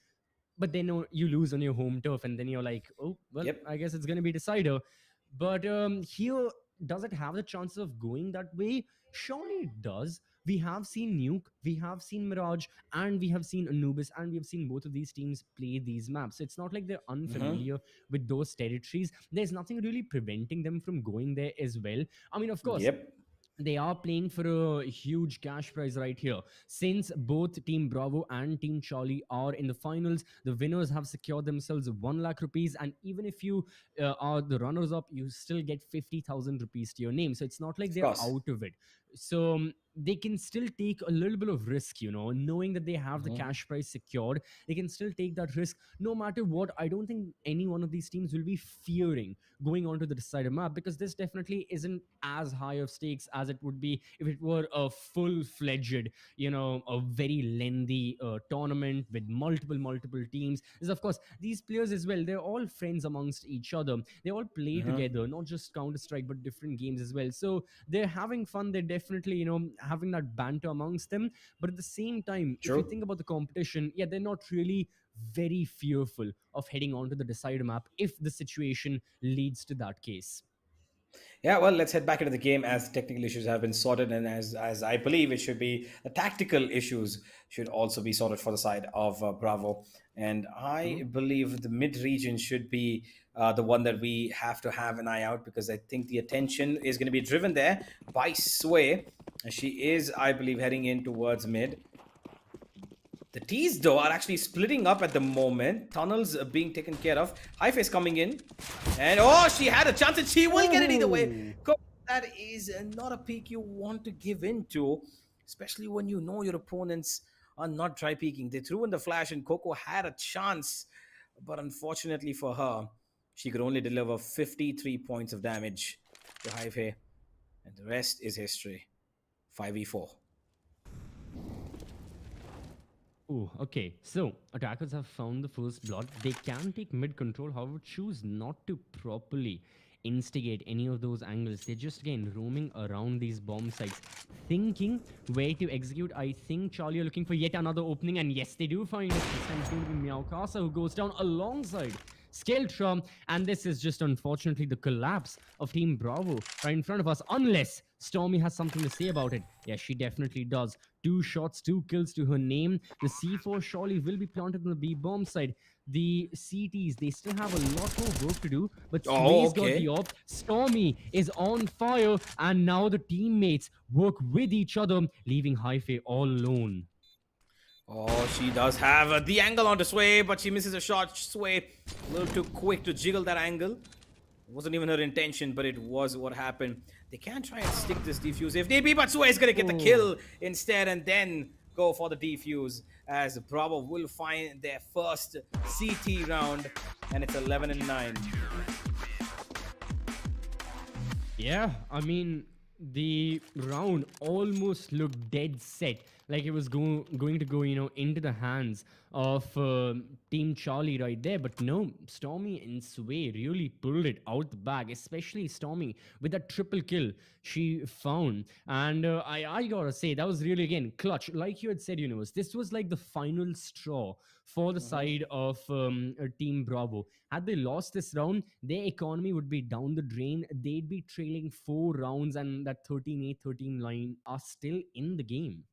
But then you lose on your home turf, and then you're like, oh well, Yep. I guess it's going to be decider. But here, does it have the chances of going that way? Surely it does. We have seen Nuke, we have seen Mirage, and we have seen Anubis, and we have seen both of these teams play these maps. It's not like they're Hmm. unfamiliar with those territories. There's nothing really preventing them from going there as well. I mean, of course, Yep. they are playing for a huge cash prize right here. Since both Team Bravo and Team Charlie are in the finals, the winners have secured themselves 1 lakh rupees. And even if you are the runners up, you still get 50,000 rupees to your name. So it's not like Of they're course. out of it. So they can still take a little bit of risk, knowing that they have the Hmm. cash prize secured. They can still take that risk no matter what. I don't think any one of these teams will be fearing going on to the decider map, because this definitely isn't as high of stakes as it would be if it were a full-fledged, a very lengthy tournament with multiple teams. Is of course these players as well, they're all friends amongst each other. They all play Hmm. together, not just Counter-Strike but different games as well. So they're having fun. They're definitely, having that banter amongst them. But at the same time, if you True. think about the competition, yeah, they're not really very fearful of heading on to the decider map if the situation leads to that case. Yeah, well, let's head back into the game as technical issues have been sorted, and as I believe it should be, the tactical issues should also be sorted for the side of Bravo. And I True. believe the mid region should be the one that we have to have an eye out, because I think the attention is going to be driven there by Sway. She is, I believe, heading in towards mid. The T's, though, are actually splitting up at the moment. Tunnels are being taken care of. Hhyphae coming in. And oh, she had a chance and she will get it either way. Oh, That is not a peak you want to give into, especially when you know your opponents are not try peeking. They threw in the flash and Coco had a chance, but unfortunately for her, she could only deliver 53 points of damage to Hhyphae. And the rest is history. 5v4. oh, okay. So attackers have found the first blood. They can take mid control, however, choose not to properly instigate any of those angles. They're just again roaming around these bomb sites, thinking where to execute. I think Charlie are looking for yet another opening, and yes, they do find it. This time it's going to be Meowkasa who goes down alongside Skeltra, and this is just unfortunately the collapse of Team Bravo right in front of us, unless Stormyyy has something to say about it. Yes, she definitely does. 2 shots, 2 kills to her name. The C4 surely will be planted on the B bomb side. The CTs, they still have a lot more work to do, but Oh, Sway's got the okay. op. Stormyyy is on fire, and now the teammates work with each other, leaving Hhyphae all alone. Oh, she does have the angle on the Sway, but she misses a shot. Sway a little too quick to jiggle that angle. Wasn't even her intention, but it was what happened. They can try and stick this defuse if need be, but Sue is gonna get the Oh. kill instead and then go for the defuse as Bravo will find their first CT round, and it's 11 and 9. Yeah, I mean, the round almost looked dead set, like it was going to go, into the hands of Team Charlie right there. But no, Stormyyy and Sway really pulled it out the bag, especially Stormyyy with that triple kill she found. And I gotta say, that was really, again, clutch. Like you had said, Universe, this was like the final straw for the Mhm. side of Team Bravo. Had they lost this round, their economy would be down the drain. They'd be trailing 4 rounds, and that 13-8, 13 line are still in the game.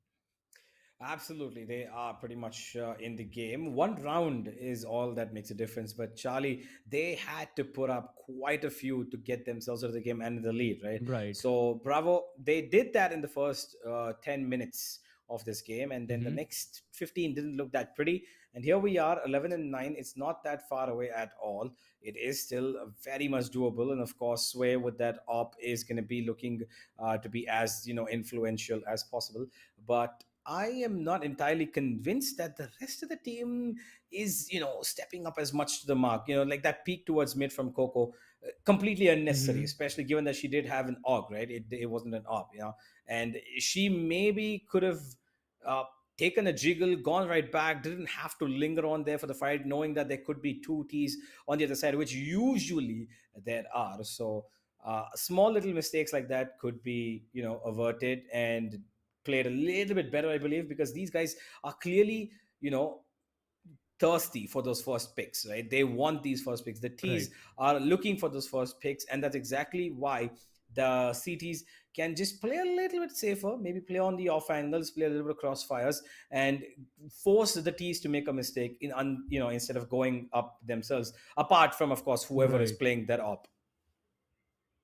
Absolutely, they are pretty much in the game. One round is all that makes a difference. But Charlie, they had to put up quite a few to get themselves out of the game and the lead, right? Right. So Bravo, they did that in the first 10 minutes of this game, and then the Mm-hmm. next 15 didn't look that pretty. And here we are, 11 and 9. It's not that far away at all. It is still very much doable, and of course, Sway with that op is going to be looking to be as influential as possible. But I am not entirely convinced that the rest of the team is, stepping up as much to the mark. Like that peak towards mid from Coco, completely unnecessary, Mm-hmm. especially given that she did have an AUG, right? It wasn't an op. And she maybe could have uh, taken a jiggle, gone right back, didn't have to linger on there for the fight, knowing that there could be two Ts on the other side, which usually there are. So small little mistakes like that could be, averted and played a little bit better, I believe, because these guys are clearly, you know, thirsty for those first picks, right? They want these first picks. The Right. T's are looking for those first picks, and that's exactly why the CTs can just play a little bit safer, maybe play on the off angles, play a little bit of crossfires, and force the T's to make a mistake instead of going up themselves. Apart from, of course, whoever is Right. playing that op.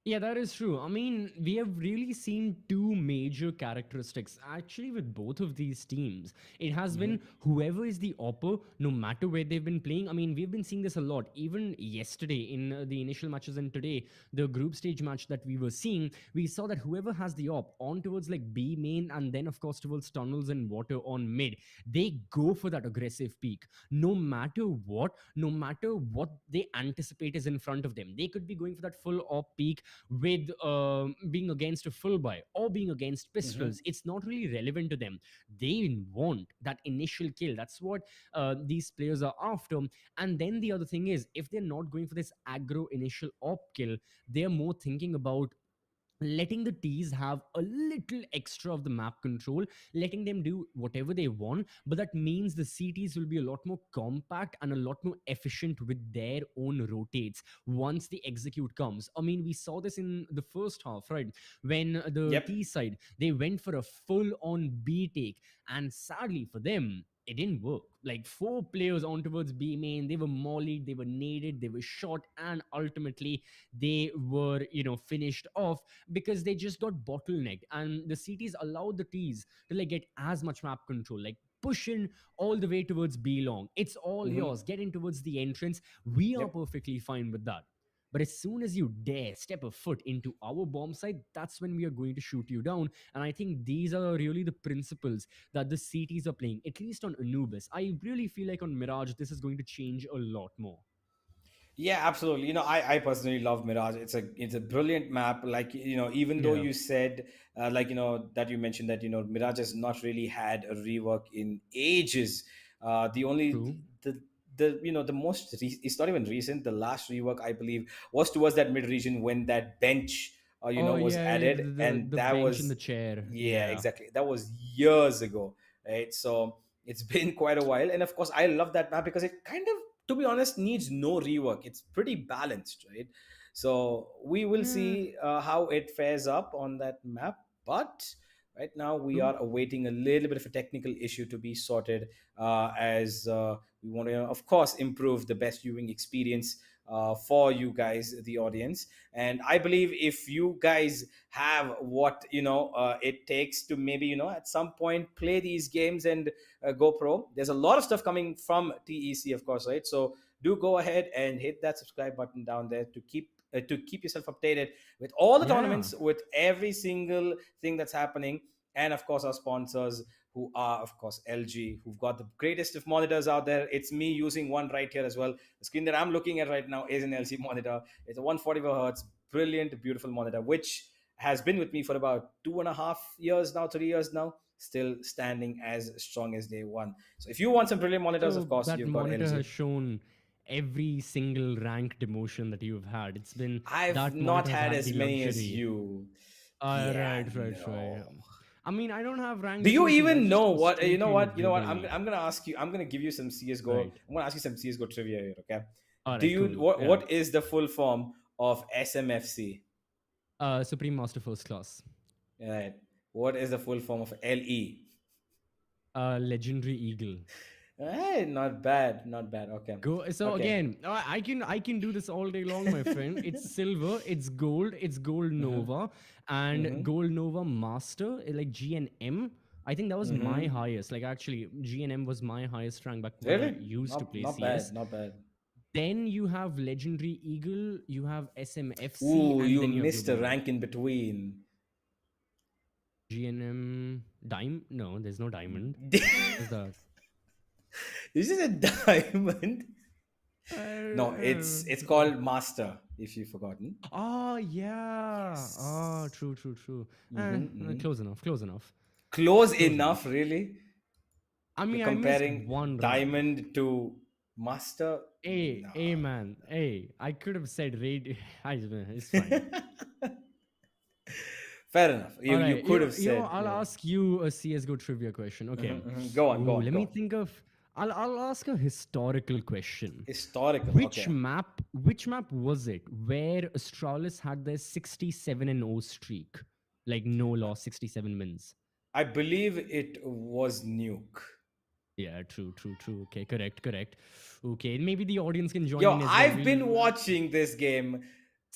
Yeah, that is true. I mean, we have really seen two major characteristics actually with both of these teams. It has Hmm. been whoever is the upper, no matter where they've been playing. I mean, we've been seeing this a lot. Even yesterday in the initial matches, and today, the group stage match that we were seeing, we saw that whoever has the op on towards like B main, and then, of course, towards tunnels and water on mid, they go for that aggressive peak. No matter what they anticipate is in front of them. They could be going for that full op peak with being against a full buy or being against Hmm. pistols. It's not really relevant to them. They want that initial kill. That's what these players are after. And then the other thing is, if they're not going for this aggro initial op kill, they're more thinking about letting the T's have a little extra of the map control, letting them do whatever they want. But that means the CTs will be a lot more compact and a lot more efficient with their own rotates once the execute comes. I mean, we saw this in the first half, right? When the Yep. T side, they went for a full on B take, and sadly for them, it didn't work. Like 4 players on towards B main, they were mollied, they were naded, they were shot, and ultimately they were, finished off because they just got bottlenecked, and the CTs allowed the T's to like get as much map control, like push in all the way towards B long. It's all Hmm. yours. Get in towards the entrance. We are Yep. perfectly fine with that. But as soon as you dare step a foot into our bomb site, that's when we are going to shoot you down. And I think these are really the principles that the CTs are playing, at least on Anubis. I really feel like on Mirage, this is going to change a lot more. Yeah, absolutely. I personally love Mirage. It's a brilliant map. Like, even though Yeah, you said that you mentioned that Mirage has not really had a rework in ages. The only true. the most it's not even recent. The last rework I believe was towards that mid region when that bench Oh, was yeah, yeah, added, the, and the that bench in was, the chair. yeah, Yeah. exactly, that was years ago, right? So it's been quite a while, and of course I love that map because it kind of, to be honest, needs no rework. It's pretty balanced, right? So we will Yeah, see how it fares up on that map. But right now we true. are awaiting a little bit of a technical issue to be sorted, as we want to, of course, improve the best viewing experience for you guys, the audience. And I believe if you guys have what it takes to maybe at some point play these games and go pro, there's a lot of stuff coming from TEC, of course, right? So do go ahead and hit that subscribe button down there to keep yourself updated with all the Yeah. tournaments, with every single thing that's happening, and of course our sponsors, who are of course LG, who've got the greatest of monitors out there. It's me using one right here as well. The screen that I'm looking at right now is an LG monitor. It's a 144 hertz, brilliant, beautiful monitor, which has been with me for about 2.5 years now, 3 years now, still standing as strong as day one. So if you want some brilliant monitors, of So course, that you've got monitor LG. has shown every single rank demotion that you've had. It's been I've that not monitor has had had as the many as luxury. you. Right, Yeah, right, right. no. I mean, I don't have rank Do you demotions. I even just know do what? straight lane You know what? dribble. I'm gonna ask you. I'm gonna give you some CS:GO. Right. I'm gonna ask you some CS:GO trivia here. Okay. All Do right, you cool. Yeah. what is the full form of SMFC? Supreme Master First Class. Right. What is the full form of LE? Legendary Eagle. Right. Not bad. Not bad. Okay. Go. So Okay. again, I can do this all day long, my friend. It's silver, it's gold Mm-hmm. Nova, and Mm-hmm. gold Nova Master, like G and M. I think that was my Mm-hmm. highest. Like actually, G and M was my highest rank back when I Really? used to Not play not CS. bad. Not bad. Then you have Legendary Eagle, you have SMFC, Ooh, and you then you have missed Global a Nova. rank in between. GNM Dime? No, there's no diamond. What's that? This is a diamond. No, it's Uh, called Master. If you've forgotten. oh yeah. Oh, Yes. true, true, true. Mm-hmm, mm-hmm. Close enough. Close enough. Close Close enough. enough, really. I You're mean, I missed comparing one rank. diamond to master. No. Hey, man. Hey, I could have said raid. It's fine. Fair enough. You All you right, could have said, I'll ask you a CS:GO trivia question. Okay. Mhm, mhm. Go on, go Ooh, on, let go me on. think of. I'll ask a historical question. Historical. Which Okay. map? Which map was it where Astralis had their 67-0 streak, like no loss, 67 wins? I believe it was Nuke. Yeah, true, true, true. Okay, correct, correct. Okay, maybe the audience can join Yo, in as well. I've been We'll watching this game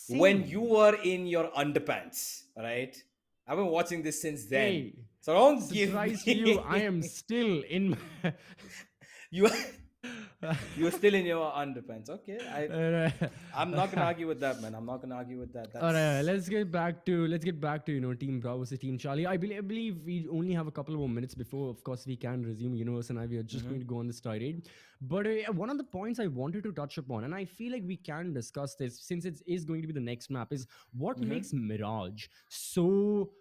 when you same. were in your underpants, right? I've been watching this since then. Hey, So don't give surprise to you, I me am still in my. you you're still in your underpants. Okay. I'm not gonna argue with that, man. I'm not gonna argue with that. All right, That's let's get back to Team Bravo versus Team Charlie. I believe we only have a couple more minutes before, of course, we can resume. Universe and I, we are just going to go on this tirade. But one of the points I wanted to touch upon, and I feel like we can discuss this since it is going to be the next map, is what mm-hmm. makes Mirage so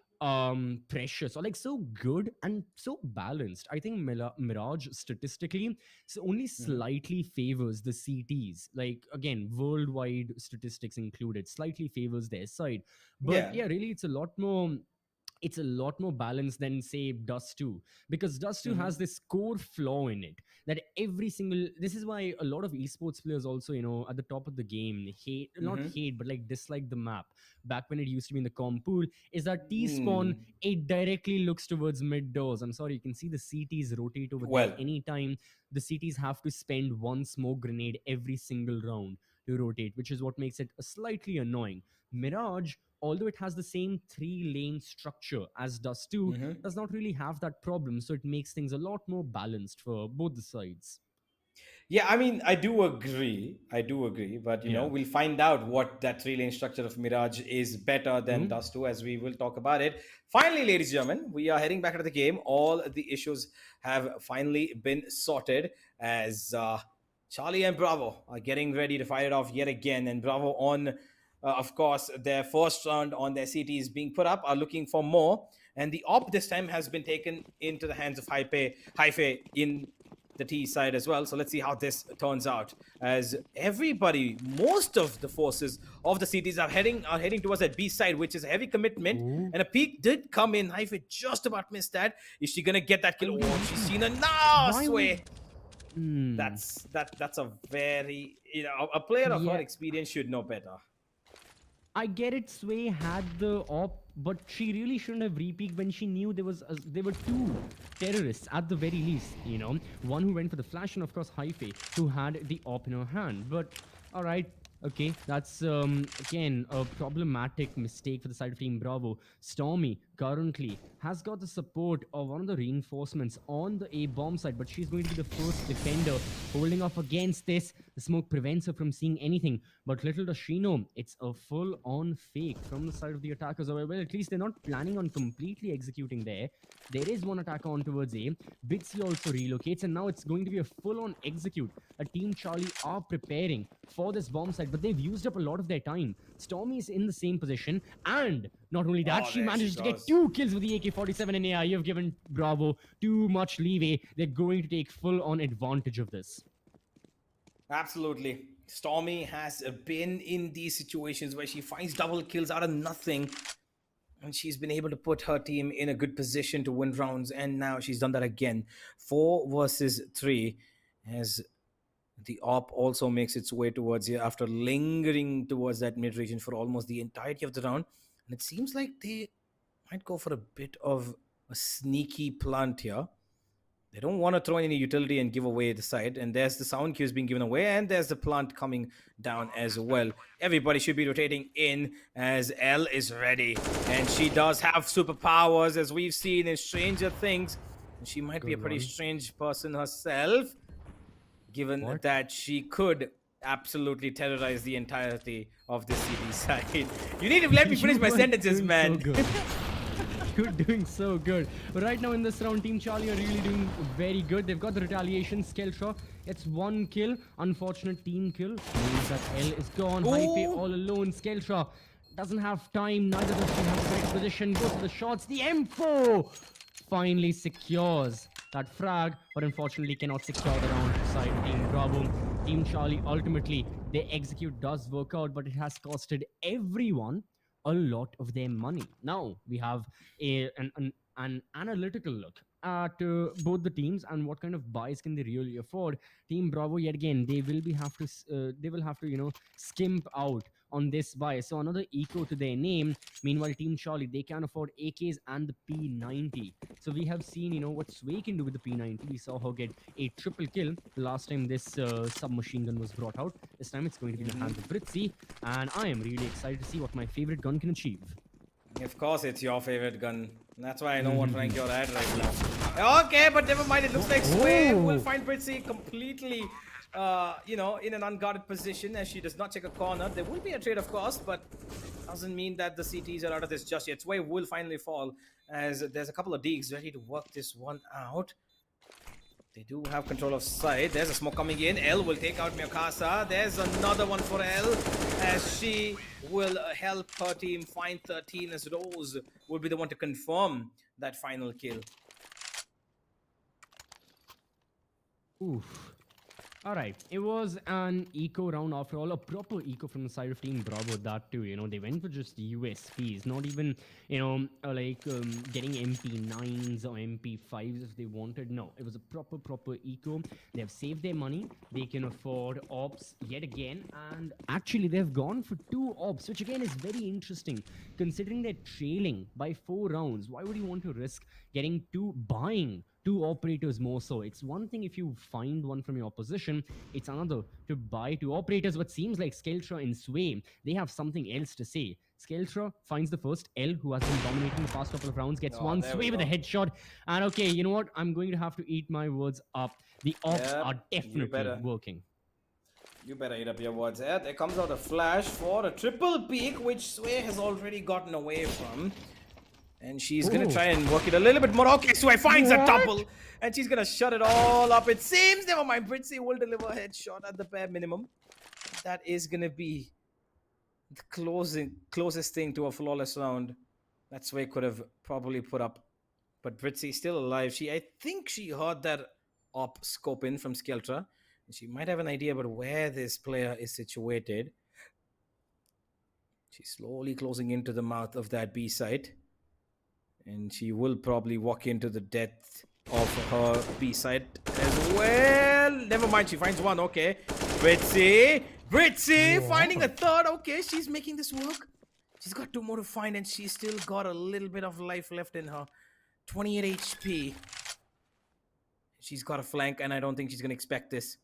precious or like so good and so balanced. I think Mirage statistically only Mm-hmm. slightly favors the CTs. Like again, worldwide statistics included, slightly favors their side. But Yeah. yeah, really, it's a lot more balanced than say Dust 2, because Dust 2 Mm-hmm. has this core flaw in it that every single, this is why a lot of esports players also, at the top of the game hate, not Mm-hmm. hate, but like dislike the map back when it used to be in the comp pool, is that T-spawn, Mm. it directly looks towards mid doors. I'm sorry, you can see the CTs rotate over there Well, anytime. The CTs have to spend one smoke grenade every single round to rotate, which is what makes it slightly annoying. Mirage, although it has the same 3-lane structure as Dust 2, mm-hmm. does not really have that problem. So it makes things a lot more balanced for both the sides. Yeah, I mean, I do agree. I do agree. But, Yeah. we'll find out what that three-lane structure of Mirage is better than True. Dust 2, as we will talk about it. Finally, ladies and gentlemen, we are heading back into the game. All the issues have finally been sorted as Charlie and Bravo are getting ready to fight it off yet again. And Bravo on, of course, their first round on their CTs being put up are looking for more. And the op this time has been taken into the hands of Hhyphae in the T side as well. So let's see how this turns out. As everybody, most of the forces of the cities are heading towards that B side, which is a heavy commitment. Ooh. And a peak did come in. Hhyphae just about missed that. Is she gonna get that kill? I Oh, she's seen a Why would. Sway. Hmm. That's a very a player of her Yeah. experience should know better. I get it. Sway had the op, but she really shouldn't have repeaked when she knew there were two terrorists at the very least. One who went for the flash, and of course Hhyphae, who had the op in her hand. But all right, okay, that's again a problematic mistake for the side of Team Bravo. Stormyyy currently has got the support of one of the reinforcements on the A bomb side, but she's going to be the first defender holding off against this. The smoke prevents her from seeing anything, but little does she know it's a full on fake from the side of the attackers. Well, at least they're not planning on completely executing there. There is one attacker on towards A. Britsy also relocates, and now it's going to be a full on execute. A Team Charlie are preparing for this bomb site, but they've used up a lot of their time. Stormyyy is in the same position, and not only that, Oh, she there she manages to get goes. 2 kills with the AK-47 and AI. You've given Bravo too much leeway. They're going to take full on advantage of this. Absolutely. Stormyyy has been in these situations where she finds double kills out of nothing. And she's been able to put her team in a good position to win rounds. And now she's done that again. 4 versus 3. As the op also makes its way towards here after lingering towards that mid region for almost the entirety of the round. And it seems like they might go for a bit of a sneaky plant here. They don't want to throw in any utility and give away the side. And there's the sound cues being given away. And there's the plant coming down as well. Everybody should be rotating in as L is ready. And she does have superpowers, as we've seen in Stranger Things. And she might be a Good pretty one. strange person herself, given What? that she could absolutely terrorize the entirety of the city side. You need to let me finish You my are sentences, doing man. So good. You're doing so good. But right now in this round, Team Charlie are really doing very good. They've got the retaliation. Skeltra, it's 1 kill. Unfortunate team kill. Means that L is gone. Hhyphae Ooh. all alone. Skeltra doesn't have time. Neither does she have the right position. Goes for the shots. The M4 finally secures that frag, but unfortunately cannot secure the round side Team Bravo. Team Charlie, ultimately, their execute does work out, but it has costed everyone a lot of their money. Now we have an analytical look at both the teams and what kind of buys can they really afford. Team Bravo, yet again, they will have to skimp out on this buy. So another eco to their name. Meanwhile, Team Charlie, they can afford AKs and the P90. So we have seen what Sway can do with the P90. We saw her get a triple kill the last time this submachine gun was brought out. This time it's going to be in the hands of Britsy, and I am really excited to see what my favorite gun can achieve. Of course, it's your favorite gun. That's why I know what rank you're at right now. Okay, but never mind. It looks like Sway will find Britsy completely, in an unguarded position as she does not check a corner. There will be a trade, of course, but doesn't mean that the CTs are out of this just yet. Sway will finally fall as there's a couple of Deegs ready to work this one out. They do have control of side. There's a smoke coming in. L will take out Meowkasa. There's another one for L as she will help her team find 13 as Rose will be the one to confirm that final kill. Oof. Alright, it was an eco round after all, a proper eco from the side of Team Bravo, that too, they went for just USPs, not even, getting MP9s or MP5s if they wanted. No, it was a proper eco. They have saved their money, they can afford ops yet again, and actually they've gone for 2 ops, which again is very interesting, considering they're trailing by 4 rounds. Why would you want to risk buying 2 operators more so? It's one thing if you find one from your opposition, it's another to buy 2 operators. What seems like Skeltra and Sway, they have something else to say. Skeltra finds the first L, who has been dominating the past couple of rounds, gets one. Sway with a headshot. And okay, you know what? I'm going to have to eat my words up. The ops are definitely working. You better eat up your words. Yeah, there comes out a flash for a triple peak, which Sway has already gotten away from. And she's going to try and work it a little bit more. Okay, Sway finds a double. And she's going to shut it all up. It seems, never mind, Britsy will deliver a headshot at the bare minimum. That is going to be the closest thing to a flawless round that Sway could have probably put up. But Britsy still alive. I think she heard that op scope in from Skeltra. And she might have an idea about where this player is situated. She's slowly closing into the mouth of that B site. And she will probably walk into the depth of her B side as well. Never mind, she finds one. Okay. Britsy finding a third. Okay, she's making this work. She's got 2 more to find and she's still got a little bit of life left in her. 28 HP. She's got a flank and I don't think she's going to expect this.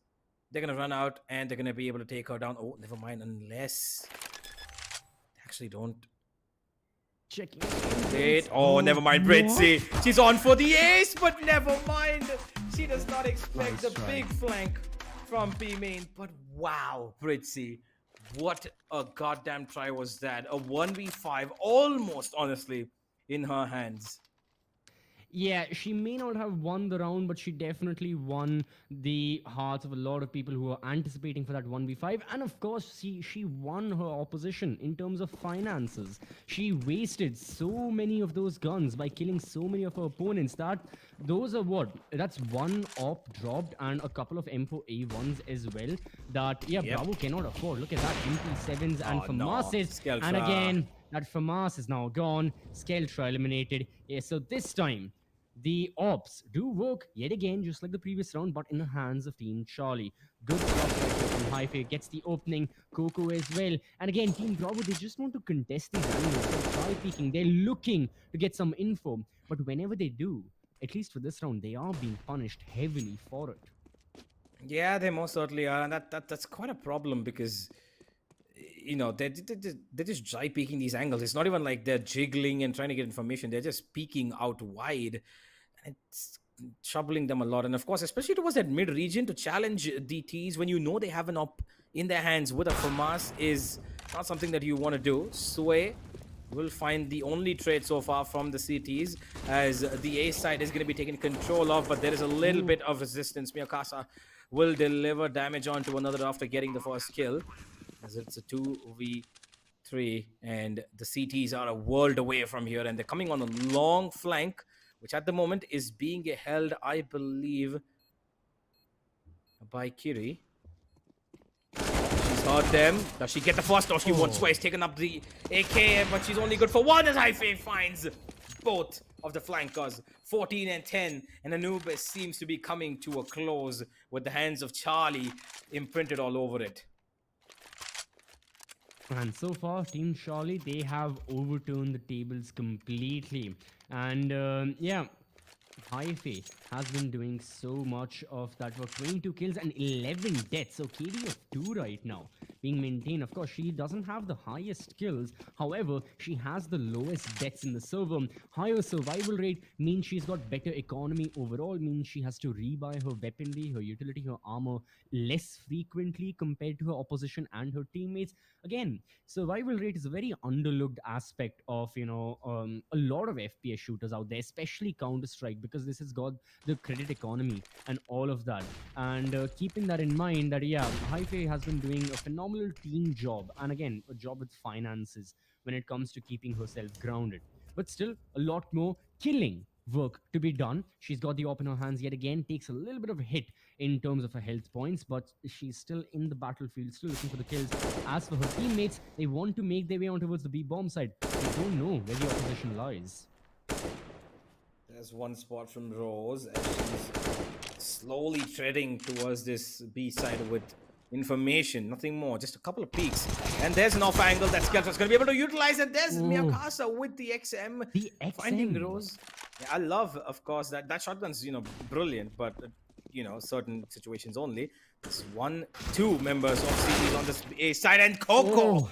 They're going to run out and they're going to be able to take her down. Oh, never mind, unless... They actually don't. Checking. Wait. Oh, never mind, Britsy. She's on for the ace, but never mind. She does not expect Nice the try. big flank from B main. But wow, Britsy. What a goddamn try was that? A 1v5, almost, honestly, in her hands. Yeah, she may not have won the round, but she definitely won the hearts of a lot of people who are anticipating for that 1v5. And of course, she won her opposition in terms of finances. She wasted so many of those guns by killing so many of her opponents that those are what? That's one op dropped and a couple of M4A1s as well. That, yeah, Yep. Bravo cannot afford. Look at that, MP7s and Oh, no. FAMASes. And Skeltra. again, that FAMAS is now gone. Skeltra eliminated. Yeah, so this time, the ops do work yet again, just like the previous round, but in the hands of Team Charlie. Good stuff right here from Hhyphae. Gets the opening. Coco as well. And again, Team Bravo, they just want to contest these angles. They're try peeking. They're looking to get some info. But whenever they do, at least for this round, they are being punished heavily for it. Yeah, they most certainly are. And that's quite a problem because, you know, they're just dry peeking these angles. It's not even like they're jiggling and trying to get information. They're just peeking out wide. And it's troubling them a lot. And of course, especially towards that mid region to challenge DTs when you know they have an op in their hands with a FAMAS is not something that you want to do. Sway will find the only trade so far from the CTs as the A side is going to be taken control of, but there is a little bit of resistance. Meowkasa will deliver damage onto another after getting the first kill, as it's a 2v3, and the CTs are a world away from here, and they're coming on a long flank, which at the moment is being held, I believe, by Kiri. She's heard them. Does she get the first? Or she won't. Sway's taken up the AK, but she's only good for one as Hhyphae finds both of the flankers. 14 and 10. And Anubis seems to be coming to a close with the hands of Charlie imprinted all over it. And so far, Team Charlie, they have overturned the tables completely. And yeah, Hhyphae has been doing so much of that work. 22 kills and 11 deaths. So KD of 2 right now being maintained. Of course, she doesn't have the highest kills. However, she has the lowest deaths in the server. Higher survival rate means she's got better economy overall, means she has to rebuy her weaponry, her utility, her armor less frequently compared to her opposition and her teammates. Again, survival rate is a very underlooked aspect of, a lot of FPS shooters out there, especially Counter-Strike, because this has got the credit economy and all of that. And keeping that in mind, that yeah, Hhyphae has been doing a phenomenal team job, and again, a job with finances when it comes to keeping herself grounded. But still, a lot more killing work to be done. She's got the op in her hands yet again, takes a little bit of a hit in terms of her health points, but she's still in the battlefield, still looking for the kills. As for her teammates, they want to make their way on towards the B bomb side. They don't know where the opposition lies. There's one spot from Rose as she's slowly treading towards this B side with information, nothing more, just a couple of peeks. And there's an off angle that Skeltra's going to be able to utilize, and there's Meowkasa with the XM. The XM. Finding Rose. Yeah, I love, of course, that shotgun's, brilliant, but, certain situations only. There's 2 members of CTs on this A side, and Coco.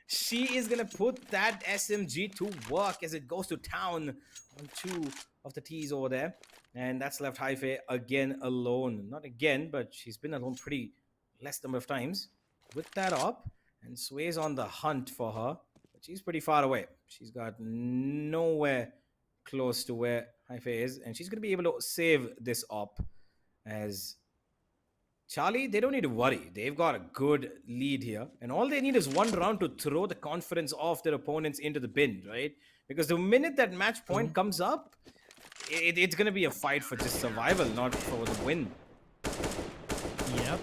She is going to put that SMG to work as it goes to town on 2 of the T's over there. And that's left Hhyphae again alone. Not again, but she's been alone pretty less number of times with that op. And Sway's on the hunt for her. But she's pretty far away. She's got nowhere close to where Hhyphae is. And she's going to be able to save this op as Charlie, they don't need to worry. They've got a good lead here. And all they need is one round to throw the confidence of their opponents into the bin, right? Because the minute that match point comes up, it's going to be a fight for just survival, not for the win. Yep.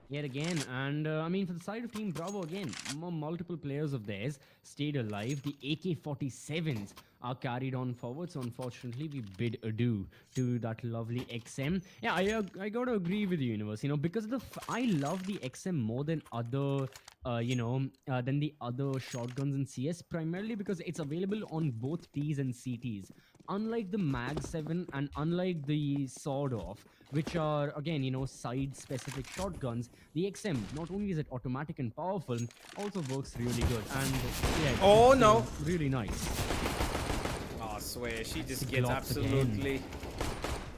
Yet again, and I mean, for the side of Team Bravo, again, multiple players of theirs stayed alive. The AK-47s are carried on forward, so unfortunately, we bid adieu to that lovely XM. Yeah, I gotta agree with you, Universe, because I love the XM more than other, than the other shotguns in CS, primarily because it's available on both Ts and CTs. unlike the Mag 7 and unlike the Sword Off, which are again, side specific shotguns, the XM, not only is it automatic and powerful, also works really good. And yeah, Oh it's no. really nice. Oh, swear, she just The gets Glocks again. absolutely.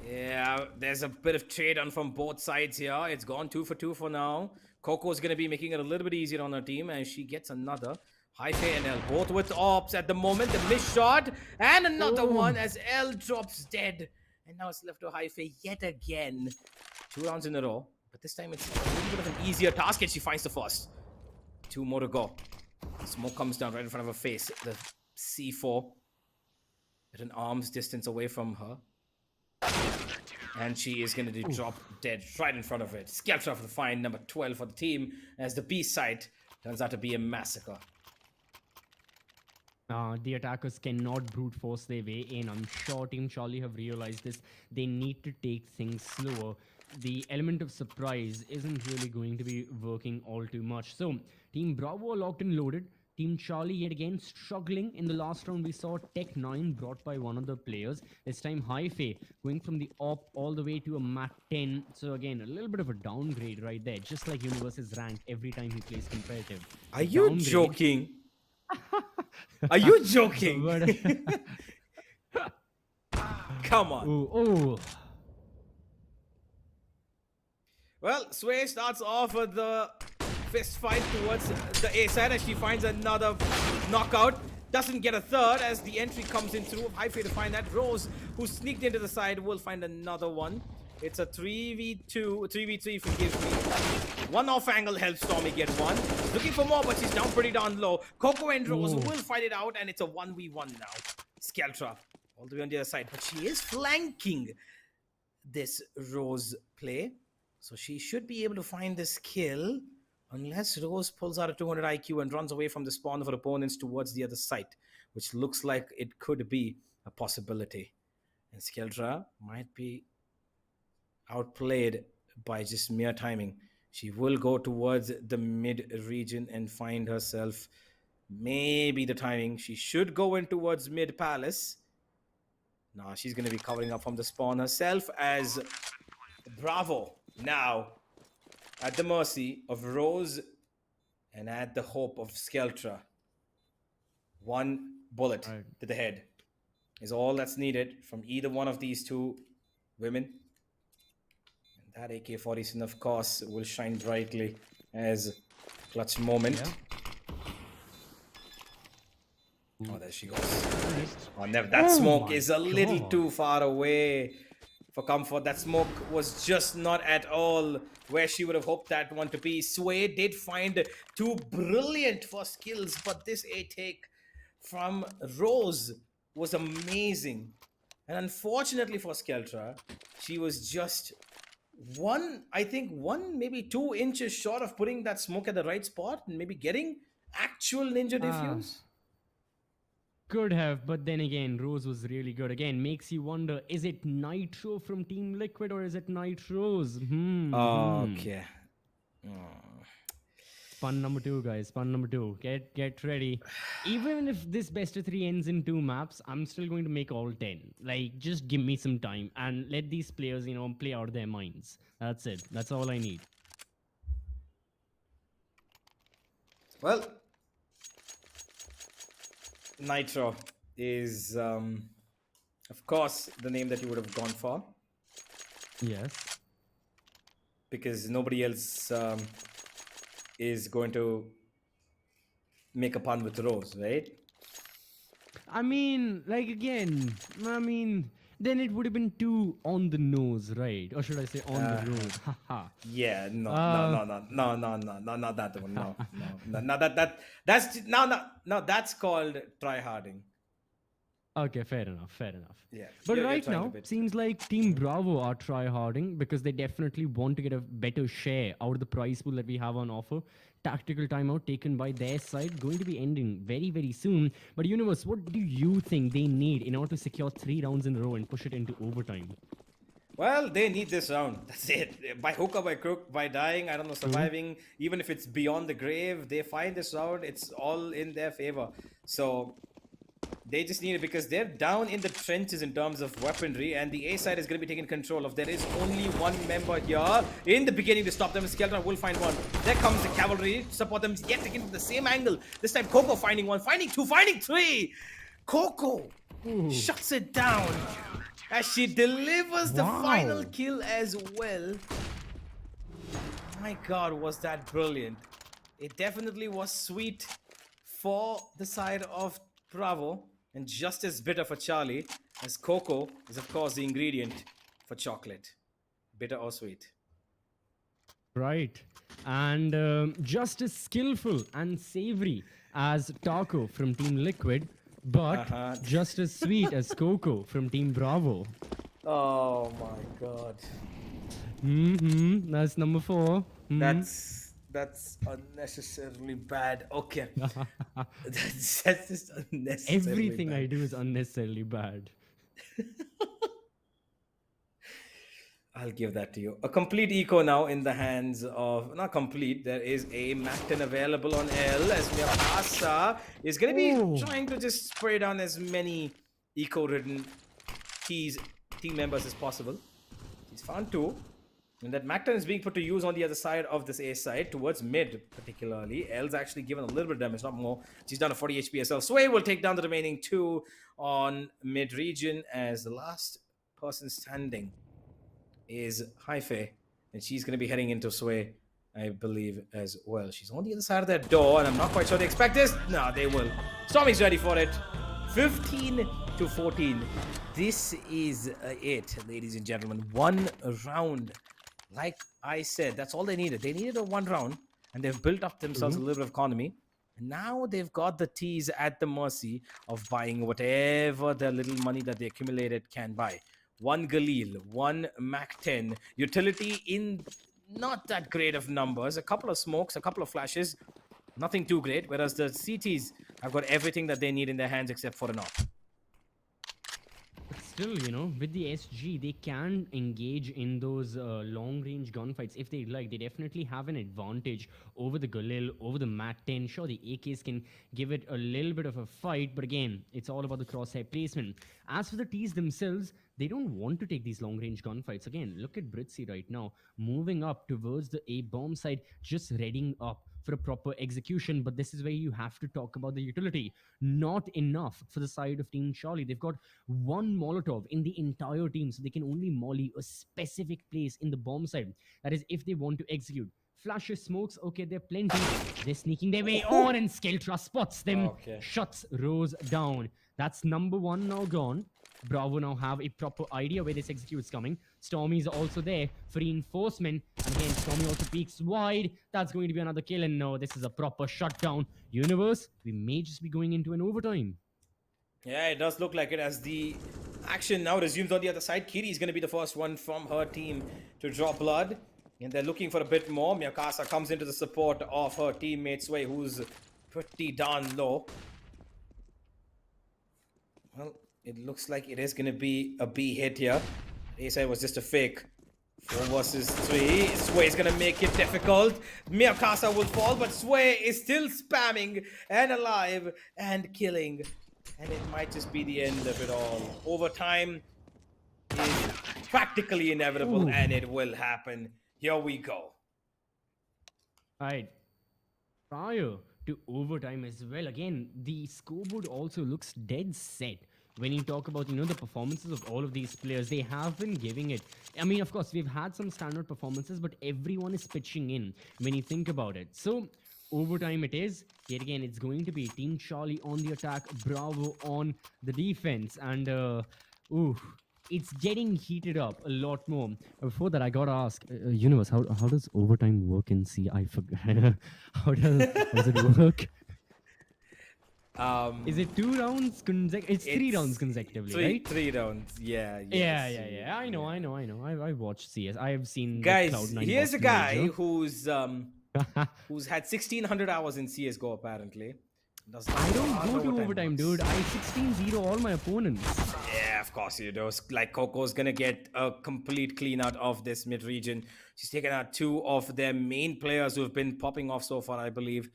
Yeah, there's a bit of trade on from both sides here. It's gone 2 for 2 for now. Coco's going to be making it a little bit easier on her team, and she gets another. Hhyphae and L both with ops at the moment. The missed shot and another Oh. one as L drops dead. And now it's left to Hhyphae yet again. 2 rounds in a row, but this time it's a little bit of an easier task, and she finds the first. 2 more to go. Smoke comes down right in front of her face. The C4 at an arm's distance away from her. And she is going to drop dead right in front of it. Skeltra for the fine, number 12 for the team, as the B site turns out to be a massacre. The attackers cannot brute force their way in. I'm sure Team Charlie have realized this. They need to take things slower. The element of surprise isn't really going to be working all too much. So, Team Bravo are locked and loaded. Team Charlie yet again struggling. In the last round, we saw Tech 9 brought by one of the players. This time, Hhyphae going from the op all the way to a Mat 10. So again, a little bit of a downgrade right there. Just like Universe's rank every time he plays competitive. Are you Downgrade. joking? Are you joking? Come on. Oh. Well, Sway starts off with the fist fight towards the A side as she finds another knockout. Doesn't get a third as the entry comes in through. Hhyphae to find that. Rose, who sneaked into the side, will find another one. It's a 3v3, forgive me. One off angle helps Stormyyy get one. Looking for more, but she's down pretty darn low. Coco and Rose will fight it out, and it's a 1v1 now. Skeltra all the way on the other side, but she is flanking this Rose play. So she should be able to find this kill, unless Rose pulls out a 200 IQ and runs away from the spawn of her opponents towards the other side, which looks like it could be a possibility. And Skeltra might be outplayed by just mere timing. She will go towards the mid region and find herself maybe the timing. She should go in towards mid palace. Now she's going to be covering up from the spawn herself as Bravo now at the mercy of Rose and at the hope of Skeltra. One bullet to the head is all that's needed from either one of these two women. And that AK-47, of course, will shine brightly as clutch moment. Yeah. Oh, there she goes. Oh, never. That smoke is a little too far away for comfort. That smoke was just not at all where she would have hoped that one to be. Sway did find two brilliant first kills, but this A-take from Rose was amazing. And unfortunately for Skeltra, she was just maybe 2 inches short of putting that smoke at the right spot and maybe getting actual ninja diffuse. Could have, but then again, Rose was really good. Again, makes you wonder, is it Nitro from Team Liquid or is it Nitros? Okay. Fun number 2, guys. Fun number 2. Get ready. Even if this best of 3 ends in 2 maps, I'm still going to make all 10. Like, just give me some time and let these players, play out their minds. That's it. That's all I need. Well, Nitro is, of course, the name that you would have gone for. Yes. Because nobody else is going to make a pun with Rose, right? I mean, then it would have been too on the nose, right? Or should I say on the road? Haha. Yeah, no, not that one. No, that's called tryharding. Okay, fair enough. Yeah. But you're right trying now, to bit. seems like Team Bravo are tryharding because they definitely want to get a better share out of the prize pool that we have on offer. Tactical timeout taken by their side, going to be ending very, very soon. But Universe, what do you think they need in order to secure 3 rounds in a row and push it into overtime? Well, they need this round. That's it. By hook or by crook, by dying, I don't know, surviving, even if it's beyond the grave, they find this round, it's all in their favor. So They just need it because they're down in the trenches in terms of weaponry, and the A side is going to be taken control of. There is only one member here in the beginning to stop them. Skeltra will find one. There comes the cavalry to support them yet again from the same angle. This time Coco finding one, finding two, finding three. Coco shuts it down as she delivers the final kill as well. My God, was that brilliant. It definitely was sweet for the side of Bravo and just as bitter for Charlie, as Coco is of course the ingredient for chocolate. Bitter or sweet. Right. And just as skillful and savory as Taco from Team Liquid, but just as sweet as Coco from Team Bravo. Oh my God. That's number 4. That's unnecessarily bad. Okay. that's just unnecessarily Everything bad. I do is unnecessarily bad. I'll give that to you. A complete eco now in the hands of... Not complete. There is a Macton available on L as Meowkasa is going to be trying to just spray down as many eco-ridden team members as possible. He's found 2. And that Macton is being put to use on the other side of this A side, towards mid particularly. L's actually given a little bit of damage, not more. She's down to 40 HP herself. Sway will take down the remaining 2 on mid region, as the last person standing is Hhyphae. And she's going to be heading into Sway, I believe, as well. She's on the other side of that door, and I'm not quite sure they expect this. No, they will. Stormyy's ready for it. 15 to 14. This is it, ladies and gentlemen. 1 round. Like I said, that's all they needed. They needed a 1 round, and they've built up themselves a little bit of economy. And now they've got the T's at the mercy of buying whatever the little money that they accumulated can buy. 1 Galil, 1 Mac 10, utility in not that great of numbers, a couple of smokes, a couple of flashes, nothing too great, whereas the CTs have got everything that they need in their hands except for an op. But still, you know, with the SG, they can engage in those long-range gunfights if they like. They definitely have an advantage over the Galil, over the Mat 10. Sure, the AKs can give it a little bit of a fight, but again, it's all about the crosshair placement. As for the Ts themselves, they don't want to take these long-range gunfights. Again, look at Britsy right now, moving up towards the A-bomb side, just readying up for a proper execution. But this is where you have to talk about the utility. Not enough for the side of Team Charlie. They've got 1 Molotov in the entire team, so they can only molly a specific place in the bomb side. That is if they want to execute. Flashes, smokes, okay, they're plenty. They're sneaking their way on, and Skeltra spots them. Shuts Rose down. That's number 1 now gone. Bravo now have a proper idea where this execute's coming. Stormyyy is also there for reinforcement. And again, Stormyyy also peeks wide. That's going to be another kill. And no, this is a proper shutdown. Universe, we may just be going into an overtime. Yeah, it does look like it, as the action now resumes on the other side. Kiri is going to be the first one from her team to draw blood. And they're looking for a bit more. Meowkasa comes into the support of her teammate Sway, who's pretty darn low. Well, it looks like it is going to be a B hit here. A-side was just a fake. 4 versus 3. Sway is going to make it difficult. Meowkasa will fall, but Sway is still spamming and alive and killing. And it might just be the end of it all. Overtime is practically inevitable, and it will happen. Here we go. Alright. Prior to overtime as well, again, the scoreboard also looks dead set. When you talk about, you know, the performances of all of these players, they have been giving it. I mean, of course, we've had some standard performances, but everyone is pitching in when you think about it. So, overtime it is. Yet again, it's going to be Team Charlie on the attack, Bravo on the defense. And, it's getting heated up a lot more. Before that, I gotta ask, Universe, how does overtime work in C? I forgot. How does it work? Is it 2 rounds It's 3 rounds consecutively, right? 3 rounds, yeah. Yeah. I know. I watched CS. I have seen Guys, Cloud9 here's a Boston guy Major. who's had 1600 hours in CSGO apparently. I don't go to overtime, dude. I 16-0 all my opponents. Yeah, of course you do. Like Coco's gonna get a complete clean out of this mid region. She's taken out 2 of their main players who have been popping off so far, I believe.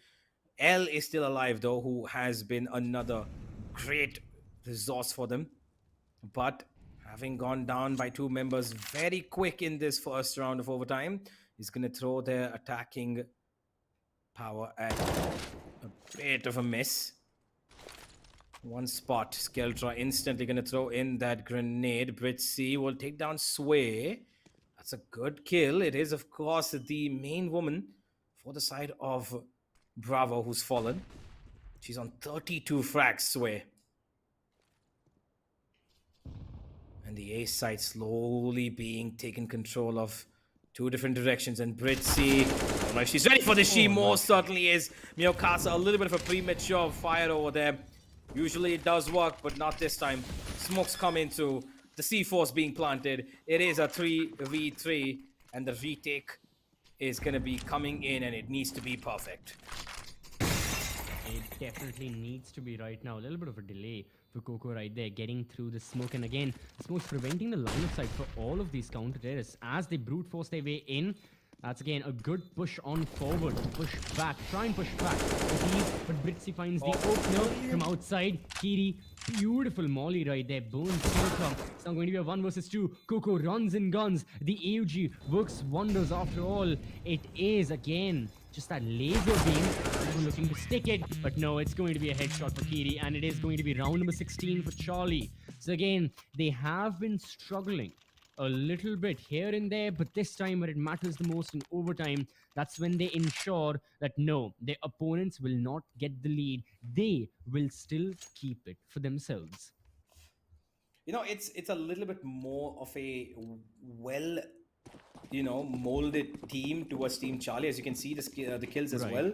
L is still alive though, who has been another great resource for them. But having gone down by 2 members very quick in this first round of overtime, is going to throw their attacking power at a bit of a miss. One spot. Skeltra instantly going to throw in that grenade. Britsy will take down Sway. That's a good kill. It is, of course, the main woman for the side of Bravo who's fallen. She's on 32 frags, Sway. And the A side slowly being taken control of. 2 different directions, and Britsy, I don't know if she's ready for this. She most certainly is. Meowkasa, a little bit of a premature fire over there. Usually it does work, but not this time. Smokes come into the C4's being planted. It is a 3v3, and the retake is going to be coming in, and it needs to be perfect. It definitely needs to be right now. A little bit of a delay for Coco right there, getting through the smoke. And again, the smoke's preventing the line of sight for all of these counter-terrorists as they brute force their way in. That's again a good push on forward. Push back. Try and push back. But Britsy finds the opener from outside. Kiri, beautiful molly right there. Burns Skeltra. It's now going to be a 1 versus 2. Coco runs and guns. The AUG works wonders after all. It is again just that laser beam. Looking to stick it, but no, it's going to be a headshot for Kiri, and it is going to be round number 16 for Charlie. So again, they have been struggling a little bit here and there, but this time where it matters the most in overtime, that's when they ensure that no, their opponents will not get the lead. They will still keep it for themselves. You know, it's a little bit more of a well, molded team towards Team Charlie. As you can see, the kills as well.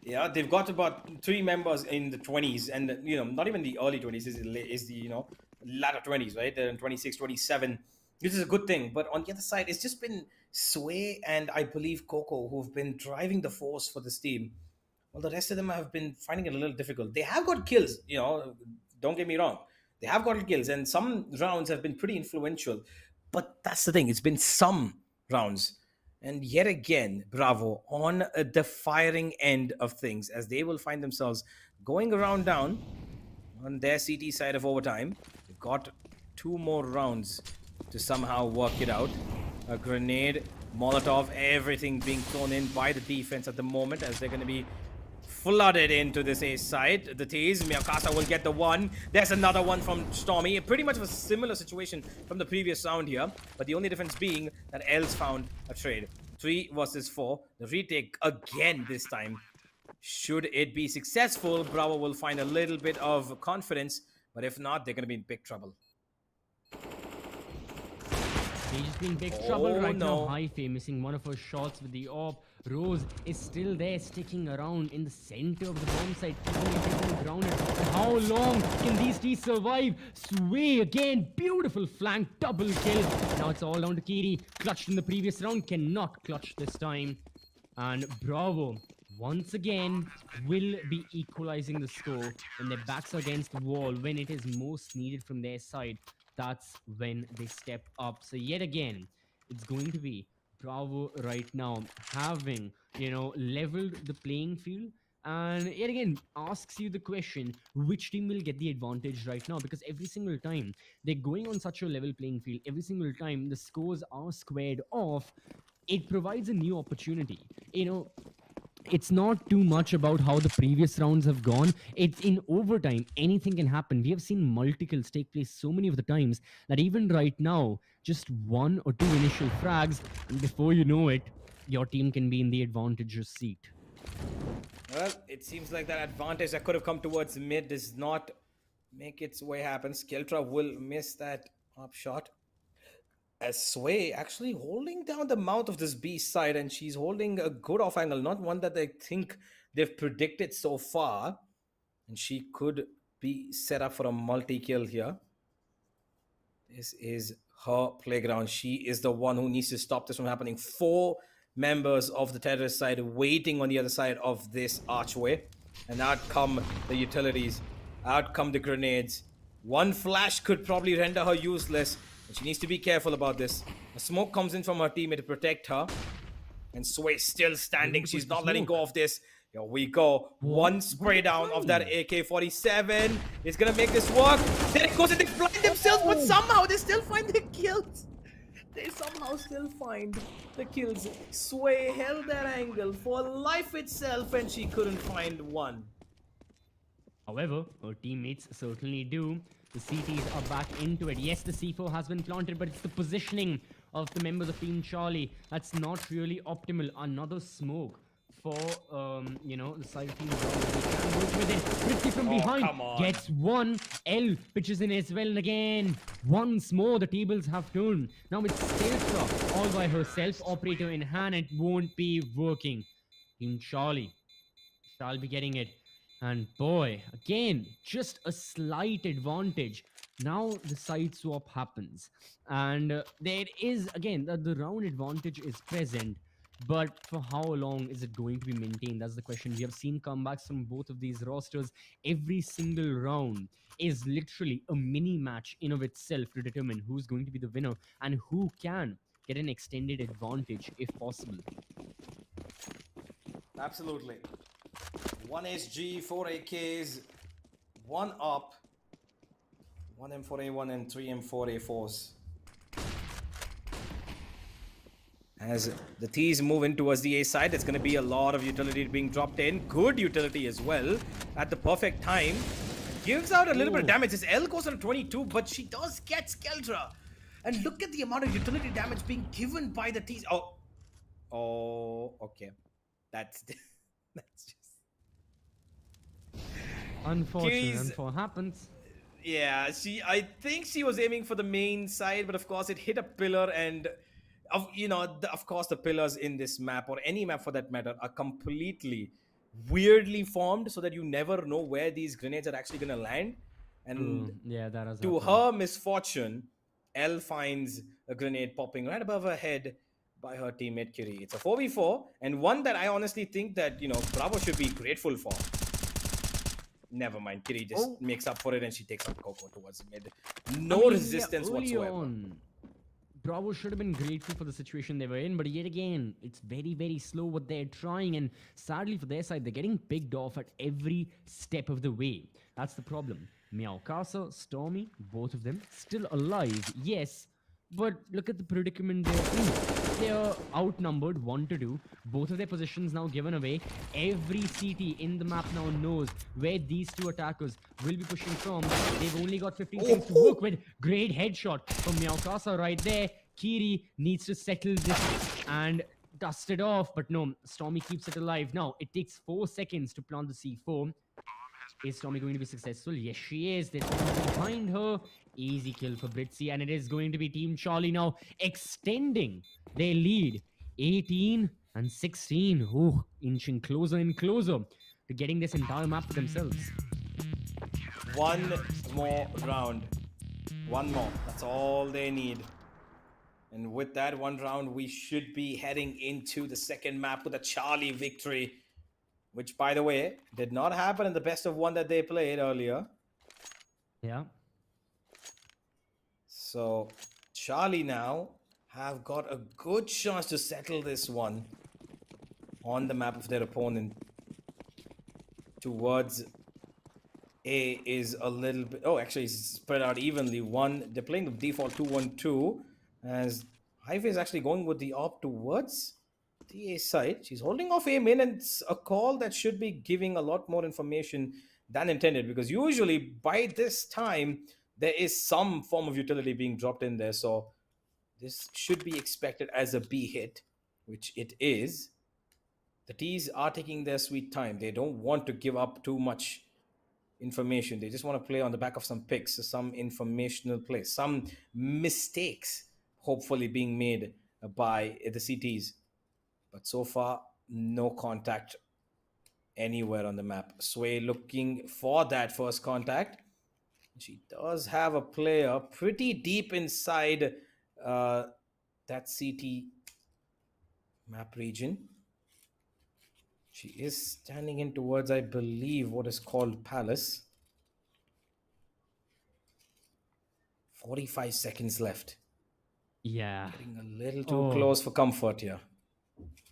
Yeah, they've got about 3 members in the 20s, and not even the early 20s, is the latter 20s, right? They're in 26, 27. This is a good thing. But on the other side, it's just been Sway and I believe Coco who've been driving the force for this team. Well, the rest of them have been finding it a little difficult. They have got kills, don't get me wrong. They have got kills, and some rounds have been pretty influential. But that's the thing, it's been some rounds. And yet again, Bravo on the firing end of things, as they will find themselves going around down on their CT side of overtime. They've got 2 more rounds to somehow work it out. A grenade, Molotov, everything being thrown in by the defense at the moment, as they're going to be flooded into this A side. The tease, Meowkasa will get the 1. There's another one from Stormyyy. Pretty much of a similar situation from the previous round here, but the only difference being that Els found a trade. 3 versus 4. The retake again this time. Should it be successful, Bravo will find a little bit of confidence, but if not, they're going to be in big trouble. They just be in big trouble right now. Hhyphae missing one of her shots with the AWP. Rose is still there, sticking around in the center of the bomb site. How long can these T's survive? Sway again, beautiful flank, double kill. Now it's all down to Kiri. Clutched in the previous round, cannot clutch this time. And Bravo, once again, will be equalizing the score when their backs are against the wall, when it is most needed from their side. That's when they step up. So yet again, it's going to be Bravo right now having, leveled the playing field. And yet again, asks you the question, which team will get the advantage right now? Because every single time they're going on such a level playing field, every single time the scores are squared off, it provides a new opportunity. It's not too much about how the previous rounds have gone. It's in overtime. Anything can happen. We have seen multi-kills take place so many of the times that even right now, just 1 or 2 initial frags, and before you know it, your team can be in the advantageous seat. Well, it seems like that advantage that could have come towards mid does not make its way happen. Skeltra will miss that up shot. As Sway actually holding down the mouth of this B side, and she's holding a good off angle, not one that I think they've predicted so far. And she could be set up for a multi-kill here. This is her playground. She is the one who needs to stop this from happening. 4 members of the terrorist side waiting on the other side of this archway. And out come the utilities. Out come the grenades. 1 flash could probably render her useless. She needs to be careful about this. A smoke comes in from her teammate to protect her. And Sway still standing. She's not letting go of this. Here we go. What? One spray What down of that time? AK-47 is gonna make this work. There it goes, and they blind themselves, but somehow they still find the kills. They somehow still find the kills. Sway held that angle for life itself, and she couldn't find one. However, her teammates certainly do. The CTs are back into it. Yes, the C4 has been planted, but it's the positioning of the members of Team Charlie that's not really optimal. Another smoke for, the side of Team Bravo. They can work with it. Britsy from behind come on. gets one. L pitches in as well, and again, once more the tables have turned. Now it's Skeltra all by herself, operator in hand. It won't be working. Team Charlie shall be getting it. And boy, again, just a slight advantage. Now the side swap happens. And there is, again, the round advantage is present. But for how long is it going to be maintained? That's the question. We have seen comebacks from both of these rosters. Every single round is literally a mini match in of itself to determine who's going to be the winner and who can get an extended advantage if possible. Absolutely. 1 SG, 4 AKs, 1 up, 1 M4A1 and 3 M4A4s. As the T's move in towards the A side, there's going to be a lot of utility being dropped in. Good utility as well at the perfect time. Gives out a little bit of damage. This L goes on 22, but she does get Skeltra. And look at the amount of utility damage being given by the T's. Oh, okay. That's just... Unfortunate, what happens. Yeah, I think she was aiming for the main side, but of course it hit a pillar, and of course the pillars in this map, or any map for that matter, are completely weirdly formed so that you never know where these grenades are actually going to land. And yeah, that has to happened. her misfortune, Elle finds a grenade popping right above her head by her teammate Kiri. It's a 4v4, and one that I honestly think that, Bravo should be grateful for. Never mind, Kiri just makes up for it, and she takes up Coco towards mid. No resistance whatsoever. Bravo should have been grateful for the situation they were in, but yet again, it's very, very slow what they're trying, and sadly for their side, they're getting picked off at every step of the way. That's the problem. Meowkasa, Stormyyy, both of them still alive, yes, but look at the predicament they're in. They're outnumbered 1-2. Both of their positions now given away. Every CT in the map now knows where these two attackers will be pushing from. They've only got 15 seconds to work with. Great headshot from Meowkasa right there. Kiri needs to settle this and dust it off. But no, Stormyyy keeps it alive. Now, it takes 4 seconds to plant the C4. Is Stormyyy going to be successful? Yes, she is. There's someone behind her. Easy kill for Britsy, and it is going to be Team Charlie now extending their lead. 18 and 16. Ooh, inching closer and closer to getting this entire map for themselves. One more round. One more. That's all they need. And with that one round, we should be heading into the second map with a Charlie victory. Which, by the way, did not happen in the best of one that they played earlier. Yeah. So, Charlie now have got a good chance to settle this one on the map of their opponent. Towards A is a little bit... Oh, actually, it's spread out evenly. They're playing the default 2-1-2. As Hhyphae is actually going with the op towards the A side. She's holding off A main, and it's a call that should be giving a lot more information than intended, because usually by this time there is some form of utility being dropped in there, so this should be expected as a B hit, which it is. The T's are taking their sweet time. They don't want to give up too much information. They just want to play on the back of some picks, some informational plays, some mistakes hopefully being made by the CTs. But so far, no contact anywhere on the map. Sway looking for that first contact. She does have a player pretty deep inside that CT map region. She is standing in towards, I believe, what is called Palace. 45 seconds left. Yeah. Getting a little too close for comfort here.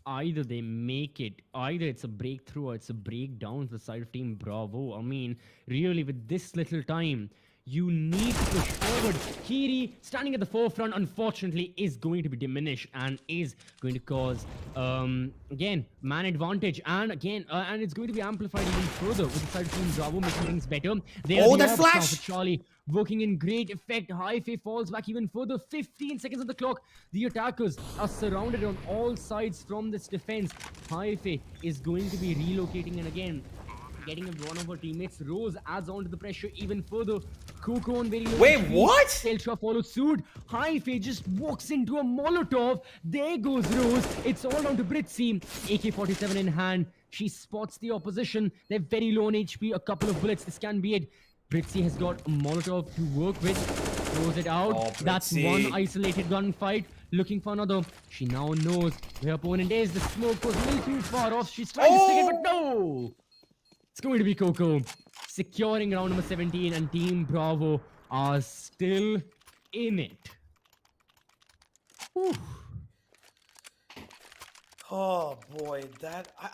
either they make it, either it's a breakthrough or it's a breakdown for the side of Team Bravo. I mean, really, with this little time, you need to push forward. Kiri, standing at the forefront, unfortunately, is going to be diminished and is going to cause, again, man advantage. And again, and it's going to be amplified even further with the side of Team Bravo making things better. They are Oh, the that ops now for flash! Charlie, working in great effect. Hhyphae falls back even further. 15 seconds of the clock. The attackers are surrounded on all sides from this defense. Hhyphae is going to be relocating, and again, getting one of her teammates. Rose adds on to the pressure even further. Coco on very low Wait, HP. what? Skeltra follows suit. Hhyphae just walks into a Molotov. There goes Rose. It's all down to Britsy. AK-47 in hand. She spots the opposition. They're very low on HP. A couple of bullets. This can be it. Britsy has got a Molotov to work with. Throws it out. Oh, That's Britsy. one isolated gunfight. Looking for another. She now knows where her opponent is. The smoke was a little too far off. She's trying to stick it, but no! It's going to be Coco securing round number 17, and Team Bravo are still in it. Whew. Oh boy,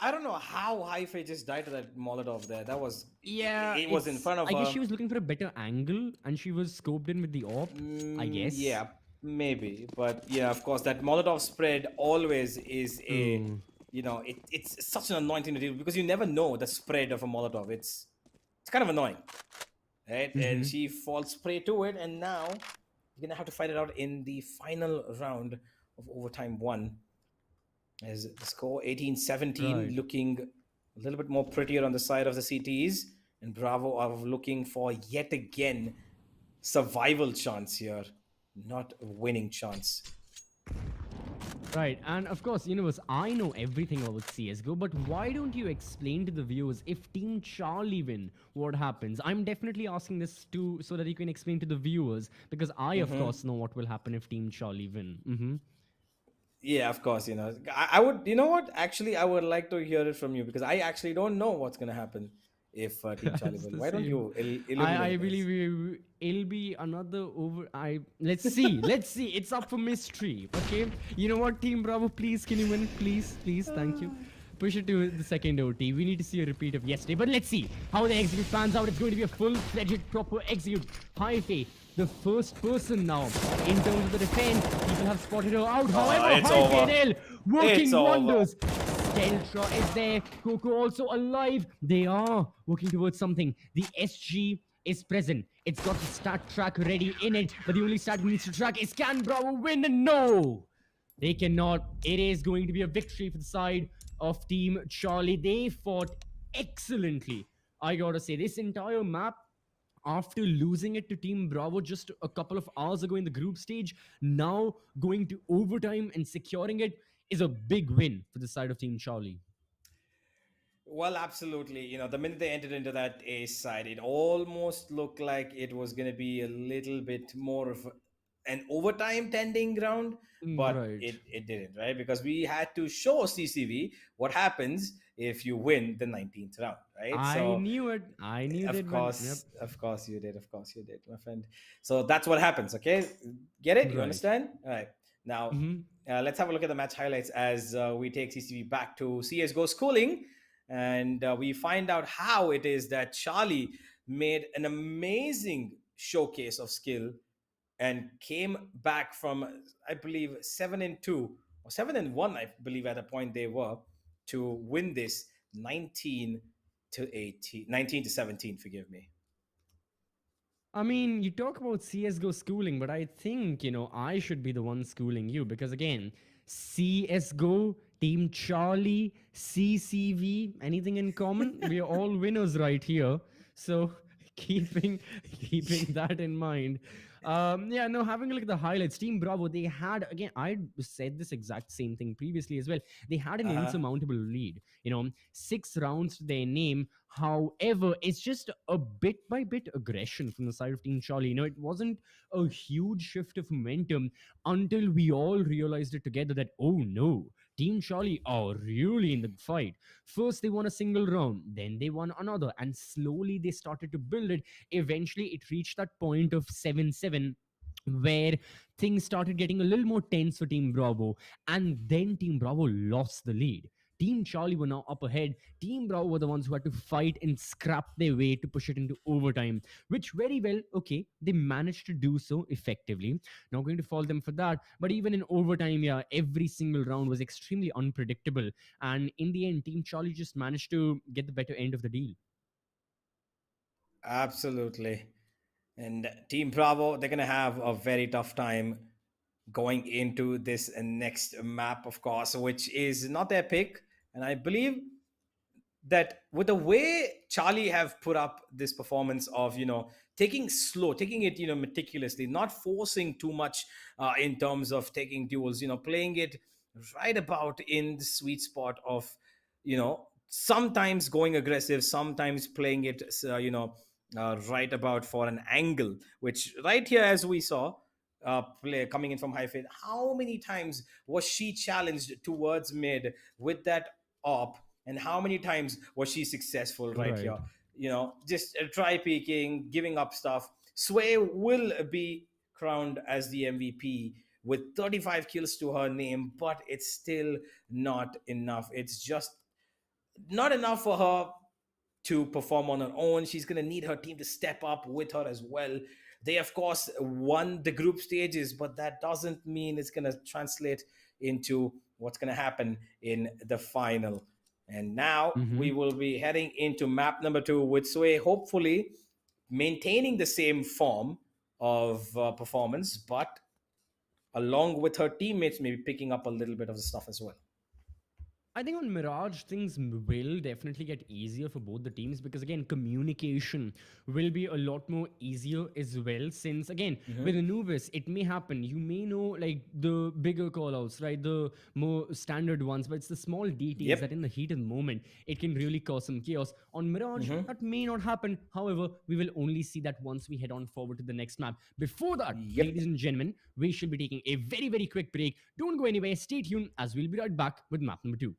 I don't know how Hhyphae just died to that Molotov there. That was Yeah, it was in front of I her. guess she was looking for a better angle, and she was scoped in with the op. I guess. Yeah, maybe, but yeah, of course, that Molotov spread always is a True. it's such an annoying thing to do because you never know the spread of a Molotov. It's kind of annoying, right? And Mhm. she falls prey to it, and now you're gonna have to fight it out in the final round of overtime one. As the score 18-17, Right. looking a little bit more prettier on the side of the CTs, and Bravo are looking for yet again survival chance here, not a winning chance. Right, and of course, Universe, I know everything about CSGO, but why don't you explain to the viewers if Team Charlie win, what happens? I'm definitely asking this to so that you can explain to the viewers, because I, of course, know what will happen if Team Charlie win. Yeah, of course, I would, you know what? Actually, I would like to hear it from you because I actually don't know what's going to happen if Team Charlie It's win. the Why don't same. you I illuminate us? believe it'll be another over. Let's see, let's see. It's up for mystery. Okay, you know what, Team Bravo, please can you win? Please, please, thank you. Push it to the second OT. We need to see a repeat of yesterday. But let's see how the execute pans out. It's going to be a full-fledged, proper execute. Hhyphae, the first person now in terms of the defense. People have spotted her out. However, It's Hhyphae over. and L working It's over. wonders. Skeltra is there. Coco also alive. They are working towards something. The SG is present. It's got the stat track ready in it, but the only stat it needs to track is can Bravo win? And no! They cannot. It is going to be a victory for the side of Team Charlie. They fought excellently. I gotta say, this entire map, after losing it to Team Bravo just a couple of hours ago in the group stage, now going to overtime and securing it is a big win for the side of Team Charlie. Well, absolutely. The minute they entered into that ace side, it almost looked like it was going to be a little bit more of an overtime tending ground, but Right. it didn't, right? Because we had to show CCV what happens if you win the 19th round, right? I So, knew it. I knew of that one. Yep. course, of course you did. Of course you did, my friend. So that's what happens, okay? Get it? You Right. understand? All right. Now, Mm-hmm. let's have a look at the match highlights as we take CCV back to CSGO schooling, and we find out how it is that Charlie made an amazing showcase of skill and came back from, I believe, 7-2 or 7-1, I believe at a point they were, to win this 19-17, forgive me. I mean, you talk about CSGO schooling, but I think, I should be the one schooling you because, again, CSGO, Team Charlie, CCV, anything in common? We are all winners right here. So, keeping keeping that in mind. Yeah, no, having a look at the highlights, Team Bravo, they had, again, I said this exact same thing previously as well. They had an Uh-huh. insurmountable lead, 6 rounds to their name. However, it's just a bit by bit aggression from the side of Team Charlie. It wasn't a huge shift of momentum until we all realized it together that, oh no, Team Charlie are really in the fight. First, they won a single round, then they won another, and slowly they started to build it. Eventually, it reached that point of 7-7 where things started getting a little more tense for Team Bravo, and then Team Bravo lost the lead. Team Charlie were now up ahead. Team Bravo were the ones who had to fight and scrap their way to push it into overtime, which very well, okay, they managed to do so effectively. Not going to fault them for that, but even in overtime, yeah, every single round was extremely unpredictable. And in the end, Team Charlie just managed to get the better end of the deal. Absolutely. And Team Bravo, they're going to have a very tough time going into this next map, of course, which is not their pick. And I believe that with the way Charlie have put up this performance of, taking slow, taking it, meticulously, not forcing too much in terms of taking duels, playing it right about in the sweet spot of, sometimes going aggressive, sometimes playing it, right about for an angle, which right here, as we saw, play coming in from Hhyphae, how many times was she challenged towards mid with that op, and how many times was she successful right Right. here? Just try peeking, giving up stuff. Sway will be crowned as the MVP with 35 kills to her name, but it's still not enough. It's just not enough for her to perform on her own. She's going to need her team to step up with her as well. They, of course, won the group stages, but that doesn't mean it's going to translate into what's going to happen in the final. And now Mm-hmm. we will be heading into map number 2 with Sway, hopefully maintaining the same form of performance, but along with her teammates, maybe picking up a little bit of the stuff as well. I think on Mirage, things will definitely get easier for both the teams because, again, communication will be a lot more easier as well. Since, again, Mm-hmm. with Anubis, it may happen. You may know like the bigger callouts, right? The more standard ones, but it's the small details that Yep. in the heat of the moment, it can really cause some chaos. On Mirage, Mm-hmm. that may not happen. However, we will only see that once we head on forward to the next map. Before that, Yep. ladies and gentlemen, we should be taking a very, very quick break. Don't go anywhere. Stay tuned as we'll be right back with map number 2.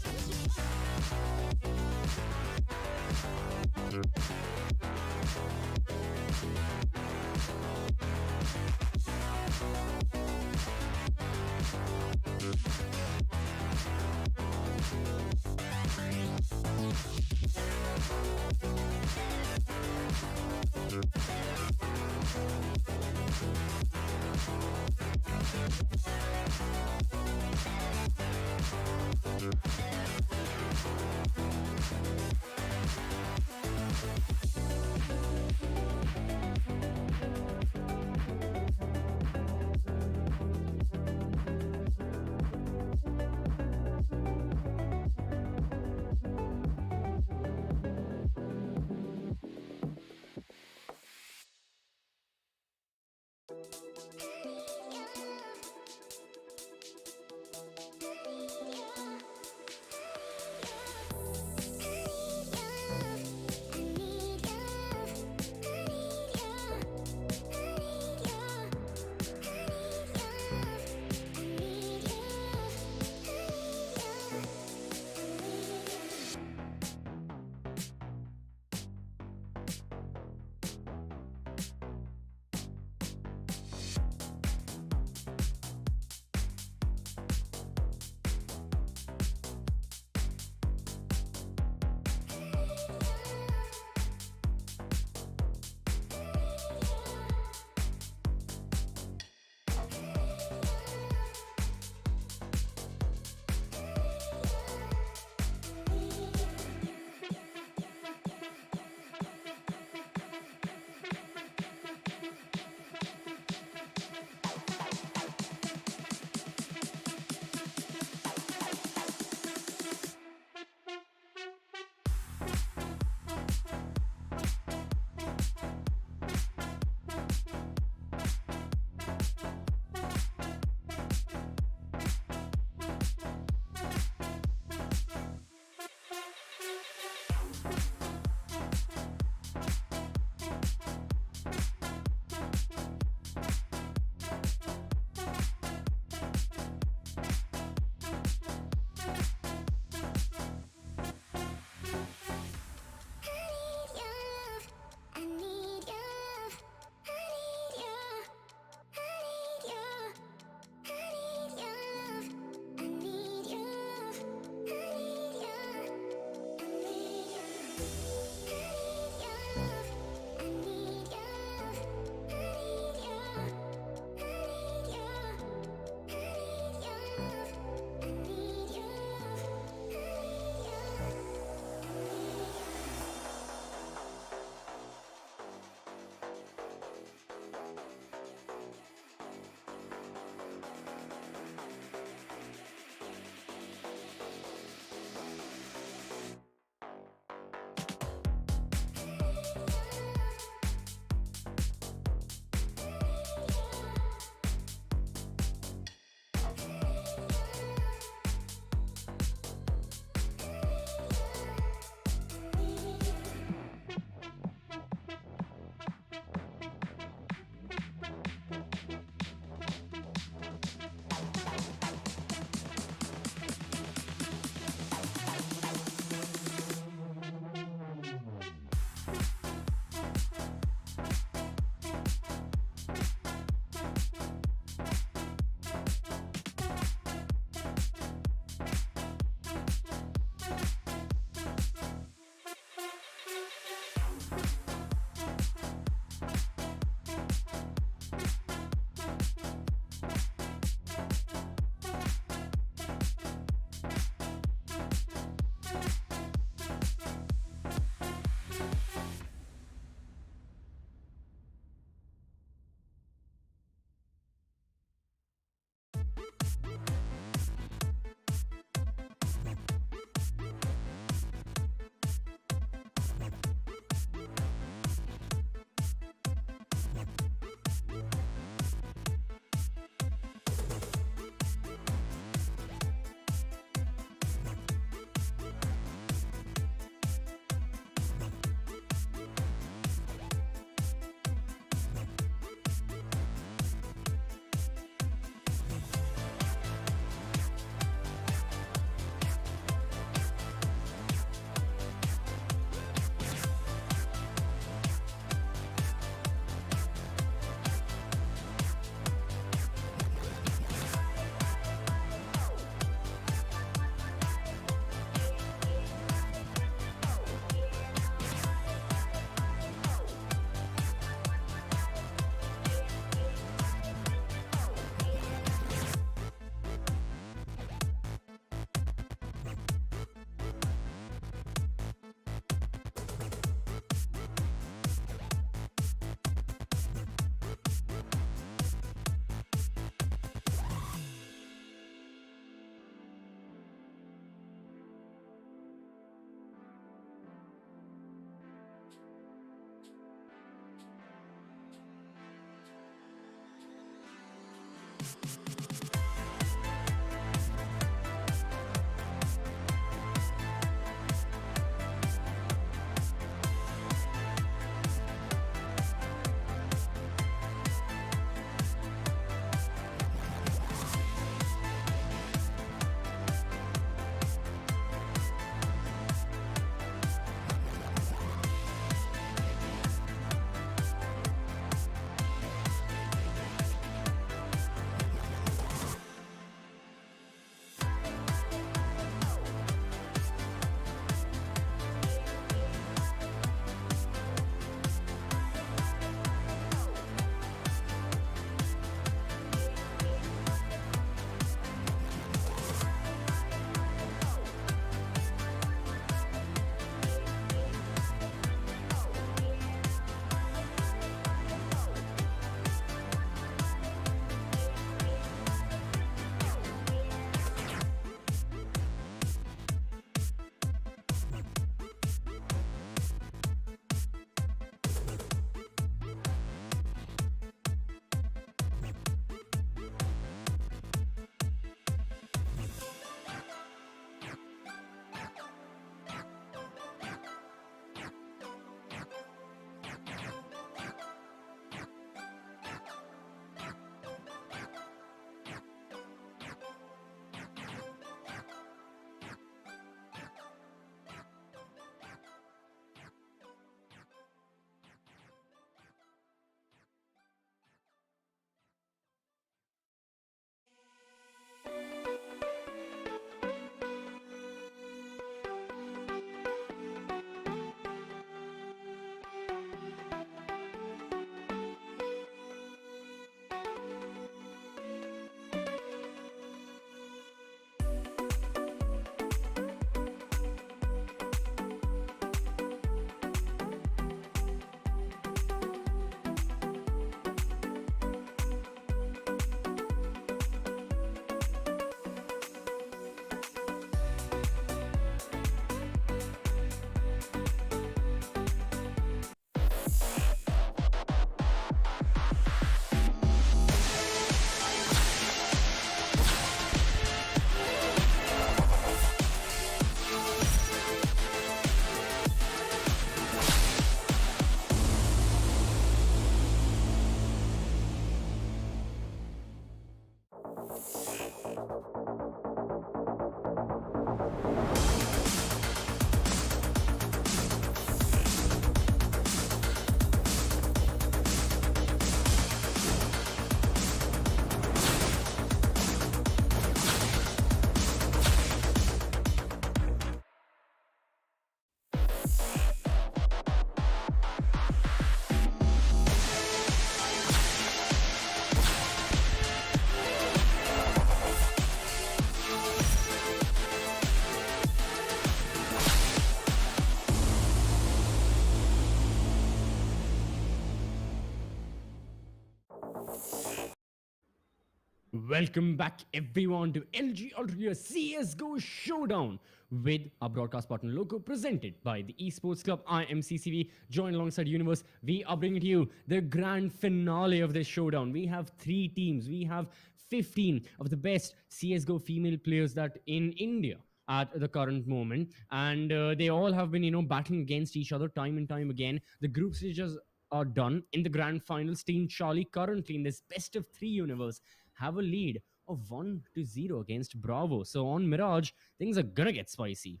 Welcome back, everyone, to LG Ultragear CSGO Showdown with our broadcast partner Loco, presented by the Esports Club. I am CCV, joined alongside Universe. We are bringing to you the grand finale of this showdown. We have 3 teams. We have 15 of the best CSGO female players that in India at the current moment, and they all have been, battling against each other time and time again. The group stages are done. In the grand finals, Team Charlie currently in this best of 3 universe have a lead of 1-0 against Bravo. So on Mirage, things are gonna get spicy.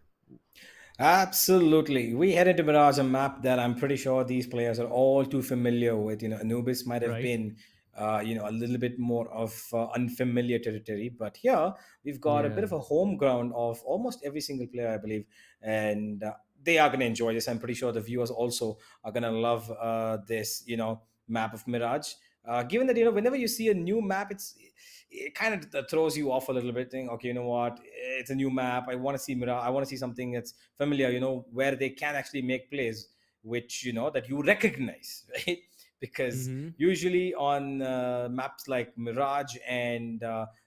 Absolutely. We head into Mirage, a map that I'm pretty sure these players are all too familiar with. Anubis might have Right? been, a little bit more of unfamiliar territory. But here, we've got a bit Yeah. of a home ground of almost every single player, I believe. And they are going to enjoy this. I'm pretty sure the viewers also are going to love this, map of Mirage. Given that, whenever you see a new map, it kind of throws you off a little bit, thinking, okay, you know what, it's a new map, I want to see Mirage, I want to see something that's familiar, where they can actually make plays which that you recognize, right? Because Mm-hmm. usually on maps like Mirage and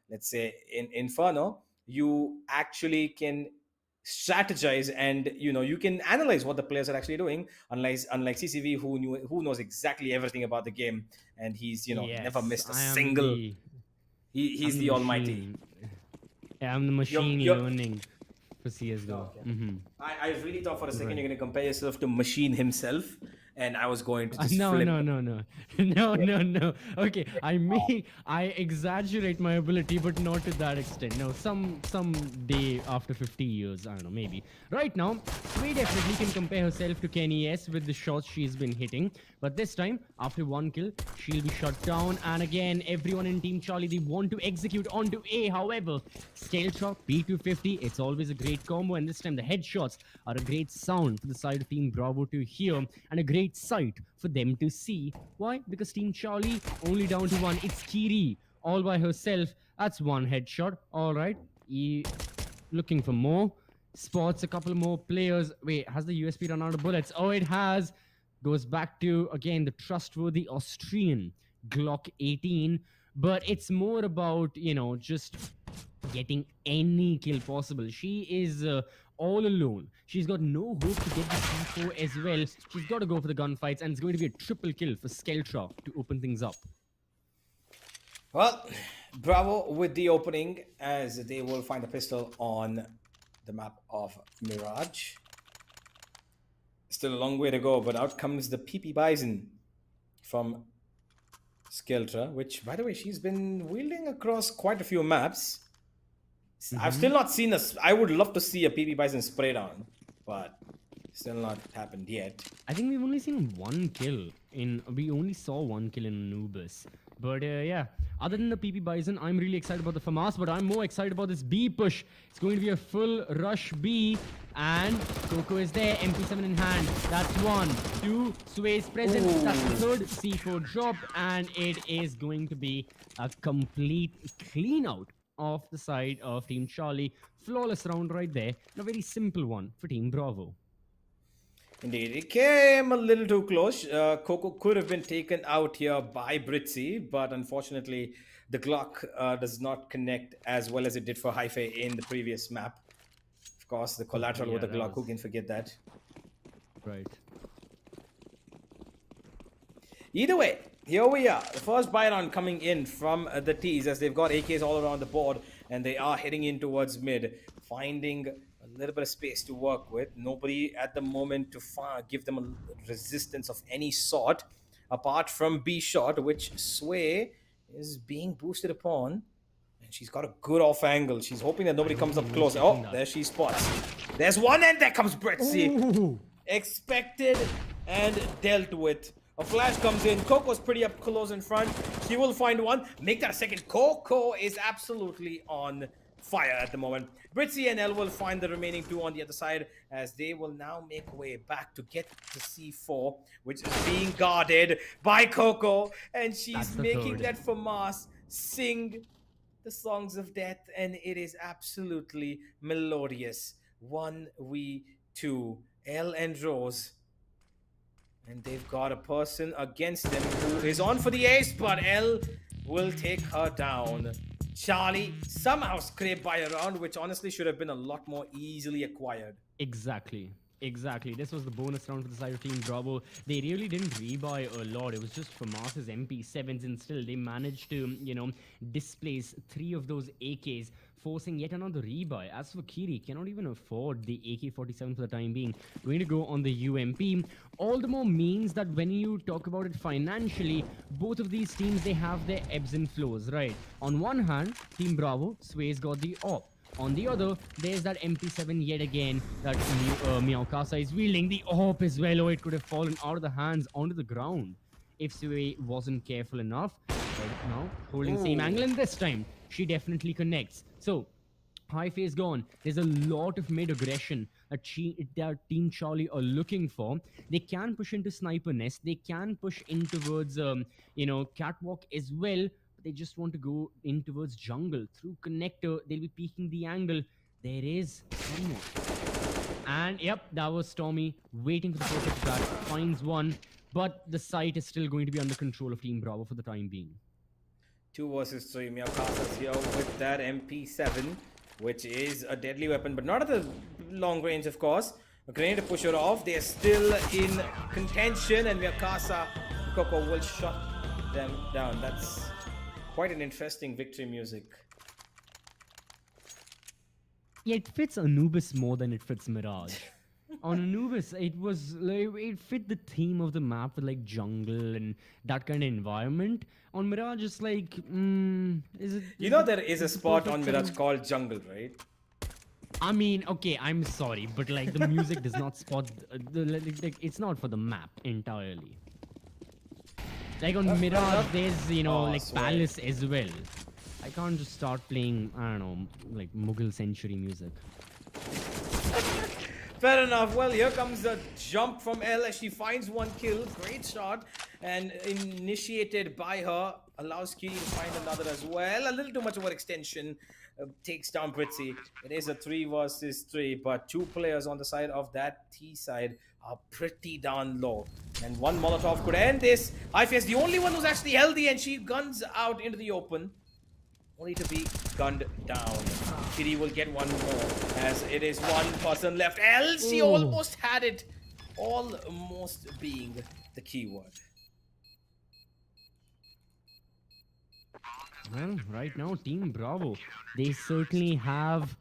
let's say in Inferno, you actually can strategize, and you can analyze what the players are actually doing, unlike CCV, who knows exactly everything about the game, and he's never Yes, missed a single. He's I'm the the almighty. machine. Yeah, I'm the machine You're learning for CS:GO. okay. Mm-hmm. I really thought for a second Right. you're going to compare yourself to Machine himself, and I was going to just No, flip. no, no, no, no, no, no. Okay, I exaggerate my ability, but not to that extent. No, some day after 50 years, I don't know, maybe. Right now, Sway definitely can compare herself to Kenny S with the shots she's been hitting, but this time, after 1 kill, she'll be shut down. And again, everyone in Team Charlie, they want to execute onto A. However, Skeltra P250, it's always a great combo, and this time the headshots are a great sound for the side of Team Bravo to hear, and a great sight for them to see. Why? Because Team Charlie only down to 1. It's Kiri all by herself. That's 1 headshot. All right. Looking for more. Spots a couple more players. Wait, has the USP run out of bullets? Oh, it has. Goes back to, again, the trustworthy Austrian Glock 18. But it's more about, just getting any kill possible. She is all alone. She's got no hope to get the C4 as well. She's got to go for the gunfights, and it's going to be a triple kill for Skeltra to open things up. Well, Bravo with the opening, as they will find a pistol on the map of Mirage. Still a long way to go, but out comes the PP Bison from Skeltra, which, by the way, she's been wielding across quite a few maps. I've still not seen I would love to see a PP Bison spray down, but still not happened yet. I think we've only seen 1 kill we only saw 1 kill in Anubis. But yeah, other than the PP Bison, I'm really excited about the FAMAS, but I'm more excited about this B push. It's going to be a full rush B, and Coco is there, MP7 in hand. That's 1, 2, Sway's present. Ooh. That's the 3rd C4 drop, and it is going to be a complete clean out of the side of Team Charlie. Flawless round right there, and a very simple one for Team Bravo. Indeed, it came a little too close. Coco could have been taken out here by Britsy, but unfortunately, the Glock does not connect as well as it did for Hhyphae in the previous map. Of course, the collateral with the Glock, who can forget that? Right. Either way, here we are. The first buy round coming in from the T's, as they've got AKs all around the board, and they are heading in towards mid, finding a little bit of space to work with. Nobody at the moment to give them a resistance of any sort, apart from B shot, which Sway is being boosted upon. And she's got a good off angle. She's hoping that nobody comes up close. Oh, there she spots. There's one, and there comes Britsy. Expected and dealt with. A flash comes in. Coco's pretty up close in front. She will find one. Make that a second. Coco is absolutely on fire at the moment. Britsy and L will find the remaining 2 on the other side, as they will now make way back to get the C4, which is being guarded by Coco. And she's making that FAMAS sing the songs of death, and it is absolutely melodious. 1v2, L and Rose. And they've got a person against them who is on for the ace, but L will take her down. Charlie somehow scraped by a round, which honestly should have been a lot more easily acquired. Exactly. Exactly. This was the bonus round for the side of Team Bravo. They really didn't rebuy a lot. It was just for Mars's MP7s, and still they managed to, displace 3 of those AKs, forcing yet another rebuy. As for Kiri, cannot even afford the AK-47 for the time being. Going to go on the UMP. All the more means that when you talk about it financially, both of these teams, they have their ebbs and flows, right? On one hand, Team Bravo, Sway's got the op. On the other, there's that MP7 yet again that Meowkasa is wielding. The AWP as well. Oh, it could have fallen out of the hands onto the ground if Sway wasn't careful enough. But now, holding same angle, and this time, she definitely connects. So, Hhyphae is gone. There's a lot of mid aggression that Team Charlie are looking for. They can push into Sniper Nest. They can push in towards, Catwalk as well. They just want to go in towards jungle. Through connector, they'll be peeking the angle. There is someone. And yep, that was Stormyyy waiting for the perfect attack. Finds one, but the site is still going to be under control of Team Bravo for the time being. 2 versus 3. Meowkasa's here with that MP7, which is a deadly weapon, but not at the long range, of course. A grenade to push her off. They're still in contention, and Meowkasa, Coco will shut them down. That's quite an interesting victory music. Yeah, it fits Anubis more than it fits Mirage. On Anubis, it was like it fit the theme of the map with like jungle and that kind of environment. On Mirage, it's like, is it? There is a spot on Mirage called jungle, right? I mean, okay, I'm sorry, but like the music does not spot it's not for the map entirely. Like on Mirage, there's like Palace as well. I can't just start playing, I don't know, like Mughal century music. Fair enough. Well, here comes the jump from L as she finds 1 kill. Great shot. And initiated by her. Allows Kiri to find another as well. A little too much of an extension. Takes down Britsy. It is a 3 versus 3. But 2 players on the side of that T side are pretty darn low. And 1 Molotov could end this. Hhyphae is the only one who's actually healthy. And she guns out into the open. Only to be gunned down. Kiri will get 1 more as it is 1 person left. She almost had it. Almost being the keyword. Well, right now, Team Bravo, they certainly have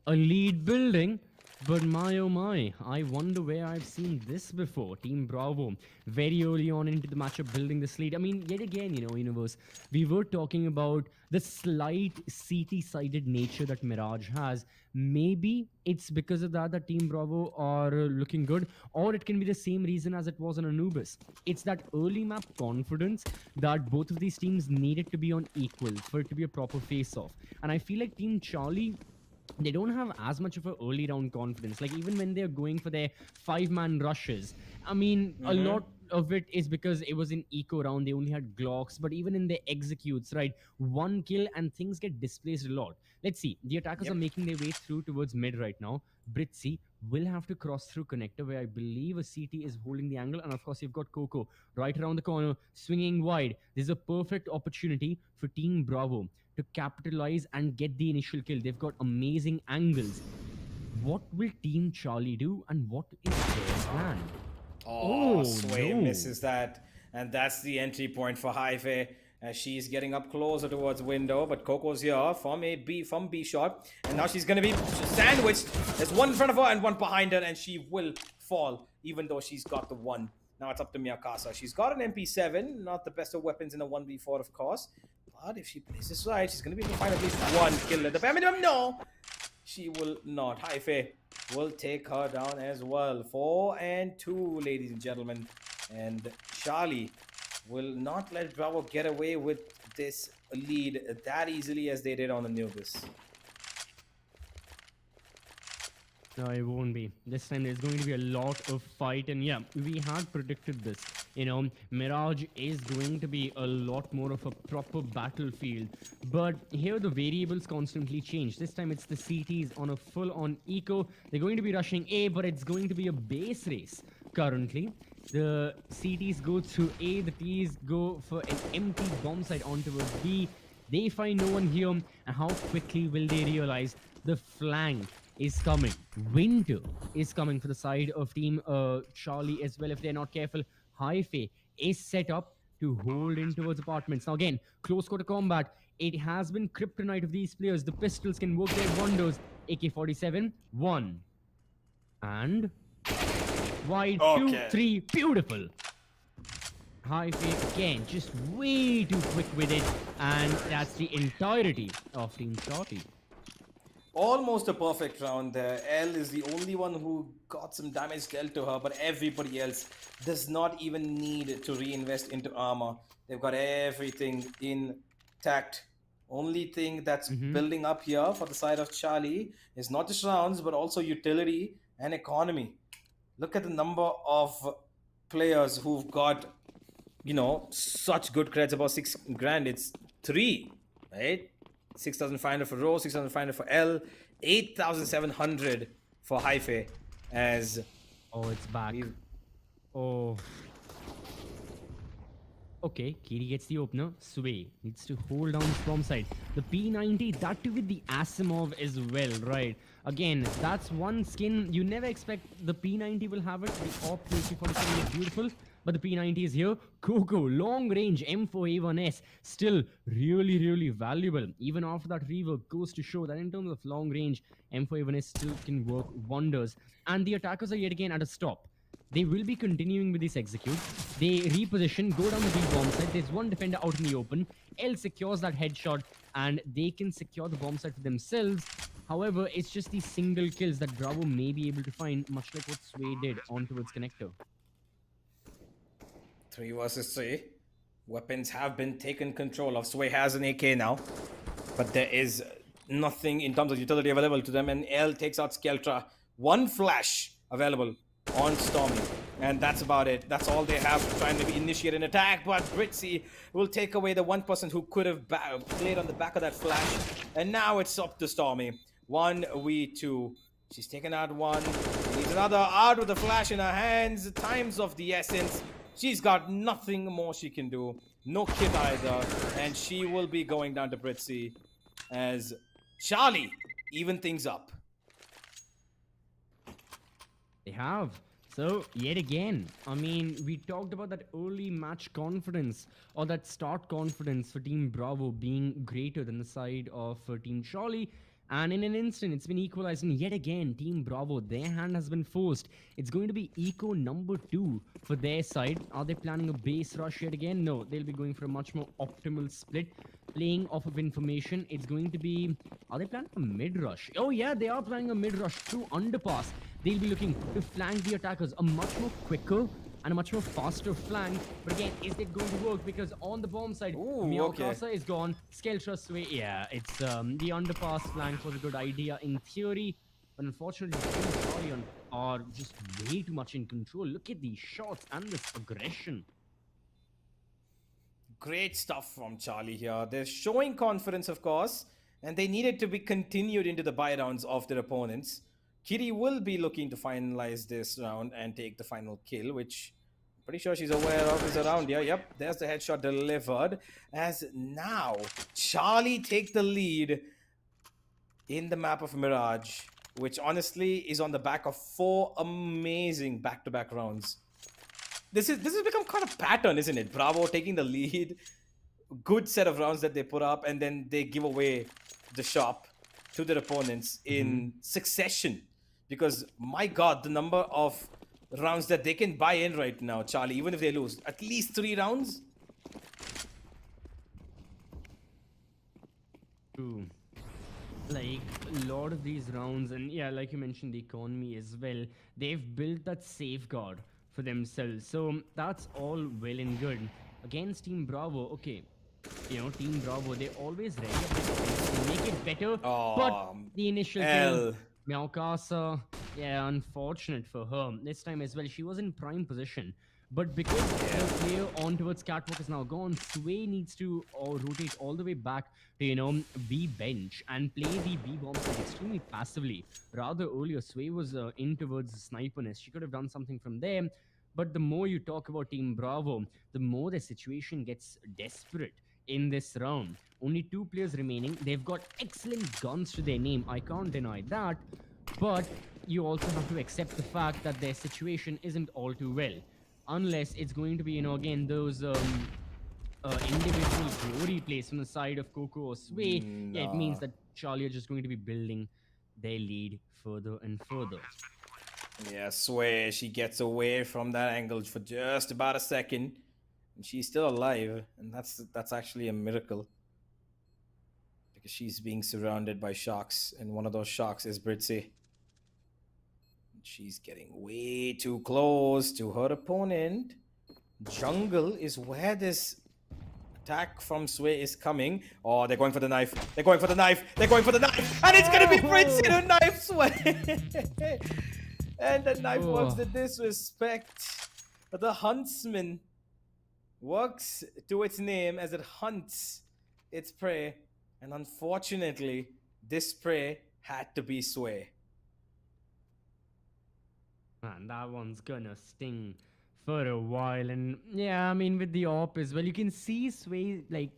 a lead building. But my oh my, I wonder where I've seen this before. Team Bravo, very early on into the matchup, building this lead. I mean, yet again, Universe, we were talking about the slight CT-sided nature that Mirage has. Maybe it's because of that Team Bravo are looking good, or it can be the same reason as it was on Anubis. It's that early map confidence that both of these teams needed to be on equal for it to be a proper face-off. And I feel like Team Charlie, they don't have as much of an early round confidence. Like even when they're going for their 5-man rushes, I mean, a lot of it is because it was an eco round. They only had Glocks, but even in their executes, right, 1 kill and things get displaced a lot. Let's see. The attackers are making their way through towards mid right now. Britsy will have to cross through connector where I believe a CT is holding the angle. And of course, you've got Coco right around the corner, swinging wide. This is a perfect opportunity for Team Bravo to capitalize and get the initial kill. They've got amazing angles. What will Team Charlie do, and what is their plan? Sway misses that. And that's the entry point for Hhyphae as she's getting up closer towards window. But Coco's here from B shot. And now she's going to be sandwiched. There's 1 in front of her and 1 behind her. And she will fall, even though she's got the 1. Now it's up to Meowkasa. She's got an MP7. Not the best of weapons in a 1v4, of course. But if she plays this right, she's going to be able to find at least 1 kill at the bare minimum. No! She will not. Hhyphae will take her down as well. 4-2, ladies and gentlemen. And Charlie will not let Bravo get away with this lead that easily as they did on Anubis. No, it won't be. This time there's going to be a lot of fight, and yeah, we had predicted this. Mirage is going to be a lot more of a proper battlefield, but here the variables constantly change. This time it's the CTs on a full-on eco. They're going to be rushing A, but it's going to be a base race currently. The CTs go through A, the Ts go for an empty bomb site onto a B. They find no one here, and how quickly will they realize the flank is coming? Winter is coming for the side of Team Charlie as well if they're not careful. Hhyphae is set up to hold in towards apartments. Now again, close quarter combat. It has been kryptonite of these players. The pistols can work their wonders. AK-47, 1. And wide, 2, Okay. 3. Beautiful. Hhyphae again, just way too quick with it. And that's the entirety of Team Charlie. Almost a perfect round there. L is the only one who got some damage dealt to her, but everybody else does not even need to reinvest into armor. They've got everything intact. Only thing that's building up here for the side of Charlie is not just rounds, but also utility and economy. Look at the number of players who've got, such good creds, about 6 grand. It's 3, right? 6,500 for Rose, 6,500 for L, 8,700 for Hhyphae. As Oh, it's back. Oh. Okay, Kiri gets the opener. Sway needs to hold down his bomb side. The P90, that too with the Asimov as well, right? Again, that's one skin. You never expect the P90 will have it. The AWP AK-47 is beautiful, but the P90 is here. Coco, long range M4A1S, still really, really valuable. Even after that rework, goes to show that in terms of long range, M4A1S still can work wonders. And the attackers are yet again at a stop. They will be continuing with this execute. They reposition, go down the B bomb site. There's one defender out in the open. L secures that headshot, and they can secure the bomb site for themselves. However, it's just these single kills that Bravo may be able to find, much like what Sway did on towards Connector. 3 versus 3. Weapons have been taken control of. Sway has an AK now, but there is nothing in terms of utility available to them, and L takes out Skeltra. One flash available on Stormyyy, and that's about it. That's all they have to try and maybe initiate an attack, but Britsy will take away the one person who could have played on the back of that flash, and now it's up to Stormyyy. 1v2. She's taken out one, needs another, out with the flash in her hands. Time's of the essence. She's got nothing more she can do. No kit either, and she will be going down to Britsy as Charlie even things up. They have. So, yet again, I mean, we talked about that early match confidence or that start confidence for Team Bravo being greater than the side of Team Charlie. And in an instant, it's been equalized. And yet again, Team Bravo, their hand has been forced. It's going to be eco number 2 for their side. Are they planning a base rush yet again? No, they'll be going for a much more optimal split. Playing off of information, it's going to be... Are they planning a mid-rush? Oh yeah, they are planning a mid-rush through underpass. They'll be looking to flank the attackers. A much more quicker and a much more faster flank. But again, is it going to work? Because on the bomb side, Meowkasa is gone. Skeltra Sway, yeah, it's the underpass flank was a good idea in theory. But unfortunately, Team are just way too much in control. Look at these shots and this aggression. Great stuff from Charlie here. They're showing confidence, of course, and they need it to be continued into the buy rounds of their opponents. Kiri will be looking to finalize this round and take the final kill, which I'm pretty sure she's aware of is around here. Yep, there's the headshot delivered. As now, Charlie take the lead in the map of Mirage, which honestly is on the back of 4 amazing back-to-back rounds. This has become kind of pattern, isn't it? Bravo taking the lead, good set of rounds that they put up, and then they give away the shop to their opponents in succession. Because my God, the number of rounds that they can buy in right now, Charlie, even if they lose, at least 3 rounds. True. Like a lot of these rounds, and yeah, like you mentioned, the economy as well, they've built that safeguard for themselves. So that's all well and good. Against Team Bravo, okay, Team Bravo, they're always ready. They make it better, but the initial kill, Meowkasa, yeah, unfortunate for her. This time as well, she was in prime position. But because the player on towards Catwalk is now gone, Sway needs to rotate all the way back to, B bench and play the B bomb side extremely passively. Rather earlier, Sway was in towards the sniperness. She could have done something from there. But the more you talk about Team Bravo, the more the situation gets desperate. in this round. Only 2 players remaining. They've got excellent guns to their name. I can't deny that. But you also have to accept the fact that their situation isn't all too well. Unless it's going to be, again, those individual glory plays from the side of Coco or Sway. Yeah, it means Nah. that Charlie are just going to be building their lead further and further. Yeah, swear she gets away from that angle for just about a second, and she's still alive, and that's actually a miracle because she's being surrounded by sharks, and one of those sharks is Britsy. She's getting way too close to her opponent. Jungle is where this attack from Sway is coming. Oh, they're going for the knife. They're going for the knife. They're going for the knife. And it's going to be Britsy to knife Sway. And the knife works the disrespect. But the huntsman works to its name as it hunts its prey. And unfortunately, this prey had to be Sway. Man, that one's gonna sting for a while. And yeah, I mean, with the op as well, you can see Sway like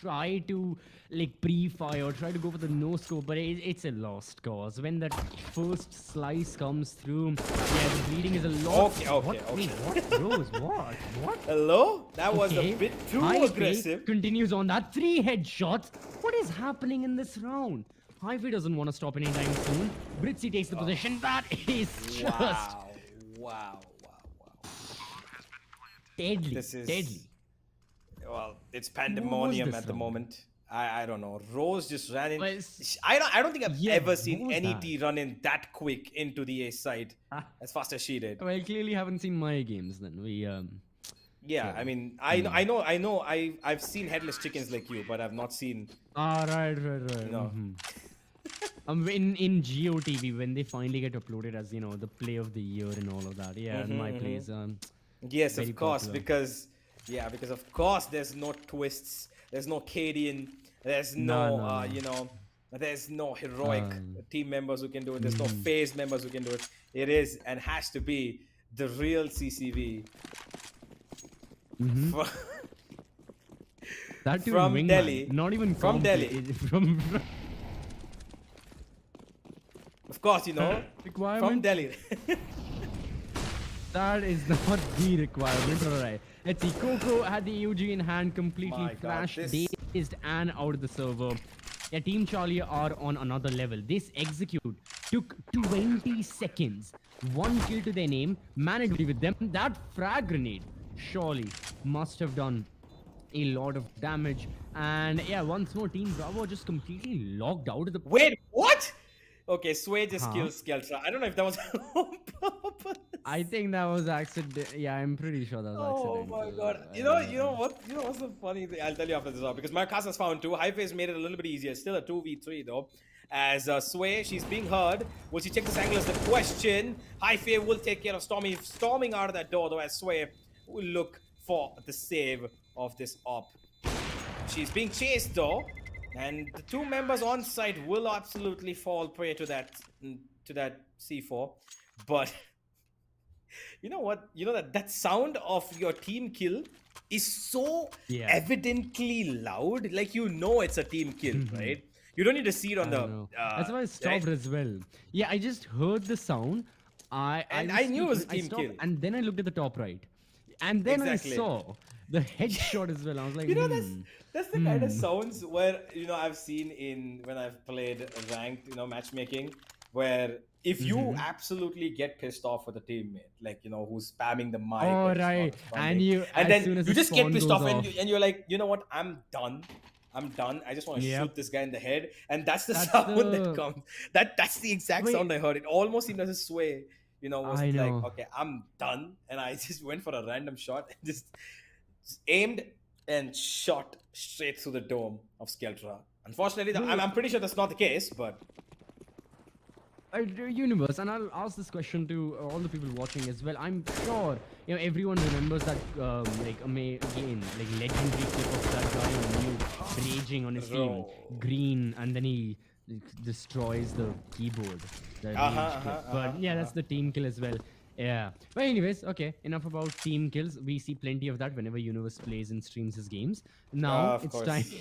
try to like pre-fire, try to go for the no scope, but it's a lost cause. When that first slice comes through, yeah, the bleeding is a lot. Okay. Wait, what? Rose, what? Hello? That was a bit too Hhyphae aggressive. continues on that 3 headshots. What is happening in this round? Hhyphae doesn't want to stop anytime soon. Britsy takes the position. That is just Wow. deadly. This is deadly. Well, it's pandemonium this at the round? moment. I don't know. Rose just ran in. Well, it's- I don't think I've Yeah, ever what seen was any that? T run in that quick into the A side Ah. as fast as she did. Well, clearly haven't seen my games then. Yeah, I mean, I know. I've seen headless chickens like you, but I've not seen. Right. No. In GOTV when they finally get uploaded as the play of the year and all of that. Yeah, my plays. Yes, Very of course, popular. because of course there's no twists, there's no Cadian, there's no, No. there's no heroic team members who can do it. There's no phase members who can do it. It is and has to be the real CCV. Fro- That too from wingman, Delhi. not even From comp, Delhi. from Of course, from requirement. Delhi. That is not the requirement. Alright. Let's see. Coco had the UG in hand, completely My God, flashed, this- dazed, and out of the server. Yeah, Team Charlie are on another level. This execute took 20 seconds. 1 kill to their name. Managed with them. That frag grenade surely must have done a lot of damage. And yeah, once more, Team Bravo just completely locked out of the. Wait, what? Okay, Sway just Huh? killed Skeltra. I don't know if that was on purpose. I think that was accident. Yeah, I'm pretty sure that was Oh accidental. my god. I You don't know what's the funny thing? I'll tell you after this round because Meowkasa's found 2. Hhyphae's made it a little bit easier. Still a 2v3 though. As Sway, she's being heard. Will she check this angle is the question. Hhyphae will take care of Stormyyy storming out of that door though as Sway will look for the save of this op. She's being chased though. And the 2 members on site will absolutely fall prey to that C4. But you know what? You know that sound of your team kill is so Yeah. evidently loud. Like it's a team kill, right? You don't need to see it on I the. don't know. That's why I stopped right? as well. Yeah, I just heard the sound. I knew it was a I team stopped, kill. and then I looked at the top right, and then Exactly. I saw the headshot as well. I was like, That's the kind of sounds where I've seen in when I've played ranked matchmaking where if you absolutely get pissed off with a teammate like who's spamming the mic Oh, or just not right. responding, And as then soon as you the just get spawn pissed goes off and, off. you're like, you know what, I'm done. I just want to Yep. shoot this guy in the head, and that's the That's sound the- that comes. That's the exact Wait. sound I heard. It almost seemed as a Sway was I like, know. okay, I'm done, and I just went for a random shot and just aimed and shot straight through the dome of Skeltra. Unfortunately, I'm pretty sure that's not the case, but Universe, and I'll ask this question to all the people watching as well. I'm sure everyone remembers that again like legendary clip of that guy on mute raging on his team, green, and then he destroys the keyboard. The rage clip. But yeah, that's the team kill as well. Yeah. But anyways, okay. Enough about team kills. We see plenty of that whenever Universe plays and streams his games. Now Of it's time. course.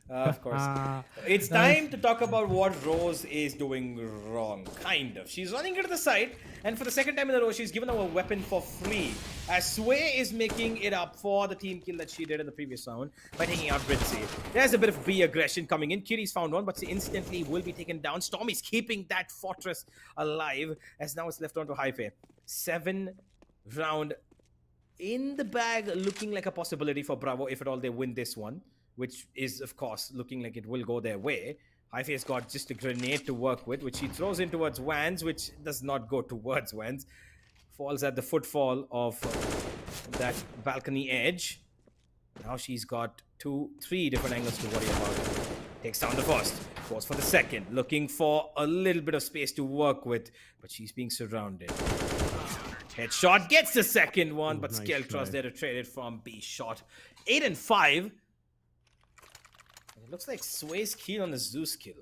Of course. uh, It's time to talk about what Rose is doing wrong. Kind of. She's running into the side, and for the second time in a row, she's given a weapon for free. As Sway is making it up for the team kill that she did in the previous round by taking out Britsy. There's a bit of B aggression coming in. Kiri's found one, but she instantly will be taken down. Stormmyy's keeping that fortress alive, as now it's left on to Hhyphae. 7-round in the bag, looking like a possibility for Bravo if at all they win this one, which is, of course, looking like it will go their way. Hhyphae's got just a grenade to work with, which she throws in towards Wans, which does not go towards Wans. Falls at the footfall of that balcony edge. Now she's got 3 different angles to worry about. Takes down the first, goes for the second, looking for a little bit of space to work with, but she's being surrounded. Headshot gets the second one, but nice Skeltra's try. there to trade it from B shot. 8 and 5. It looks like Sway's keen on the Zeus kill.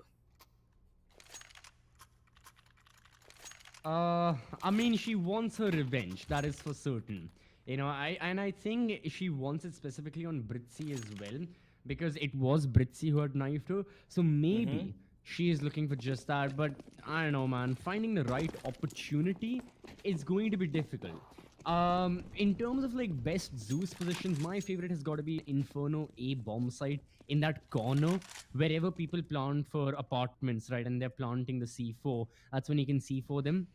I mean, she wants her revenge. That is for certain. You know, I think she wants it specifically on Britsy as well, because it was Britsy who had knifed her. So maybe she is looking for just that. But I don't know, man. Finding the right opportunity is going to be difficult. In terms of like best Zeus positions, my favorite has got to be Inferno A bomb site in that corner wherever people plant for apartments, right? And they're planting the C4. That's when you can C4 them.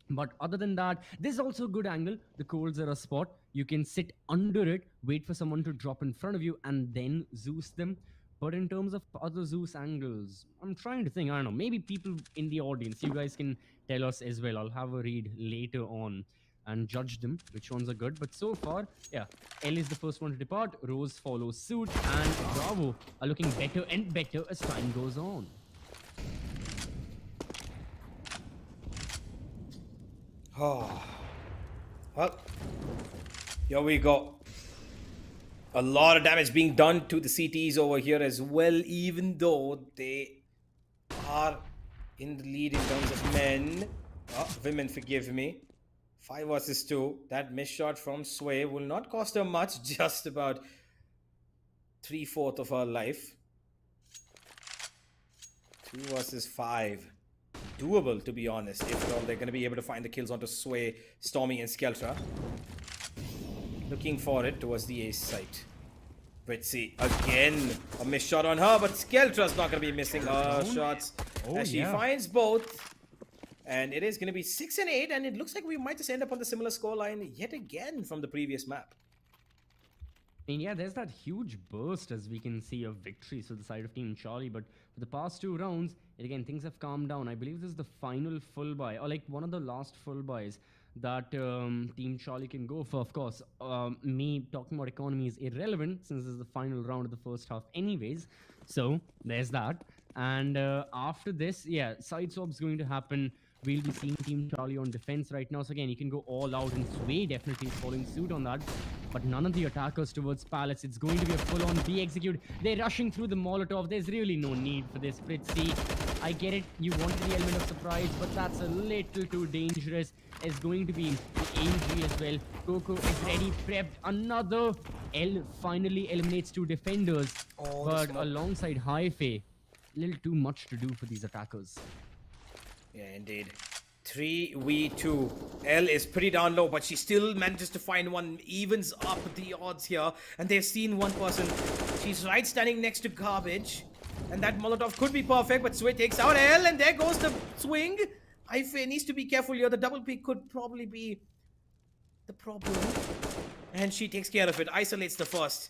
But other than that, there's also a good angle. The coals are a spot. You can sit under it, wait for someone to drop in front of you, and then Zeus them. But in terms of other Zeus angles, I'm trying to think. I don't know. Maybe people in the audience, you guys can tell us as well. I'll have a read later on and judge them, which ones are good. But so far, yeah, L is the first one to depart. Rose follows suit, and Bravo are looking better and better as time goes on. Oh. Well, here we go. A lot of damage being done to the CTs over here as well, even though they are in the lead in terms of men. Oh, women, forgive me. 5 versus 2. That miss shot from Sway will not cost her much, just about 3/4 of her life. 2 versus 5. Doable, to be honest, if at all they're going to be able to find the kills onto Sway, Stormyyy, and Skeltra. Looking for it towards the ace site. Britsy again, a miss shot on her, but Skeltra's not going to be missing her shots as she finds both. And it is going to be 6 and 8, and it looks like we might just end up on the similar scoreline yet again from the previous map. And yeah, there's that huge burst as we can see of victories for the side of Team Charlie. But for the past 2 rounds, again, things have calmed down. I believe this is the final full buy, or like one of the last full buys that Team Charlie can go for. Of course, me talking about economy is irrelevant since this is the final round of the first half anyways. So there's that. And after this, yeah, side swap's going to happen. We'll be seeing Team Charlie on defense right now. So again, you can go all out, and Sway definitely is following suit on that. But none of the attackers towards Palace. It's going to be a full-on B execute. They're rushing through the Molotov. There's really no need for this, Britsy. I get it. You wanted the element of surprise, but that's a little too dangerous. It's going to be the AG as well. Coco is ready, prepped. Another L finally eliminates 2 defenders. But alongside Hhyphae, a little too much to do for these attackers. Yeah, indeed. 3v2. L is pretty down low, but she still manages to find one, evens up the odds here. And they've seen one person. She's right standing next to Garbage. And that Molotov could be perfect, but Sway takes out L, and there goes the swing. Hhyphae needs to be careful here. The double pick could probably be the problem. And she takes care of it. Isolates the first.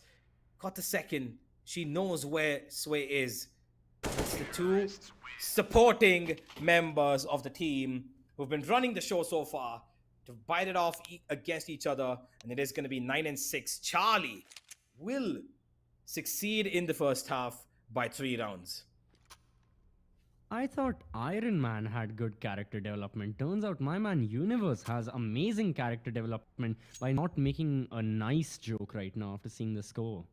Got the second. She knows where Sway is. It's the 2 supporting members of the team who've been running the show so far to bite it off against each other, and it is going to be 9 and 6. Charlie will succeed in the first half by 3 rounds. I thought Iron Man had good character development. Turns out my man Universe has amazing character development by not making a nice joke right now after seeing the score.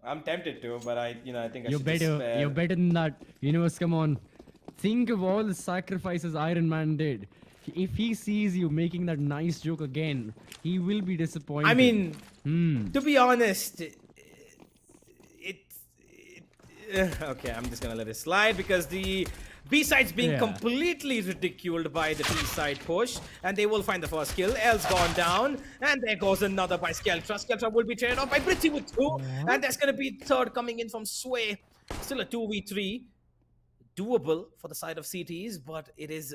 I'm tempted to, but I think I You're should better. just You're better than that. Universe, come on. Think of all the sacrifices Iron Man did. If he sees you making that nice joke again, he will be I disappointed. mean, Hmm. to be honest, okay, I'm just gonna let it slide because the B side's being Yeah. completely ridiculed by the B side push, and they will find the first kill. L's gone down, and there goes another by Skeltra. Skeltra will be traded off by Britsy with 2, and What? there's gonna be third coming in from Sway. Still a 2v3, doable for the side of CTs, but it is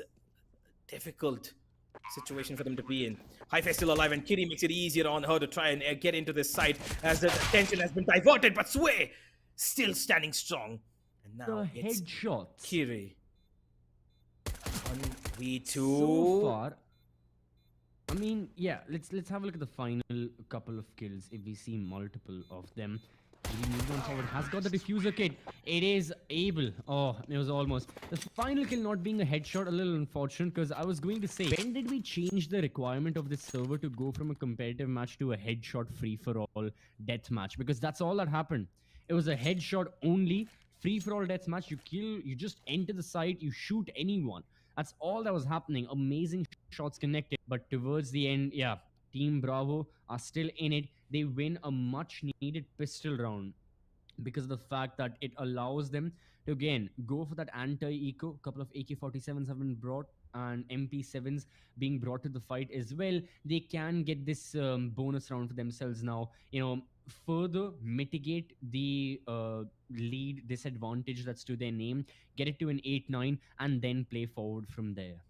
difficult situation for them to be in. Hhyphae still alive, and Kiri makes it easier on her to try and get into this site as the attention has been diverted. But Sway still standing strong, and now The it's headshots. Kiri on So V2. far, I mean, yeah. Let's have a look at the final couple of kills. If we see multiple of them, he moved on forward. Has got the diffuser kit. It is able. Oh, it was almost the final kill not being a headshot. A little unfortunate because I was going to say, when did we change the requirement of this server to go from a competitive match to a headshot free for all death match? Because that's all that happened. It was a headshot only free for all death match. You kill. You just enter the site. You shoot anyone. That's all that was happening. Amazing shots connected. But towards the end, yeah, Team Bravo are still in it. They win a much needed pistol round because of the fact that it allows them to again go for that anti-eco. A couple of AK-47s have been brought and MP7s being brought to the fight as well. They can get this bonus round for themselves now. Further mitigate the lead disadvantage that's to their name, get it to an 8-9, and then play forward from there.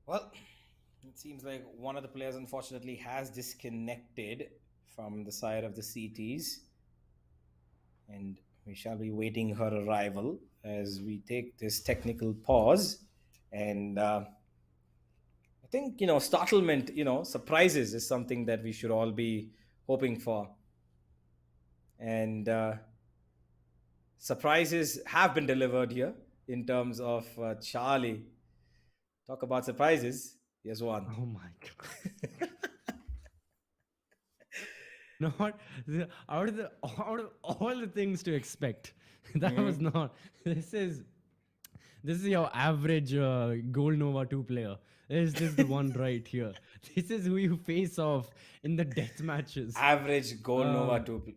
Well, it seems like one of the players unfortunately has disconnected from the side of the CTs, and we shall be waiting her arrival as we take this technical pause. And I think, startlement, surprises is something that we should all be hoping for. And surprises have been delivered here in terms of Charlie. Talk about surprises. Here's one. Oh my god. Not out of all the things to expect. That was not. This is this is your average Gold Nova 2 player. This is the one right here. This is who you face off in the death matches. Average goal Nova Um, 2.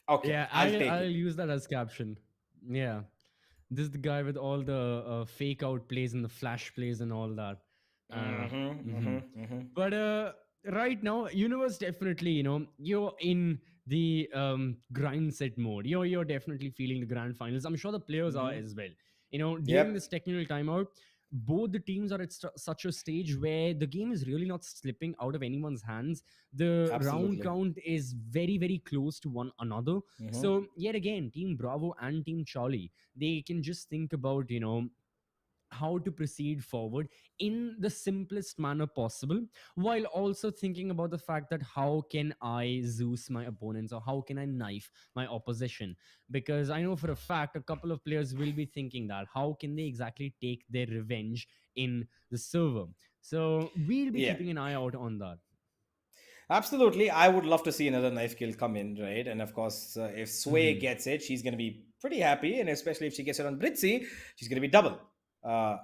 Okay, yeah, I'll I'll take I'll it. use that as caption. Yeah, this is the guy with all the fake out plays and the flash plays and all that. Uh, mhm. But right now, Universe definitely, you're in the grind set mode. You're definitely feeling the grand finals. I'm sure the players are as well. During Yep, this technical timeout, both the teams are at such a stage where the game is really not slipping out of anyone's hands. The round absolutely. count is very, very close to one another. So yet again, Team Bravo and Team Charlie, they can just think about, how to proceed forward in the simplest manner possible, while also thinking about the fact that how can I Zeus my opponents, or how can I knife my opposition? Because I know for a fact a couple of players will be thinking that how can they exactly take their revenge in the server. So we'll be Yeah. keeping an eye out on that. Absolutely. I would love to see another knife kill come in, right? And of course, if Sway Mhm. gets it, she's going to be pretty happy. And especially if she gets it on Britsy, she's going to be double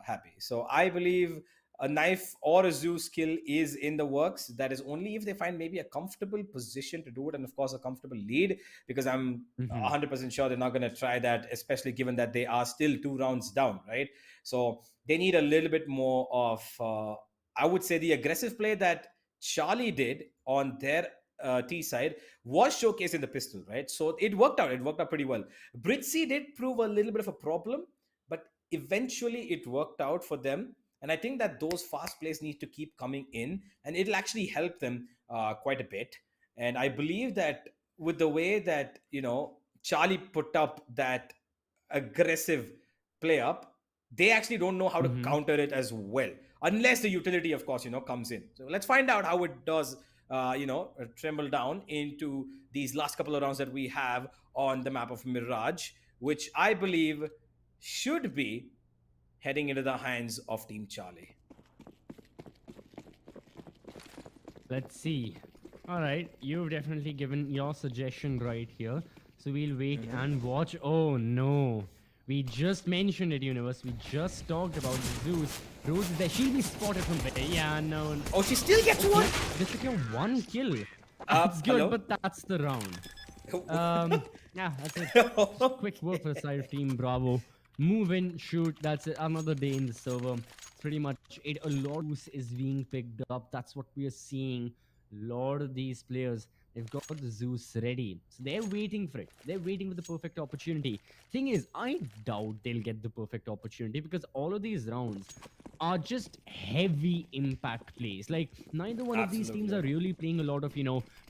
happy. So I believe a knife or a Zeus kill is in the works. That is only if they find maybe a comfortable position to do it. And of course, a comfortable lead, because I'm Mhm. 100% sure they're not going to try that, especially given that they are still 2 rounds down, right? So they need a little bit more of, I would say, the aggressive play that Charlie did on their T side was showcased in the pistol, right? So it worked out. It worked out pretty well. Britsy did prove a little bit of a problem, but eventually it worked out for them. And I think that those fast plays need to keep coming in, and it'll actually help them quite a bit. And I believe that with the way that Charlie put up that aggressive play up, they actually don't know how to Mhm. counter it as well, unless the utility, of course, comes in. So let's find out how it does, tremble down into these last couple of rounds that we have on the map of Mirage, which I believe should be heading into the hands of Team Charlie. Let's see. All right, you've definitely given your suggestion right here. So we'll wait and watch. Oh no. We just mentioned it, Universe. We just talked about Zeus. Rose is there. She'll be spotted from there. Yeah, no. Oh, she still gets Okay, one. they secure one kill. That's good, Hello? but that's the round. Yeah, that's it. Just quick work for the side of Team Bravo. Move in, shoot. That's it. Another day in the server. It's pretty much it. A lot is being picked up. That's what we are seeing. Lot of these players, they've got the Zeus ready. So they're waiting for it. They're waiting for the perfect opportunity. Thing is, I doubt they'll get the perfect opportunity because all of these rounds are just heavy impact plays. Like neither one of these teams are really playing a lot of,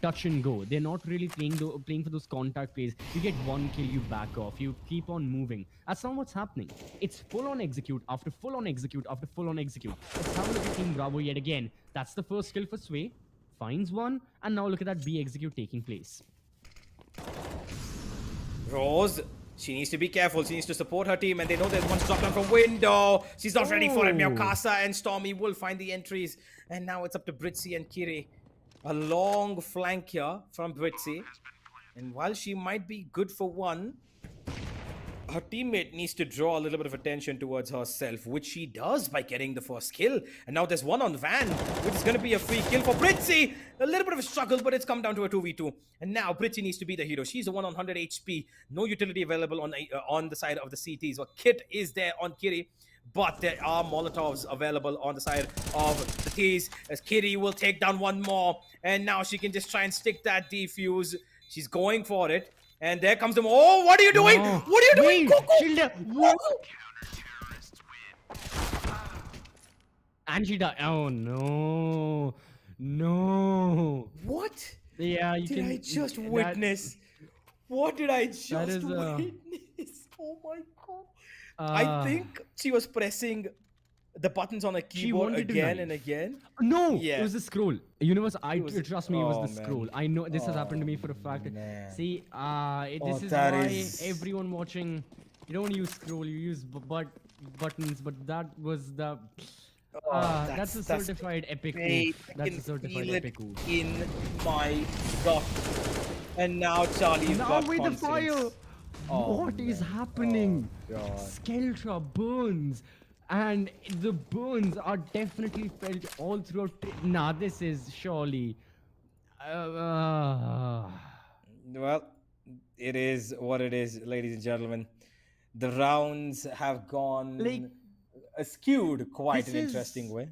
touch and go. They're not really playing for those contact plays. You get one kill, you back off, you keep on moving. That's not what's happening. It's full on execute after full on execute after full on execute. Let's have a look at Team Bravo yet again. That's the first kill for Sway. Finds one, and now look at that B execute taking place. Rose, she needs to be careful. She needs to support her team, and they know there's one shot down from window. She's not ready for it. Meowkasa and Stormyyy will find the entries, and now it's up to Britsy and Kiri. A long flank here from Britsy, and while she might be good for one, her teammate needs to draw a little bit of attention towards herself, which she does by getting the first kill. And now there's one on Van, which is going to be a free kill for Britsy. A little bit of a struggle, but it's come down to a 2v2. And now Britsy needs to be the hero. She's the one on 100 HP. No utility available on the side of the CTs. Well, Kit is there on Kiri, but there are Molotovs available on the side of the T's, as Kiri will take down one more. And now she can just try and stick that defuse. She's going for it. And there comes the... Oh, what are you doing? No. What are you doing, Wait, Coco? What? And she died. Oh, no. No. What Yeah, you did can... I just witness? What did I just is, witness? Oh my god. I think she was pressing the buttons on a keyboard wanted to again knife. and again. No, Yeah. it was the scroll. Universe, trust me, it was oh, the man. scroll. I know this has happened to me for a fact. man. See, this Oh, is that why is- everyone watching, you don't use scroll, you use buttons, but that was the... that's a that's certified epic I move. That's can a certified feel it epic move. in my gut. And now Charlie's Now got with the confidence. fire! Oh, What is man. happening? Oh, God. Skeltra burns. And the burns are definitely felt all throughout. Nah, this is surely. Well, it is what it is, ladies and gentlemen. The rounds have gone Like, skewed quite this an is- interesting way.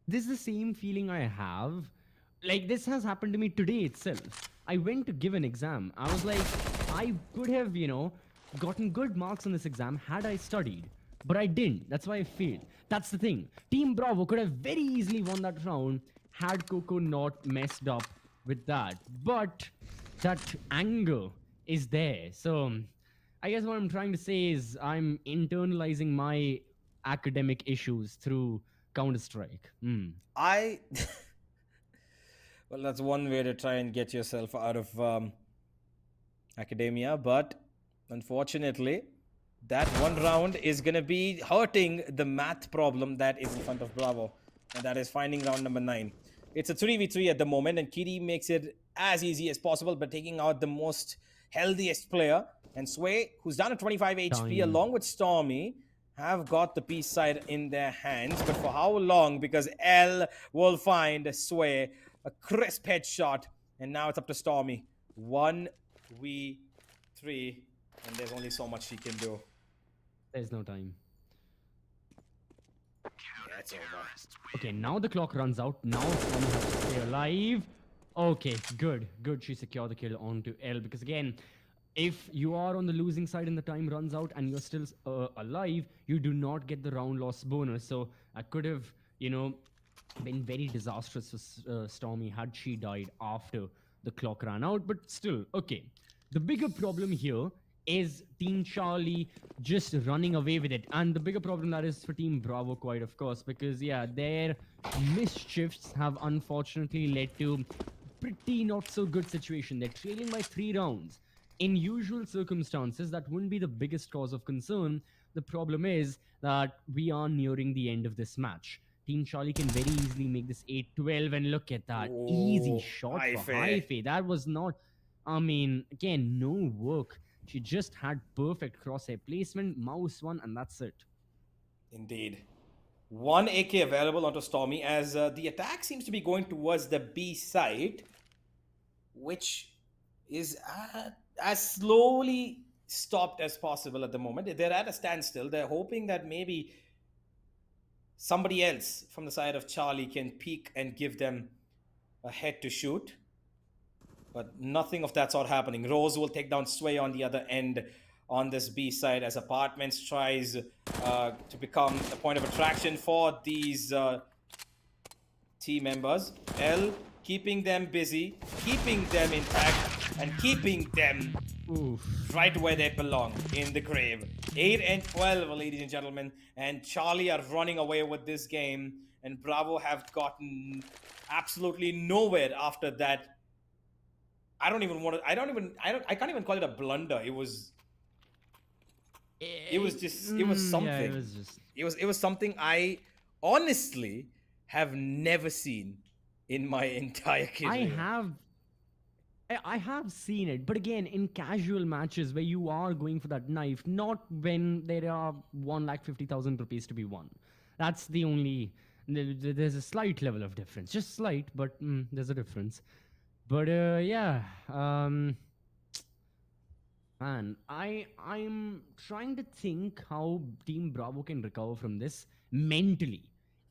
This is the same feeling I have. Like, this has happened to me today itself. I went to give an exam. I was like, I could have, gotten good marks on this exam had I studied. But I didn't. That's why I failed. That's the thing. Team Bravo could have very easily won that round had Coco not messed up with that. But that anger is there. So I guess what I'm trying to say is I'm internalizing my academic issues through Counter-Strike. I well, that's one way to try and get yourself out of academia, but unfortunately, that one round is gonna be hurting the math problem that is in front of Bravo, and that is finding round number 9. It's a 3v3 at the moment, and Kiri makes it as easy as possible by taking out the most healthiest player. And Sway, who's down at 25 HP, Time. along with Stormyyy, have got the peace side in their hands. But for how long? Because L will find Sway a crisp headshot. And now it's up to Stormyyy. 1v3. And there's only so much she can do. There's no time. Yeah, it's over. Okay, now the clock runs out. Now Stormyyy has to stay alive. Okay, good. Good, she secured the kill onto L. Because again, if you are on the losing side and the time runs out and you're still alive, you do not get the round loss bonus. So I could have, been very disastrous for Stormyyy had she died after the clock ran out. But still, okay. The bigger problem here is Team Charlie just running away with it. And the bigger problem that is for Team Bravo, quite of course, because yeah, their mischiefs have unfortunately led to pretty not so good situation. They're trailing by 3 rounds. In usual circumstances, that wouldn't be the biggest cause of concern. The problem is that we are nearing the end of this match. Team Charlie can very easily make this 8-12, and look at that. Easy Oh, shot for Hhyphae. Hhyphae. That was not... I mean, again, no work. She just had perfect crosshair placement, mouse one, and that's it. Indeed. One AK available onto Stormyyy as the attack seems to be going towards the B side, which is as slowly stopped as possible at the moment. They're at a standstill. They're hoping that maybe somebody else from the side of Charlie can peek and give them a head to shoot. But nothing of that sort happening. Rose will take down Sway on the other end on this B side as Apartments tries to become a point of attraction for these team members. L keeping them busy, keeping them intact, and keeping them Oof. right where they belong, in the grave. 8 and 12, ladies and gentlemen, and Charlie are running away with this game, and Bravo have gotten absolutely nowhere after that. I can't even call it a blunder. It was something. Yeah, it was just. It was something I honestly have never seen in my entire career. I have seen it, but again, in casual matches where you are going for that knife, not when there are 1,50,000 rupees to be won. That's the only. There's a slight level of difference, just slight, but there's a difference. But yeah, man, I'm trying to think how Team Bravo can recover from this mentally.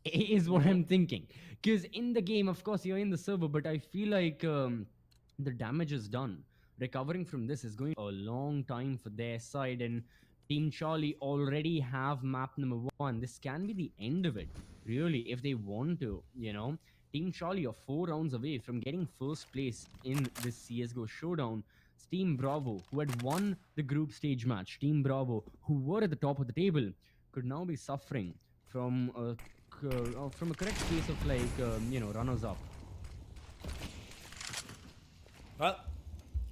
Is what I'm thinking. Because in the game, of course, you're in the server, but I feel like the damage is done. Recovering from this is going a long time for their side, and Team Charlie already have map number 1. This can be the end of it, really, if they want to, you know. Team Charlie are 4 rounds away from getting first place in this CSGO showdown. It's Team Bravo, who had won the group stage match, Team Bravo, who were at the top of the table, could now be suffering from a correct case of runners up. Well,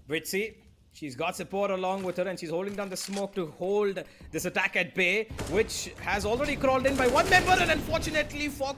Britsy, she's got support along with her, and she's holding down the smoke to hold this attack at bay, which has already crawled in by one member, and unfortunately for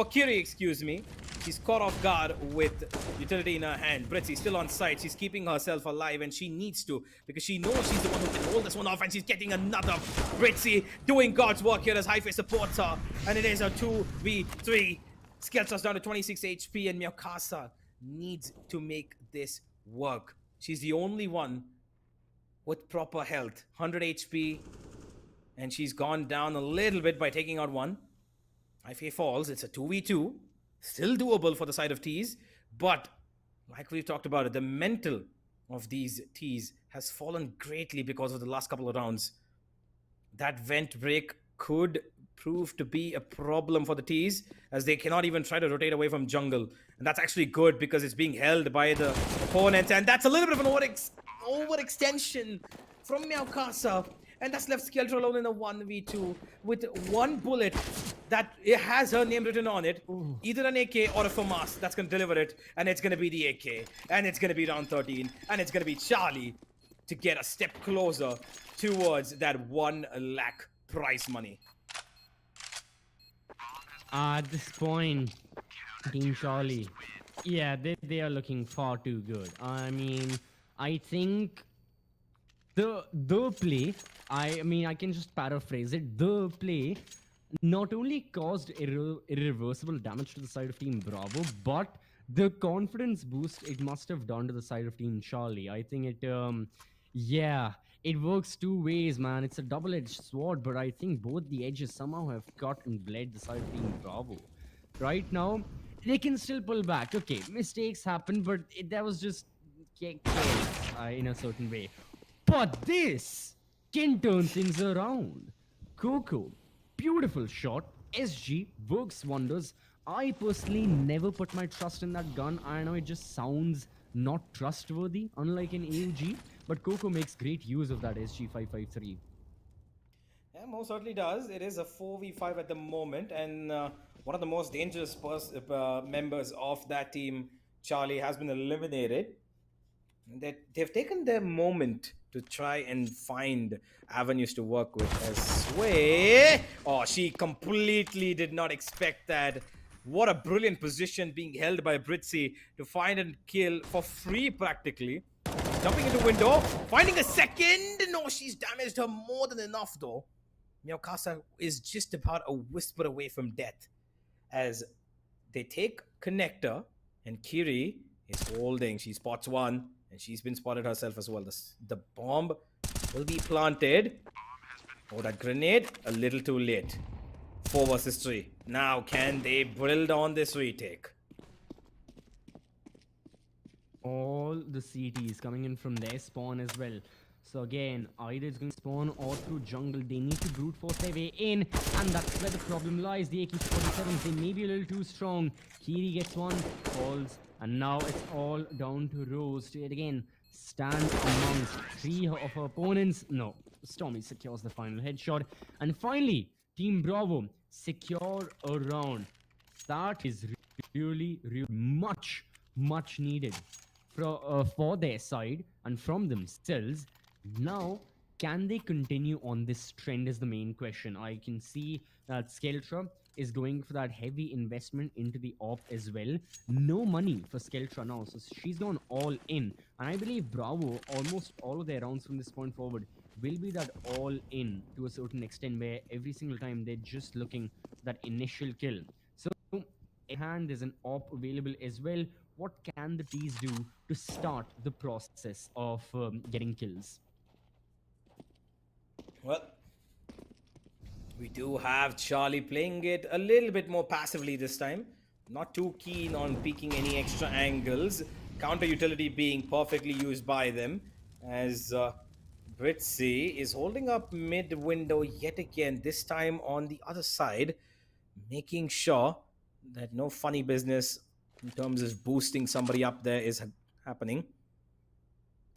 Kiri, excuse me, she's caught off guard with utility in her hand. Britsy still on site. She's keeping herself alive, and she needs to, because she knows she's the one who can hold this one off, and she's getting another. Britsy doing God's work here as Hhyphae supports her, and it is a 2v3. Skeltra's down to 26 HP, and Meowkasa needs to make this work. She's the only one with proper health, 100 HP, and she's gone down a little bit by taking out one. Hhyphae falls. It's a 2v2. Still doable for the side of T's, but like we've talked about it, the mental of these T's has fallen greatly because of the last couple of rounds. That vent break could prove to be a problem for the T's, as they cannot even try to rotate away from jungle. And that's actually good because it's being held by the opponent, and that's a little bit of an overextension from Meowkasa. And that's left Skeltra alone in a 1v2 with one bullet that it has her name written on it. Ooh. Either an AK or a FAMAS that's going to deliver it. And it's going to be the AK. And it's going to be round 13. And it's going to be Charlie to get a step closer towards that 1 lakh prize money. At this point, Team Charlie, yeah, they are looking far too good. I mean, I think the play, I mean, I can just paraphrase it. The play not only caused irreversible damage to the side of Team Bravo, but the confidence boost it must have done to the side of Team Charlie. I think it, yeah, it works two ways, man. It's a double-edged sword, but I think both the edges somehow have cut and bled the side of Team Bravo. Right now, they can still pull back. Okay, mistakes happen, but that was just chaos in a certain way. But this can turn things around. Coco, beautiful shot. SG works wonders. I personally never put my trust in that gun. I know it just sounds not trustworthy, unlike an AUG, but Coco makes great use of that SG 553. Yeah, most certainly does. It is a 4v5 at the moment, and one of the most dangerous members of that team, Charlie, has been eliminated. They've taken their moment to try and find avenues to work with. As Sway, oh, she completely did not expect that. What a brilliant position being held by Britsy to find and kill for free practically. Jumping into window, finding a second. No, she's damaged her more than enough though. Meowkasa is just about a whisper away from death as they take connector and Kiri is holding. She spots one and she's been spotted herself as well. The bomb will be planted. Oh, that grenade, a little too late. 4 versus 3. Now, can they build on this retake? All the CTs coming in from their spawn as well. So again, either it's going to spawn or through jungle. They need to brute force their way in, and that's where the problem lies. The AK-47s, they may be a little too strong. Kiri gets one, falls, and now it's all down to Rose to yet again stand amongst 3 of her opponents. No, Stormyyy secures the final headshot. And finally, Team Bravo secure a round. That is really much needed for their side and from themselves. Now, can they continue on this trend is the main question. I can see that Skeltra is going for that heavy investment into the op as well. No money for Skeltra now, so she's gone all in. And I believe Bravo, almost all of their rounds from this point forward, will be that all in to a certain extent where every single time they're just looking for that initial kill. So, in hand, there's an op available as well. What can the T's do to start the process of getting kills? Well, we do have Charlie playing it a little bit more passively this time. Not too keen on peeking any extra angles. Counter utility being perfectly used by them. As Britsy is holding up mid window yet again, this time on the other side. Making sure that no funny business in terms of boosting somebody up there is happening.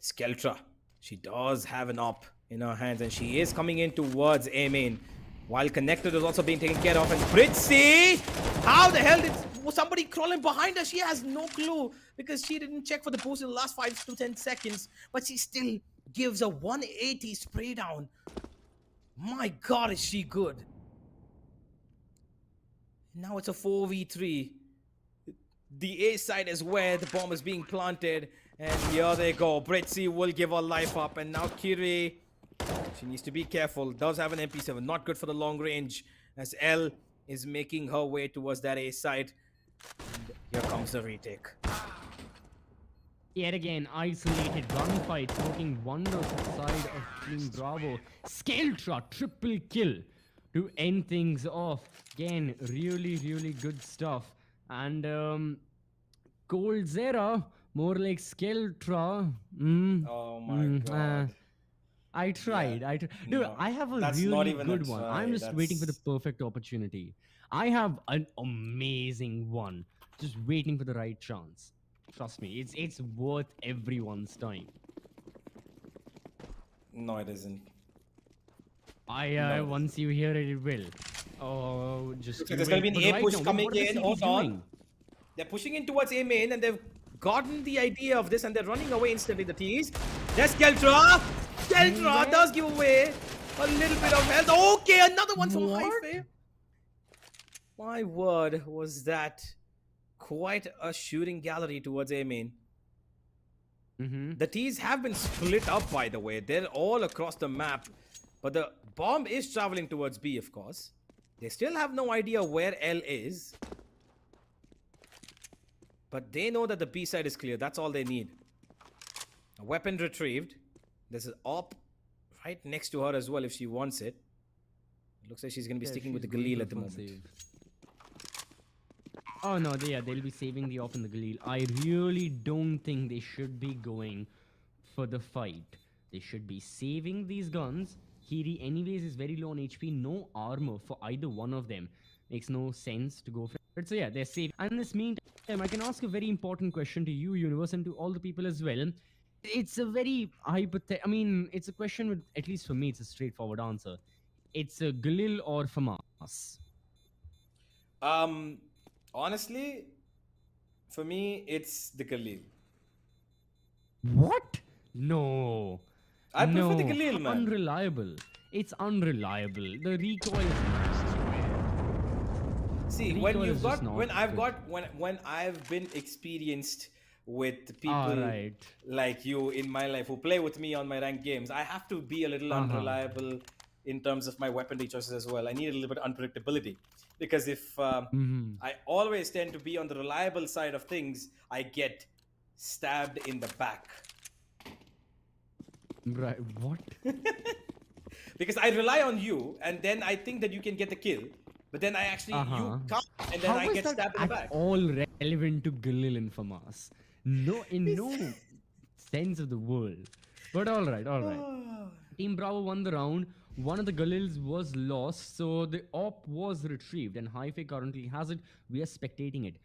Skeltra, she does have an op in her hands and she is coming in towards A main. While connected is also being taken care of. And Britsy, how the hell was somebody crawling behind her? She has no clue because she didn't check for the boost in the last 5 to 10 seconds. But she still gives a 180 spray down. My God, is she good. Now it's a 4v3. The A side is where the bomb is being planted. And here they go. Britsy will give her life up. And now Kiri, she needs to be careful. Does have an MP7. Not good for the long range. As L is making her way towards that A side. And here comes the retake. Yet again, isolated gunfight working wonders on the side of Team Bravo. Skeltra triple kill to end things off. Again, really good stuff. And Cold Zera, more like Skeltra. Oh my God. I tried. Yeah. Dude, No, I have a that's not really even good a one. try. I'm just waiting for the That's- perfect opportunity. I have an amazing one. Just waiting for the right chance. Trust me, it's worth everyone's time. No, it isn't. I once you hear it, it will. Oh, just Looks like there's going to be an A But push now, coming what are the in. CTs Hold on. doing? They're pushing in towards A main and they've gotten the idea of this and they're running away instantly, the T's. There's Skeltra. Skeltra does give away a little bit of health. Okay, another one from What? Hhyphae. My word, was that quite a shooting gallery towards A main. The T's have been split up, by the way. They're all across the map. But the bomb is traveling towards B, of course. They still have no idea where L is. But they know that the B side is clear. That's all they need. A weapon retrieved. There's an op right next to her as well if she wants it. It looks like she's going to be sticking with the Galil at the moment. Oh no, they'll be saving the op in the Galil. I really don't think they should be going for the fight. They should be saving these guns. Kiri anyways is very low on HP, no armor for either one of them. Makes no sense to go for it. So yeah, they're safe. And in this meantime, I can ask a very important question to you, Universe, and to all the people as well. It's a very it's a question with, at least for me, it's a straightforward answer. It's a Galil or FAMAS. Honestly, for me, it's the Galil. What? No. I prefer the No. Galil, man. Unreliable. It's unreliable. The recoil is massive. See, when Recoil you've is just got not when I've good. got when I've been experienced with All people right. like you in my life who play with me on my ranked games, I have to be a little unreliable in terms of my weaponry choices as well. I need a little bit of unpredictability because if Mm-hmm. I always tend to be on the reliable side of things, I get stabbed in the back. Right. What? Because I rely on you, and then I think that you can get the kill, but then I actually you can't, and then How I is get that stabbed in the at back. all relevant to Galil and Famas? No, in no sense of the world. But all right, all right. Team Bravo won the round. One of the Galils was lost, so the op was retrieved, and Hhyphae currently has it. We are spectating it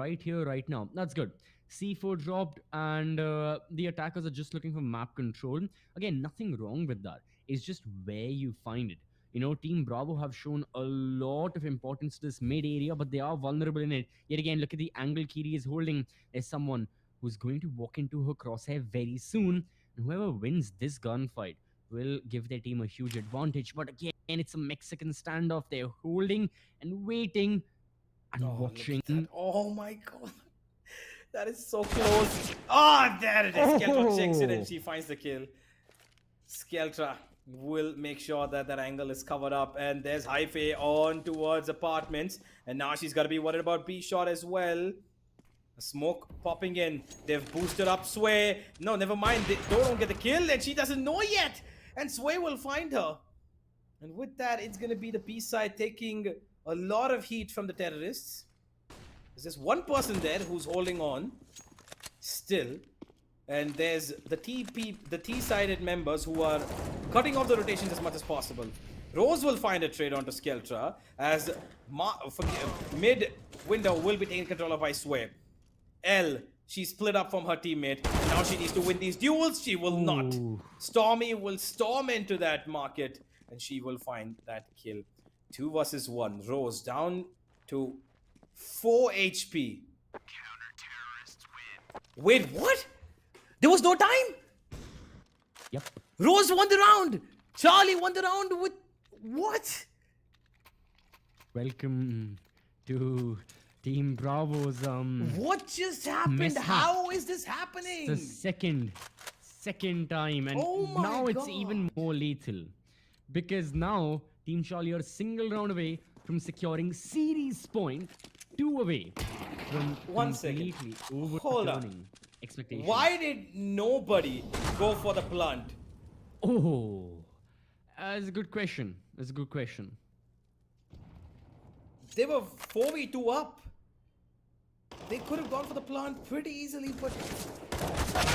right here, right now. That's good. C4 dropped, and the attackers are just looking for map control. Again, nothing wrong with that. It's just where you find it. You know, Team Bravo have shown a lot of importance to this mid area, but they are vulnerable in it. Yet again, look at the angle Kiri is holding. There's someone who's going to walk into her crosshair very soon. And whoever wins this gunfight will give their team a huge advantage. But again, it's a Mexican standoff. They're holding and waiting and Oh, look watching. at that. Oh my god. That is so close. Ah, there it is. Skeltra checks it and she finds the kill. Skeltra will make sure that that angle is covered up. And there's Hhyphae on towards apartments. And now she's got to be worried about B-shot as well. A smoke popping in. They've boosted up Sway. No, never mind. They don't get the kill and she doesn't know yet. And Sway will find her. And with that, it's going to be the B side taking a lot of heat from the terrorists. There's just one person there who's holding on still. And there's the T-sided members who are cutting off the rotations as much as possible. Rose will find a trade onto Skeltra as mid window will be taken control of by Sway. L, she split up from her teammate. And now she needs to win these duels. She will not. Ooh. Stormyyy will storm into that market and she will find that kill. 2 versus 1. Rose down to 4 HP. Wait, what? There was no time? Yep. Rose won the round. Charlie won the round with what? Welcome to Team Bravo's What just happened? mishap. How is this happening? the second time, and Oh my now it's God. even more lethal because now Team Charlie are a single round away from securing series point, 2 away from 1 second. completely Hold up. overturning expectations. Why did nobody go for the plant? Oh, that's a good question. That's a good question. They were 4v2 up. They could have gone for the plant pretty easily, but...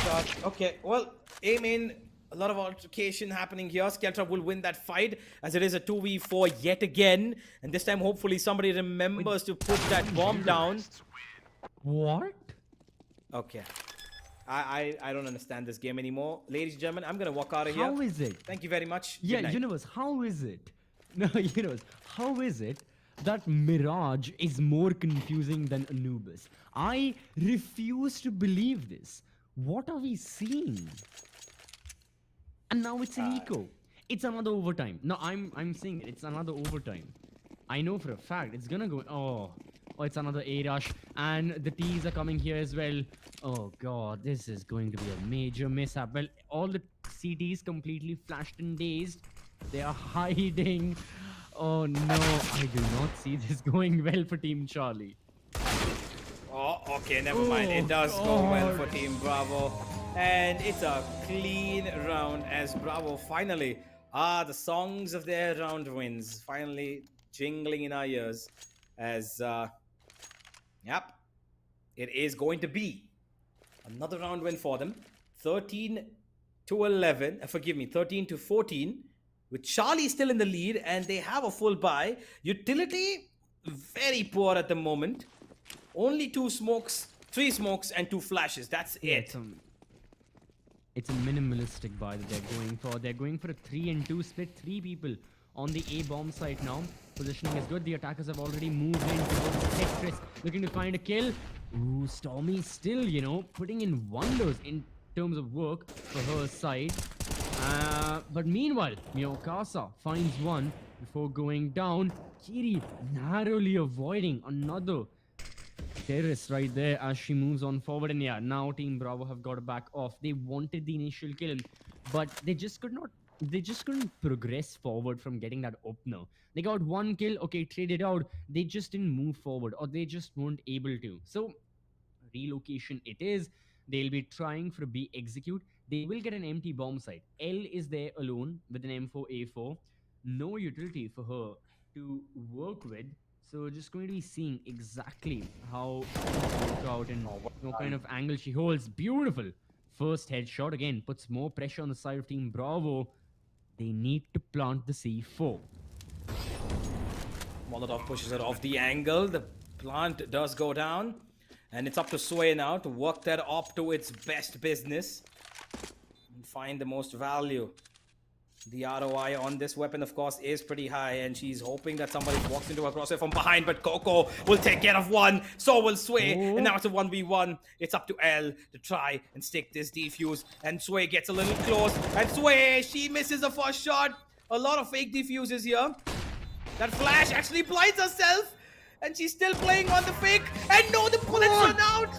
God. Okay, well, A main, a lot of altercation happening here. Skeltra will win that fight as it is a 2v4 yet again. And this time, hopefully, somebody remembers to put that bomb down. What? Okay. I don't understand this game anymore. Ladies and gentlemen, I'm going to walk out of here. How is it? Thank you very much. Good Yeah, night. Universe, how is it? No, Universe, how is it that Mirage is more confusing than Anubis? I refuse to believe this. What are we seeing? And now it's an eco. It's another overtime. No, I'm saying it. It's another overtime. I know for a fact it's gonna go. Oh, it's another A rush, and the T's are coming here as well. Oh god, this is going to be a major mishap. Well, all the CTs completely flashed and dazed. They are hiding. Oh no, I do not see this going well for Team Charlie. Oh, okay, never mind. It does go well for Team Bravo. And it's a clean round as Bravo finally, the songs of their round wins finally jingling in our ears as, yep, it is going to be another round win for them. 13 to 11, forgive me, 13 to 14, with Charlie still in the lead and they have a full buy. Utility, very poor at the moment. Only 2 smokes, 3 smokes and 2 flashes. That's it. It's a minimalistic buy that they're going for. They're going for a 3 and 2 split. 3 people on the A bomb site now. Positioning is good. The attackers have already moved in towards Tetris, looking to find a kill. Ooh, Stormyyy still, you know, putting in wonders in terms of work for her side. But meanwhile, Meowkasa finds one. before going down. Kiri narrowly avoiding another terrorist right there as she moves on forward. And yeah, now Team Bravo have got to back off. They wanted the initial kill, but they just could not. They just couldn't progress forward from getting that opener. They got one kill, okay, traded out. They just didn't move forward, or they just weren't able to. So relocation it is. They'll be trying for a B execute. They will get an empty bomb site. L is there alone with an M4A4. No utility for her to work with. So just going to be seeing exactly how things work out and Oh, what kind of angle she holds. Beautiful. First headshot again puts more pressure on the side of Team Bravo. They need to plant the C4. Molotov pushes it off the angle. The plant does go down. And it's up to Sway now to work that up to its best business. And find the most value. The ROI on this weapon, of course, is pretty high. And she's hoping that somebody walks into her crosshair from behind. But Coco will take care of one. So will Sway. And now it's a 1v1. It's up to L to try and stick this defuse. And Sway gets a little close. And Sway, she misses the first shot. A lot of fake defuses here. That flash actually blinds herself. And she's still playing on the fake. And no, the bullets run out.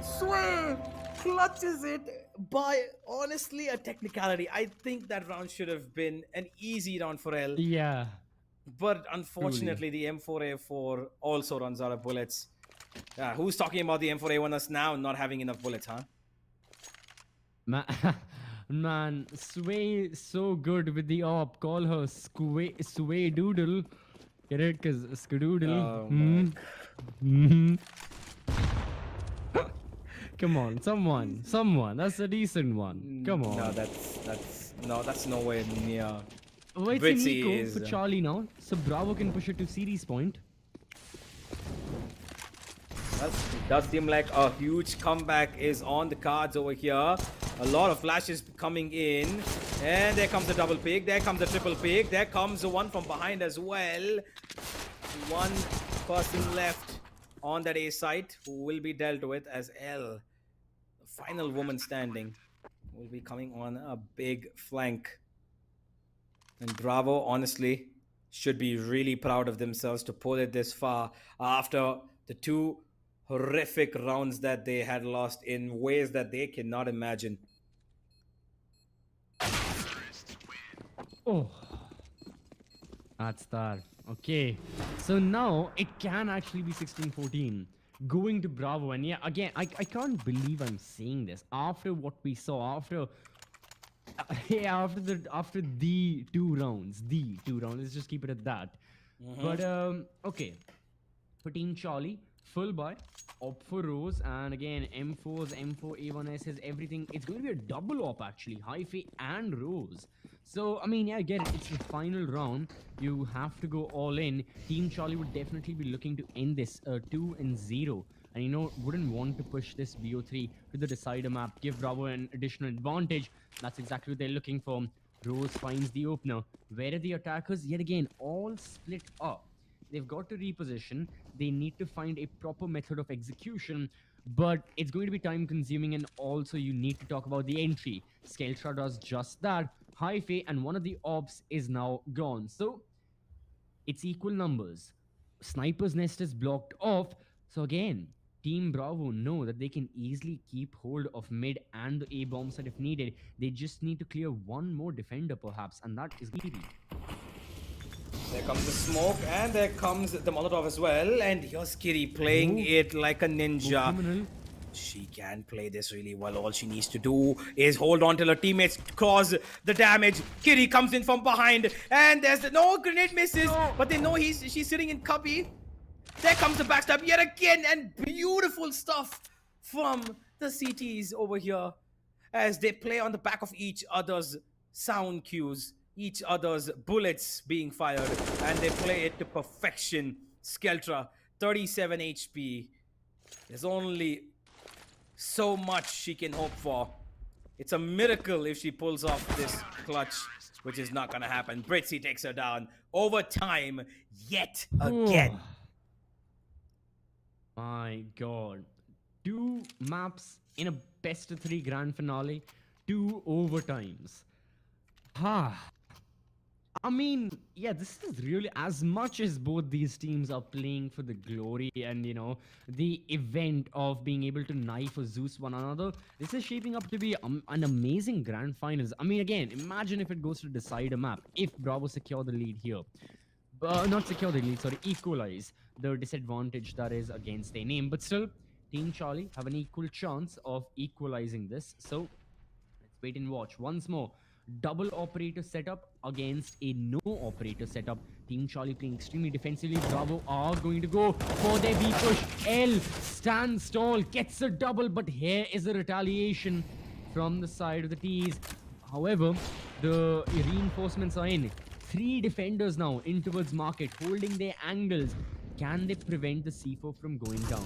Sway clutches it by honestly a technicality. I think that round should have been an easy round for L. Yeah. But unfortunately, the M4A4 also runs out of bullets. Who's talking about the M4A1 now not having enough bullets, huh? Man, Sway so good with the op. Call her Sway Doodle. Get it? Because Skadoodle. Oh my Come on, someone. That's a decent one. Come on. No, that's nowhere near. Oh, it's Britsy Nico is, for Charlie now. So Bravo can push it to series point. Well, it does seem like a huge comeback is on the cards over here. A lot of flashes coming in. And there comes the double pick. There comes the triple pick. There comes the one from behind as well. One person left on that A site who will be dealt with as L. The final woman standing will be coming on a big flank. And Bravo, honestly, should be really proud of themselves to pull it this far after the two horrific rounds that they had lost in ways that they cannot imagine. Oh, that's that. Okay, so now it can actually be 16-14 going to Bravo. And yeah, again, I can't believe I'm saying this after what we saw after after the two rounds. Let's just keep it at that. But okay, for Team Charlie, full buy, op for Rose, and again M4s, M4 A1Ss, everything. It's going to be a double op actually, Hhyphae and Rose. So I mean, yeah, I get it. It's the final round. You have to go all in. Team Charlie would definitely be looking to end this 2-0. And you know, wouldn't want to push this BO3 to the decider map, give Bravo an additional advantage. That's exactly what they're looking for. Rose finds the opener. Where are the attackers? Yet again, all split up. They've got to reposition. They need to find a proper method of execution, but it's going to be time consuming, and also you need to talk about the entry. Skeltra does just that. Hhyphae and one of the ops is now gone. So it's equal numbers. Sniper's nest is blocked off. So again, Team Bravo know that they can easily keep hold of mid and the A bomb site if needed. They just need to clear one more defender perhaps, and that is Kiri. There comes the smoke, and there comes the Molotov as well. And here's Kiri playing it like a ninja. She can play this really well. All she needs to do is hold on till her teammates cause the damage. Kiri comes in from behind, and there's no grenade misses, but they know she's sitting in cubby. There comes the backstab yet again, and beautiful stuff from the CTs over here as they play on the back of each other's sound cues, each other's bullets being fired, and they play it to perfection. Skeltra, 37 HP. There's only so much she can hope for. It's a miracle if she pulls off this clutch, which is not gonna happen. Britsy takes her down over time yet again. My god. 2 maps in a best of 3 grand finale, 2 overtimes. I mean, yeah, this is really as much as both these teams are playing for the glory and the event of being able to knife or Zeus one another. This is shaping up to be an amazing grand finals. I mean, again, imagine if it goes to decide a map. If Bravo secure the lead here, not secure the lead, sorry, equalize the disadvantage that is against their name, but still, Team Charlie have an equal chance of equalizing this. So let's wait and watch. Once more, double operator setup against a no operator setup. Team Charlie playing extremely defensively. Bravo are going to go for their B push. L stands tall, gets a double, but here is a retaliation from the side of the T's. However, the reinforcements are in. 3 defenders now in towards market, holding their angles. Can they prevent the C4 from going down?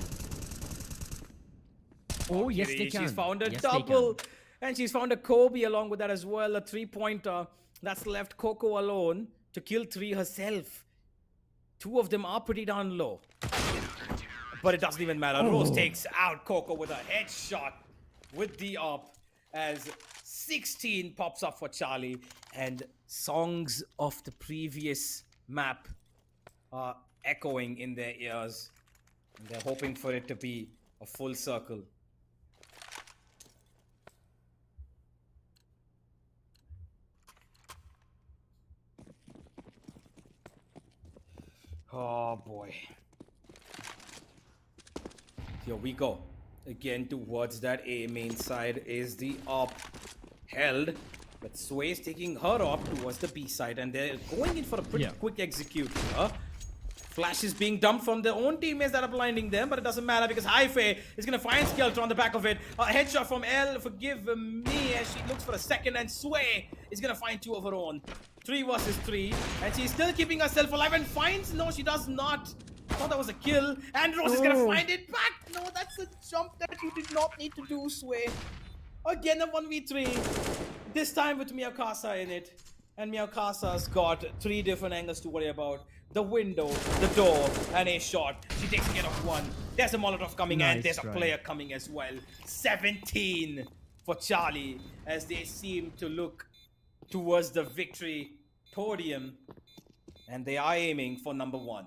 Oh, yes, Kiri, they can. she's found a Yes, they double. can. And she's found a Kobe along with that as well. A 3-pointer that's left Coco alone to kill 3 herself. 2 of them are pretty down low. But it doesn't even matter. Rose takes out Coco with a headshot with the op as 16 pops up for Charlie. And songs of the previous map are echoing in their ears. And they're hoping for it to be a full circle. Oh boy. Here we go. Again towards that A main side is the op held. But Sway is taking her off towards the B side and they're going in for a pretty quick execute here. Flash is being dumped from their own teammates that are blinding them, but it doesn't matter because Hhyphae is going to find Skeltra on the back of it. A headshot from L, forgive me, as she looks for a second, and Sway is going to find 2 of her own. 3 versus 3, and she's still keeping herself alive and finds, no, she does not. I thought that was a kill, and Rose is going to find it back. No, that's a jump that you did not need to do, Sway. Again, a 1v3, this time with Meowkasa in it. And Meowkasa's got 3 different angles to worry about. The window, the door, and a shot. She takes care of 1. There's a Molotov coming and there's a player coming as well. 17 for Charlie as they seem to look towards the victory podium. And they are aiming for number 1.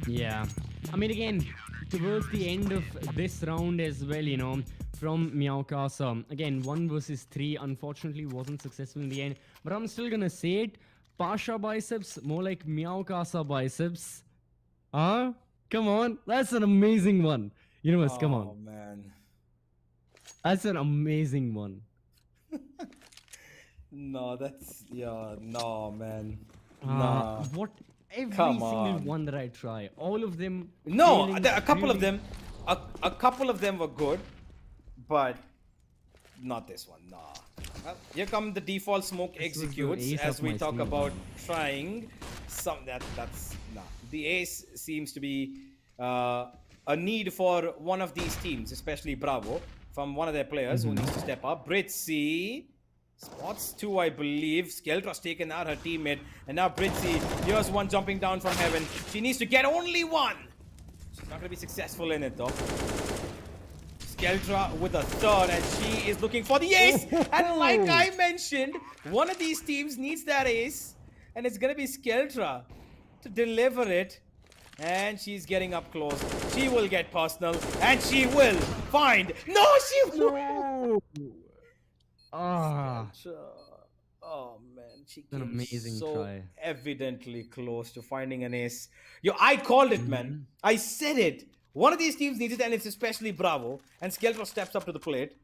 Yeah. I mean, again, towards the end of this round as well, from Meowkasa. Again, 1 versus 3 unfortunately wasn't successful in the end. But I'm still gonna say it. Pasha biceps, more like Meowkasa biceps. Huh? Come on. That's an amazing one. Universe, come on. Oh, man. That's an amazing one. No, that's... Yeah, no, man. Nah. What? Every Come single on. one that I try, all of them... No, failing a couple of really- them... A couple of them were good, but not this one, nah. Here come the default smoke This was the executes ace as up we my talk sleeve, about man. trying some that's nah. The ace seems to be a need for one of these teams, especially Bravo, from one of their players who needs to step up. Britsy spots 2, I believe. Skeltra's taken out her teammate, and now Britsy, here's one jumping down from heaven. She needs to get only 1. She's not gonna be successful in it though. Skeltra with a 3rd, and she is looking for the ace. And like I mentioned, one of these teams needs that ace, and it's gonna be Skeltra to deliver it. And she's getting up close. She will get personal, and she will find. No, she will. No! Ah. Skeltra. Oh man, she An came amazing so try. evidently close to finding an ace. Yo, I called it, man. I said it. One of these teams needs it, and it's especially Bravo. And Skeltra steps up to the plate.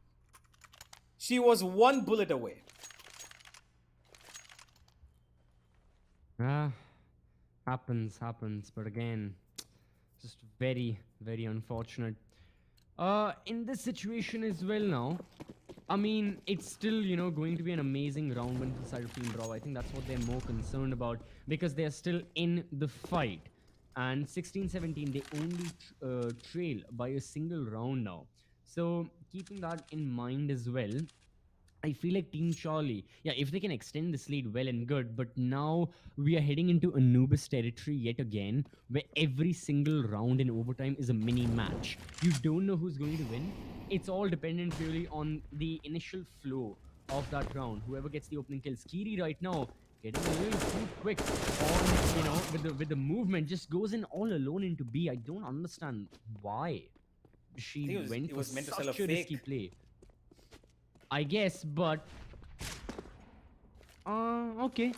She was 1 bullet away. Happens. But again, just very, very unfortunate. In this situation as well now, I mean, it's still, going to be an amazing round one for the side of Team Bravo. I think that's what they're more concerned about because they're still in the fight. And 16-17, they only trail by a single round now. So, keeping that in mind as well, I feel like Team Charlie, yeah, if they can extend this lead, well and good. But now we are heading into Anubis territory yet again, where every single round in overtime is a mini match. You don't know who's going to win. It's all dependent really on the initial flow of that round. Whoever gets the opening kills. Kiri right now getting a little too quick on, with the movement, just goes in all alone into B. I don't understand why I she think went it for was meant to sell a such a risky fake. play. I guess, but okay,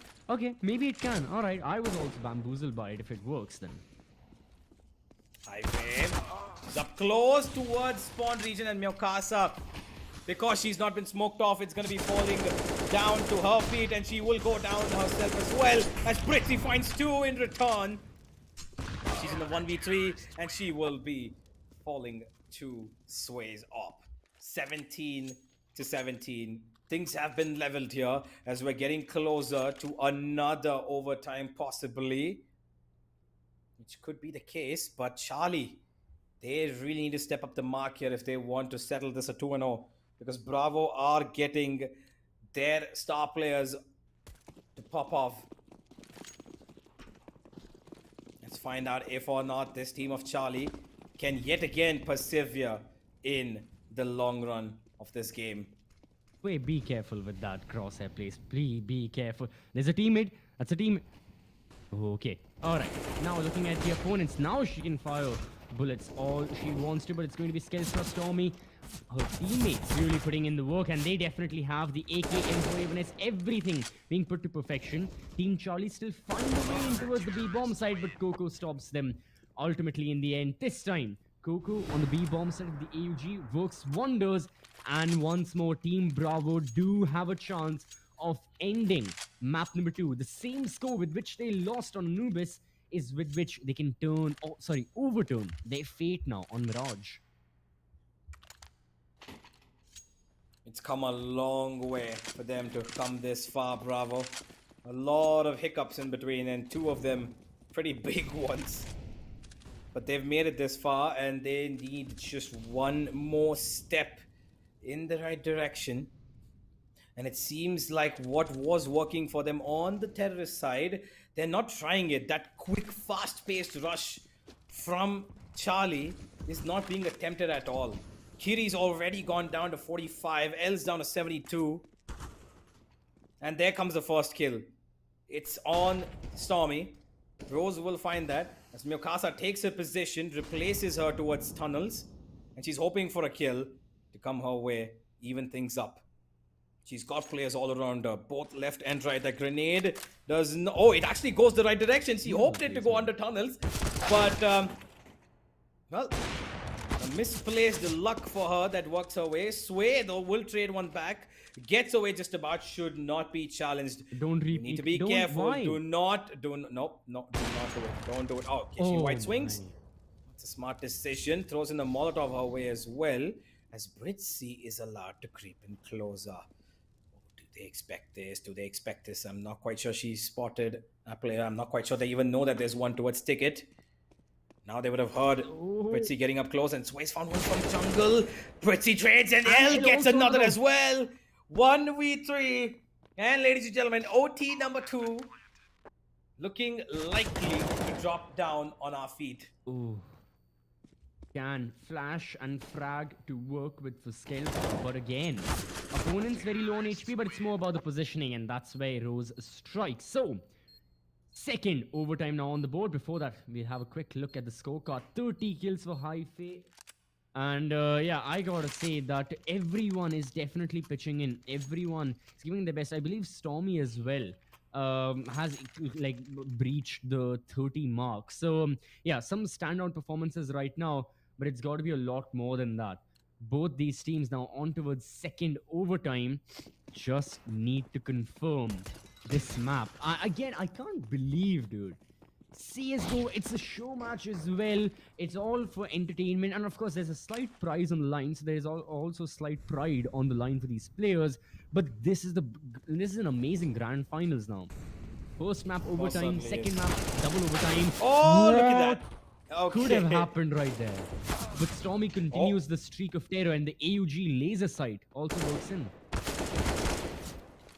maybe it can. All right, I was also bamboozled by it. If it works, then Hhyphae is up close towards spawn region, and Meowkasa, because she's not been smoked off, it's going to be falling down to her feet, and she will go down herself as well, as Britsy finds 2 in return. She's in the 1v3, and she will be falling to Sway's op. 17 to 17. Things have been leveled here as we're getting closer to another overtime, possibly, which could be the case. But Charlie, they really need to step up the mark here if they want to settle this at 2-0, because Bravo are getting their star players to pop off. Let's find out if or not this team of Charlie can yet again persevere in the long run of this game. wait, be careful with that crosshair, please. Please be careful. There's a teammate. That's a team. Okay. All right. Now looking at the opponents. Now she can fire bullets all she wants to, but it's going to be Skeltra, Stormyyy. Her teammates really putting in the work, and they definitely have the AK, M4, even it's everything being put to perfection. Team Charlie still find a way in towards the B-bomb side, but Coco stops them ultimately in the end. This time, Coco on the B-bomb side of the AUG works wonders, and once more, Team Bravo do have a chance of ending map number 2. The same score with which they lost on Anubis is with which they can overturn their fate now on Mirage. It's come a long way for them to come this far, Bravo. A lot of hiccups in between, and 2 of them pretty big ones. But they've made it this far, and they need just 1 more step in the right direction. And it seems like what was working for them on the terrorist side, they're not trying it. That quick, fast-paced rush from Charlie is not being attempted at all. Kiri's already gone down to 45, L's down to 72. And there comes the first kill. It's on Stormyyy. Rose will find that as Meowkasa takes her position, replaces her towards tunnels, and she's hoping for a kill to come her way, even things up. She's got players all around her, both left and right. That grenade does no. Oh, it actually goes the right direction. She hoped it to go under tunnels, but well, a misplaced luck for her that works her way. Sway though will trade one back, gets away just about. Should not be challenged. Don't repeat. You need to be Don't, careful. why? Do not. Do not do it. Don't do it. Oh, okay. She white swings. It's a smart decision. Throws in a Molotov her way as well, as Britsy is allowed to creep in closer. Do they expect this? Do they expect this? I'm not quite sure she spotted a player. I'm not quite sure they even know that there's one towards Ticket. Now they would have heard Britsy getting up close, and Sway's found one from jungle. Britsy trades, and L gets another as well. 1v3. And ladies and gentlemen, OT number 2 looking likely to drop down on our feet. Ooh. Can flash and frag to work with for Skeltra, but again, opponent's very low on HP, but it's more about the positioning, and that's where Rose strikes. So, second overtime now on the board. Before that, we'll have a quick look at the scorecard. 30 kills for Hhyphae. And yeah, I gotta say that everyone is definitely pitching in. Everyone is giving their best. I believe Stormyyy as well has like breached the 30 mark. So yeah, some standout performances right now, but it's got to be a lot more than that. Both these teams now on towards second overtime just need to confirm this map. I can't believe, dude. CSGO, it's a show match as well. It's all for entertainment, and of course, there's a slight prize on the line. So there's also slight pride on the line for these players. But this is an amazing grand finals now. First map overtime, second map double overtime. Oh, look at that! Okay. Could have happened right there. But Stormyyy continues the streak of terror, and the AUG laser sight also works in.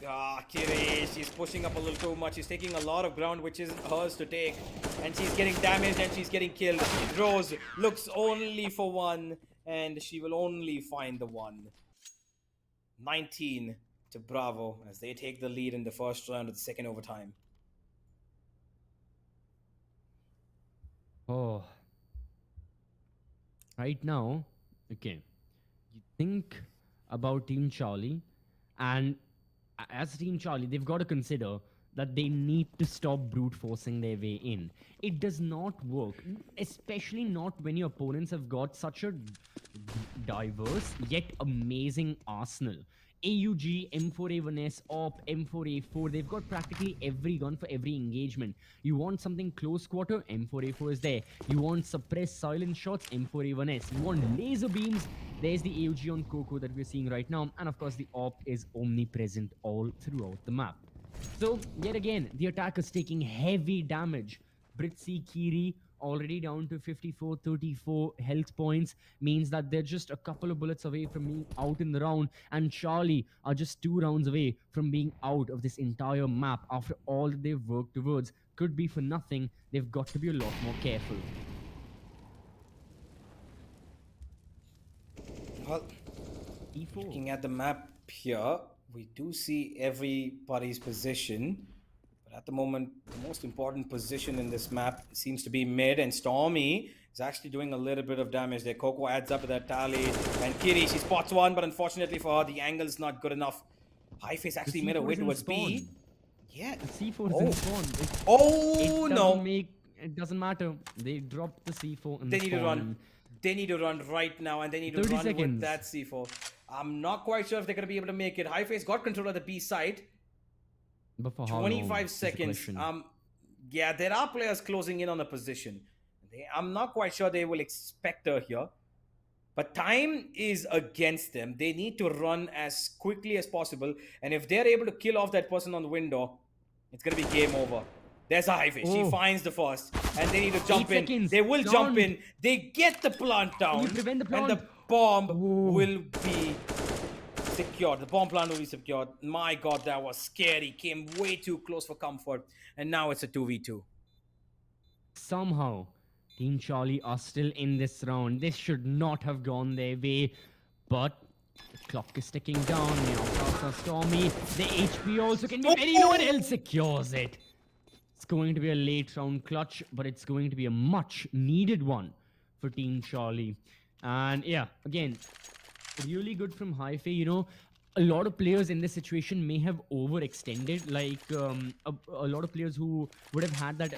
Ah, Kiri, she's pushing up a little too much. She's taking a lot of ground, which is hers to take. And she's getting damaged, and she's getting killed. Rose looks only for one, and she will only find the one. 19 to Bravo as they take the lead in the first round of the second overtime. Oh, right now, okay, you think about Team Charlie, and as Team Charlie, they've got to consider that they need to stop brute forcing their way in. It does not work, especially not when your opponents have got such a diverse yet amazing arsenal. AUG, M4A1S, OP, M4A4, they've got practically every gun for every engagement. You want something close quarter, M4A4 is there. You want suppressed silent shots, M4A1S. You want laser beams, there's the AUG on Coco that we're seeing right now. And of course, the OP is omnipresent all throughout the map. So, yet again, the attack is taking heavy damage. Britsy, Kiri, already down to 54, 34 health points, means that they're just a couple of bullets away from being out in the round. And Charlie are just 2 rounds away from being out of this entire map after all that they've worked towards. Could be for nothing. They've got to be a lot more careful. Well, E4. looking at the map here, we do see everybody's position. But at the moment, the most important position in this map seems to be mid, and Stormyyy is actually doing a little bit of damage there. Coco adds up to that tally, and Kiri, she spots one, but unfortunately for her, the angle is not good enough. Hhyphae actually made a way towards B. Yeah. The C4 is in spawn. Oh, It no. It doesn't matter. They dropped the C4 in They the need to spawn. run. They need to run right now, and they need to 30 run with seconds. that C4. I'm not quite sure if they're going to be able to make it. Hhyphae's got control of the B side. But for how 25 long is the seconds. question. Yeah, there are players closing in on the position. I'm not quite sure they will expect her here. But time is against them. They need to run as quickly as possible. And if they're able to kill off that person on the window, it's going to be game over. There's a Hhyphae. She Oh. finds the first. And they need to jump 8 in. seconds. They will jump Stunned. in. They get the plant down. you prevent the And the plant? bomb Oh. will be secured. The bomb plant will be secured. My God, that was scary. Came way too close for comfort. And now it's a 2v2. Somehow, Team Charlie are still in this round. This should not have gone their way. But the clock is ticking down. Meowkasa, Stormyyy. The HP also can be ready. No one else secures it. It's going to be a late round clutch, but it's going to be a much needed one for Team Charlie. And yeah, again, really good from Hhyphae. You know, a lot of players in this situation may have overextended. Like a lot of players who would have had that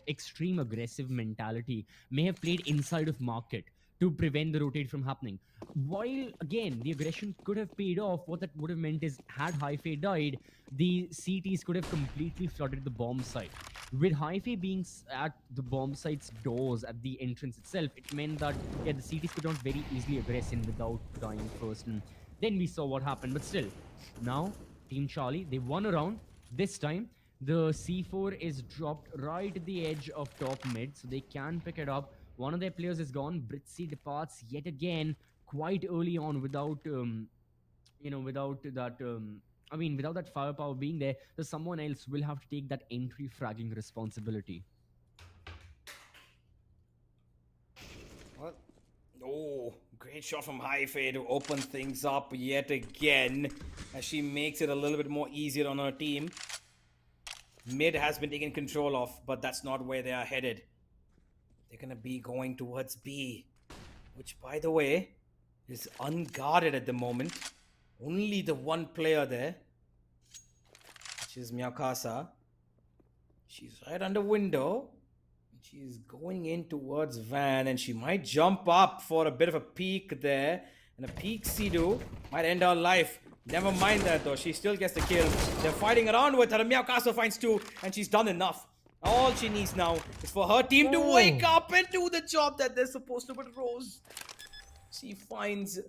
extreme aggressive mentality may have played inside of market to prevent the rotate from happening. While again, the aggression could have paid off. What that would have meant is, had Hhyphae died, the CTs could have completely flooded the bomb site. With Hhyphae being at the bomb site's doors at the entrance itself, it meant that yeah, the CTs could not very easily aggress in without dying first. And then we saw what happened. But still, now Team Charlie, they won a round. This time, the C4 is dropped right at the edge of top mid, so they can pick it up. One of their players is gone. Britsy departs yet again quite early on without, without that firepower being there. So someone else will have to take that entry fragging responsibility. What? Oh, great shot from Hhyphae to open things up yet again as she makes it a little bit more easier on her team. Mid has been taken control of, but that's not where they are headed. They're going to be going towards B, which, by the way, is unguarded at the moment. Only the one player there, which is Meowkasa. She's right under window. She's going in towards Van, and she might jump up for a bit of a peek there. And a peek Sidu might end her life. Never mind that though, she still gets the kill. They're fighting around with her. Meowkasa finds 2, and she's done enough. All she needs now is for her team to wake up and do the job that they're supposed to with Rose. She finds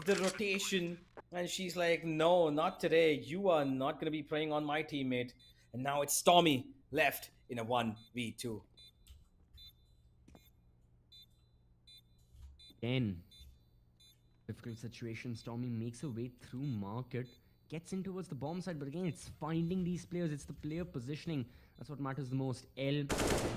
the rotation, and she's like, no, not today. You are not going to be preying on my teammate. And now it's Stormyyy left in a 1v2. Again, difficult situation. Stormyyy makes her way through market. gets in towards the bomb side, but again, it's finding these players. It's the player positioning. That's what matters the most. L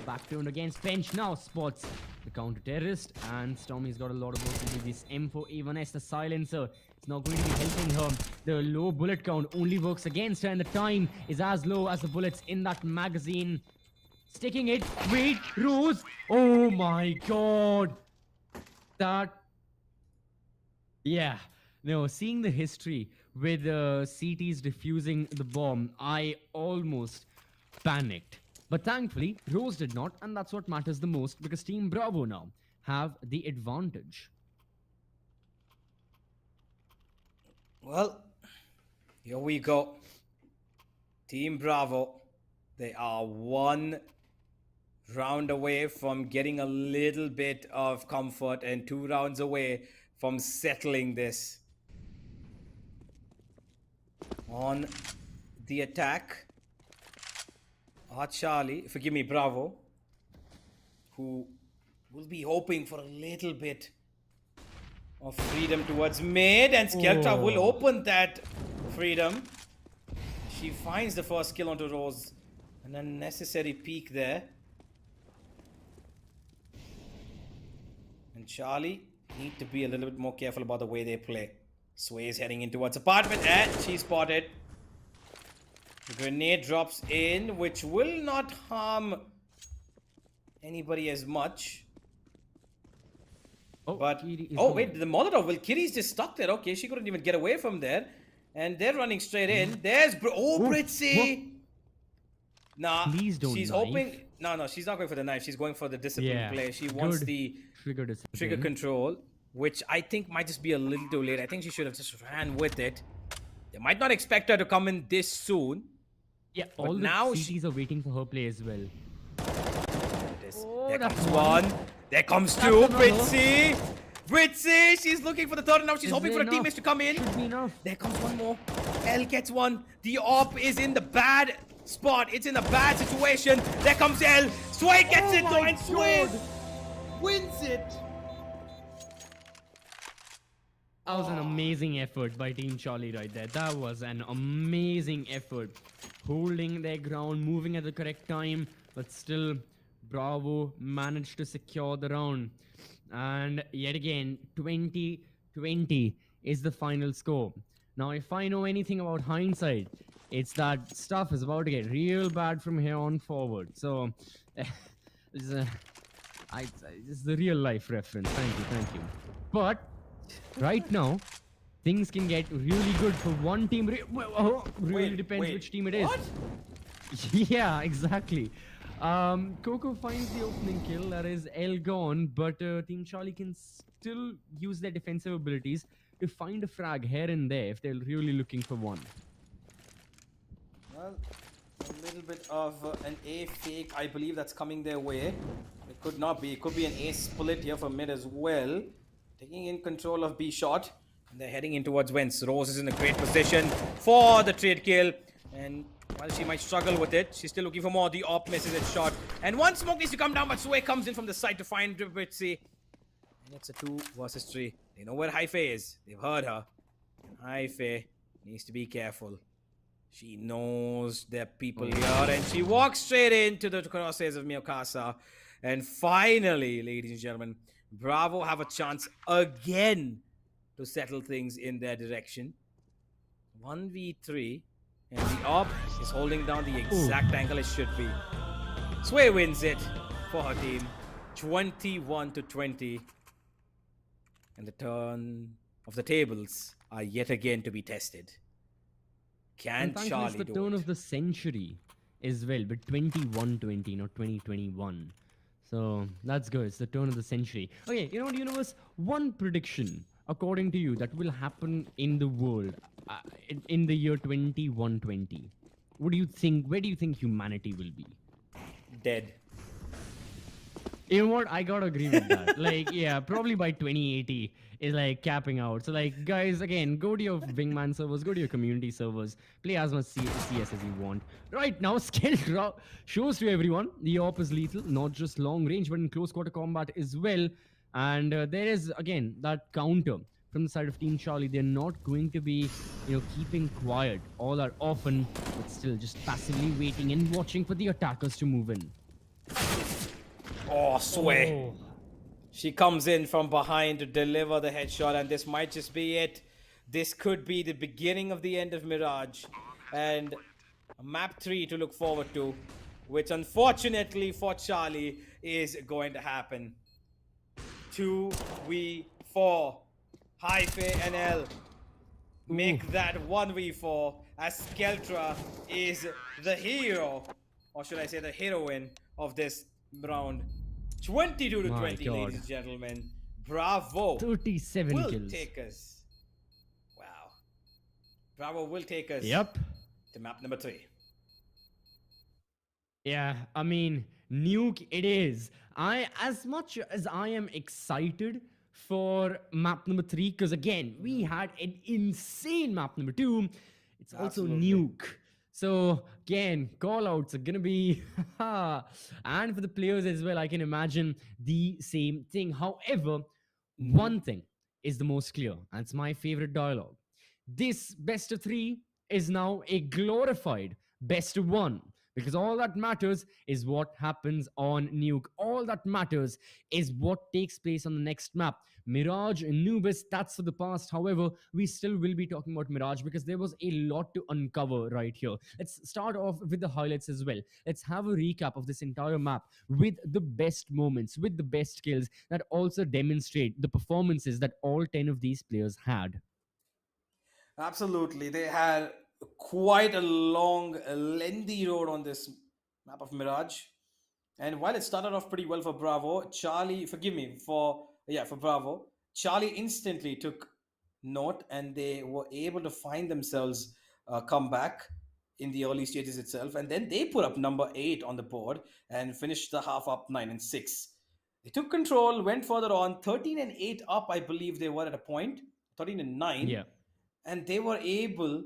back turned against Bench now spots the counter terrorist, and Stormmyy's got a lot of work to do. This M4A1S, the silencer, it's not going to be helping her. The low bullet count only works against her, and the time is as low as the bullets in that magazine. Sticking it. Wait, Rose. Oh my god. That. Yeah. No, seeing the history with CTs defusing the bomb, I almost panicked. But thankfully, Rose did not, and that's what matters the most because Team Bravo now have the advantage. Well, here we go. Team Bravo, they are one round away from getting a little bit of comfort and 2 rounds away from settling this. On the attack are Charlie, forgive me, Bravo, who will be hoping for a little bit of freedom towards mid, and Skeltra will open that freedom. She finds the first kill onto Rose. An unnecessary peek there. And Charlie need to be a little bit more careful about the way they play. Sway is heading in towards apartment, and she's spotted. The grenade drops in, which will not harm anybody as much. But wait, the Molotov. Well, Kiri's just stuck there. Okay, she couldn't even get away from there, and they're running straight in. There's Britsy. Nah, please don't. She's hoping. No, she's not going for the knife. She's going for the discipline play. She wants the trigger control, which I think might just be a little too late. I think she should have just ran with it. They might not expect her to come in this soon. Yeah, all the now CTs are waiting for her play as well. There comes one. There comes two. Britsy. Britsy. She's looking for the third, and now she's hoping for her teammates to come in. Should be enough. There comes one more. L gets one. The op is in the bad spot. It's in a bad situation. There comes L. Sway gets it though, and Sway wins it. That was an amazing effort by Team Charlie right there. That was an amazing effort. Holding their ground, moving at the correct time, but still Bravo managed to secure the round. And yet again, 20-20 is the final score. Now, if I know anything about hindsight, it's that stuff is about to get real bad from here on forward. So, this is the real life reference. Thank you. But right now, things can get really good for one team. Really depends which team it is. What? Yeah, exactly. Coco finds the opening kill. That is L gone, but Team Charlie can still use their defensive abilities to find a frag here and there if they're really looking for one. Well, a little bit of an A fake, I believe that's coming their way. It could not be. It could be an A split here for mid as well. Taking in control of B shot. And they're heading in towards Wentz. Rose is in a great position for the trade kill. And while she might struggle with it, she's still looking for more. The op misses its shot. And one smoke needs to come down, but Sway comes in from the side to find Britsy. And it's a 2 versus 3. They know where Hhyphae is. They've heard her. Hhyphae needs to be careful. She knows there are people here, and she walks straight into the crosshairs of Meowkasa. And finally, ladies and gentlemen, Bravo have a chance again to settle things in their direction. 1v3, and the op is holding down the exact angle it should be. Sway wins it for her team, 21-20. And the turn of the tables are yet again to be tested. Can Charlie do it? The turn of the century as well, but 21-20, not 2021. So that's good. It's the turn of the century. Okay, you know what, universe? One prediction, according to you, that will happen in the world in the year 2120. What do you think? Where do you think humanity will be? Dead. You know what? I gotta agree with that. Like, yeah, probably by 2080 is like capping out. So, like, guys, again, go to your Wingman servers, go to your community servers, play as much CS as you want. Right now, Skeltra shows to everyone the op is lethal, not just long range, but in close quarter combat as well. And there is, again, that counter from the side of Team Charlie. They're not going to be, keeping quiet all that often, but still just passively waiting and watching for the attackers to move in. Oh, Sway. Oh, She comes in from behind to deliver the headshot, and this might just be it. This could be the beginning of the end of Mirage. And a map 3 to look forward to, which unfortunately for Charlie is going to happen. 2v4. Hhyphae and L make that 1v4 as Skeltra is the hero, or should I say the heroine of this round. 22 to My 20, God. ladies and gentlemen. Bravo 37 will kills. take us. Wow. Bravo will take us Yep. to map number 3. Yeah, I mean, nuke it is. As much as I am excited for map number 3, because again, we had an insane map number 2, it's also Absolutely. nuke. So again, call outs are gonna be and for the players as well, I can imagine the same thing. However, one thing is the most clear, and it's my favorite dialogue. This best of 3 is now a glorified best of 1, because all that matters is what happens on nuke. All that matters is what takes place on the next map. Mirage and Nubis, that's for the past. However, we still will be talking about Mirage because there was a lot to uncover right here. Let's start off with the highlights as well. Let's have a recap of this entire map with the best moments, with the best skills that also demonstrate the performances that all 10 of these players had. Absolutely. They had quite a long, lengthy road on this map of Mirage. And while it started off pretty well for Bravo, Charlie, forgive me, for Bravo, Charlie instantly took note and they were able to find themselves come back in the early stages itself. And then they put up number 8 on the board and finished the half up 9 and 6. They took control, went further on, 13 and 8 up, I believe they were at a point, 13 and 9, Yeah. and they were able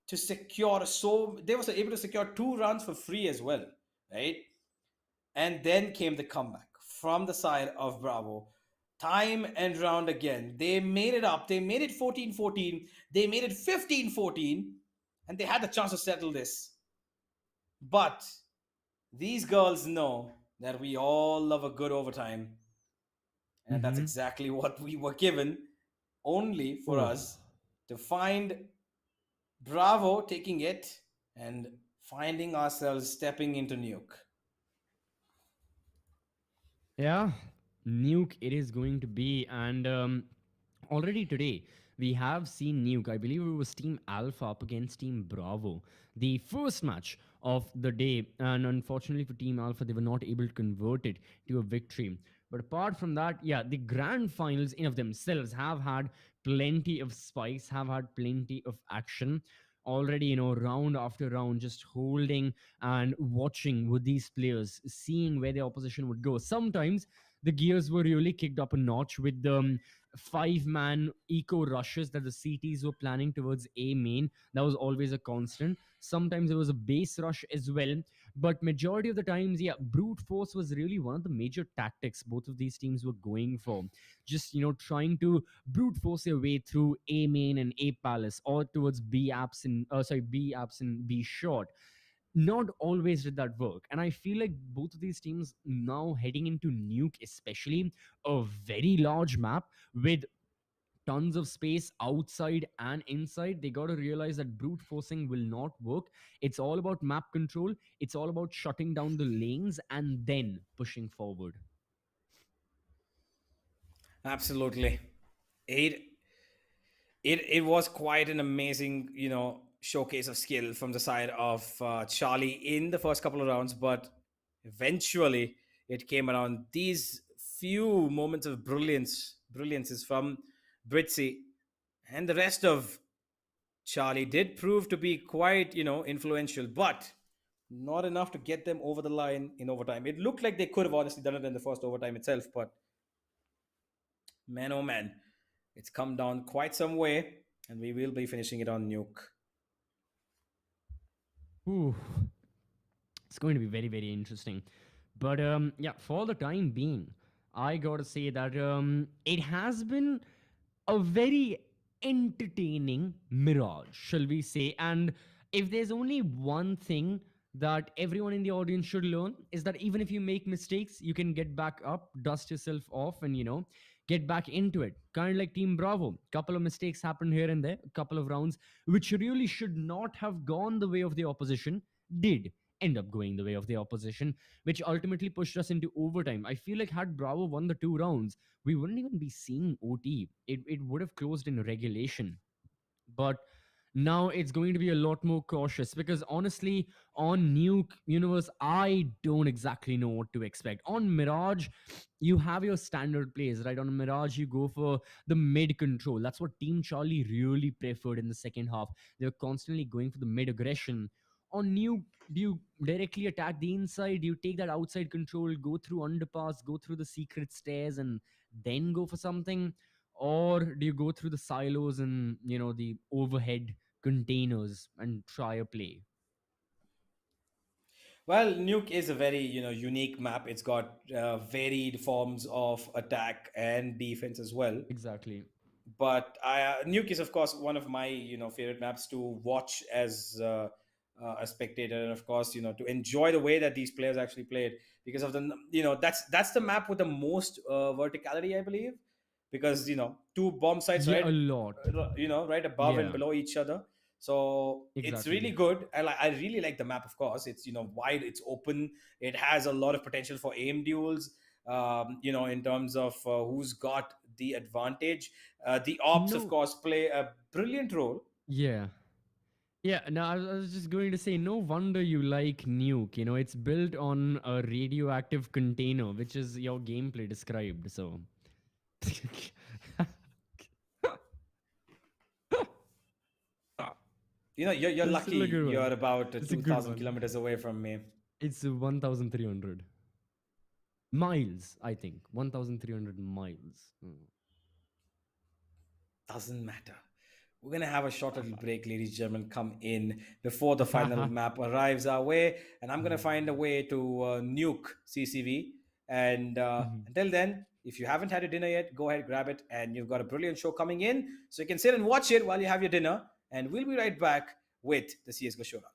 to secure 2 rounds for free as well, right? And then came the comeback from the side of Bravo. Time and round again. They made it up. They made it 14-14. They made it 15-14. And they had the chance to settle this. But these girls know that we all love a good overtime. And that's Mhm. exactly what we were given, only for Oh. us to find Bravo taking it and finding ourselves stepping into nuke. Yeah, nuke it is going to be. And already today, we have seen nuke. I believe it was Team Alpha up against Team Bravo. The first match of the day. And unfortunately for Team Alpha, they were not able to convert it to a victory. But apart from that, yeah, the grand finals in of themselves have had plenty of spikes, have had plenty of action. Already, round after round, just holding and watching with these players, seeing where the opposition would go. Sometimes the gears were really kicked up a notch with the 5-man eco rushes that the CTs were planning towards A main. That was always a constant. Sometimes there was a base rush as well. But majority of the times, yeah, brute force was really one of the major tactics both of these teams were going for. Just, trying to brute force their way through A main and A palace, or towards B apps and B apps and B short. Not always did that work. And I feel like both of these teams now heading into nuke, especially a very large map with tons of space outside and inside, they got to realize that brute forcing will not work. It's all about map control, it's all about shutting down the lanes and then pushing forward. Absolutely. It it was quite an amazing, showcase of skill from the side of Charlie in the first couple of rounds, but eventually it came around. These few moments of brilliances from Britsy and the rest of Charlie did prove to be quite, influential, but not enough to get them over the line in overtime. It looked like they could have honestly done it in the first overtime itself, but man, oh man, it's come down quite some way, and we will be finishing it on nuke. Ooh, it's going to be very, very interesting. But yeah, for the time being, I gotta say that it has been a very entertaining mirage, shall we say. And if there's only one thing that everyone in the audience should learn, is that even if you make mistakes, you can get back up, dust yourself off, and get back into it. Kind of like Team Bravo. Couple of mistakes happened here and there, a couple of rounds which really should not have gone the way of the opposition, did end up going the way of the opposition, which ultimately pushed us into overtime. I feel like had Bravo won the 2 rounds, we wouldn't even be seeing OT. It would have closed in regulation. But now it's going to be a lot more cautious, because honestly, on Nuke Universe, I don't exactly know what to expect. On Mirage, you have your standard plays, right? On Mirage, you go for the mid control. That's what Team Charlie really preferred in the second half. They were constantly going for the mid aggression. On Nuke, do you directly attack the inside? Do you take that outside control, go through underpass, go through the secret stairs, and then go for something? Or do you go through the silos and the overhead containers and try a play? Well, Nuke is a very unique map. It's got varied forms of attack and defense as well. Exactly. But Nuke is of course one of my favorite maps to watch as a spectator, and of course to enjoy the way that these players actually played, because of the that's the map with the most verticality, I believe, because two bomb sites Yeah, right a lot. right above and Yeah, below each other. So it's exactly. really good. I really like the map. Of course, it's wide, it's open, it has a lot of potential for aim duels. In terms of who's got the advantage. The ops, of No, course, play a brilliant role. yeah. Yeah, no, I was just going to say, no wonder you like Nuke. It's built on a radioactive container, which is your gameplay described. So, You're it's still a lucky good you're one. about It's a good 2,000 one. kilometers away from me. It's 1,300 miles, I think. 1,300 miles. Doesn't matter. We're going to have a short little break, ladies and gentlemen, come in before the final map arrives our way. And I'm going to find a way to nuke CCV. And until then, if you haven't had your dinner yet, go ahead, grab it. And you've got a brilliant show coming in. So you can sit and watch it while you have your dinner. And we'll be right back with the CSGO Showdown.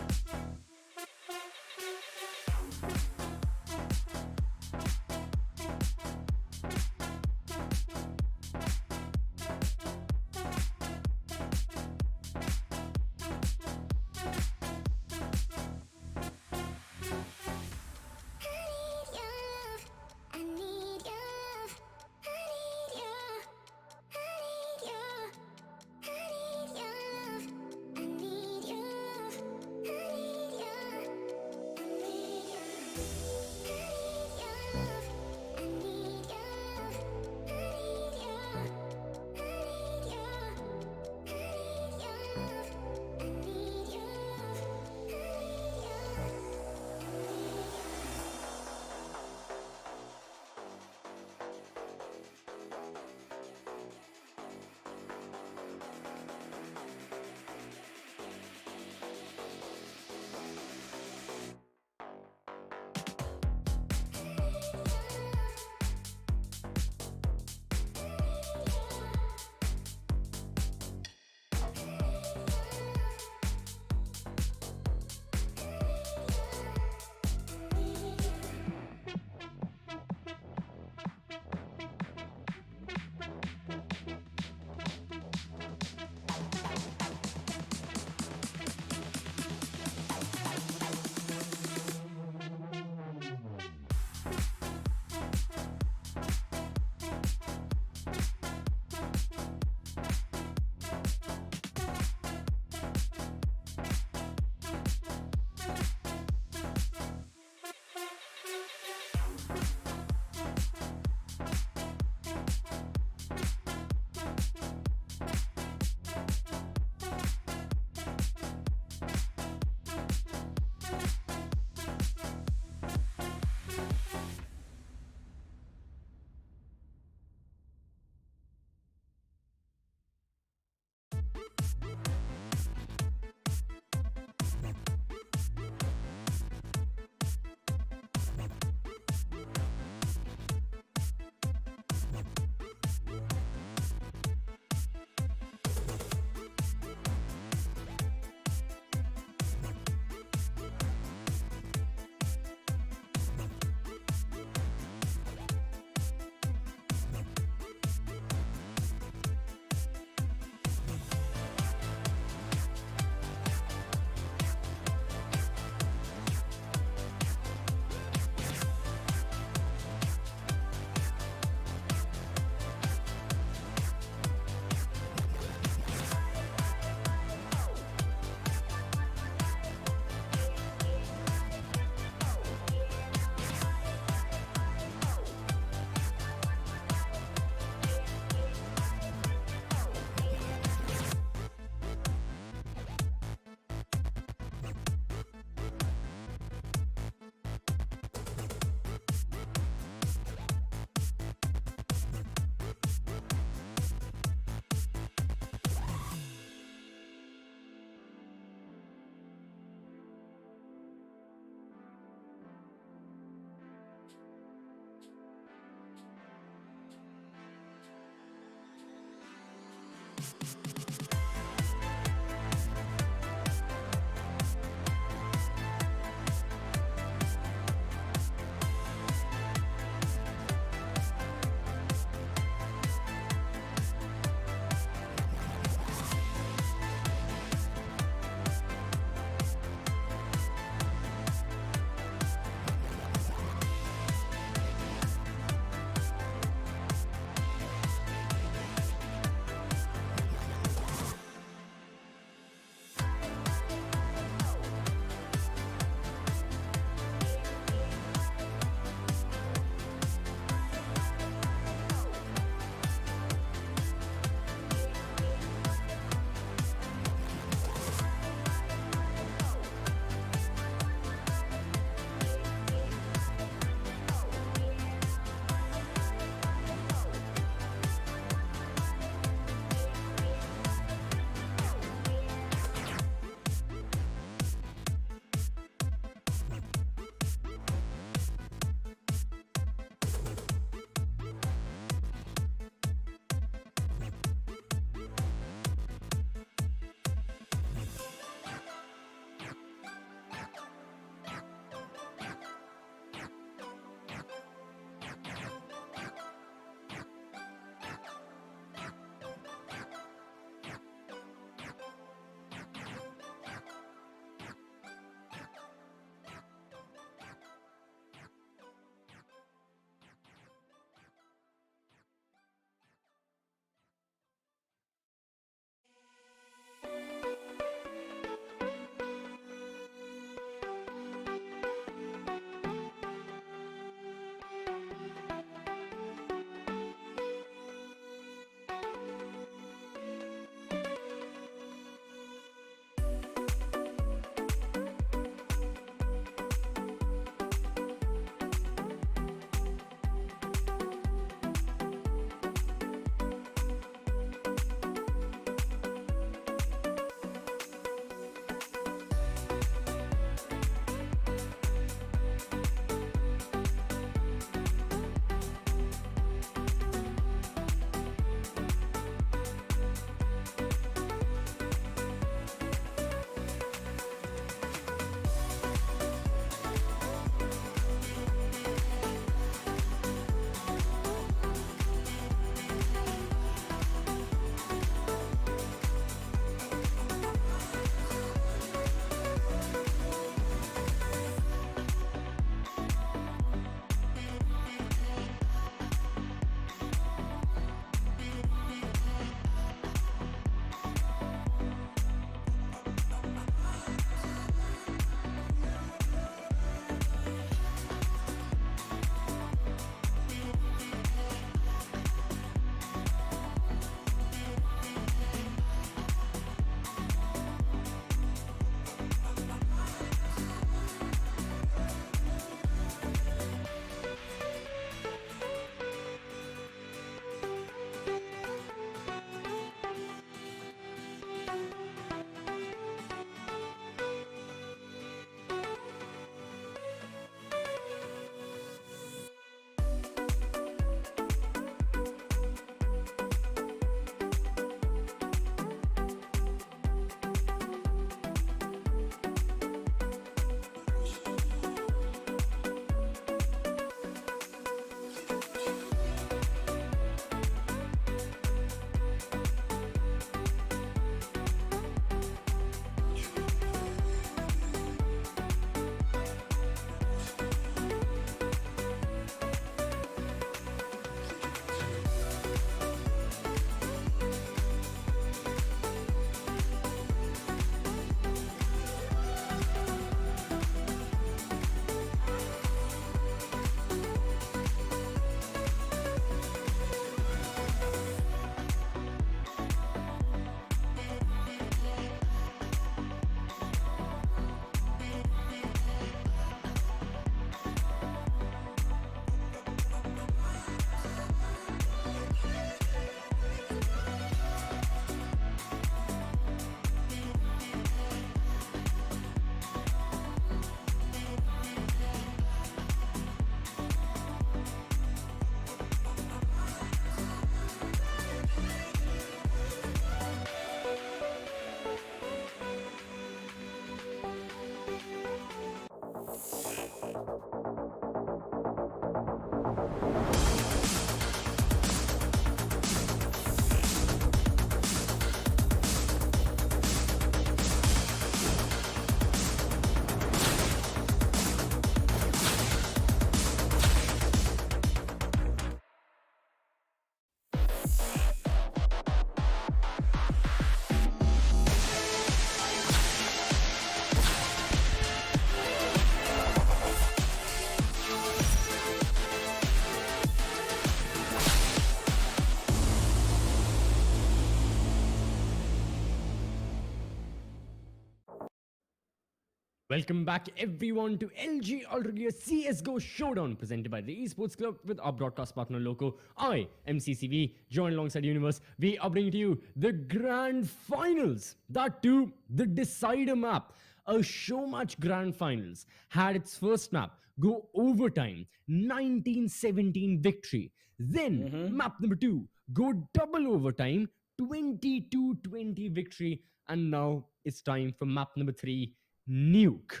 Welcome back, everyone, to LG Ultragear CSGO Showdown, presented by the Esports Club with our broadcast partner Loco. I am CCV, joined alongside Universe. We are bringing to you the grand finals. That too, the decider map. A show match grand finals had its first map go overtime, 1917 victory. Then Mm-hmm. map number 2 go double overtime, 22-20 victory. And now it's time for map number 3, Nuke.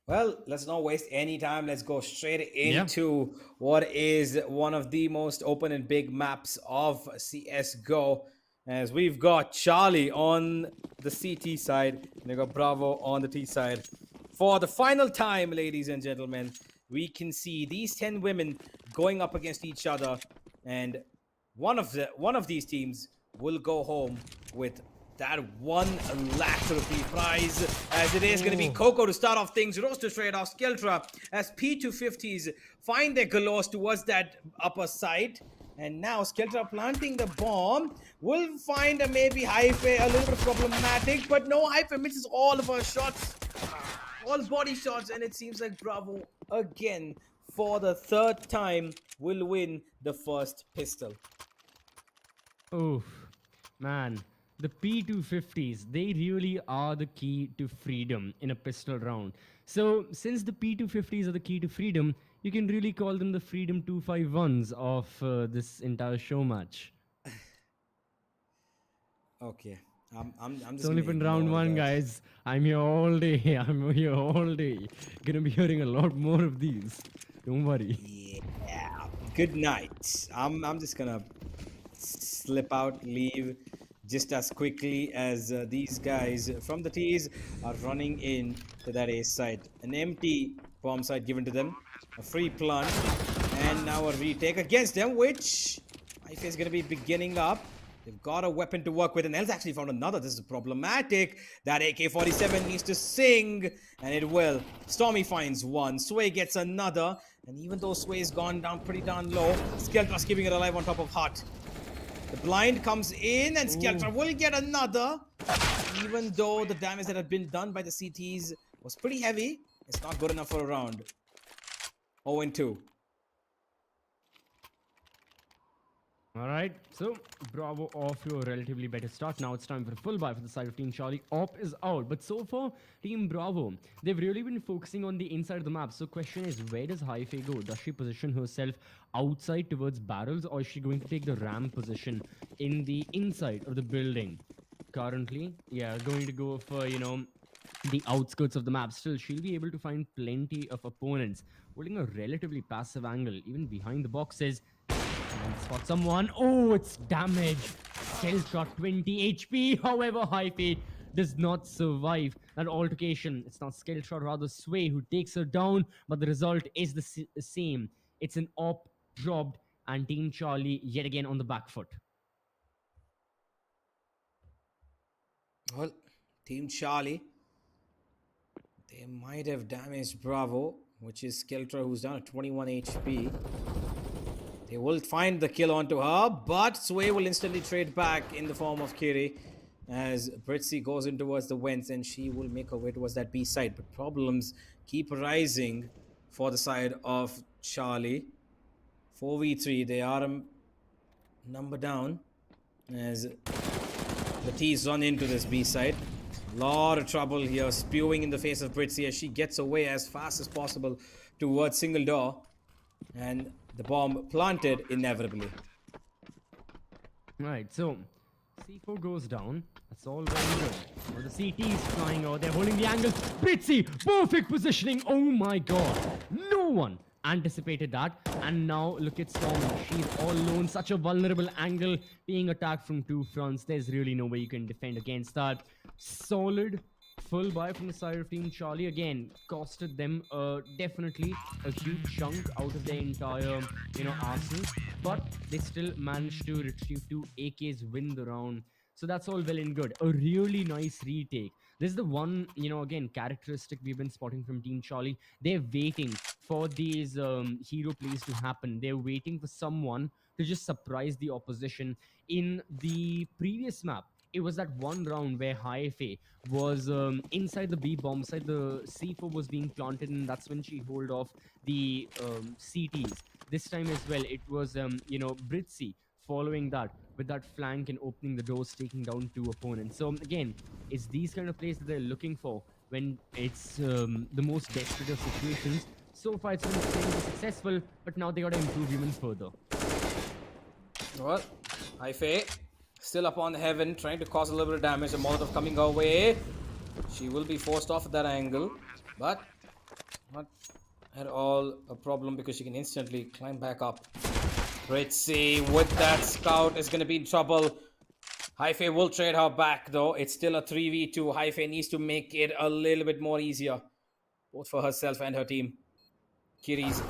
Well, let's not waste any time. Let's go straight Yeah. into what is one of the most open and big maps of CSGO. As we've got Charlie on the CT side, and we got Bravo on the T side. For the final time, ladies and gentlemen, we can see these 10 women going up against each other, and one of these teams will go home with that 1 lakh rupee prize, as it is going to be Coco to start off things. Roaster straight off Skeltra as P250s find their galores towards that upper side. And now Skeltra planting the bomb will find a maybe Hhyphae a little bit problematic, but no, Hhyphae misses all of her shots, all body shots, and it seems like Bravo again for the third time will win the first pistol. Oh, man. The P250s, they really are the key to freedom in a pistol round. So, since the P250s are the key to freedom, you can really call them the Freedom 251s of this entire show match. Okay. I'm just It's only gonna been round ignore 1, that. guys. I'm here all day. I'm here all day. Gonna be hearing a lot more of these. Don't worry. Yeah. Good night. I'm just gonna slip out, leave just as quickly as these guys from the T's are running in to that A site. An empty bomb site given to them, a free plant, and now a retake against them, which Hhyphae is gonna be beginning up. They've got a weapon to work with, and El's actually found another. This is problematic. That AK-47 needs to sing, and it will. Stormyyy finds one. Sway gets another, and even though Sway's gone down pretty darn low, Skeltra's keeping it alive on top of Hut. The blind comes in, and Skeltra will get another. Even though the damage that had been done by the CTs was pretty heavy, it's not good enough for a round. 0-2. All right, so Bravo off to a relatively better start. Now it's time for a full buy for the side of Team Charlie. Op is out, but so far, Team Bravo, they've really been focusing on the inside of the map. So question is, where does Hhyphae go? Does she position herself outside towards barrels, or is she going to take the ramp position in the inside of the building? Currently, yeah, going to go for, the outskirts of the map. Still, she'll be able to find plenty of opponents, holding a relatively passive angle, even behind the boxes. And spot someone. Oh, it's damage. Skeltra 20 HP. However, Hhyphae does not survive that altercation. It's not Skeltra, rather Sway who takes her down, but the result is the same. It's an op dropped, and Team Charlie yet again on the back foot. Well, Team Charlie, they might have damaged Bravo, which is Skeltra, who's down at 21 HP. They will find the kill onto her, but Sway will instantly trade back in the form of Kiri as Britsy goes in towards the vents, and she will make her way towards that B side. But problems keep rising for the side of Charlie. 4v3, they are a number down as the T's run into this B side. A lot of trouble here, spewing in the face of Britsy as she gets away as fast as possible towards single door. And the bomb planted inevitably. Right, so C4 goes down. That's all very good. Well, the CT is flying out. They're holding the angle. Britsy, perfect positioning. Oh my god. No one anticipated that. And now look at Stormyyy. She's all alone. Such a vulnerable angle, being attacked from two fronts. There's really no way you can defend against that. Solid full buy from the side of Team Charlie. Again, costed them definitely a huge chunk out of their entire, arsenal. But they still managed to retrieve 2 AKs, win the round. So that's all well and good. A really nice retake. This is the one, again, characteristic we've been spotting from Team Charlie. They're waiting for these hero plays to happen. They're waiting for someone to just surprise the opposition. In the previous map, it was that one round where Hhyphae was inside the B bomb side, the C4 was being planted, and that's when she hold off the CTs. This time as well, it was Britsy following that with that flank and opening the doors, taking down two opponents. So again, it's these kind of plays that they're looking for when it's the most desperate of situations. So far, it's been extremely successful, but now they got to improve even further. Well, Hhyphae still up on heaven, trying to cause a little bit of damage. The Molotov coming our way. She will be forced off at that angle, but not at all a problem because she can instantly climb back up. Britsy with that scout is going to be in trouble. Hhyphae will trade her back though. It's still a 3v2. Hhyphae needs to make it a little bit more easier, both for herself and her team. Kiri's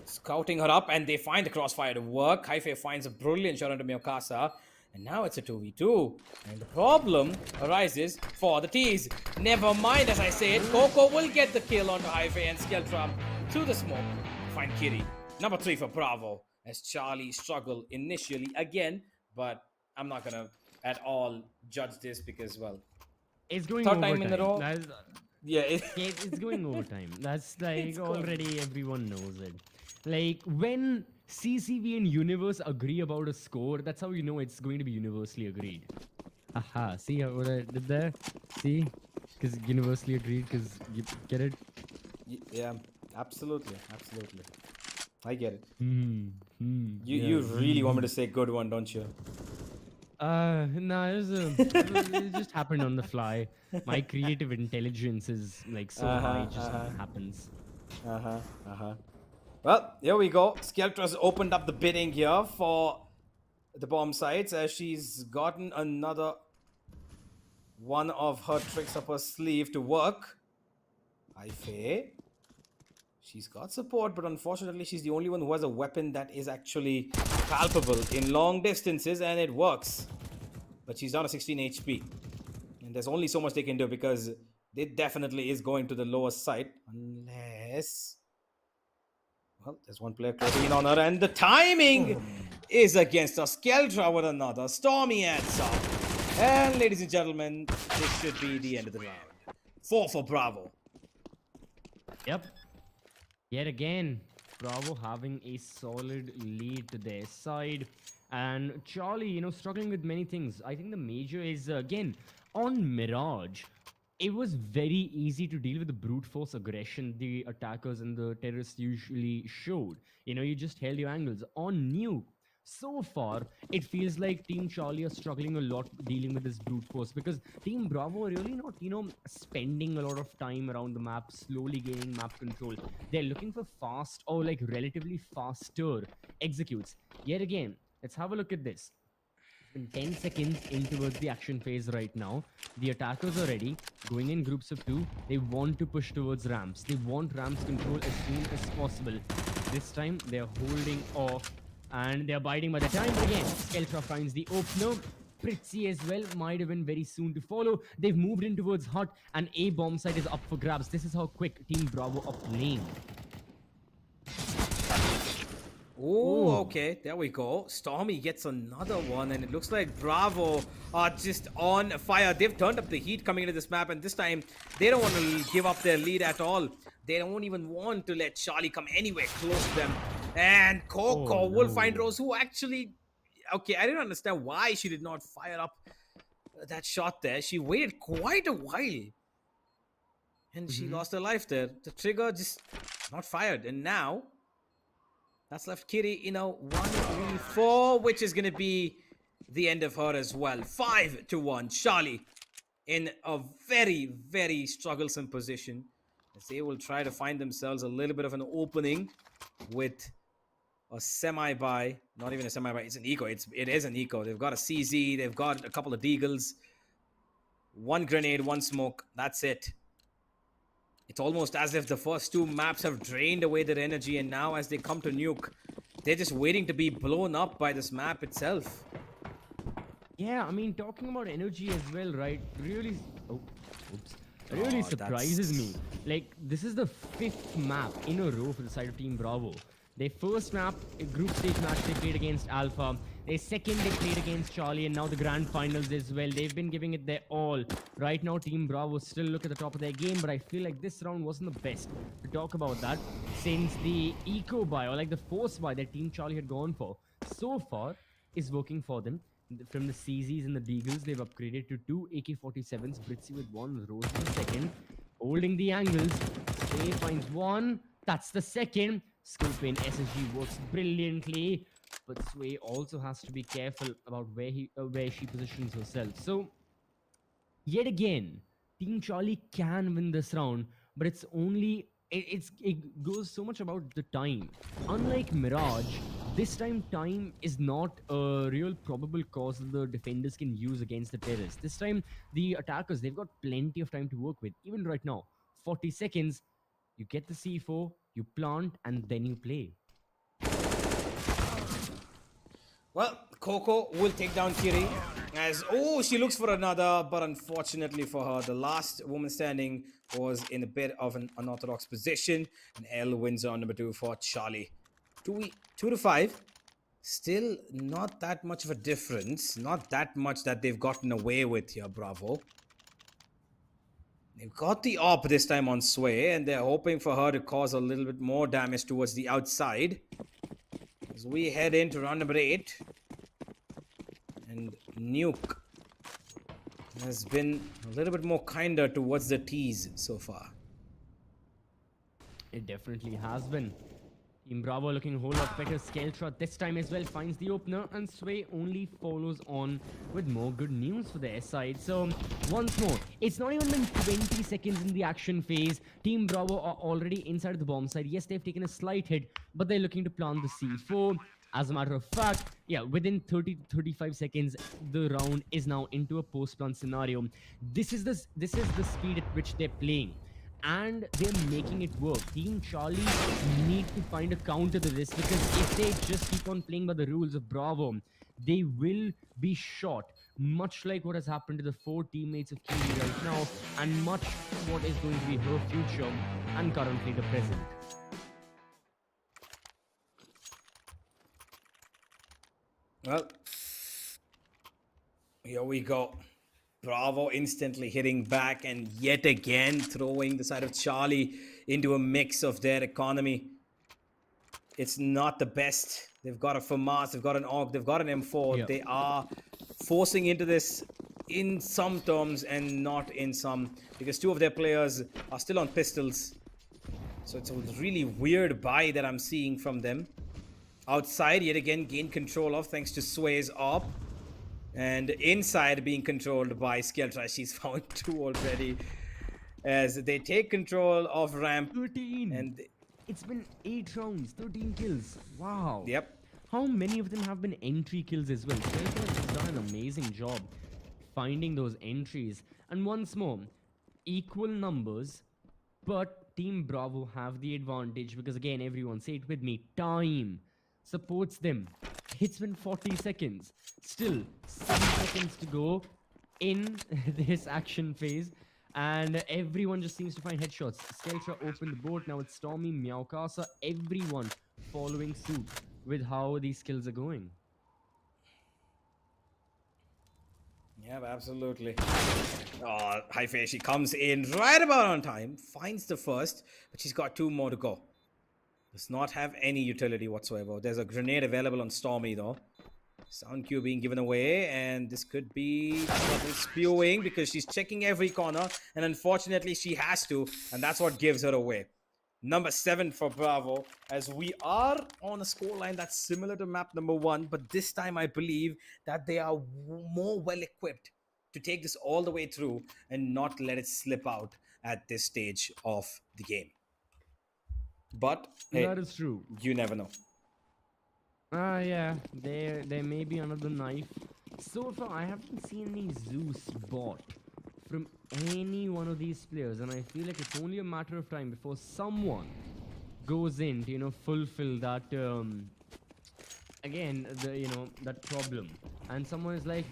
scouting her up and they find the crossfire to work. Hhyphae finds a brilliant shot onto Meowkasa. And now it's a 2v2. And the problem arises for the T's. Never mind, as I said, Coco will get the kill onto Hhyphae and Skeltra to the smoke. Find Kiri. Number 3 for Bravo. As Charlie struggled initially again. But I'm not going to at all judge this because, well, It's going third overtime. time in a row. Yeah, It's going overtime. That's like It's already everyone knows it. Like when CCV and Universe agree about a score, that's how you know it's going to be universally agreed. Haha, see what I did there? See? Because universally agreed, because you get it? yeah, absolutely. I get it. You You really want me to say good one, don't you? No, it just happened on the fly. My creative intelligence is like so high, it just happens. Well, here we go. Skeltra's opened up the bidding here for the bomb sites as she's gotten another one of her tricks up her sleeve to work. Hhyphae. She's got support, but unfortunately she's the only one who has a weapon that is actually palpable in long distances, and it works. But she's down to 16 HP. And there's only so much they can do because it definitely is going to the lower side. Unless... Well, there's one player closing in on her, and the timing is against us. Skeltra with another. Stormyyy answer. And ladies and gentlemen, this should be the end of the round. 4 for Bravo. Yep. Yet again, Bravo having a solid lead to their side. And Charlie, struggling with many things. I think the major is, again, on Mirage. It was very easy to deal with the brute force aggression the attackers and the terrorists usually showed. You just held your angles. On Nuke, so far, it feels like Team Charlie are struggling a lot dealing with this brute force because Team Bravo are really not, spending a lot of time around the map, slowly gaining map control. They're looking for fast or like relatively faster executes. Yet again, let's have a look at this. In 10 seconds in towards the action phase right now. The attackers are ready, going in groups of 2. They want to push towards ramps. They want ramps control as soon as possible. This time, they're holding off and they're biding by the time. But again, Skeltra finds the opener. Britsy as well might have been very soon to follow. They've moved in towards Hut and A bomb site is up for grabs. This is how quick Team Bravo are playing. Oh, okay. There we go. Stormyyy gets another one, and it looks like Bravo are just on fire. They've turned up the heat coming into this map, and this time they don't want to give up their lead at all. They don't even want to let Charlie come anywhere close to them. And Coco will find Rose, who actually... Okay, I didn't understand why she did not fire up that shot there. She waited quite a while. And she lost her life there. The trigger just not fired. And now... That's left Kiri in a 1v4, which is going to be the end of her as well. 5-1. Charlie in a very, very strugglesome position as they will try to find themselves a little bit of an opening with a semi-buy. Not even a semi-buy. It's an eco. It is an eco. They've got a CZ. They've got a couple of deagles. 1 grenade, 1 smoke. That's it. It's almost as if the first 2 maps have drained away their energy, and now as they come to Nuke, they're just waiting to be blown up by this map itself. Yeah, I mean, talking about energy as well, right? Really... Oh, oops. Really surprises me. Like, this is the 5th map in a row for the side of Team Bravo. Their first map, a group stage match, they played against Alpha. Their second, they played against Charlie, and now the grand finals as well. They've been giving it their all. Right now, Team Bravo still look at the top of their game, but I feel like this round wasn't the best to talk about that, since the eco buy, or like the force buy that Team Charlie had gone for, so far is working for them. From the CZs and the Deagles, they've upgraded to 2 AK-47s, Britsy with 1, Rose with the second. Holding the angles, Sway finds 1, that's the second. Scooping SSG works brilliantly, but Sway also has to be careful about where she positions herself. So yet again, Team Charlie can win this round, but it's only it goes so much about the time. Unlike Mirage, this time time is not a real probable cause that the defenders can use against the terrorists. This time the attackers, they've got plenty of time to work with. Even right now, 40 seconds, you get the C4, you plant, and then you play. Well, Coco will take down Kiri as she looks for another, but unfortunately for her, the last woman standing was in a bit of an unorthodox position, and L wins on number 2 for Charlie. 2 to 5. Still not that much of a difference. Not that much that they've gotten away with here, Bravo. They've got the AWP this time on Sway, and they're hoping for her to cause a little bit more damage towards the outside. As we head into round number 8. And Nuke has been a little bit more kinder towards the T's so far. It definitely has been. Team Bravo looking a whole lot better. Skeltra this time as well finds the opener, and Sway only follows on with more good news for their side. So once more, it's not even been 20 seconds in the action phase. Team Bravo are already inside the bomb side. Yes, they've taken a slight hit, but they're looking to plant the C4. As a matter of fact, yeah, within 30 to 35 seconds, the round is now into a post-plant scenario. This is the speed at which they're playing, and they're making it work. Team Charlie need to find a counter to this, because if they just keep on playing by the rules of Bravo, they will be shot, much like what has happened to the 4 teammates of Kiri right now, and much what is going to be her future and currently the present. Well, here we go. Bravo instantly hitting back, and yet again throwing the side of Charlie into a mix of their economy. It's not the best. They've got a FAMAS, they've got an AUG, they've got an M4. Yep. They are forcing into this in some terms and not in some, because 2 of their players are still on pistols. So it's a really weird buy that I'm seeing from them. Outside, yet again, gained control of thanks to Sway's AWP. And inside, being controlled by Skeltra. She's found 2 already. As they take control of ramp. 13! And It's been 8 rounds, 13 kills. Wow. yep. How many of them have been entry kills as well? Skeltra has done an amazing job finding those entries. And once more, equal numbers, but Team Bravo have the advantage, because again, everyone say it with me, time supports them. It's been 40 seconds. Still 7 seconds to go in this action phase, and everyone just seems to find headshots. Skeltra opened the board. Now it's Stormyyy, Meowkasa, everyone following suit with how these skills are going. Yeah, absolutely. Oh, Hhyphae, she comes in right about on time, finds the first, but she's got 2 more to go. Does not have any utility whatsoever. There's a grenade available on Stormyyy though. Sound cue being given away, and this could be trouble spewing because she's checking every corner, and unfortunately she has to, and that's what gives her away. Number 7 for Bravo, as we are on a scoreline that's similar to map number 1, but this time I believe that they are more well equipped to take this all the way through and not let it slip out at this stage of the game. But hey, That is true. you never know. Yeah, there may be another knife. So far, I haven't seen any Zeus bought from any one of these players, and I feel like it's only a matter of time before someone goes in to, fulfill that, again, that problem. And someone is like,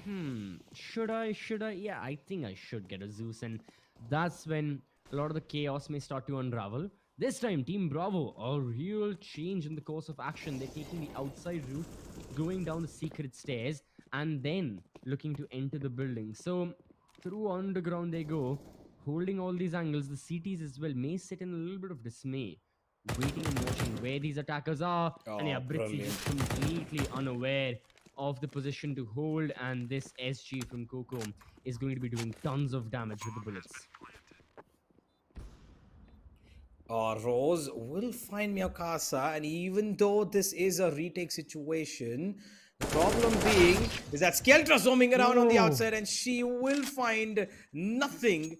should I? Yeah, I think I should get a Zeus, and that's when a lot of the chaos may start to unravel. This time, Team Bravo, a real change in the course of action. They're taking the outside route, going down the secret stairs, and then looking to enter the building. So, through underground they go, holding all these angles. The CTs as well may sit in a little bit of dismay, waiting and watching where these attackers are. And yeah, Oh, Britsy brilliant. just completely unaware of the position to hold, and this SG from Coco is going to be doing tons of damage with the bullets. Rose will find Meowkasa, and even though this is a retake situation, the problem being is that Skeltra roaming around on the Oh. outside, and she will find nothing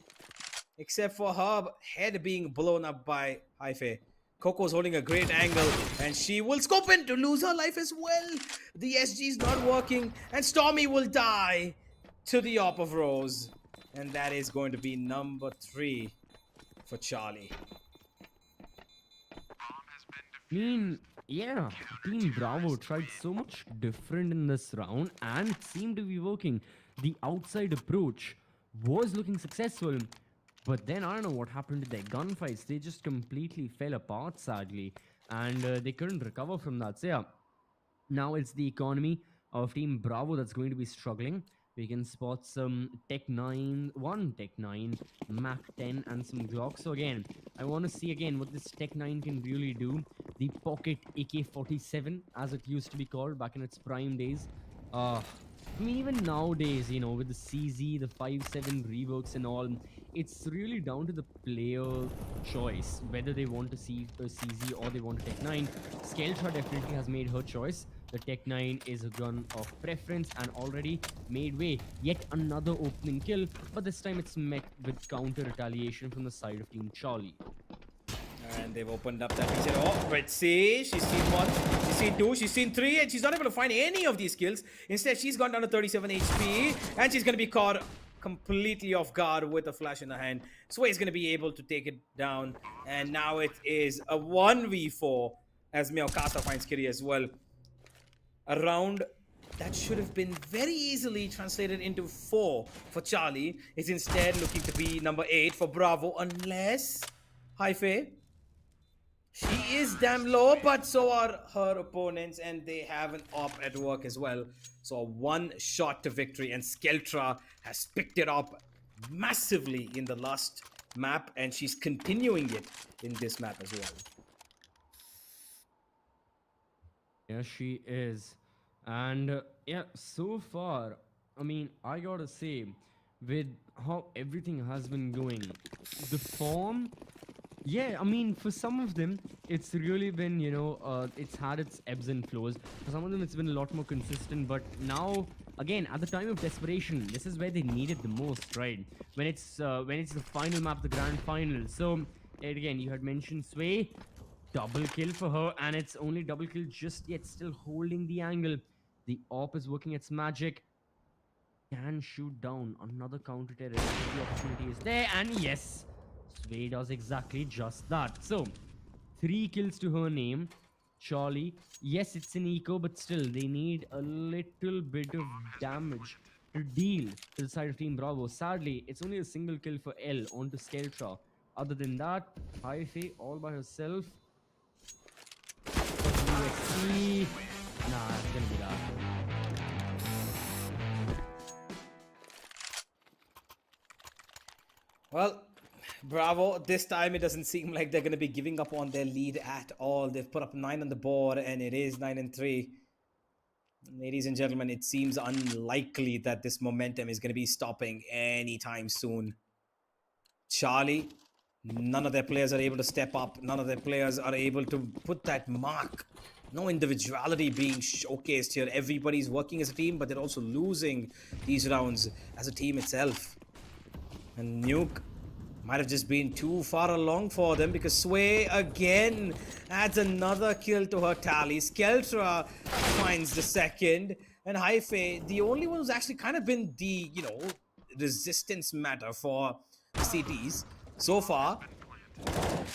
except for her head being blown up by Hhyphae. Coco's holding a great angle, and she will scope in to lose her life as well. The SG is not working, and Stormyyy will die to the op of Rose, and that is going to be number 3 for Charlie. I mean, yeah, Team Bravo tried so much different in this round and it seemed to be working. The outside approach was looking successful, but then I don't know what happened to their gunfights. They just completely fell apart, sadly, and they couldn't recover from that. So, yeah, now it's the economy of Team Bravo that's going to be struggling. We can spot some Tech 9, one Tech 9, Mac 10, and some Glock. So again, I want to see again what this Tech 9 can really do. The Pocket AK-47, as it used to be called back in its prime days. I mean, even nowadays, you know, with the CZ, the 5.7 reworks and all, it's really down to the player choice whether they want to see a CZ or they want a Tech 9. Skeltra definitely has made her choice. The Tech 9 is a gun of preference and already made way. Yet another opening kill, but this time it's met with counter retaliation from the side of Team Charlie. And they've opened up that reset. Oh, Britsy, she's seen 1, she's seen 2, she's seen 3, and she's not able to find any of these kills. Instead, she's gone down to 37 HP, and she's going to be caught completely off guard with a flash in her hand. Sway is going to be able to take it down, and now it is a 1v4 as Meowkasa finds Kiri as well. A round that should have been very easily translated into 4 for Charlie is instead looking to be number 8 for Bravo, unless Hhyphae. She is damn low, but so are her opponents, and they have an op at work as well. So a 1 shot to victory, and Skeltra has picked it up massively in the last map, and she's continuing it in this map as well. Yeah, she is. And yeah, so far, I mean, I gotta say, with how everything has been going, the form, yeah, I mean, for some of them, it's really been, you know, it's had its ebbs and flows. For some of them, it's been a lot more consistent. But now, again, at the time of desperation, this is where they need it the most, right? When it's the final map, the grand final. So, again, you had mentioned Sway. Double kill for her, and it's only double kill just yet, still holding the angle. The AWP is working its magic. Can shoot down another counter terrorist. The opportunity is there, and yes, Sway does exactly just that. So, 3 kills to her name. Charlie, yes, it's an eco, but still, they need a little bit of damage to deal to the side of Team Bravo. Sadly, it's only a single kill for L onto Skeltra. Other than that, Hhyphae all by herself. USC. Nah, it's gonna be that. Well, Bravo, this time it doesn't seem like they're going to be giving up on their lead at all. They've put up 9 on the board, and it is 9-3. Ladies and gentlemen, it seems unlikely that this momentum is going to be stopping anytime soon. Charlie, none of their players are able to step up. None of their players are able to put that mark. No individuality being showcased here. Everybody's working as a team, but they're also losing these rounds as a team itself. And Nuke might have just been too far along for them, because Sway again adds another kill to her tally. Skeltra finds the second, and Hhyphae, the only one who's actually kind of been the, you know, resistance matter for the CTs so far,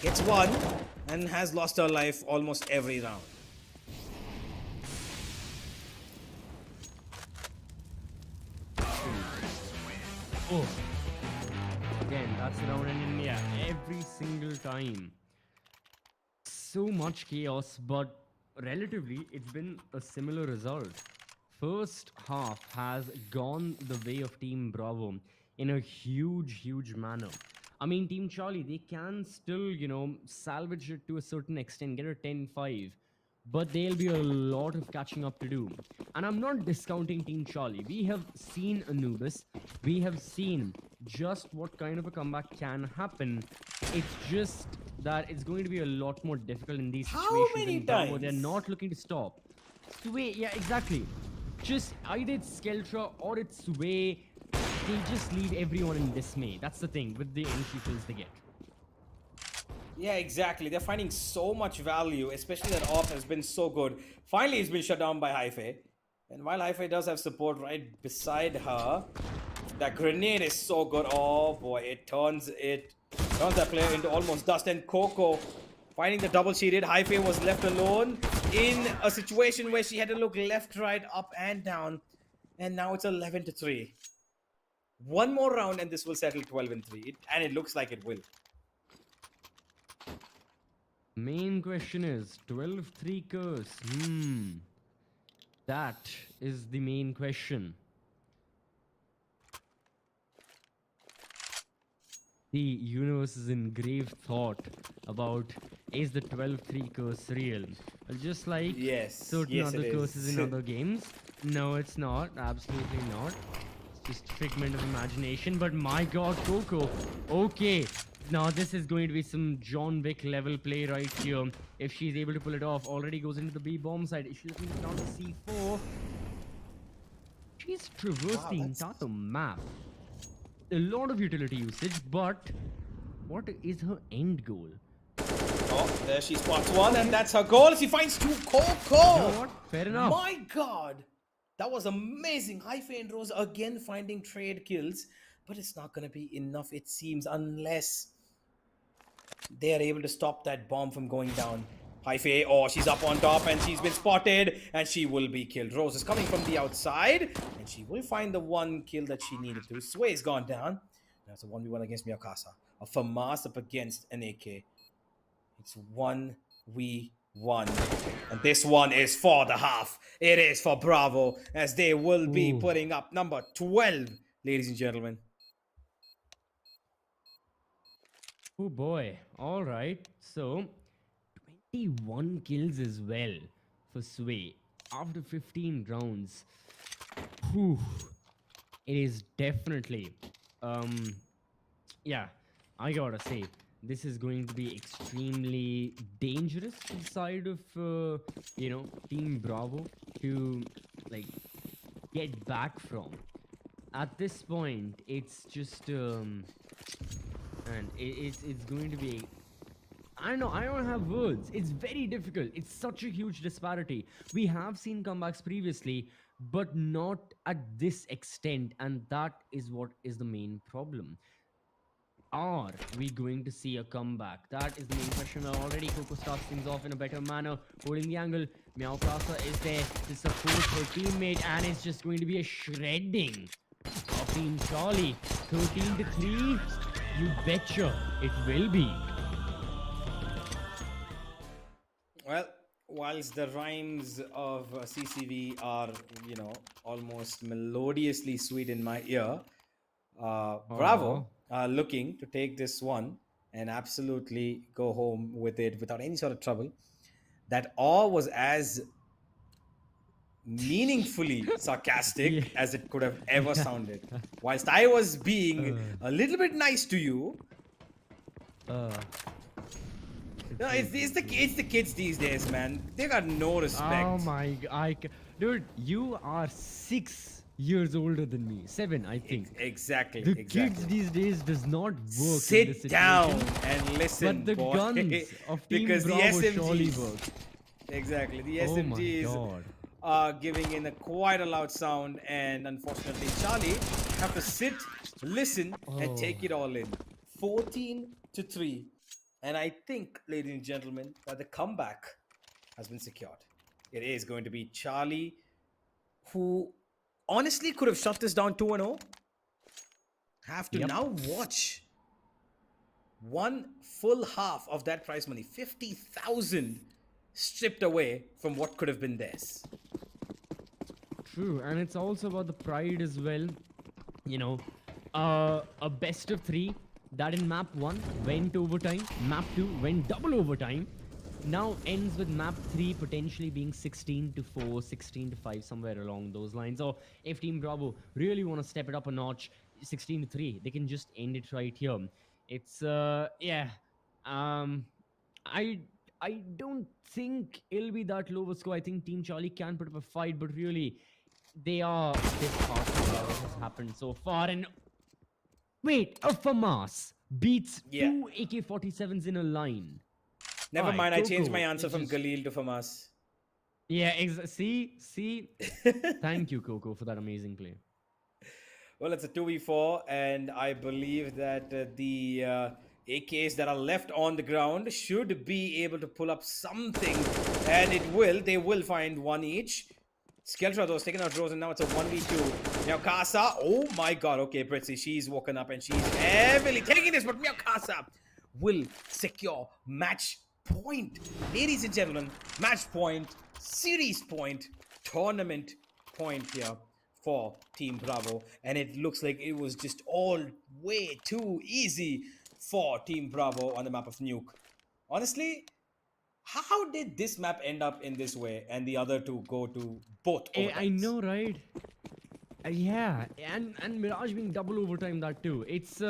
gets 1 and has lost her life almost every round. Oh. Again, that's the round in India every single time. so much chaos, but relatively, it's been a similar result. First half has gone the way of Team Bravo in a huge manner. I mean, Team Charlie, they can still, salvage it to a certain extent, get a 10-5, but there'll be a lot of catching up to do. And I'm not discounting Team Charlie. We have seen Anubis, we have seen just what kind of a comeback can happen. It's just that it's going to be a lot more difficult in these How situations. many And Bravo, they're times? not looking to stop. Sway, yeah, exactly. Just either it's Skeltra or it's Sway. They just leave everyone in dismay. That's the thing with the entry kills they get. Yeah, exactly. They're finding so much value, especially that off has been so good. Finally, it's been shut down by Hhyphae. And while Hhyphae does have support right beside her, that grenade is so good. Oh boy, it turns that player into almost dust. And Coco finding the double she did. Hhyphae was left alone in a situation where she had to look left, right, up, and down. And now it's 11-3. One more round and this will settle 12-3. And it looks like it will. Main question is 12-3 curse. That is the main question. The universe is in grave thought about, is the 12-3 curse real? Just like Yes, certain yes, other it curses is. in other games. No, it's not. Absolutely not. It's just figment of imagination. But my god, Coco. Okay. Now this is going to be some John Wick level play right here. If she's able to pull it off, already goes into the B bomb side. Is she looking down to C4? She's traversed the entire map. A lot of utility usage, but what is her end goal? Oh, there she spots one, and that's her goal. She finds two. Coco! You know what? Fair enough. My god! That was amazing. Hhyphae and Rose again finding trade kills, but it's not going to be enough, it seems, unless they are able to stop that bomb from going down. Hhyphae, oh, she's up on top and she's been spotted and she will be killed. Rose is coming from the outside and she will find the one kill that she needed to. Sway's gone down. That's a 1v1 against Meowkasa. A FAMAS up against an AK. It's 1v1. And this one is for the half. It is for Bravo as they will be putting up number 12, ladies and gentlemen. Oh boy. All right. So 21 kills as well for Sway after 15 rounds. Whew. It is definitely yeah, I gotta say this is going to be extremely dangerous inside of Team Bravo to like get back from. At this point it's just and it's going to be, I don't know, I don't have words. It's very difficult. It's such a huge disparity. We have seen comebacks previously, but not at this extent, and that is what is the main problem. Are we going to see a comeback? That is the main question. Already Coco starts things off in a better manner, holding the angle. Meowkasa is there to support her teammate, and it's just going to be a shredding of Team Charlie. 13-3. You betcha it will be. Well, whilst the rhymes of CCV are, almost melodiously sweet in my ear, Bravo are looking to take this one and absolutely go home with it without any sort of trouble. That all was as meaningfully sarcastic as it could have ever sounded. Whilst I was being a little bit nice to you, no, it's the kids these days, man. They got no respect. Oh my god, dude, you are 6 years older than me. 7, I think. Exactly. The kids these days does not work. Sit in this down situation, and listen, but the boy. guns of Team Because the Bravo surely SMGs, work. exactly, the Oh my SMGs god. are giving in quite a loud sound, and unfortunately, Charlie have to sit, listen, and take it all in. 14-3. And I think, ladies and gentlemen, that the comeback has been secured. It is going to be Charlie, who honestly could have shut this down 2-0. Have to now watch one full half of that prize money, 50,000, stripped away from what could have been theirs. True, and it's also about the pride as well. You know, a best of three that in map one went overtime, map two went double overtime. Now ends with map three potentially being 16 to 4, 16 to 5, somewhere along those lines. Or if Team Bravo really want to step it up a notch, 16 to 3, they can just end it right here. It's yeah. Um I I don't think it'll be that low of a score. I think Team Charlie can put up a fight, but really, they are disheartened by what has happened so far. And wait, a FAMAS beats Yeah. two AK-47s in a line. Never Alright, mind, I changed my Coco. answer It from just Galil to Famas. yeah, see. Thank you, Coco, for that amazing play. Well, it's a 2v4, and I believe that the AKs that are left on the ground should be able to pull up something, and it will. They will find one each. Skeltra, though, is taking out Rose, and now it's a 1v2. Meowkasa, oh my god, okay, Britsy, she's woken up and she's heavily taking this, but Meowkasa will secure match point. Ladies and gentlemen, match point, series point, tournament point here for Team Bravo, and it looks like it was just all way too easy for Team Bravo on the map of Nuke. Honestly, how did this map end up in this way and the other two go to both I overtimes? know, right? Yeah, and Mirage being double overtime that too. It's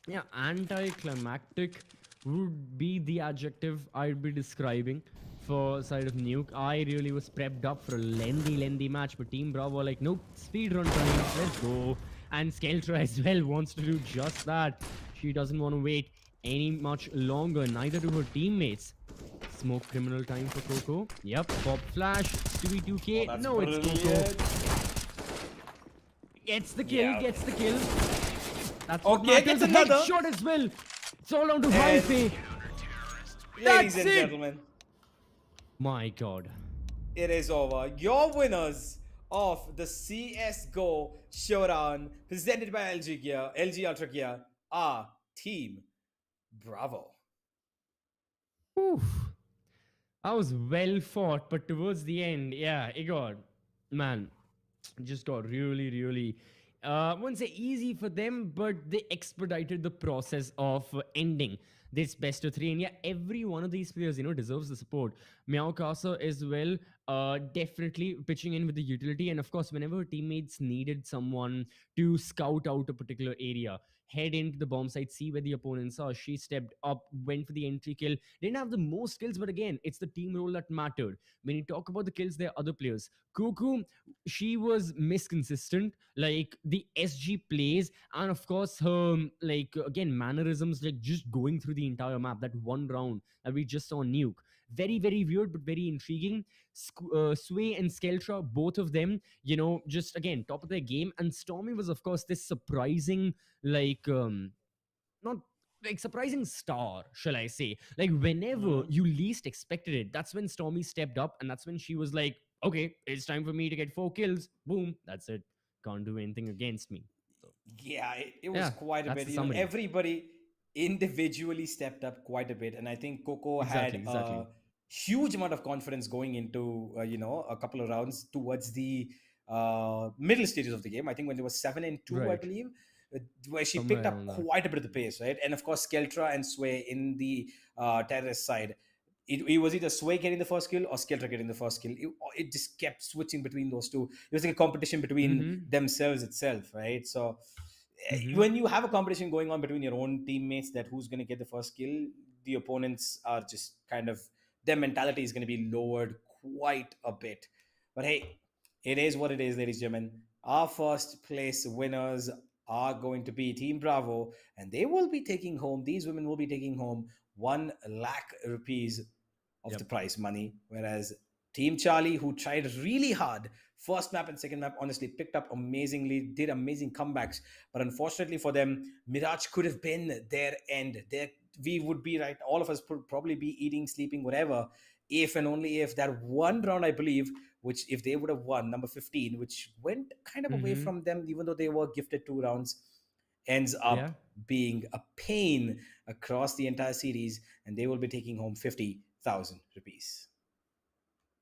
yeah, anticlimactic would be the adjective I'd be describing for side of Nuke. I really was prepped up for a lengthy match, but Team Bravo were like, nope, speedrun time, let's go. And Skeltra as well wants to do just that. She doesn't want to wait any much longer, neither do her teammates. Smoke criminal time for Coco. Yep, pop flash, Stewie Oh, 2K. that's No, it's Coco. brilliant. Gets the kill, Yeah, gets the kill. That's Okay, what matters. gets A another. headshot as well. It's all down to And- Hhyphae. Ladies That's and it. gentlemen, My god. it is over. Your winners of the CSGO Showdown presented by LG Ultragear are Team Bravo. Oof. That was well fought, but towards the end, yeah, it got, man, just got really, I wouldn't say easy for them, but they expedited the process of ending this best of three. And yeah, every one of these players, deserves the support. Meowkasa as well, definitely pitching in with the utility. And of course, whenever her teammates needed someone to scout out a particular area, head into the bomb site, see where the opponents are, she stepped up, went for the entry kill. Didn't have the most kills, but again, it's the team role that mattered. When you talk about the kills, there are other players. Coco, she was misconsistent, like the SG plays, and of course her like again mannerisms, like just going through the entire map. That one round that we just saw Nuke, very weird but very intriguing. Sway and Skeltra, both of them, just again top of their game. And Stormyyy was of course this surprising, like not like surprising star, shall I say. Like whenever Mhm. you least expected it, that's when Stormyyy stepped up, and that's when she was like, okay, it's time for me to get 4 kills. Boom, that's it. Can't do anything against me. So Yeah, it was yeah, quite a that's bit. the summary. Everybody individually stepped up quite a bit, and I think Coco Exactly, had exactly. a huge amount of confidence going into a couple of rounds towards the middle stages of the game. I think when there was 7-2, I Right. believe, where she picked Somewhere up around that. quite a bit of the pace, right? And of course, Skeltra and Sway in the terrorist side. It was either Sway getting the first kill or Skeltra getting the first kill. It just kept switching between those two. It was like a competition between Mm-hmm. themselves itself, right? So Mm-hmm. when you have a competition going on between your own teammates that who's going to get the first kill, the opponents are just kind of, their mentality is going to be lowered quite a bit. But hey, it is what it is, ladies and gentlemen. Our first place winners are going to be Team Bravo, and they will be taking home, these women will be taking home 1 lakh rupees of Yep. the prize money, whereas Team Charlie, who tried really hard, first map and second map, honestly picked up amazingly, did amazing comebacks, but unfortunately for them, Mirage could have been their end. We would be right, all of us would probably be eating, sleeping, whatever, if and only if that one round, I believe, which if they would have won, number 15, which went kind of away Mm-hmm. from them, even though they were gifted 2 rounds. ends Yeah. up being a pain across the entire series, and they will be taking home 50,000 rupees.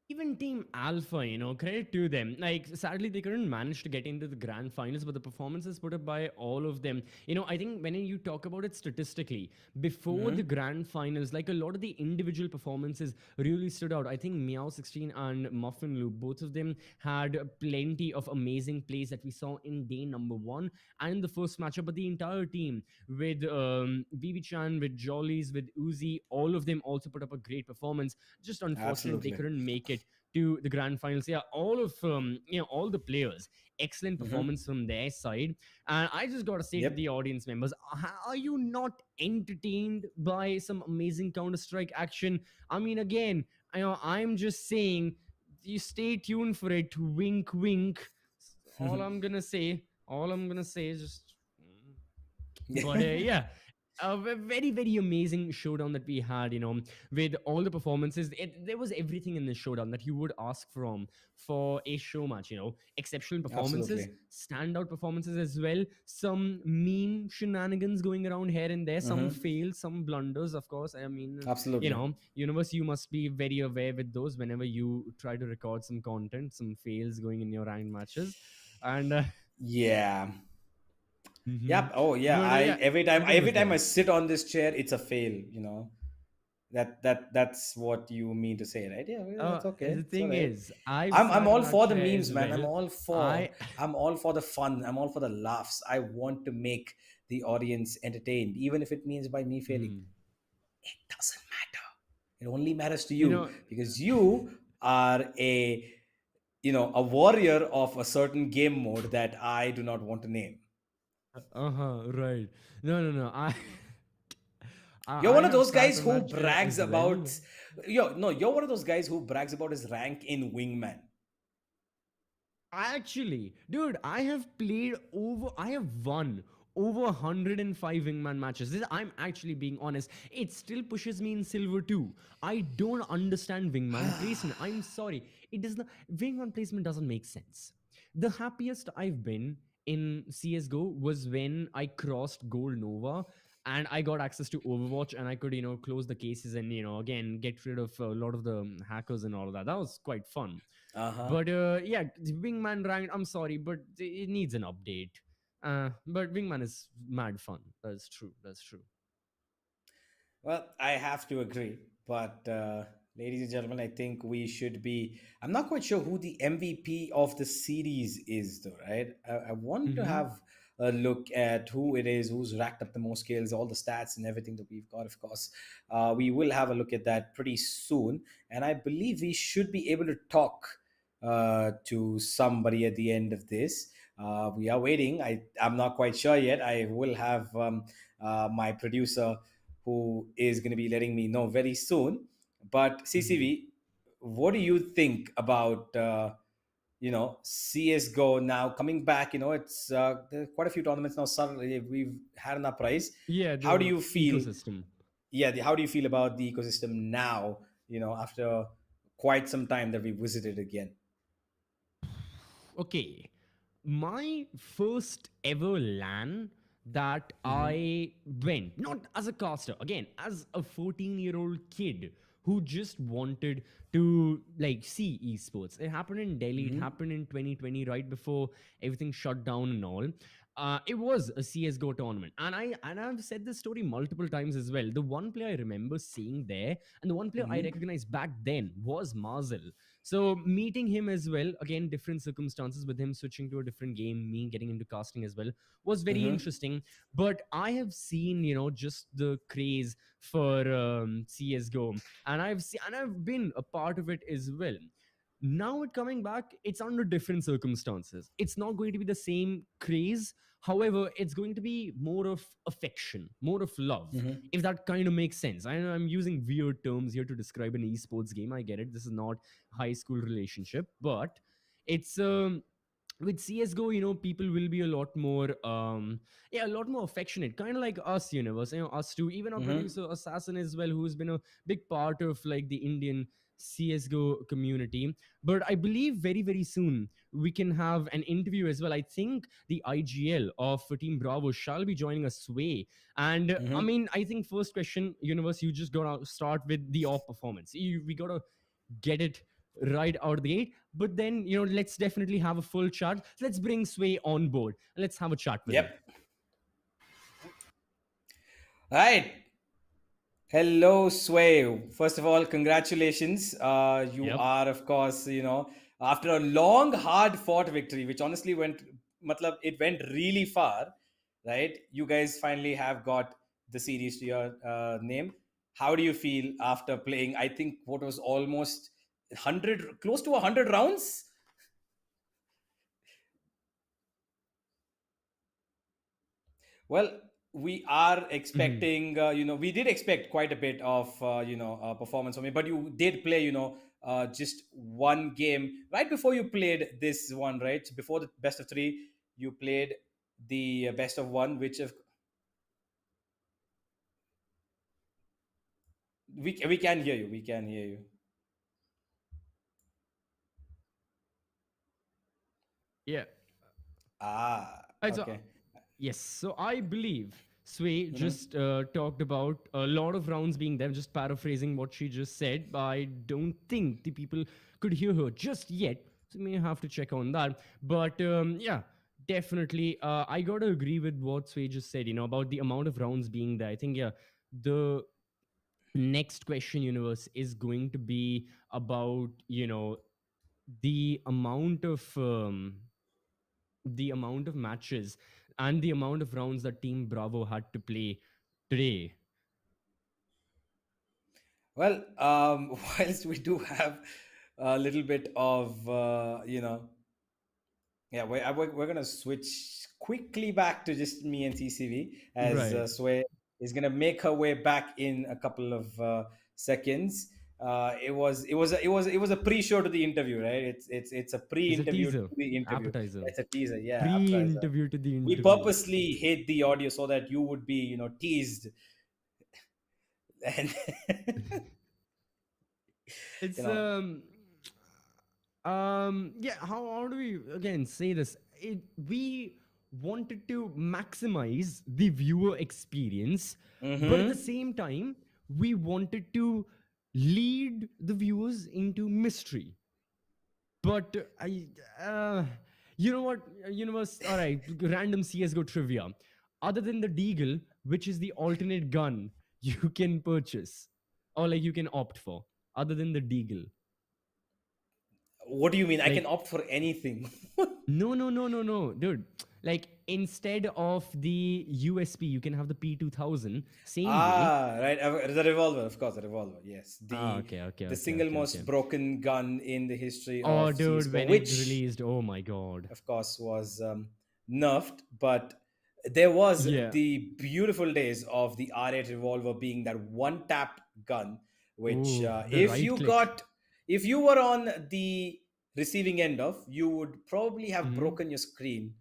Even Team Alpha, credit to them. Like, sadly, they couldn't manage to get into the grand finals, but the performances put up by all of them. I think when you talk about it statistically, before the Hmm. grand finals, like a lot of the individual performances really stood out. I think Meow 16 and Muffinloop, both of them had plenty of amazing plays that we saw in day number one and in the first matchup. But the entire team, with Vivichan, with Jollies, with Uzi, all of them also put up a great performance. Just unfortunate they Absolutely. couldn't make it to the grand finals. Yeah, all the players, excellent Hmm. performance from their side. And I just got to say to Yep. the audience members, are you not entertained by some amazing Counter Strike action? I mean, again, I'm just saying, you stay tuned for it. Wink, wink. All I'm gonna say is just. But yeah, a very very amazing showdown that we had. With all the performances, there was everything in this showdown that you would ask from for a show match. Exceptional performances, Absolutely. standout performances as well. Some mean shenanigans going around here and there. Some Hmm. fails, some blunders. Of course, I mean, Absolutely. universe, you must be very aware with those whenever you try to record some content, some fails going in your ranked matches, and. Yeah. Mhm. Yep. Oh yeah. But I yeah, everything every was time I there. sit on this chair, it's a fail. That's what you mean to say, right? Yeah. Well, that's okay. The It's all thing right. is, I've I'm sat in all that for the chair memes, as man. well. I I'm all for the fun. I'm all for the laughs. I want to make the audience entertained, even if it means by me failing. Hmm. It doesn't matter. It only matters to you you know, because you are a warrior of a certain game mode that I do not want to name. right. No, no, no. You're I one of have those sat guys on who that chair brags as well. about. Yo, no, you're one of those guys who brags about his rank in Wingman. Actually, dude, I have won over 105 wingman matches. I'm actually being honest. It still pushes me in silver too. I don't understand wingman placement. I'm sorry. It does not, wingman placement doesn't make sense. The happiest I've been in CSGO was when I crossed Gold Nova and I got access to Overwatch and I could, close the cases and, again, get rid of a lot of the hackers and all of that. That was quite fun. Uh huh. But yeah, the Wingman ranked. I'm sorry, but it needs an update. But Wingman is mad fun. That's true. That's true. Well, I have to agree. But, ladies and gentlemen, I think we should be. I'm not quite sure who the MVP of the series is, though, right? I want to Mm-hmm. have a look at who it is, who's racked up the most kills, all the stats and everything that we've got, of course. We will have a look at that pretty soon. And I believe we should be able to talk to somebody at the end of this. We are waiting. I'm not quite sure yet. I will have my producer who is going to be letting me know very soon. But Mm-hmm. CCV, what do you think about CS:GO now coming back? It's there are quite a few tournaments now. Suddenly we've had an uprise. Yeah, How do the you feel? ecosystem. Yeah, how do you feel about the ecosystem now? After quite some time that we visited again. Okay, my first ever LAN that Hmm. I went, not as a caster, again, as a 14-year-old kid who just wanted to like see esports. It happened in Delhi, it Hmm. happened in 2020, right before everything shut down and all. It was a CS:GO tournament, and I've said this story multiple times as well. The one player I remember seeing there, and the one player I Hmm. recognized back then was Mazel. So meeting him as well, again, different circumstances with him switching to a different game, me getting into casting as well, was very Hmm. interesting. But I have seen, just the craze for CS:GO, and I've been a part of it as well. Now it coming back, it's under different circumstances. It's not going to be the same craze. However, it's going to be more of affection, more of love, Hmm. if that kind of makes sense. I know I'm using weird terms here to describe an esports game. I get it. This is not high school relationship, but it's with CS:GO, people will be a lot more yeah, a lot more affectionate, kind of like us, universe, us too. Even our Hmm. producer Assassin as well, who's been a big part of like the Indian CSGO community. But I believe very, very soon we can have an interview as well. I think the IGL of Team Bravo shall be joining us, Sway. And I Mhm. mean, I think first question, Universe, you just gotta start with the off performance. We gotta get it right out of the gate. But then, let's definitely have a full chat. Let's bring Sway on board and let's have a chat with him. Yep. Right. Hello, Sway. First of all, congratulations. You Yep. are, of course, after a long, hard-fought victory, which honestly it went really far, right? You guys finally have got the series to your name. How do you feel after playing? I think what was almost 100, close to 100 rounds. Well, we are Mhm. expecting, we did expect quite a bit of, performance from you, but you did play, just one game right before you played this one, right? So before the best of three, you played the best of one, which we can hear you. We can hear you. Yeah. Ah, Right, so okay. yes, so I believe Sway Hmm. just talked about a lot of rounds being there. Just paraphrasing what she just said, but I don't think the people could hear her just yet. So we may have to check on that. But yeah, definitely, I gotta agree with what Sway just said. About the amount of rounds being there. I think yeah, the next question, Universe, is going to be about the amount of matches and the amount of rounds that Team Bravo had to play today. Well, whilst we do have a little bit of, yeah, we're gonna switch quickly back to just me and TCV as Right. Sway is gonna make her way back in a couple of seconds. It was a pre-show to the interview, right? It's a It's a pre-interview to teaser, the interview. appetizer, It's a teaser, yeah, appetizer. pre-interview to the We interview. purposely hid the audio so that you would be, teased, and you It's know. yeah, how do we again say this? We wanted to maximize the viewer experience, but at the Mm-hmm. same time, we wanted to lead the viewers into mystery. But you know what, Universe? All right, random CS:GO trivia. Other than the Deagle, which is the alternate gun you can purchase or like you can opt for, other than the Deagle, What do you mean? I can like opt for anything. no, no, no, no, no, dude. Like instead of the USP, you can have the P2000. Same way. Ah, right. The revolver, of course, the revolver. Yes, Ah, the okay, okay, the okay, single okay, okay. most broken gun in the history of Oh, dude, CS:GO, when it which released, oh my god. of course was nerfed, but there was Yeah. the beautiful days of the R8 revolver being that one tap gun, which Ooh, the right click. if you were on the receiving end of, you would probably have Mhm. broken your screen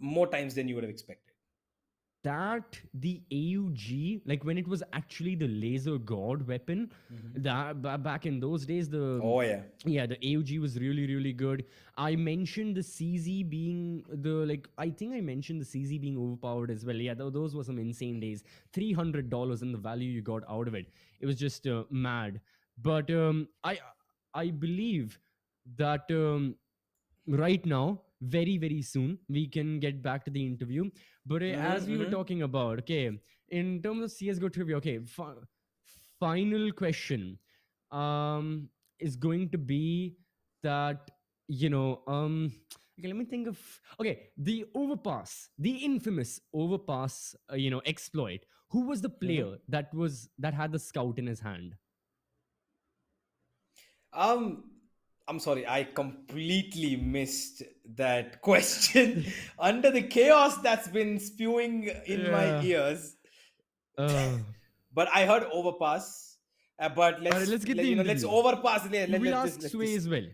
more times than you would have expected. That the AUG, like when it was actually the laser god weapon, Mhm. that back in those days, Oh yeah. yeah, the AUG was really, really good. I mentioned the CZ being I think I mentioned the CZ being overpowered as well. Yeah, those were some insane days. $300 and the value you got out of it. It was just mad. But I believe that right now, very, very soon, we can get back to the interview. But as Mm-hmm, we were mm-hmm. talking about, okay, in terms of CSGO trivia, okay, final question is going to be that, okay, let me think of, okay, the overpass, the infamous overpass, exploit. Who was the Mm-hmm. player that had the scout in his hand? Um, I'm sorry, I completely missed that question. Under the chaos that's been spewing in my Yeah. ears, Uh, but I heard overpass. But all right, let's get the let's interview. overpass. We'll ask Let's Sway this. as well.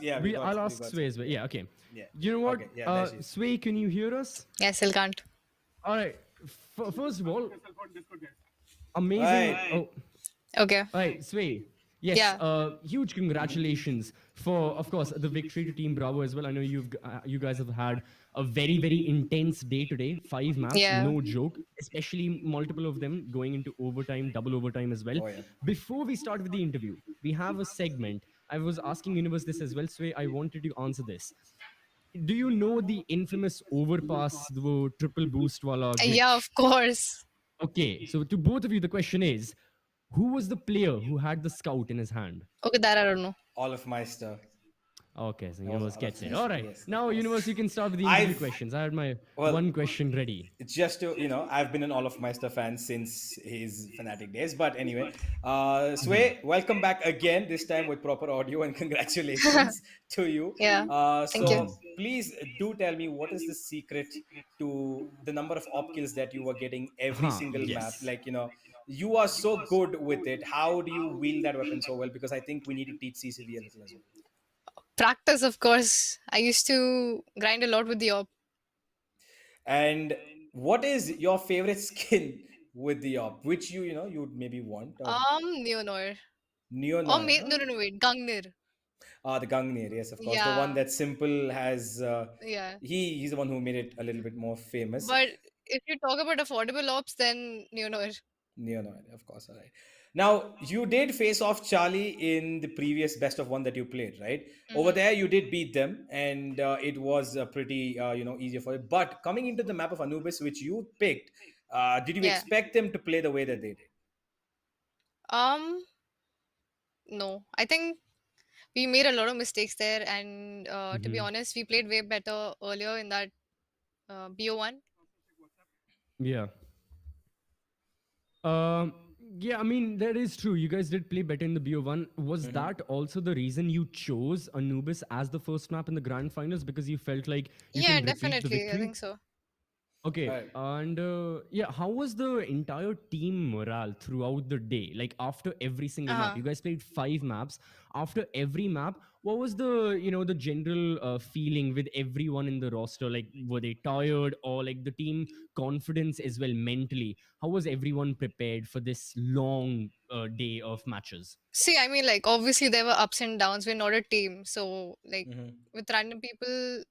I'll We've ask got Sway as well. yeah, Yeah, okay. yeah. You know what? Okay, yeah, there she is. Sway, can you hear us? Yeah, I still can't. All right. First of all, amazing. Right. Oh, Okay. all right, Sway. Yes, Yeah. huge congratulations for, of course, the victory to Team Bravo as well. I know you guys have had a very very intense day today. 5 maps, Yeah. no joke. Especially multiple of them going into overtime, double overtime as well. Oh yeah. Before we start with the interview, we have a segment. I was asking Universe this as well, so I wanted to answer this. Do you know the infamous overpass, the triple boost wala Yeah, glitch? of course. Okay, so to both of you, the question is, who was the player who had the scout in his hand? Okay, that I don't know. All of Meister. Okay, so That was Universe all of gets it. All Meister. right. Yes, of Now, course. Universe, you can start with the interview I've questions. I had my well, one question ready. just to I've been an all of Meister fan since his Fnatic days. But anyway, Sway, welcome back again. This time with proper audio, and congratulations to you. Yeah. Thank you. So please do tell me what is the secret to the number of op kills that you were getting every Huh, single map. yes. Like you are so good with it. How do you wield that weapon so well? Because I think we need to teach CCV a little as well. Practice, of course. I used to grind a lot with the op. And what is your favorite skin with the op, which you would maybe want or Neonor. Or Neonoy? no, no, no, wait, Gangnir. The Gangnir, yes, of course, the one Yeah, that Simple has. yeah. He's the one who made it a little bit more famous. But if you talk about affordable ops, then Neonor. Neonoy, of course, all right. Now you did face off Charlie in the previous best of one that you played, right? Over Hmm. there, you did beat them, and it was pretty easier for you. But coming into the map of Anubis, which you picked, did you Yeah. expect them to play the way that they did? Um, no. I think we made a lot of mistakes there, and to be Hmm. honest, we played way better earlier in that BO1. Yeah. Um, yeah, I mean, that is true. You guys did play better in the BO1. Was Mm-hmm. that also the reason you chose Anubis as the first map in the grand finals? Because you felt like you Yeah, can repeat the definitely. I victory? think so. Okay, Right. and yeah, how was the entire team morale throughout the day? Like after every single map, Uh-huh. you guys played 5 maps. After every map, what was the general feeling with everyone in the roster? Like, were they tired, or like the team confidence as well mentally? How was everyone prepared for this long day of matches? See, I mean, like, obviously there were ups and downs. We're not a team. So, like, Mm-hmm. with random people,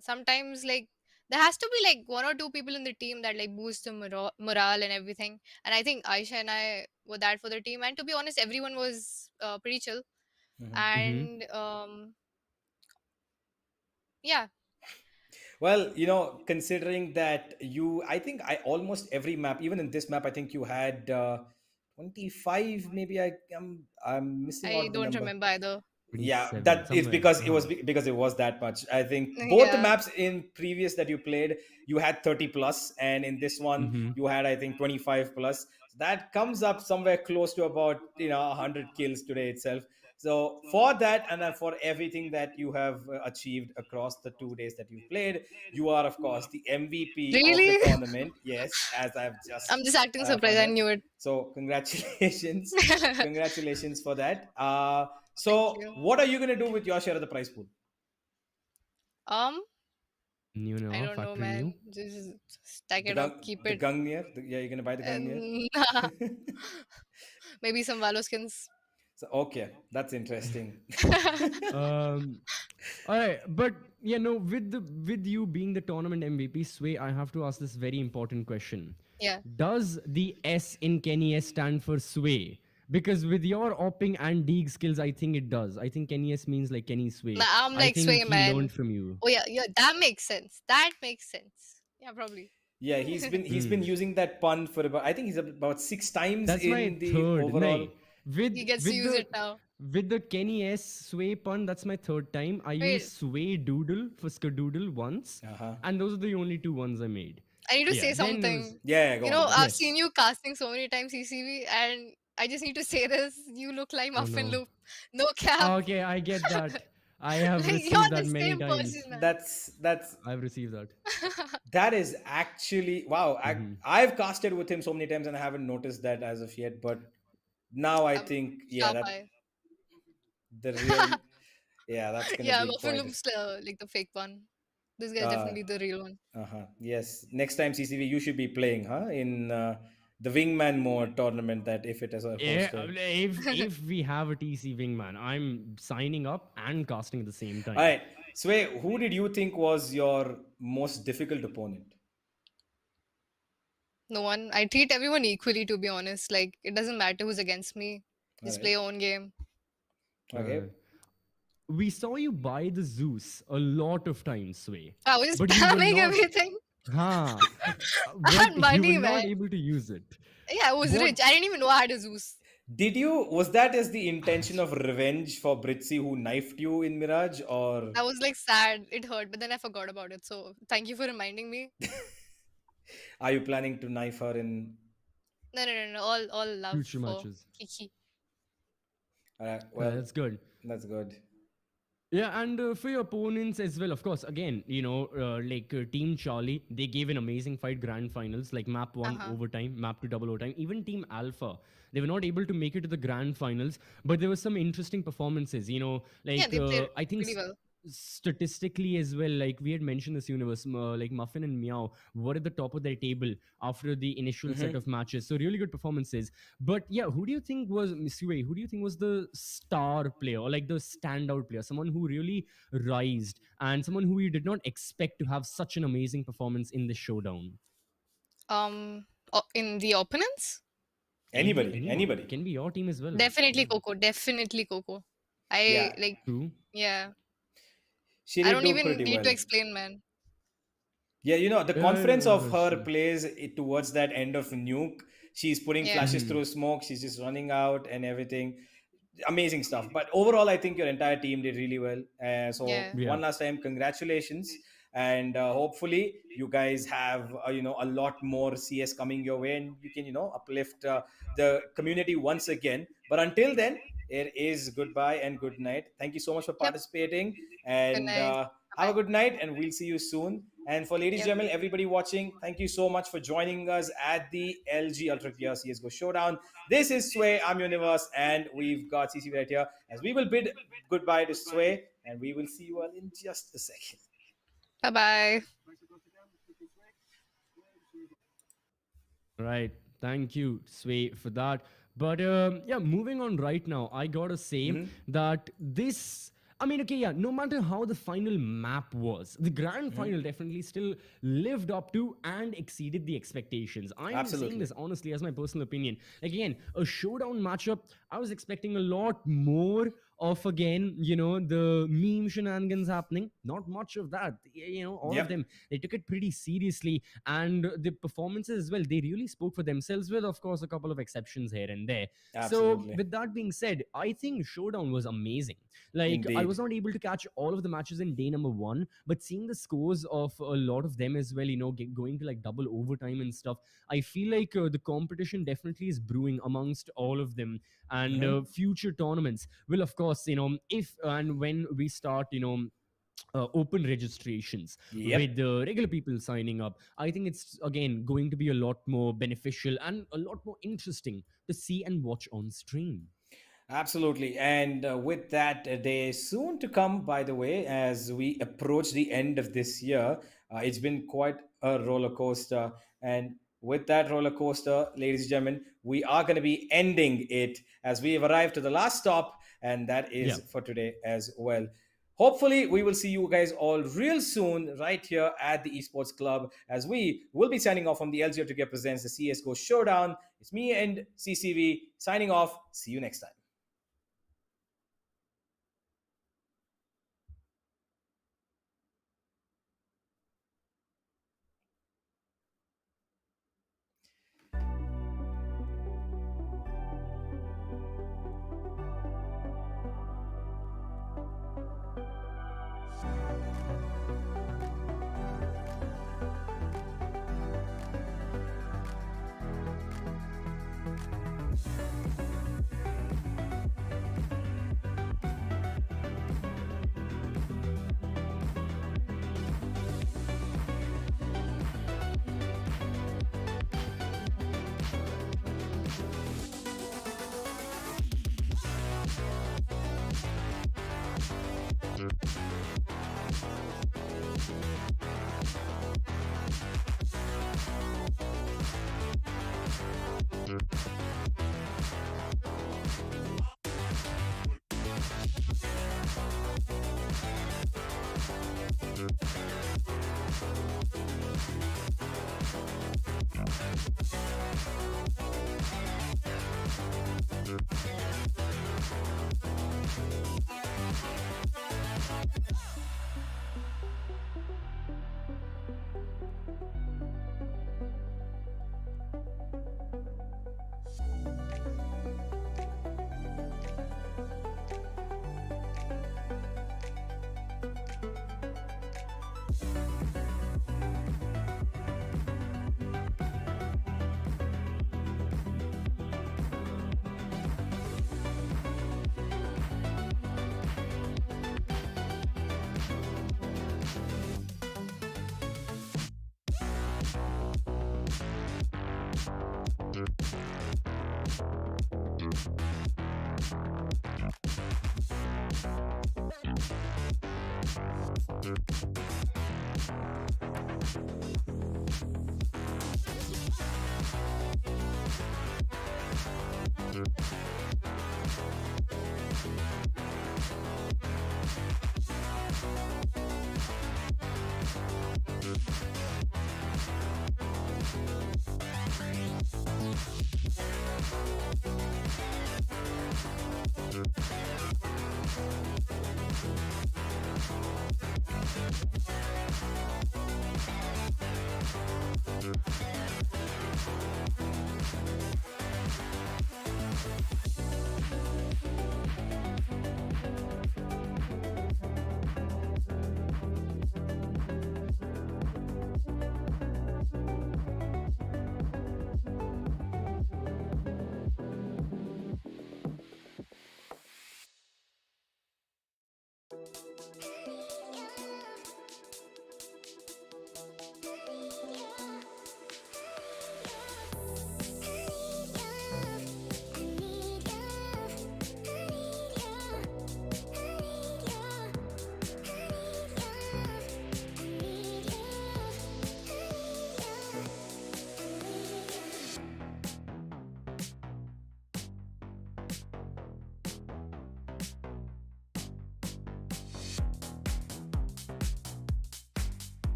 sometimes, like, there has to be, like, one or two people in the team that, like, boost the morale and everything. And I think Aisha and I were that for the team. And to be honest, everyone was pretty chill. Mm-hmm. Mm-hmm. And, yeah, Well, considering that I think I almost every map, even in this map, I think you had 25. Maybe I'm missing I out the don't number. remember either. Yeah, 27 that is somewhere. because because it was that much. I think both the Yeah. maps in previous that you played, you had 30 plus, and in this one Mm-hmm. you had, I think, 25 plus. So that comes up somewhere close to about 100 kills today itself. So for that, and then for everything that you have achieved across the 2 days that you've played, you are of course the MVP of the Really? tournament. Yes, as I've I'm just just acting surprised. found I out. knew it. So congratulations, congratulations for that. Thank So, you. what are you going to do with your share of the prize pool? Um, New I now, don't know, factory man. new. Just stack it up, keep The it, Gungnir? Yeah, you're going to buy the Gungnir? and maybe some Valo skins. So, okay, that's interesting. Um, all right, but no, with you being the tournament MVP, Sway, I have to ask this very important question. Yeah. Does the S in Kenny S stand for Sway? Because with your opping and dig skills, I think it does. I think Kenny S means like Kenny Sway. I'm I like think Sway he learned man. from you. Oh yeah, yeah, that makes sense. That makes sense. Yeah, probably. Yeah, he's been Hmm. using that pun for about, I think he's about 6 times That's my in the third. overall. Nay, with He gets to with use the it now. with the Kenny S Sway pun, that's my third time. I used Wait, Sway Doodle for Skadoodle once, Uh-huh. and those are the only two ones I made. I need to Yeah, say then it was something. Yeah, go You on, know, go on. I've yes. seen you casting so many times CCV, and I just need to say this. You look like Oh no. Muffinloop. No cap. Okay, I get that. I have Like you're received that the many same times. person, man. That's I've received that. that is actually wow. Hmm. I've casted with him so many times and I haven't noticed that as of yet. But now I think, yeah, Sharp that eye. the real, yeah, that's gonna Yeah, be quite. Muffinloop's like the fake one. This guy's Uh, definitely the real one. Yes. Next time CCV, you should be playing, huh? In the Wingman Mode tournament that if it is Yeah, hosted. if we have a TC wingman, I'm signing up and casting at the same All time. right, Sway, who did you think was your most difficult opponent? No one. I treat everyone equally, to be honest. Like, it doesn't matter who's against me. All Just right, play your own game. okay. Uh, we saw you buy the Zeus a lot of times, Sway, I was but you were spamming not. everything. Huh. I But had you were money, not man. able to use it. Yeah, I was What? rich. I didn't even know I had a Zeus. Did you, was that as the intention of revenge for Britsy who knifed you in Mirage, or I was like sad. It hurt, but then I forgot about it. So thank you for reminding me. are you planning to knife her in? No, no, no, no. All love Future for matches. Kiki. Well, That's good. that's good. Yeah, and for your opponents as well, of course. Again, Team Charlie, they gave an amazing fight, grand finals, like map Uh one huh. overtime, map two double overtime. Even Team Alpha, they were not able to make it to the grand finals, but there were some interesting performances. Yeah, they played I think pretty well. statistically as well, like we had mentioned this universe, like Muffin and Meow were at the top of their table after the initial set Hmm. of matches. So really good performances. But yeah, who do you think was Misuei? Who do you think was the star player or like the standout player? Someone who really rised and someone who you did not expect to have such an amazing performance in the showdown. In the opponents, Anyone. It Anybody. can be your team as well. definitely Yeah. Coco. Definitely Coco. I Yeah, like. True. Yeah. she I did don't do even pretty need to well. explain, man. Yeah, the confidence of Yeah, her she. plays towards that end of nuke. She's putting Yeah. flashes Mhm. through smoke. She's just running out and everything. Amazing stuff. But overall, I think your entire team did really well. So Yeah. Yeah. one last time, congratulations, and hopefully you guys have a lot more CS coming your way, and you can uplift the community once again. But until then, it is goodbye and good night. Thank you so much for Yep. participating, Good and night. have a Bye. good night, and we'll see you soon. And for ladies and Yep. gentlemen, everybody watching, thank you so much for joining us at the LG Ultra Gear CSGO Showdown. This is Sway, I'm Universe, and we've got CC right here as we will bid goodbye to Sway, and we will see you all in just a second. Bye bye. Right. Thank you, Sway, for that. But yeah, moving on right now, I gotta say Mm-hmm. that this. I mean, okay, yeah, no matter how the final map was, the grand Mm-hmm. final definitely still lived up to and exceeded the expectations. I'm saying Absolutely. this honestly as my personal opinion. Like, again, a showdown matchup, I was expecting a lot more of, again, the meme shenanigans happening. Not much of that. All of Yep. them, they took it pretty seriously, and the performances as well, they really spoke for themselves, with of course a couple of exceptions here and there. So Absolutely. with that being said, I think showdown was amazing. Like, I was Indeed. not able to catch all of the matches in day number one, but seeing the scores of a lot of them as well, going to like double overtime and stuff, I feel like the competition definitely is brewing amongst all of them. And Mm-hmm. future tournaments will, of course, if and when we start, open registrations Yep. with the regular people signing up, I think it's again going to be a lot more beneficial and a lot more interesting to see and watch on stream. Absolutely. And with that, day soon to come, by the way, as we approach the end of this year, it's been quite a roller coaster. And with that roller coaster, ladies and gentlemen, we are going to be ending it as we have arrived to the last stop, and that Yeah. is for today as well. Hopefully, we will see you guys all real soon right here at the Esports Club as we will be signing off from the LGO Together presents the CSGO Showdown. It's me and CCV signing off. See you next time.